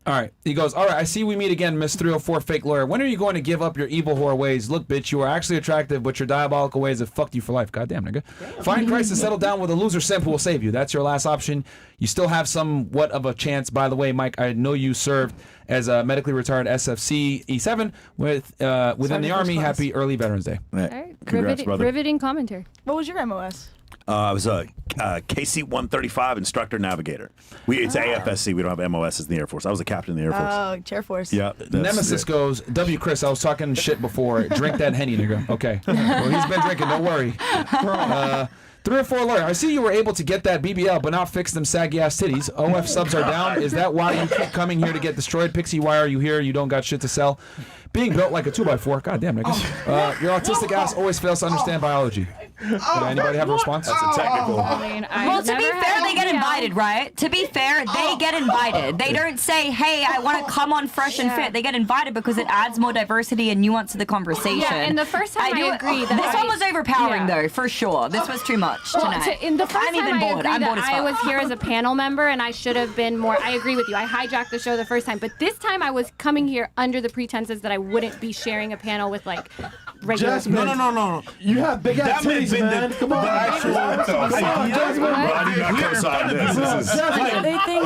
All right. He goes, all right, I see we meet again, Miss 304 Fake Lawyer. When are you going to give up your evil whore ways? Look, bitch, you are actually attractive, but your diabolical ways have fucked you for life. Goddamn, nigga. Find Christ and settle down with a loser simp who will save you. That's your last option. You still have somewhat of a chance. By the way, Mike, I know you served as a medically retired SFC E7 within the Army. Happy early Veterans Day. All right. Congrats, brother. Riveting commentary. What was your MOS? I was a KC-135 instructor navigator. It's AFSC. We don't have MOSs in the Air Force. I was a captain in the Air Force. Oh, Chair Force. Yeah. Nemesis goes, W. Chris, I was talking shit before. Drink that Henny, nigga. Okay. Well, he's been drinking. Don't worry. 304 Lawyer, I see you were able to get that BBL, but not fix them saggy ass titties. OF subs are down. Is that why you keep coming here to get destroyed? Pixie, why are you here? You don't got shit to sell. Being built like a 2x4. Goddamn, nigga. Your autistic ass always fails to understand biology. Anybody have a response? That's a technical. Well, to be fair, they get invited, right? To be fair, they get invited. They don't say, hey, I want to come on fresh and fit. They get invited because it adds more diversity and nuance to the conversation. Yeah, and the first time I agree that this one was overpowering, though, for sure. This was too much tonight. In the first I'm time even bored. I I'm agree bored that as I fuck. was here as a panel member and I should have been more. I agree with you. I hijacked the show the first time, but this time I was coming here under the pretenses that I wouldn't be sharing a panel with like regular. Jasmine, no. You have big ass titties, man. Come on. Jasmine. They think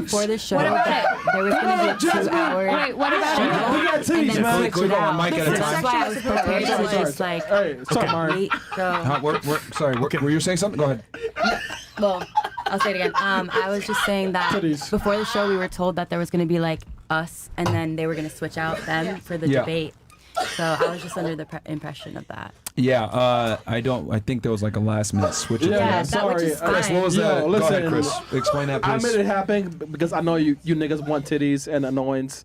before the show that there was going to be a 2-hour Wait, what about show. Big ass titties, man. Can we go on mic at a That's time? why I was prepared to just like wait. Sorry, were you saying something? Go ahead. Well, I'll say it again. I was just saying that before the show we were told that there was going to be like us and then they were going to switch out them for the debate. So I was just under the impression of that. Yeah, I think there was like a last minute switch. Yeah, sorry. Chris, what was that? Listen, Go ahead, Chris. Explain that, please. I made it happen because I know you niggas want titties and annoyance.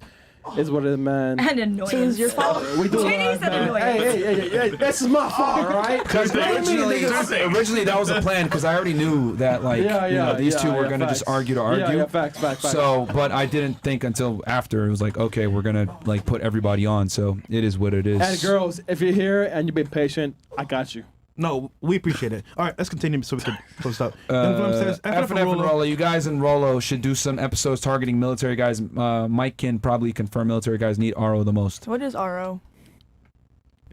Is what it is, man. And annoyance. So it's your fault. We do Titties and annoyance. Hey, this is my fault, all right? Because originally that was a plan because I already knew that these two were gonna just argue to argue. Yeah, facts. So, but I didn't think until after it was like, okay, we're gonna like put everybody on. So it is what it is. And girls, if you're here and you've been patient, I got you. No, we appreciate it. All right, let's continue so we can close up. F and Rollo, you guys in Rollo should do some episodes targeting military guys. Mike can probably confirm military guys need RO the most. What is RO?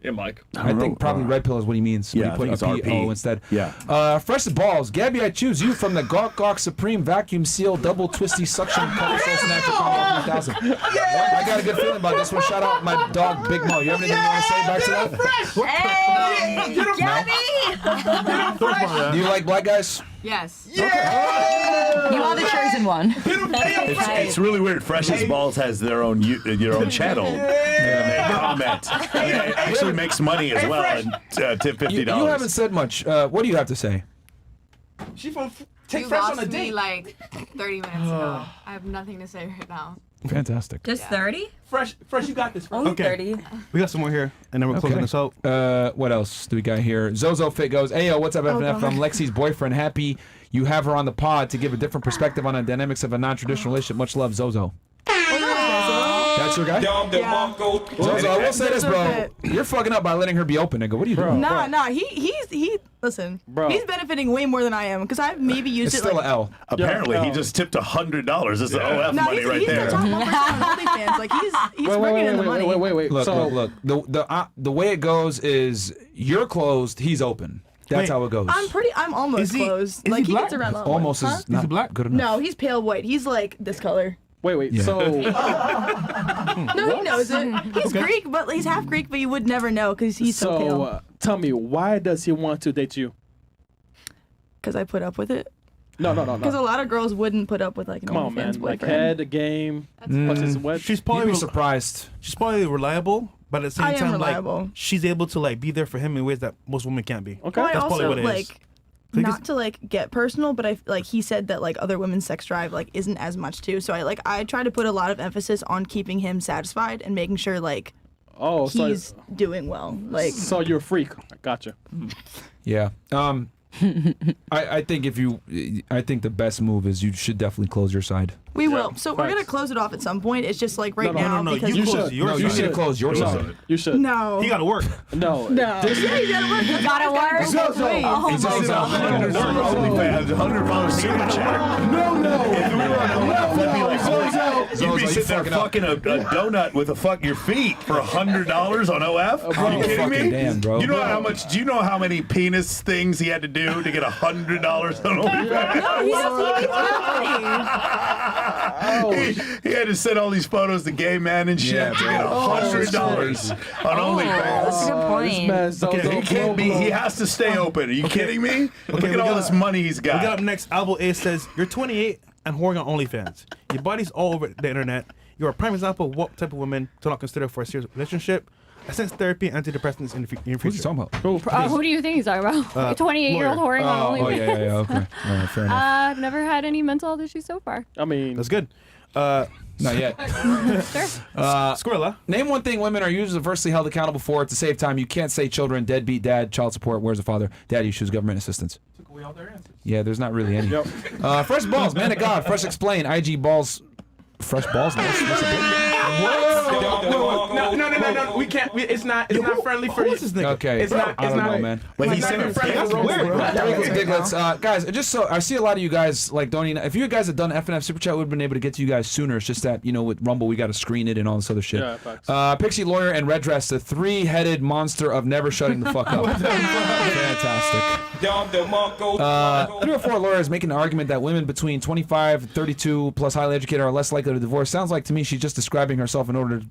Yeah, Mike. I think probably red pill is what he means. Yeah, when I he think put it's a RP. PO instead. Yeah. Fresh as balls. Gabby, I choose you from the Gawk Gawk Supreme Vacuum Seal Double Twisty Suction Color Soul Snatcher Combo 3000. I got a good feeling about this one. Shout out my dog Big Mo. You have anything you want to say back to that? Hey, Gabby! Do you like black guys? Yes. You are the chosen one. It's really weird. Fresh as Balls has their own channel. And they comment. And it actually makes money as well. And tip $50. You haven't said much. What do you have to say? She from You lost me like 30 minutes ago. I have nothing to say right now. Fantastic. Just 30? Fresh, you got this. Only Okay. 30. We got some more here, and then we're closing this out. What else do we got here? Zozo Fit goes, hey, yo, what's up, FNF? I'm Lexi's boyfriend. Happy you have her on the pod to give a different perspective on the dynamics of a non-traditional relationship. Much love, Zozo. That's your guy? Zozo, I will say this, bro. You're fucking up by letting her be open, nigga. What are you doing? Nah. He. Listen, Bro. he's benefiting way more than I am because I've maybe used It's it still like. an L. Apparently, he just tipped $100. This is OF No, money right there. He's the top 1% on OnlyFans. Like he's bringing in the money. Wait. Look. The way it goes is you're closed, he's open. That's how it goes. I'm almost closed. Like he gets around. Almost is not black? Good enough. No, he's pale white. He's like this color. Wait. Yeah. So No, he knows it. He's Greek, but he's half Greek, but you would never know because he's so pale. Tell me, why does he want to date you? Because I put up with it. No. Because a lot of girls wouldn't put up with like an Come on, OnlyFans man. Like boyfriend. head, game. What's his what? She's probably You'd be surprised. She's probably reliable, but at the same I am time, reliable. like she's able to like be there for him in ways that most women can't be. Well, I That's also probably what it is. like not to like get personal, but I like he said that like other women's sex drive like isn't as much too. So I try to put a lot of emphasis on keeping him satisfied and making sure like he's doing well. Like So you're a freak. I gotcha. Yeah. I think I think the best move is you should definitely close your side. we will. So we're gonna close it off at some point. It's just like right now because You close yours. You should close your side. You should. No. He got to work. No. Yeah, you gotta work. You gotta work. Zozo. $100 super chat. No. You'd be sitting there fucking a donut with your feet for $100 on OF? Are you kidding me? Damn, bro. You know how much? Do you know how many penis things he had to do to get $100 on OnlyFans? He had to send all these photos to gay men and shit to get $100 on OnlyFans. That's a good point. He can't be. He has to stay open. Are you kidding me? Look at all this money he's got. We got up next. Albo A says, "You're 28 and whoring on OnlyFans. Your body's all over the internet. You're a prime example of what type of woman to not consider for a serious relationship. Assess therapy and antidepressants in your future." Who's he talking about? Who do you think he's talking about? A 28-year-old lawyer. whoring on OnlyFans. Yeah. Okay. All right, fair enough. I've never had any mental health issues so far. I mean, That's good. Not yet. Sure. Squirrela. Name one thing women are universally held accountable for to save time. You can't say children, deadbeat dad, child support, where's the father, daddy issues, government assistance. Took away all their answers. Yeah, there's not really any. Fresh balls, man of God, fresh explain, IG balls, fresh balls. No. We can't. It's not friendly for you. Okay. It's not. I don't know, man. But he said it's friendly. Guys, just so I see a lot of you guys like don't even. If you guys had done FNF Super Chat, we'd have been able to get to you guys sooner. It's just that with Rumble we got to screen it and all this other shit. Yeah, Pixie Lawyer and Red Dress, the three-headed monster of never shutting the fuck up. Fantastic. 3 or 4 lawyers making the argument that women between 25 and 32 plus highly educated are less likely to divorce. Sounds like to me she's just describing herself in order to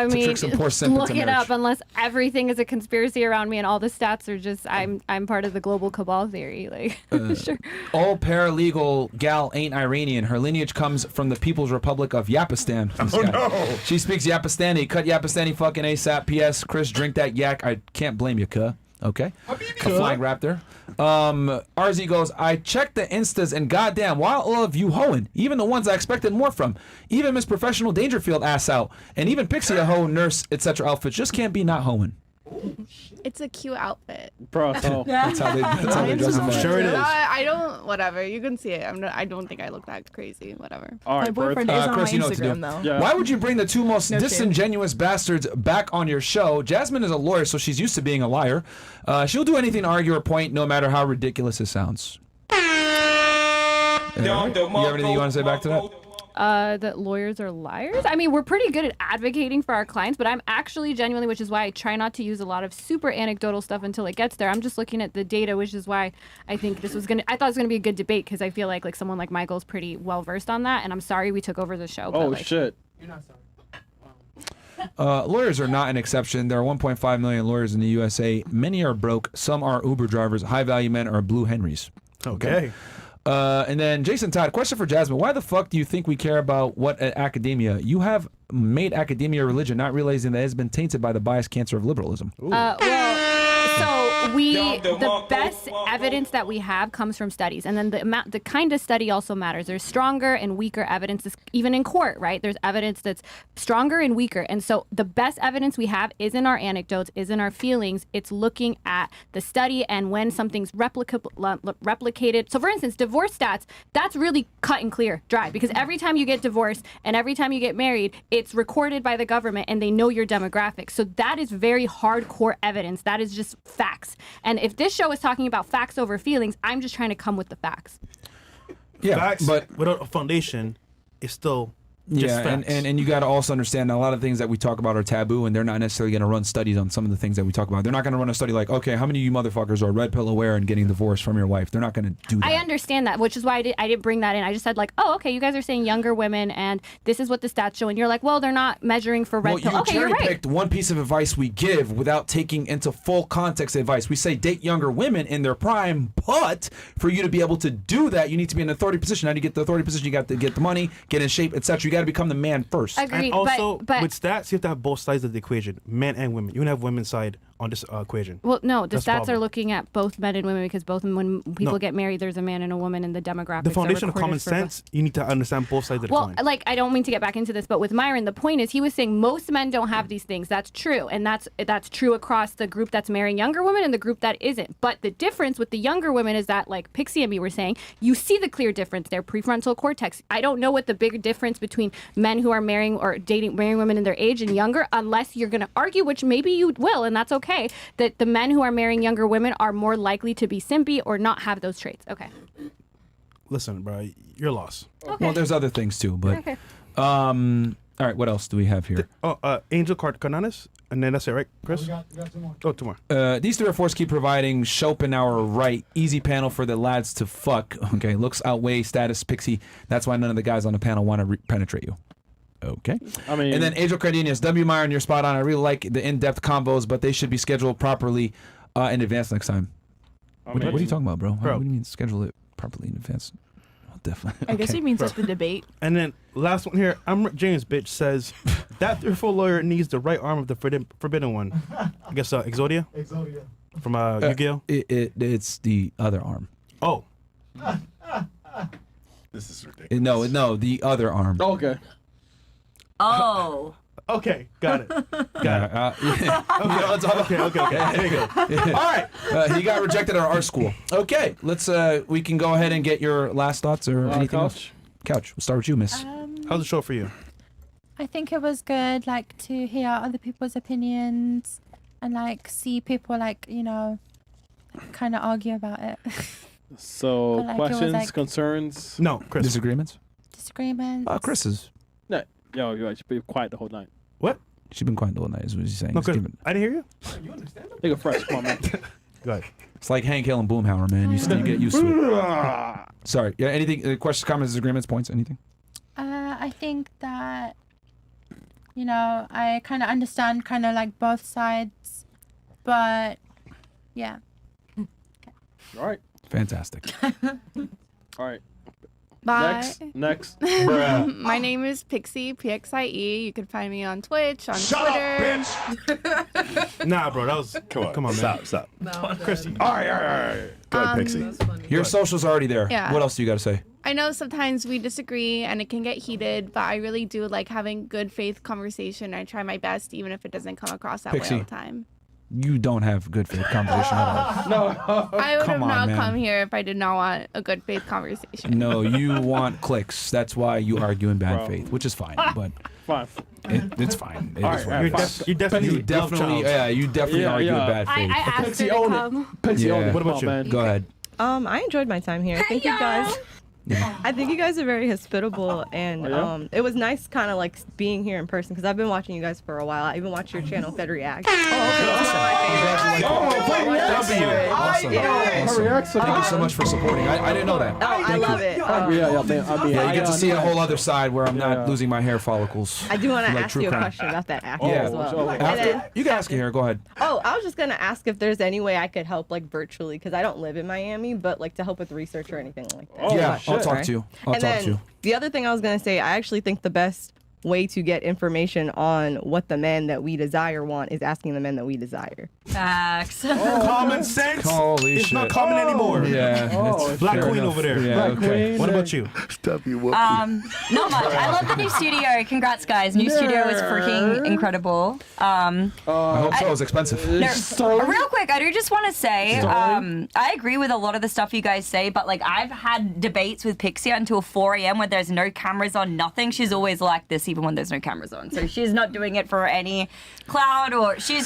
trick some poor simp look into it marriage. up. Unless everything is a conspiracy around me and all the stats are just I'm part of the global cabal theory. Like sure. All paralegal gal ain't Iranian. Her lineage comes from the People's Republic of Yapistan. No. She speaks Yapistani. Cut Yapistani fucking ASAP. P.S. Chris, drink that yak. I can't blame you, cuh. Okay. A flying raptor. RZ goes, I checked the Instas and goddamn, why all of you hoeing? Even the ones I expected more from. Even Miss Professional Dangerfield ass out. And even Pixie a hoe, nurse, etc. outfits just can't be not hoeing. It's a cute outfit. Bro, so That's how they dress them. Sure it is. I don't. Whatever. You can see it. I don't think I look that crazy. Whatever. all right, Bird. boyfriend is on Chris, my you know what to do. Instagram though. Yeah. Why would you bring the two most No shame. disingenuous bastards back on your show? Jasmine is a lawyer, so she's used to being a liar. She'll do anything to argue her point, no matter how ridiculous it sounds. You have anything you want to say back to that? That lawyers are liars. I mean, we're pretty good at advocating for our clients, but I'm actually genuinely, which is why I try not to use a lot of super anecdotal stuff until it gets there. I'm just looking at the data, which is why I think I thought it was gonna be a good debate, because I feel like someone like Michael's pretty well versed on that, and I'm sorry we took over the show. Oh but, shit. You're not sorry. Lawyers are not an exception. There are 1.5 million lawyers in the USA. Many are broke. Some are Uber drivers. High value men are Blue Henrys. Okay. And then Jason Todd, question for Jasmine. Why the fuck do you think we care about what academia? You have made academia a religion, not realizing that it has been tainted by the biased cancer of liberalism. The best evidence that we have comes from studies, and then the kind of study also matters. There's stronger and weaker evidence, even in court, right? There's evidence that's stronger and weaker, and so the best evidence we have isn't our anecdotes, isn't our feelings. It's looking at the study and when something's replicated. So, for instance, divorce stats, that's really cut and clear, dry, because every time you get divorced and every time you get married, it's recorded by the government and they know your demographics. So that is very hardcore evidence. That is just facts. And if this show is talking about facts over feelings, I'm just trying to come with the facts. Yeah, Facts, but without a foundation, it's still just yeah, facts. and you got to also understand that a lot of things that we talk about are taboo, and they're not necessarily going to run studies on some of the things that we talk about. They're not going to run a study like, okay, how many of you motherfuckers are red pill aware and getting divorced from your wife? They're not going to do that. I understand that, which is why I didn't bring that in. I just said like, oh, okay, you guys are saying younger women, and this is what the stats show, and you're like, well, they're not measuring for red pill. Okay, you're right. Picked one piece of advice we give without taking into full context advice. We say date younger women in their prime, but for you to be able to do that, you need to be in an authority position. How do you get the authority position? You got to get the money, get in shape, etc. You got to become the man first. Agreed, and also, but with stats, you have to have both sides of the equation, men and women. You can have women's side on this equation. Well, no, the That's the stats problem. are looking at both men and women, because when people get married, there's a man and a woman, and the demographics. The foundation are of common recorded for both. sense, you need to understand both sides of the coin. Like, I don't mean to get back into this, but with Myron, the point is he was saying most men don't have these things. That's true, and that's true across the group that's marrying younger women and the group that isn't. But the difference with the younger women is that, like Pixie and me were saying, you see the clear difference. Their prefrontal cortex. I don't know what the big difference between men who are marrying women in their age and younger, unless you're going to argue, which maybe you will, and that's okay, that the men who are marrying younger women are more likely to be simpy or not have those traits. Okay. Listen, bro, you're lost. Okay. Well, there's other things too, but Okay. all right, what else do we have here? Angel Cardenas, and then that's it, right, Chris? We got 2 more. Oh, 2 more. These 3 or 4s keep providing Schopenhauer right. Easy panel for the lads to fuck. Okay, looks outweigh status, Pixie. That's why none of the guys on the panel want to penetrate you. Okay. I mean, and then Angel Cardenas, W. Myron, you're spot on. I really like the in-depth combos, but they should be scheduled properly in advance next time. What are you talking about, bro? What do you mean schedule it properly in advance? I'll definitely. I guess he means like the debate. And then last one here, James bitch says that fearful lawyer needs the right arm of the forbidden one. I guess Exodia. Exodia. From Yu-Gi-Oh. It's the other arm. Oh. This is ridiculous. No, the other arm. Oh, okay. Oh. Okay, got it. Yeah. Okay. There you go. All right. He got rejected at our school. Okay, let's. We can go ahead and get your last thoughts or anything else. Couch. We'll start with you, Miss. How's the show for you? I think it was good, like, to hear other people's opinions and, like, see people, like, you know, kind of argue about it. So, But, like, it was, questions, like- concerns? No, Chris. Disagreements? Disagreements. Chris's. No. Yo, you should be quiet the whole night. What? She's been quiet the whole night, is what he's saying. No, Just Chris, give it- I didn't hear you. You understand? Nigga fresh, come on, man. Go ahead. It's like Hank Hill and Boomhauer, man. You get used to it. Sorry. Yeah. Anything? Questions, comments, disagreements, points, anything? I think that, you know, I kind of understand kind of like both sides, but yeah. All right. Fantastic. All right. Bye. Next. My name is Pixie, Pxie. You can find me on Twitch, on Twitter. Nah, bro, that was. Come on, man. Stop. Chris, All right. Go ahead, Pixie. Your social's already there. Yeah. What else do you got to say? I know sometimes we disagree and it can get heated, but I really do like having good faith conversation. I try my best, even if it doesn't come across that way all the time. You don't have good faith conversation at all. No. I would have not man. come here if I did not want a good faith conversation. No, you want clicks. That's why you argue in bad faith, which is fine. But fine. It's fine. It All is right, fine. You definitely argue in bad faith. I asked her to come. Pixie, own it. What about you? Man. Go ahead. I enjoyed my time here. I think you guys. I think you guys are very hospitable, and it was nice kind of like being here in person because I've been watching you guys for a while. I even watched your channel, Fed React. Awesome. Awesome. Thank you so much for supporting. I didn't know that. Oh, I love it. You get to see a whole other side where I'm not losing my hair follicles. I do want to like ask true you a crime. question about that after Yeah. as well. You can ask it here. Go ahead. Oh, I was just gonna ask if there's any way I could help like virtually because I don't live in Miami, but like to help with research or anything like that. Yeah, I'll talk to you. I'll And talk then to you. the other thing I was gonna say, I actually think the best way to get information on what the men that we desire want is asking the men that we desire. Facts. Common sense. Holy it's shit. not common anymore. Yeah. It's Black Queen over there. Yeah, okay. What about you? Stop you. Not much. I love the new studio. Congrats, guys. New studio is freaking incredible. I hope so. It's expensive. Real quick, I do just want to say, I agree with a lot of the stuff you guys say, but like I've had debates with Pixie until 4 a.m. where there's no cameras on, nothing. She's always like this, even when there's no cameras on. So she's not doing it for any clout, or she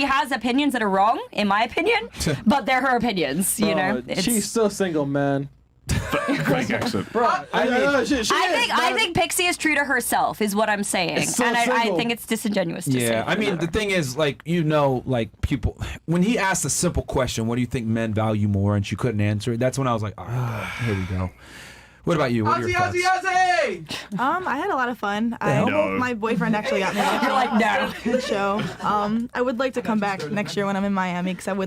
has opinions that are wrong, in my opinion, but they're her opinions, you know. She's still single, man. Fake accent. Bro, I think Pixie is true to herself, is what I'm saying, So and I single. think it's disingenuous to say. Yeah, I mean, the thing is, like, like, people, when he asked a simple question, what do you think men value more, and she couldn't answer it, that's when I was like, here we go. What about you? What are your thoughts? I had a lot of fun. My boyfriend actually got me off You're like, no. the show. I would like to come back next year when I'm in Miami because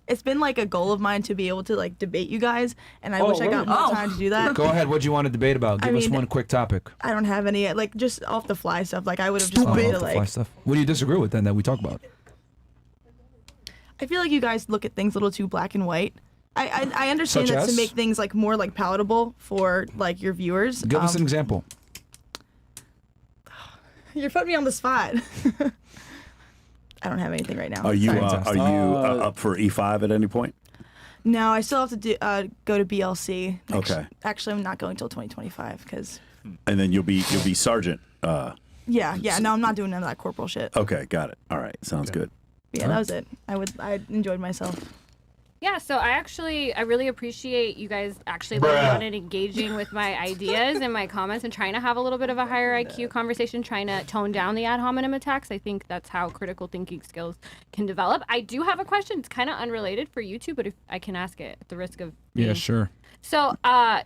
it's been like a goal of mine to be able to like debate you guys, and I wish I got more time to do that. Go ahead. What do you want to debate about? Give us mean, one quick topic. I don't have any like just off the fly stuff. Like I would have just wanted to Fly like. stuff. What do you disagree with then that we talk about? I feel like you guys look at things a little too black and white. I understand Such that as? to make things like more like palatable for like your viewers. Give us an example. You're putting me on the spot. I don't have anything right now. Are you Sorry. up for E5 at any point? No, I still have to go to BLC. Okay. Actually, I'm not going till 2025 because. And then you'll be sergeant. Yeah. No, I'm not doing none of that corporal shit. Okay, got it. All right, sounds good. Yeah, that was it. I enjoyed myself. Yeah, so I really appreciate you guys actually letting on and engaging with my ideas and my comments and trying to have a little bit of a higher IQ conversation, trying to tone down the ad hominem attacks. I think that's how critical thinking skills can develop. I do have a question. It's kind of unrelated for you two, but if I can ask it at the risk of Yeah, sure. So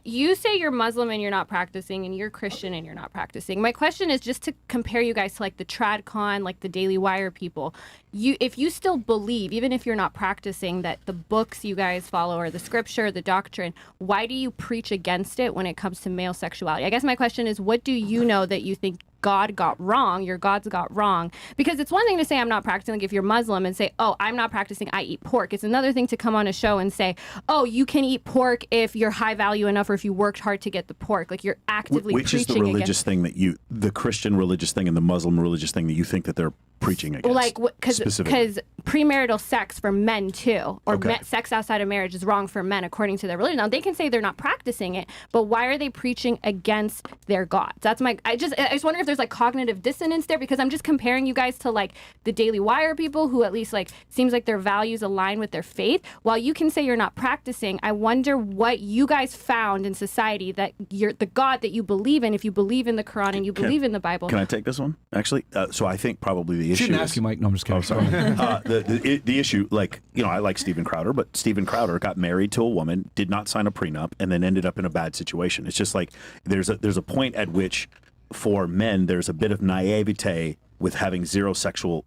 you say you're Muslim and you're not practicing, and you're Christian and you're not practicing. My question is just to compare you guys to like the TradCon, like the Daily Wire people. If you still believe, even if you're not practicing, that the books you guys follow are the scripture, the doctrine, why do you preach against it when it comes to male sexuality? I guess my question is, what do you know that you think God got wrong, your gods got wrong? Because it's one thing to say I'm not practicing, like if you're Muslim and say, oh, I'm not practicing, I eat pork. It's another thing to come on a show and say, oh, you can eat pork if you're high value enough or if you worked hard to get the pork. Like you're actively Which is preaching the religious thing that the Christian religious thing and the Muslim religious thing that you think that they're preaching against? Like, because premarital sex for men too, or sex outside of marriage is wrong for men according to their religion. Now they can say they're not practicing it, but why are they preaching against their gods? That's I just wonder if there's like cognitive dissonance there, because I'm just comparing you guys to like the Daily Wire people who at least like seems like their values align with their faith. While you can say you're not practicing, I wonder what you guys found in society that you're the God that you believe in. If you believe in the Quran and you believe in the Bible, Can I take this one? Actually, so I think probably the issue. Shouldn't ask you, Mike. No, I'm just kidding. Oh, sorry. The issue, like, I like Steven Crowder, but Steven Crowder got married to a woman, did not sign a prenup, and then ended up in a bad situation. It's just like there's a point at which, for men, there's a bit of naivete with having zero sexual.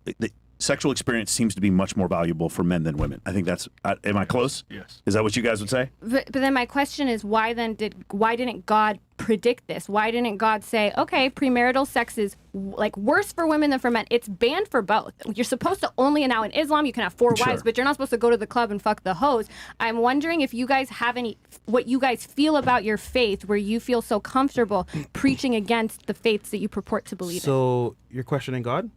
sexual experience seems to be much more valuable for men than women. I think that's. Am I close? Yes. Is that what you guys would say? But then my question is, why didn't God predict this? Why didn't God say, okay, premarital sex is like worse for women than for men? It's banned for both. You're supposed to only, now in Islam you can have 4 wives, but you're not supposed to go to the club and fuck the hoes. I'm wondering if you guys have what you guys feel about your faith, where you feel so comfortable preaching against the faiths that you purport to believe in. So you're questioning God?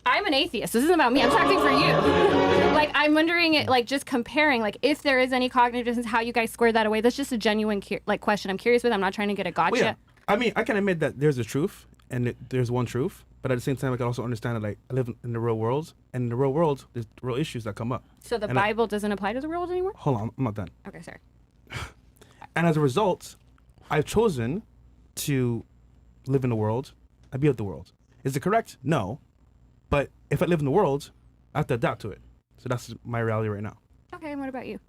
I'm an atheist. This isn't about me. I'm talking for you. Like, I'm wondering, like, just comparing, like, if there is any cognitive dissonance, how you guys square that away. That's just a genuine, question. I'm curious with. I'm not trying to get a gotcha. Well, yeah. I mean, I can admit that there's a truth, and there's one truth. But at the same time, I can also understand that, like, I live in the real world, and in the real world, there's real issues that come up. So the Bible doesn't apply to the world anymore? Hold on, I'm not done. Okay, sorry. And as a result, I've chosen to live in the world and be of the world. Is it correct? No. But if I live in the world, I have to adapt to it. So that's my reality right now. Okay, and what about you?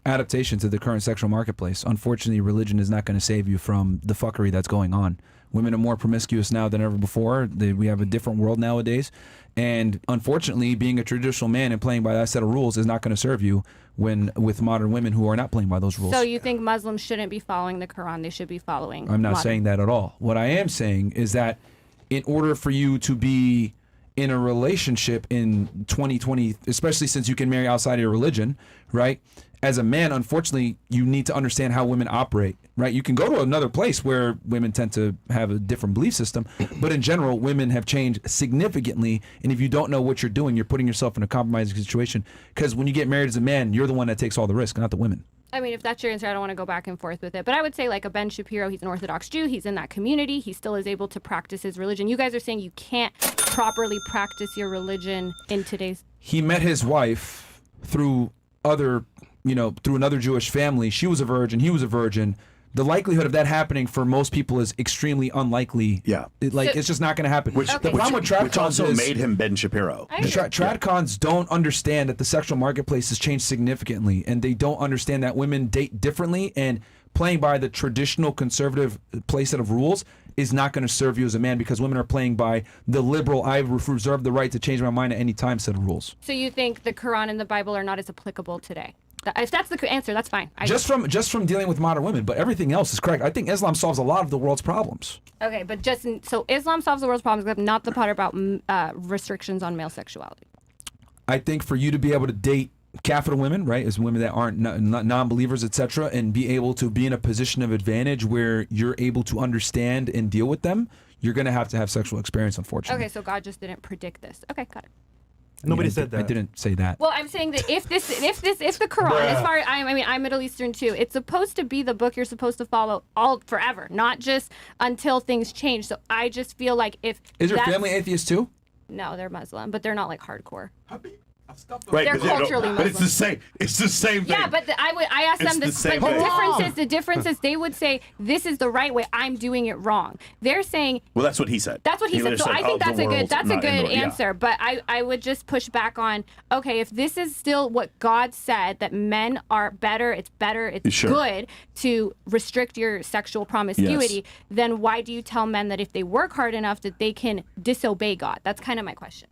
Adaptation to the current sexual marketplace. Unfortunately, religion is not going to save you from the fuckery that's going on. Women are more promiscuous now than ever before. We have a different world nowadays. And unfortunately, being a traditional man and playing by that set of rules is not going to serve you with modern women who are not playing by those rules. So you think Muslims shouldn't be following the Quran? They should be following I'm not modern. saying that at all. What I am saying is that in order for you to be in a relationship in 2020, especially since you can marry outside of your religion, right? As a man, unfortunately, you need to understand how women operate, right? You can go to another place where women tend to have a different belief system, but in general, women have changed significantly. And if you don't know what you're doing, you're putting yourself in a compromising situation. Because when you get married as a man, you're the one that takes all the risk, not the women. I mean, if that's your answer, I don't want to go back and forth with it. But I would say, like, a Ben Shapiro, he's an Orthodox Jew. He's in that community. He still is able to practice his religion. You guys are saying you can't properly practice your religion in today's... He met his wife through another Jewish family. She was a virgin. He was a virgin. The likelihood of that happening for most people is extremely unlikely. Yeah. It's just not going to happen. Which also made him Ben Shapiro. Tradcons don't understand that the sexual marketplace has changed significantly, and they don't understand that women date differently, and playing by the traditional conservative playset of rules is not going to serve you as a man, because women are playing by the liberal, I reserve the right to change my mind at any time set of rules. So you think the Quran and the Bible are not as applicable today? If that's the answer, that's fine. Just from dealing with modern women, but everything else is correct. I think Islam solves a lot of the world's problems. Okay, but so Islam solves the world's problems, but not the part about restrictions on male sexuality. I think for you to be able to date capital women, right, as women that aren't non-believers, etc., and be able to be in a position of advantage where you're able to understand and deal with them, you're going to have sexual experience, unfortunately. Okay, so God just didn't predict this. Okay, got it. Nobody said that. I didn't say that. Well, I'm saying that if the Quran, as far I'm Middle Eastern too, it's supposed to be the book you're supposed to follow all forever, not just until things change. So I just feel like if is your family atheist too? No, they're Muslim, but they're not like hardcore. Right, they're culturally Muslim. But it's the same. It's the same thing. Yeah, but I asked them this. But the difference is they would say this is the right way. I'm doing it wrong. They're saying. Well, that's what he said. That's what he said. So I think that's a good answer. Yeah. But I would just push back on. Okay, if this is still what God said, that men are better, it's good to restrict your sexual promiscuity. Then why do you tell men that if they work hard enough that they can disobey God? That's kind of my question.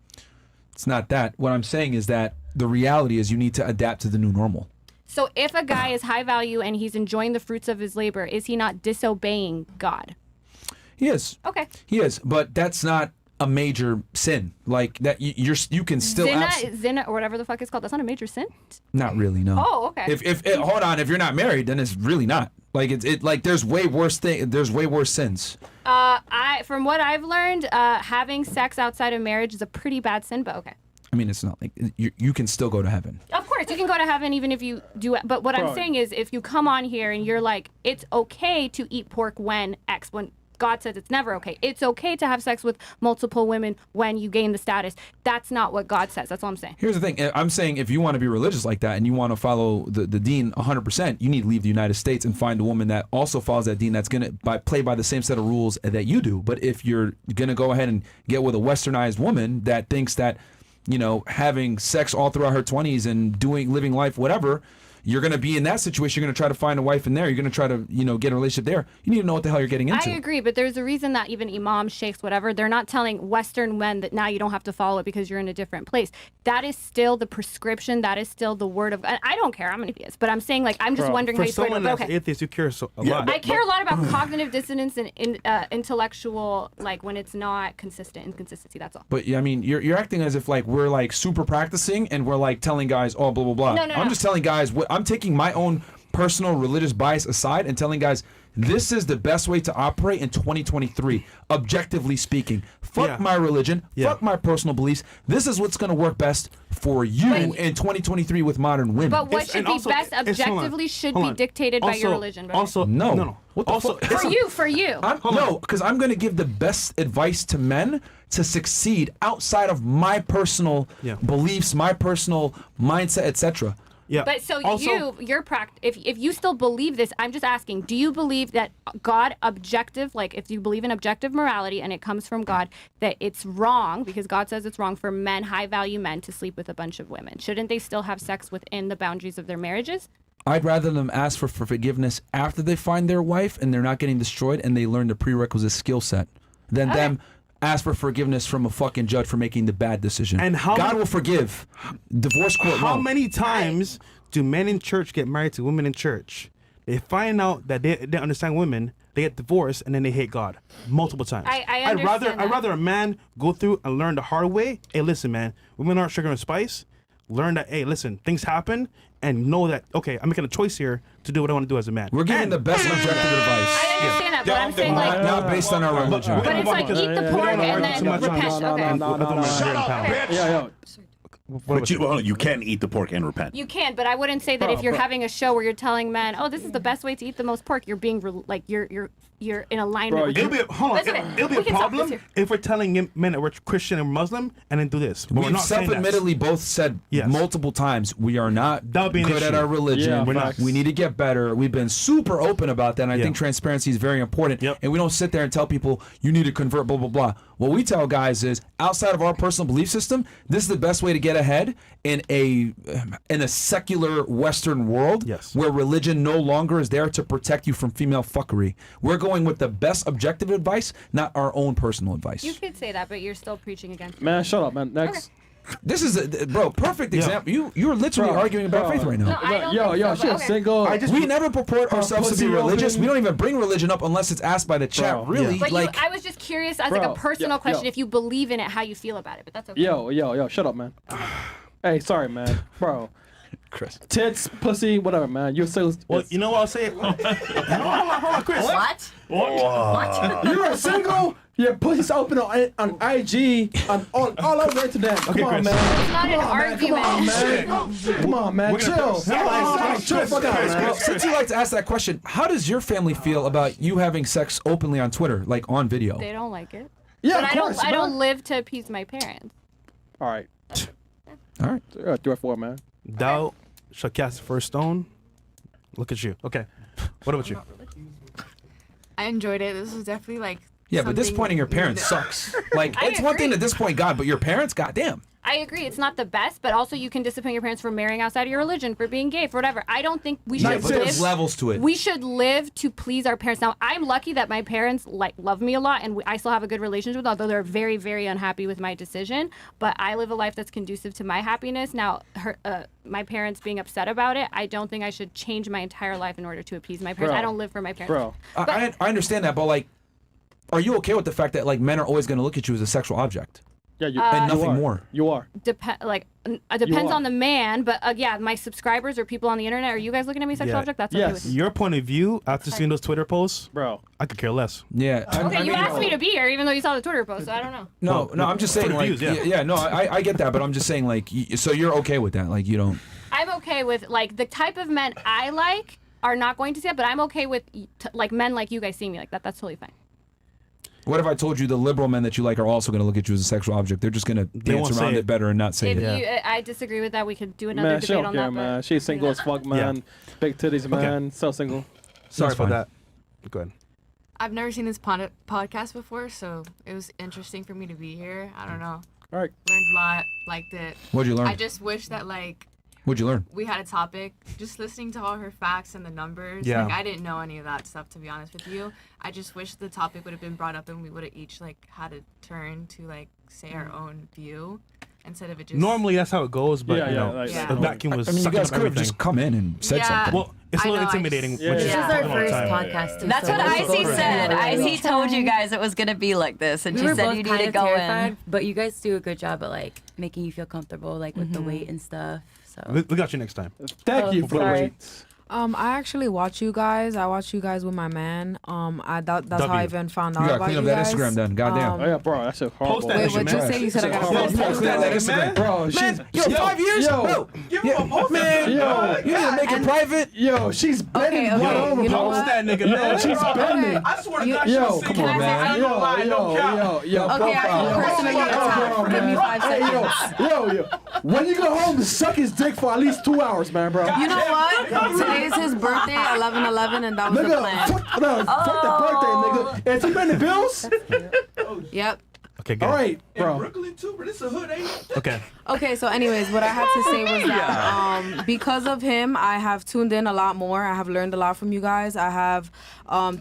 It's not that. What I'm saying is that the reality is you need to adapt to the new normal. So if a guy is high value and he's enjoying the fruits of his labor, is he not disobeying God? He is. Okay. He is, but that's not a major sin. Like that, you can still zina or whatever the fuck it's called. That's not a major sin. Not really, no. Oh, okay. If hold on, if you're not married, then it's really not. Like it's like there's way worse sins. From what I've learned, having sex outside of marriage is a pretty bad sin, but okay. I mean, it's not like you can still go to heaven. Of course, you can go to heaven even if you do it. But what I'm saying is, if you come on here and you're like, it's okay to eat pork when God says it's never okay. It's okay to have sex with multiple women when you gain the status. That's not what God says. That's all I'm saying. Here's the thing. I'm saying if you want to be religious like that and you want to follow the deen 100%, you need to leave the United States and find a woman that also follows that deen that's going to play by the same set of rules that you do. But if you're going to go ahead and get with a westernized woman that thinks that, having sex all throughout her 20s and living life, whatever, you're going to be in that situation. You're going to try to find a wife in there. You're going to try to, get a relationship there. You need to know what the hell you're getting into. I agree, but there's a reason that even imams, sheikhs, whatever, they're not telling Western men that now you don't have to follow it because you're in a different place. That is still the prescription. That is still the word of God. I don't care. I'm an atheist, but I'm saying, like, I'm just wondering how you put it. For someone that's atheist, you care a lot. I care a lot about cognitive dissonance and intellectual, like, when it's not consistent, inconsistency. That's all. But I mean, you're acting as if like we're like super practicing and we're like telling guys, oh, blah blah blah. No. I'm just telling guys what I'm taking my own personal religious bias aside and telling guys this is the best way to operate in 2023, objectively speaking. Fuck my religion, fuck my personal beliefs. This is what's going to work best for you in 2023 with modern women. But what should be best objectively should be dictated by your religion. Brother. Also, no. What the fuck? For you. No, because I'm going to give the best advice to men to succeed outside of my personal beliefs, my personal mindset, etc. Yeah. But so your if you still believe this, I'm just asking, do you believe that God objective, like if you believe in objective morality and it comes from God, that it's wrong, because God says it's wrong for men, high value men, to sleep with a bunch of women? Shouldn't they still have sex within the boundaries of their marriages? I'd rather them ask for forgiveness after they find their wife and they're not getting destroyed and they learn the prerequisite skill set than them ask for forgiveness from a fucking judge for making the bad decision. And God will forgive. Divorce court How won't. many times do men in church get married to women in church? They find out that they understand women, they get divorced, and then they hate God multiple times. I'd rather a man go through and learn the hard way. Hey, listen, man, women aren't sugar and spice. Learn that, hey, listen, things happen, and know that, okay, I'm making a choice here to do what I want to do as a man. We're giving the best objective advice. I understand that, but I'm saying like not based on our religion. But it's like eat the pork and then repent. But you can eat the pork and repent. You can, but I wouldn't say that if you're having a show where you're telling men, oh, this is the best way to eat the most pork, you're being you're in alignment with it'll be a problem if we're telling men that we're Christian and Muslim and then do this. But We've self-admittedly both said multiple times we are not good at our religion. Yeah, we're not. We need to get better. We've been super open about that, and I think transparency is very important. And we don't sit there and tell people you need to convert, blah blah blah. What we tell guys is outside of our personal belief system, this is the best way to get ahead in a secular Western world where religion no longer is there to protect you from female fuckery. We're going with the best objective advice, not our own personal advice. You could say that, but you're still preaching against Man, shut up, man. Next. This is perfect example. You're literally arguing about faith right now. No, I don't think so, single. We never purport ourselves to be religious. We don't even bring religion up unless it's asked by the chat. Really, But I was just curious as like a personal question if you believe in it, how you feel about it. But that's okay. Yo, shut up, man. Hey, sorry, man, bro. Chris. Tits, pussy, whatever, man. You're so. Well, you know what I'll say? Hold on, Chris. What? You're single. Your pussy's open on IG, on all over the internet. Come on, man. It's not an argument. Come on, man. Chill. Chill. Fuck out. Since you like to ask that question, how does your family feel about you having sex openly on Twitter, like on video? They don't like it. Yeah, but of course, I don't live to appease my parents. All right. All right. 3 or 4, man. Thou shall cast the first stone. Look at you. Okay. What about you? I enjoyed it. This was definitely like. Yeah, but disappointing your parents sucks. Like, it's one thing to disappoint God, but your parents, goddamn. I agree. It's not the best, but also you can disappoint your parents for marrying outside of your religion, for being gay, for whatever. I don't think we should But there's levels to it. We should live to please our parents. Now, I'm lucky that my parents love me a lot, and I still have a good relationship with them, although they're very, very unhappy with my decision. But I live a life that's conducive to my happiness. Now, my parents being upset about it, I don't think I should change my entire life in order to appease my parents. I don't live for my parents. Bro, I understand that, but like, are you okay with the fact that like men are always going to look at you as a sexual object? Yeah, and nothing more. You are. Depends on the man, but yeah, my subscribers or people on the internet, are you guys looking at me sexual object? That's okay with me. Your point of view after seeing those Twitter posts, bro, I could care less. Yeah. Okay, you asked me to be here, even though you saw the Twitter post, so I don't know. No, I'm just saying, like, I get that, but I'm just saying, like, so you're okay with that, like, you don't. I'm okay with like the type of men I like are not going to see that, but I'm okay with like men like you guys seeing me like that. That's totally fine. What if I told you the liberal men that you like are also going to look at you as a sexual object? They're just going to dance around it better and not say it. I disagree with that. We could do another debate on that. Man, she's single as fuck, man. Big titties, man. So single. Sorry about that. Go ahead. I've never seen this podcast before, so it was interesting for me to be here. I don't know. All right. Learned a lot. Liked it. What'd you learn? I just wish that like What'd you learn? We had a topic, just listening to all her facts and the numbers. Yeah. Like, I didn't know any of that stuff, to be honest with you. I just wish the topic would have been brought up and we would have each, like, had a turn to, like, say our own view instead of it just... Normally, that's how it goes, but, Yeah, you yeah, know, like- the vacuum was I mean, you sucking guys up could have everything. just come in and said Yeah. something. Well, it's a I little know, I intimidating. just- which This is our first time. podcast. Too, That's so what we're Icy both said. really Icy told you guys it was gonna be like this, and We she were said both you need kinda to go terrified, in. but you guys do a good job at like making you feel comfortable, like with the weight and stuff. So We got you next time. Thank you for the sorry. weights. I actually watch you guys. I watch you guys with my man. That's how I even found out You gotta about clean you up that guys. Instagram then. Goddamn. Oh yeah, bro, that's a horrible. Post that Wait, shit, what you man. say? You said I gotta Post that Instagram. Bro, she's Yo, 5 years? Yo, Bro, Give him a post. man. Yo, You need to make it private. yo, she's bending okay, one over, you know bro. what? That nigga, Yo, man. she's bending. I swear to You- God, Yo, she'll come sing on, it. man. I ain't gonna lie, Yo, don't count. yo. Okay, I feel personally attacked. Give me 5 Hey, seconds. yo. When you go home, suck his dick for at least 2 hours, man, bro. You know what? Today is his birthday, 11/11, and that was the Nigga, plan. fuck that birthday, nigga. Has he been the bills? Yep. Okay, good. All right, In bro. Brooklyn too, but it's a hood, ain't it? Okay. Okay, so anyways, what I had to say was that because of him, I have tuned in a lot more. I have learned a lot from you guys. I have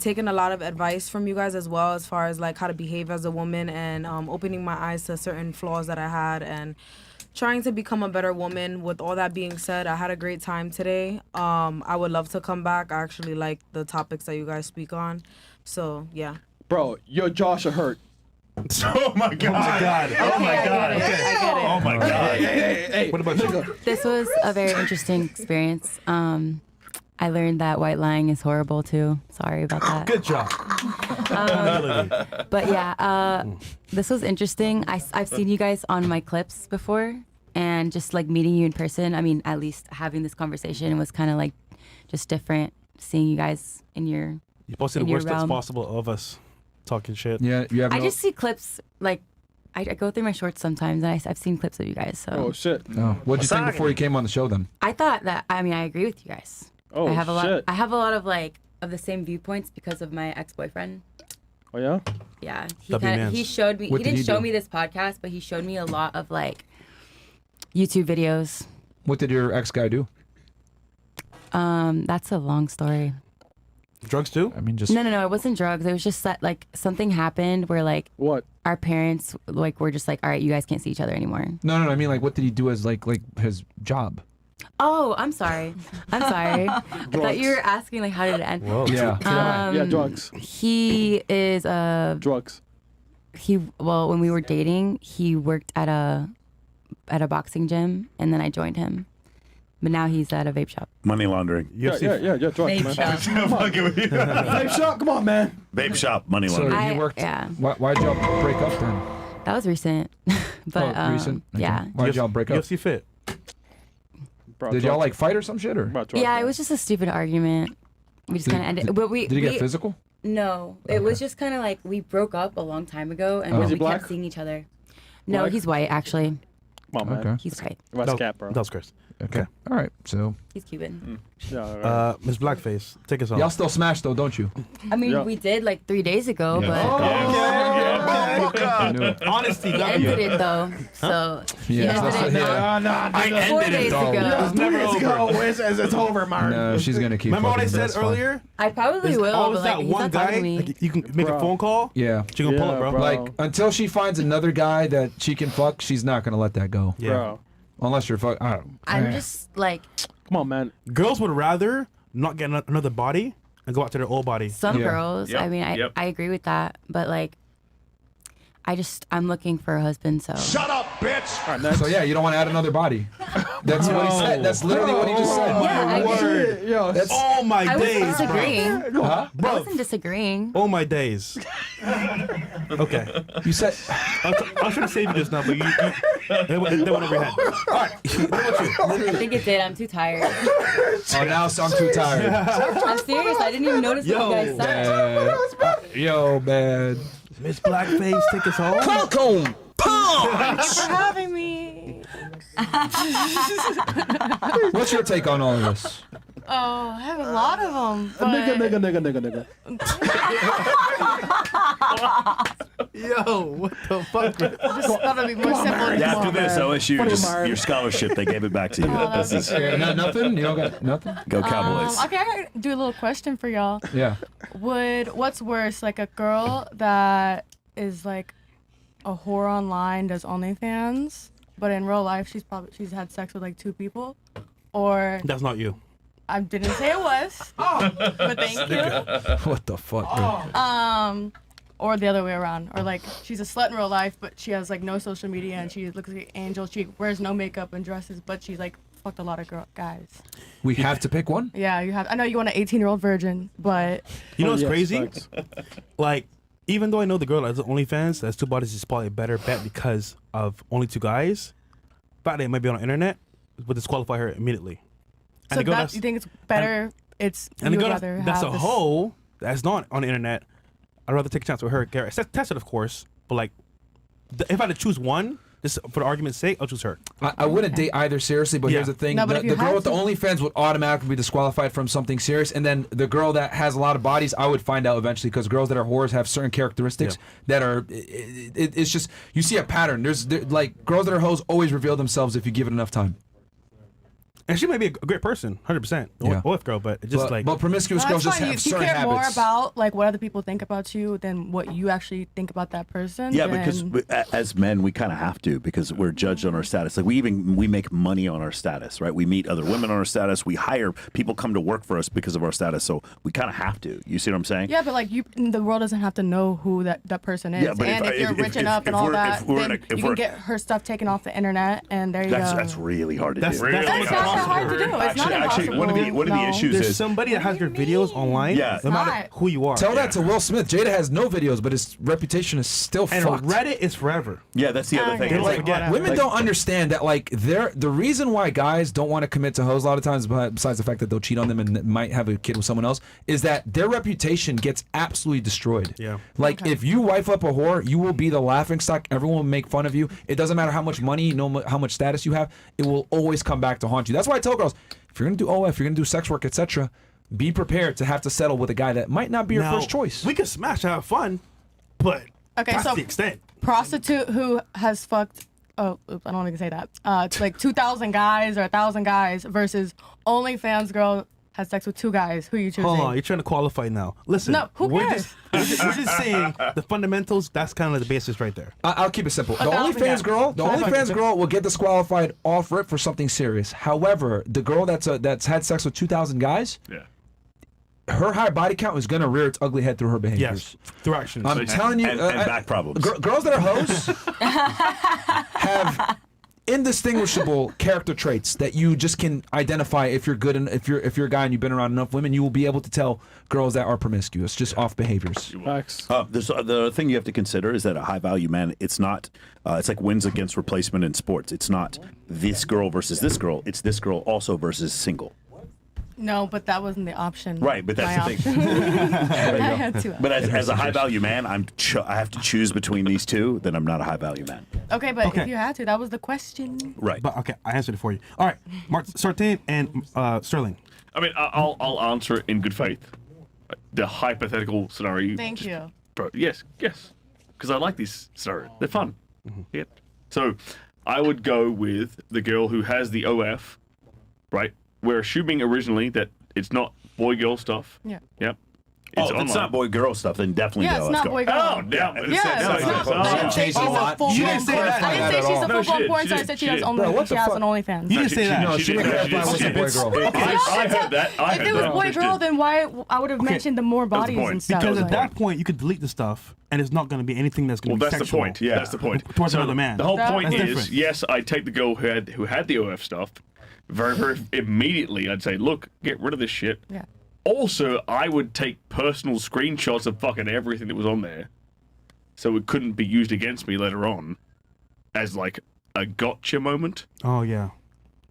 taken a lot of advice from you guys as well, as far as like how to behave as a woman and opening my eyes to certain flaws that I had and trying to become a better woman. With all that being said, I had a great time today. I would love to come back. I actually like the topics that you guys speak on. So, yeah. Bro, your jaw should hurt. Oh my god. Oh my god. I get it. Oh my god. Hey, What about you? This was a very interesting experience. I learned that white lying is horrible too. Sorry about that. Good job. But yeah, this was interesting. I've seen you guys on my clips before, and just like meeting you in person. I mean, at least having this conversation was kind of like just different. Seeing you guys in your You posted in the your worst that's realm. possible of us talking shit. Yeah, you have I no... just see clips like I go through my shorts sometimes, and I've seen clips of you guys. So Oh, shit. Oh, what'd you think before you came on the show then? I thought that. I mean, I agree with you guys. Oh, I have a lot. shit. I have a lot of like of the same viewpoints because of my ex-boyfriend. Oh, yeah? Yeah, W he showed me. What He did didn't he show do? me this podcast, but he showed me a lot of like YouTube videos. What did your ex guy do? That's a long story. Drugs too? I mean, just... No, it wasn't drugs. It was just that like something happened where like What? our parents like were just like, all right, you guys can't see each other anymore. No, I mean, like, what did he do as, like his job? Oh, I'm sorry. I thought you were asking like how did it end? Whoa. Yeah. Yeah, drugs. He is Drugs. well, when we were dating, he worked at a boxing gym, and then I joined him. But now he's at a vape shop. Money laundering. Yeah, drugs, Vape man. shop. Vape shop, come on, man. Vape shop, money So laundering. he worked... Yeah. Why'd y'all break up then? That was recent. But Recent? Okay. yeah. Why'd y'all break up? UFC fit. Bro, Did y'all, like, fight or some shit, or... Bro, drugs, Yeah, man. it was just a stupid argument. We just kind of ended. But Did he get physical? No, it was just kind of like we broke up a long time ago, and Was he we black? kept seeing each other. No, Black? he's white actually. Come on, man. Okay. He's white. That's cat, bro. That was Chris. Okay. All right, so... He's Cuban. Yeah, Miss Blackface, take us Y'all off. still smash, though, don't you? I mean, Yeah. we did like 3 days ago, but I knew it. Honesty, he W. ended it though. So he Yeah, ended that's it what- now. yeah. 4 days though. ago. It's never over. It's over, Martin. No, she's gonna keep. Remember what I fucking, but said that's fine. earlier? I probably There's will. always But, like, that he's one not talking guy. to me. Like, you can make Bro. a phone call. Yeah. She gonna pull Yeah, up, bro. bro. Like until she finds another guy that she can fuck, she's not gonna let that go. Yeah. Bro. Unless you're fuck. I don't. I'm just like Come on, man. Girls would rather not get another body and go out to their old body. some Yeah. girls. Yep, I mean, yep. I agree with that, but like, I'm looking for a husband. So Shut up, bitch! All right, next. So yeah, you don't want to add another body. That's what he said. That's literally what he just said. yeah, I agree. Shit, yo, That's Oh my I wasn't days, bro. disagreeing. huh? I wasn't disagreeing. Oh my days. Okay. You said. I was trying to save you just now, but they went over your head. All right. I think it did. I'm too tired. Oh, now so I'm too tired. I'm serious. I didn't even notice what you guys said. Yo, man. Miss Blackface, take us home. Welcome. Thanks for having me. What's your take on all of this? Oh, I have a lot of them. Nigga. Yo, what the fuck? Just thought it'd be more simple. After this, OSU, just your scholarship, they gave it back to you. This is nothing? You don't got nothing? Go Cowboys. Okay, I do a little question for y'all. Yeah. What's worse, like a girl that is like a whore online, does OnlyFans, but in real life she's had sex with like 2 people, or That's not you. I didn't say it was, but thank you. What the fuck, bro? Or the other way around, or like she's a slut in real life, but she has like no social media and she looks like an angel. She wears no makeup and dresses, but she's like fucked a lot of guys. We have to pick one? Yeah, you have. I know you want an 18-year-old virgin, but You know what's crazy? Like, even though I know the girl that has OnlyFans, that's 2 bodies is probably a better bet because of only 2 guys. But it might be on the internet, would disqualify her immediately. so that you think it's better? It's And you the would girl rather that's have a this- hoe that's not on the internet. I'd rather take a chance with her. Get tested, of course, but like, if I had to choose one, just for the argument's sake, I'll choose her. I wouldn't date either seriously, but here's the thing: No, but if the you girl had with the to- OnlyFans would automatically be disqualified from something serious, and then the girl that has a lot of bodies, I would find out eventually, because girls that are whores have certain characteristics that are. It's just you see a pattern. There's like girls that are hoes always reveal themselves if you give it enough time. And she may be a great person, 100%. Yeah. OF girl, but it's just but promiscuous No, girls that's just fine. have If you certain care more habits. about like what other people think about you than what you actually think about that person. Yeah, then- because as men, we kind of have to, because we're judged on our status. Like we make money on our status, right? We meet other women on our status. We hire people come to work for us because of our status. So we kind of have to. You see what I'm saying? Yeah, but like the world doesn't have to know who that person is. Yeah, but and if you're rich enough and all that, then you can get her stuff taken off the internet, and there you go. That's really hard to do. That's not hard to do. It's not Actually, one of the issues There's is somebody that has your videos online. Yeah. no matter who you are. Tell that to Will Smith. Jada has no videos, but his reputation is still And fucked. Reddit is forever. Yeah, that's the other thing. It's It's like, women don't understand that like the reason why guys don't want to commit to hoes a lot of times, besides the fact that they'll cheat on them and might have a kid with someone else, is that their reputation gets absolutely destroyed. Yeah. Like if you wife up a whore, you will be the laughingstock. Everyone will make fun of you. It doesn't matter how much money, how much status you have. It will always come back to haunt you. That's why I tell girls, if you're gonna do OF, if you're gonna do sex work, etc., be prepared to have to settle with a guy that might not be your Now, first choice. We can smash, have fun, but Okay, that's so the extent. prostitute who has fucked. Oh, oops, I don't want to say that. It's like 2,000 guys or 1,000 guys versus OnlyFans girl has sex with 2 guys. Who are you choosing? Hold on, you're trying to qualify now. Listen, No, who we're cares? we're just saying the fundamentals. That's kind of the basis right there. I'll keep it simple. The 1,000 OnlyFans guys. girl, will get disqualified off rip for something serious. However, the girl that's had sex with 2,000 guys, her high body count is gonna rear its ugly head through her behaviors. Yes, through actions. I'm telling you, and back problems. Girls that are hoes have indistinguishable character traits that you just can identify if you're good and if you're a guy and you've been around enough women, you will be able to tell girls that are promiscuous, just off behaviors. The thing you have to consider is that a high value man, it's not. It's like wins against replacement in sports. It's not this girl versus this girl. It's this girl also versus single. No, but that wasn't the option. Right, but that's the thing. I had to. But as a high value man, I have to choose between these two. Then I'm not a high value man. Okay, but Okay. if you had to, that was the question. Right. But okay, I answered it for you. All right, Mark Sartain and Sterling. I mean, I'll answer it in good faith. The hypothetical scenario. Thank you. Bro, yes, because I like these scenarios. They're fun. Yeah. So I would go with the girl who has the OF, right? We're assuming originally that it's not boy-girl stuff. Yeah. Yep. If it's not boy-girl stuff, then definitely Yeah, no. it's let's not go. boy-girl. Oh, damn it. Yeah, it's not. I didn't say she's a full-blown porn. I didn't say she's a full-blown porn star. I said she has only she has an OnlyFans. You didn't say that. No, she didn't clarify what's a boy-girl. I heard that. If it was boy-girl, then why I would have mentioned the more bodies and stuff. Because at like- that point, you could delete the stuff, and it's not going to be anything that's going Well, to be that's sexual. the point. Yeah, that's the point. Towards So another man. The whole point That's is, different. yes, I take the girl who had the OF stuff. Very immediately, I'd say, look, get rid of this shit. Yeah. Also, I would take personal screenshots of fucking everything that was on there, so it couldn't be used against me later on, as like a gotcha moment. Oh yeah.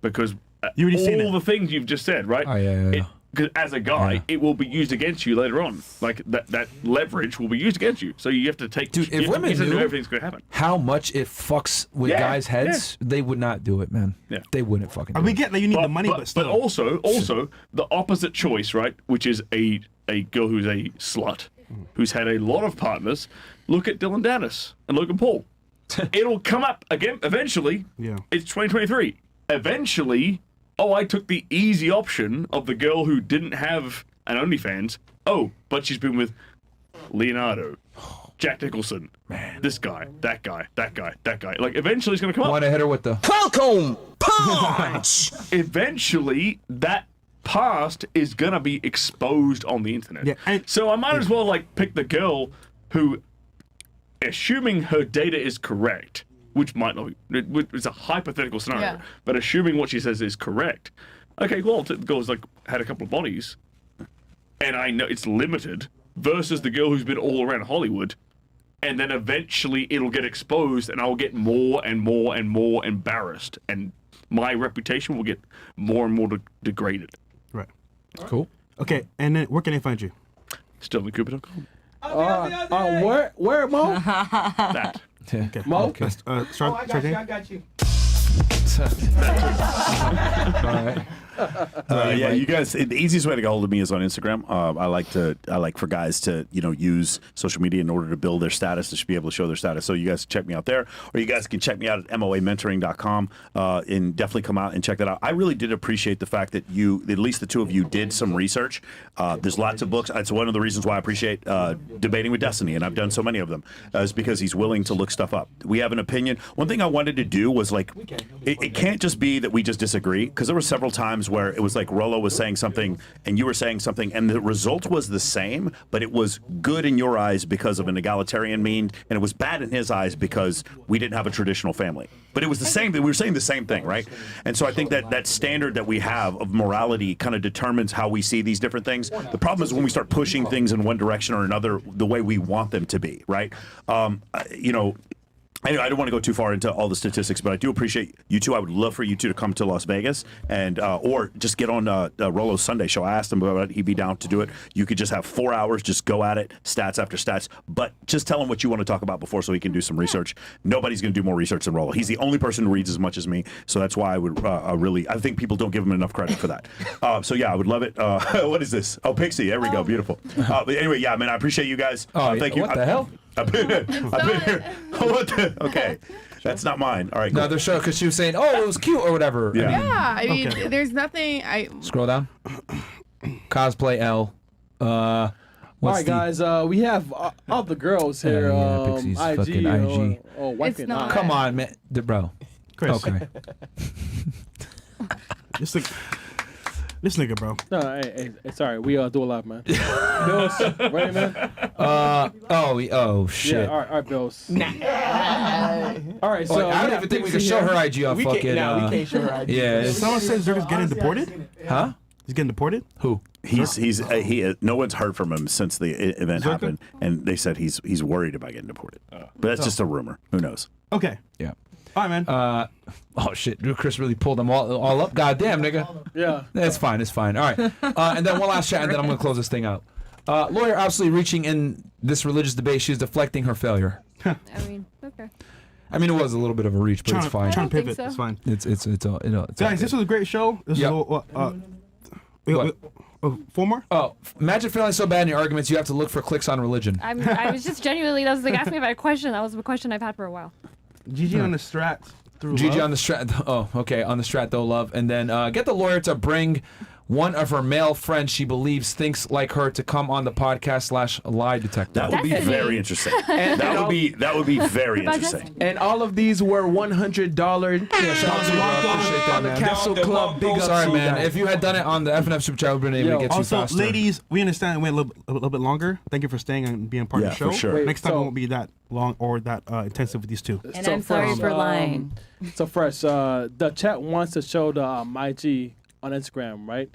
Because You already seen all it. the things you've just said, right? Oh yeah. Because as a guy, it will be used against you later on. Like that leverage will be used against you. So you have to take. Dude, if you women have to know knew everything's going to happen. how much it fucks with Yeah, guys' heads, they would not do it, man. Yeah. They wouldn't fucking do We it. get that you need the money, but still. But also the opposite choice, right? Which is a girl who's a slut, who's had a lot of partners, look at Dylan Dennis and Logan Paul. It'll come up again eventually. Yeah. It's 2023. Eventually, I took the easy option of the girl who didn't have an OnlyFans. Oh, but she's been with Leonardo, Jack Nicholson, this guy, that guy, that guy, that guy. Like, eventually it's going to come up. Want to hit her with the Welcome punch. Eventually, that past is going to be exposed on the internet. Yeah, so I might as well, like, pick the girl who, assuming her data is correct, which might not be, it's a hypothetical scenario, but assuming what she says is correct. Okay, well, the girl's, like, had a couple of bodies, and I know it's limited, versus the girl who's been all around Hollywood, and then eventually it'll get exposed and I'll get more and more and more embarrassed, and my reputation will get more and more degraded. Right. Cool. Okay, and then where can they find you? StirlingCooper.com. Where, Mo? That. Okay. Mo? Okay. I got you. All right. Yeah, you guys. The easiest way to get hold of me is on Instagram. I like for guys to use social media in order to build their status. To be able to show their status. So you guys check me out there, or you guys can check me out at moamentoring.com and definitely come out and check that out. I really did appreciate the fact that at least the two of you, did some research. There's lots of books. It's one of the reasons why I appreciate Debating with Destiny, and I've done so many of them, is because he's willing to look stuff up. We have an opinion. One thing I wanted to do was it can't just be that we just disagree, because there were several times where it was like Rollo was saying something and you were saying something and the result was the same, but it was good in your eyes because of an egalitarian mean, and it was bad in his eyes because we didn't have a traditional family. But it was the same. We were saying the same thing, right? And so I think that standard that we have of morality kind of determines how we see these different things. The problem is when we start pushing things in one direction or another the way we want them to be, right? Anyway, I don't want to go too far into all the statistics, but I do appreciate you two. I would love for you two to come to Las Vegas and or just get on Rollo's Sunday show. I asked him about it. He'd be down to do it. You could just have 4 hours, just go at it, stats after stats, but just tell him what you want to talk about before so he can do some research. Nobody's going to do more research than Rollo. He's the only person who reads as much as me, so that's why I would I think people don't give him enough credit for that. So yeah, I would love it. What is this? Oh, Pixie. There we go. Beautiful. But anyway, yeah, man, I appreciate you guys. Thank you. What the hell? I've been here. What the? Okay. That's not mine. All right. Cool. No, the show, because she was saying, it was cute or whatever. Yeah, I mean, there's nothing. Scroll down. Cosplay L. All right, guys. We have all the girls here. Pixie's IG. fucking IG. Wife and I. Come on, man. Bro. Chris. Okay. This nigga, bro. No, hey, sorry. We do a lot, man. Bills, ready, man? Oh shit. Yeah, all right, Bills. All right, so I don't even think we can show her IG on fucking. No, we can't show her IG. Yeah. Someone says Zerga's getting deported. Huh? He's getting deported. Who? No one's heard from him since the event happened, and they said he's worried about getting deported. But that's just a rumor. Who knows? Okay. Yeah. All right, man. Oh shit, dude, Chris really pulled them all up. Goddamn, nigga. Yeah. It's fine. It's fine. All right. And then one last chat, and then I'm gonna close this thing out. Lawyer absolutely reaching in this religious debate. She's deflecting her failure. I mean, okay. I mean, it was a little bit of a reach, but it's fine. Trying to pivot. so. It's fine. It's all, Guys, this was a great show. This was 4 more? Oh, imagine feeling so bad in your arguments you have to look for clicks on religion. I was just genuinely, that was like, ask me about a question. That was a question I've had for a while. GG on the strat. GG on the strat. Oh, okay. On the strat, though, love. And then get the lawyer to bring one of her male friends she believes thinks like her to come on the podcast / lie detector. That would be very interesting. That would be very interesting. And all of these were $100. Yeah, shout out to you, appreciate that, on the man. Castle Club. Big up. Sorry, to you man. guys. If you had done it on the FNF Super Chat, we'd been able to get you Also, faster. ladies, we understand it went a little bit longer. Thank you for staying and being part of the show. For sure. Wait, Next time so- it won't be that long or that intensive with these two. And I'm sorry for lying. So Fresh, the chat wants to show the IG on Instagram, right?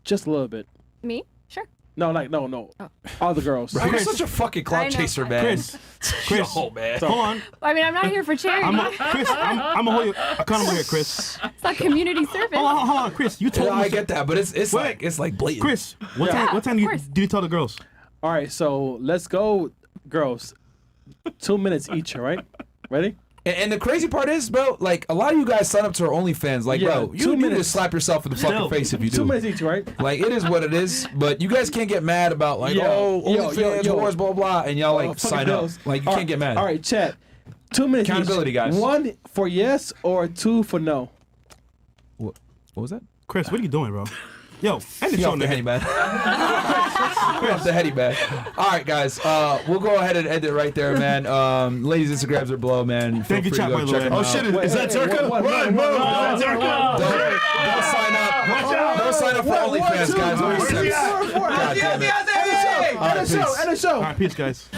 Just a little bit. Me? Sure. No. All the girls. Bro, you're such a fucking clout I know. chaser, man. Chris, Yo, man. hold on. I mean, I'm not here for charity. I'm gonna hold you accountable here, Chris. It's not community service. Hold on, Chris. You told Yeah, me. I get that, but it's like blatant. Chris, what time do you tell the girls? All right, so let's go, girls. 2 minutes each, all right? Ready? And the crazy part is, bro, like a lot of you guys sign up to our OnlyFans. Like, bro, you need to slap yourself in the fucking face if you do. 2 minutes each, right? Like, it is what it is. But you guys can't get mad about like, OnlyFans, wars, blah blah, and y'all like sign up. Like, you can't get mad. All right, chat. 2 minutes. Accountability, guys. 1 for yes or 2 for no. What was that? Chris, what are you doing, bro? Yo, end the show, Off The Henny, man. Off The Henny, man. All right, guys. We'll go ahead and end it right there, man. Ladies' Instagrams are below, man. Thank you, chat, by the way. Oh, shit. Is that Turka? Run, move. Don't sign up. Don't sign up for OnlyFans, guys. God damn it. End the show. All right, peace, guys.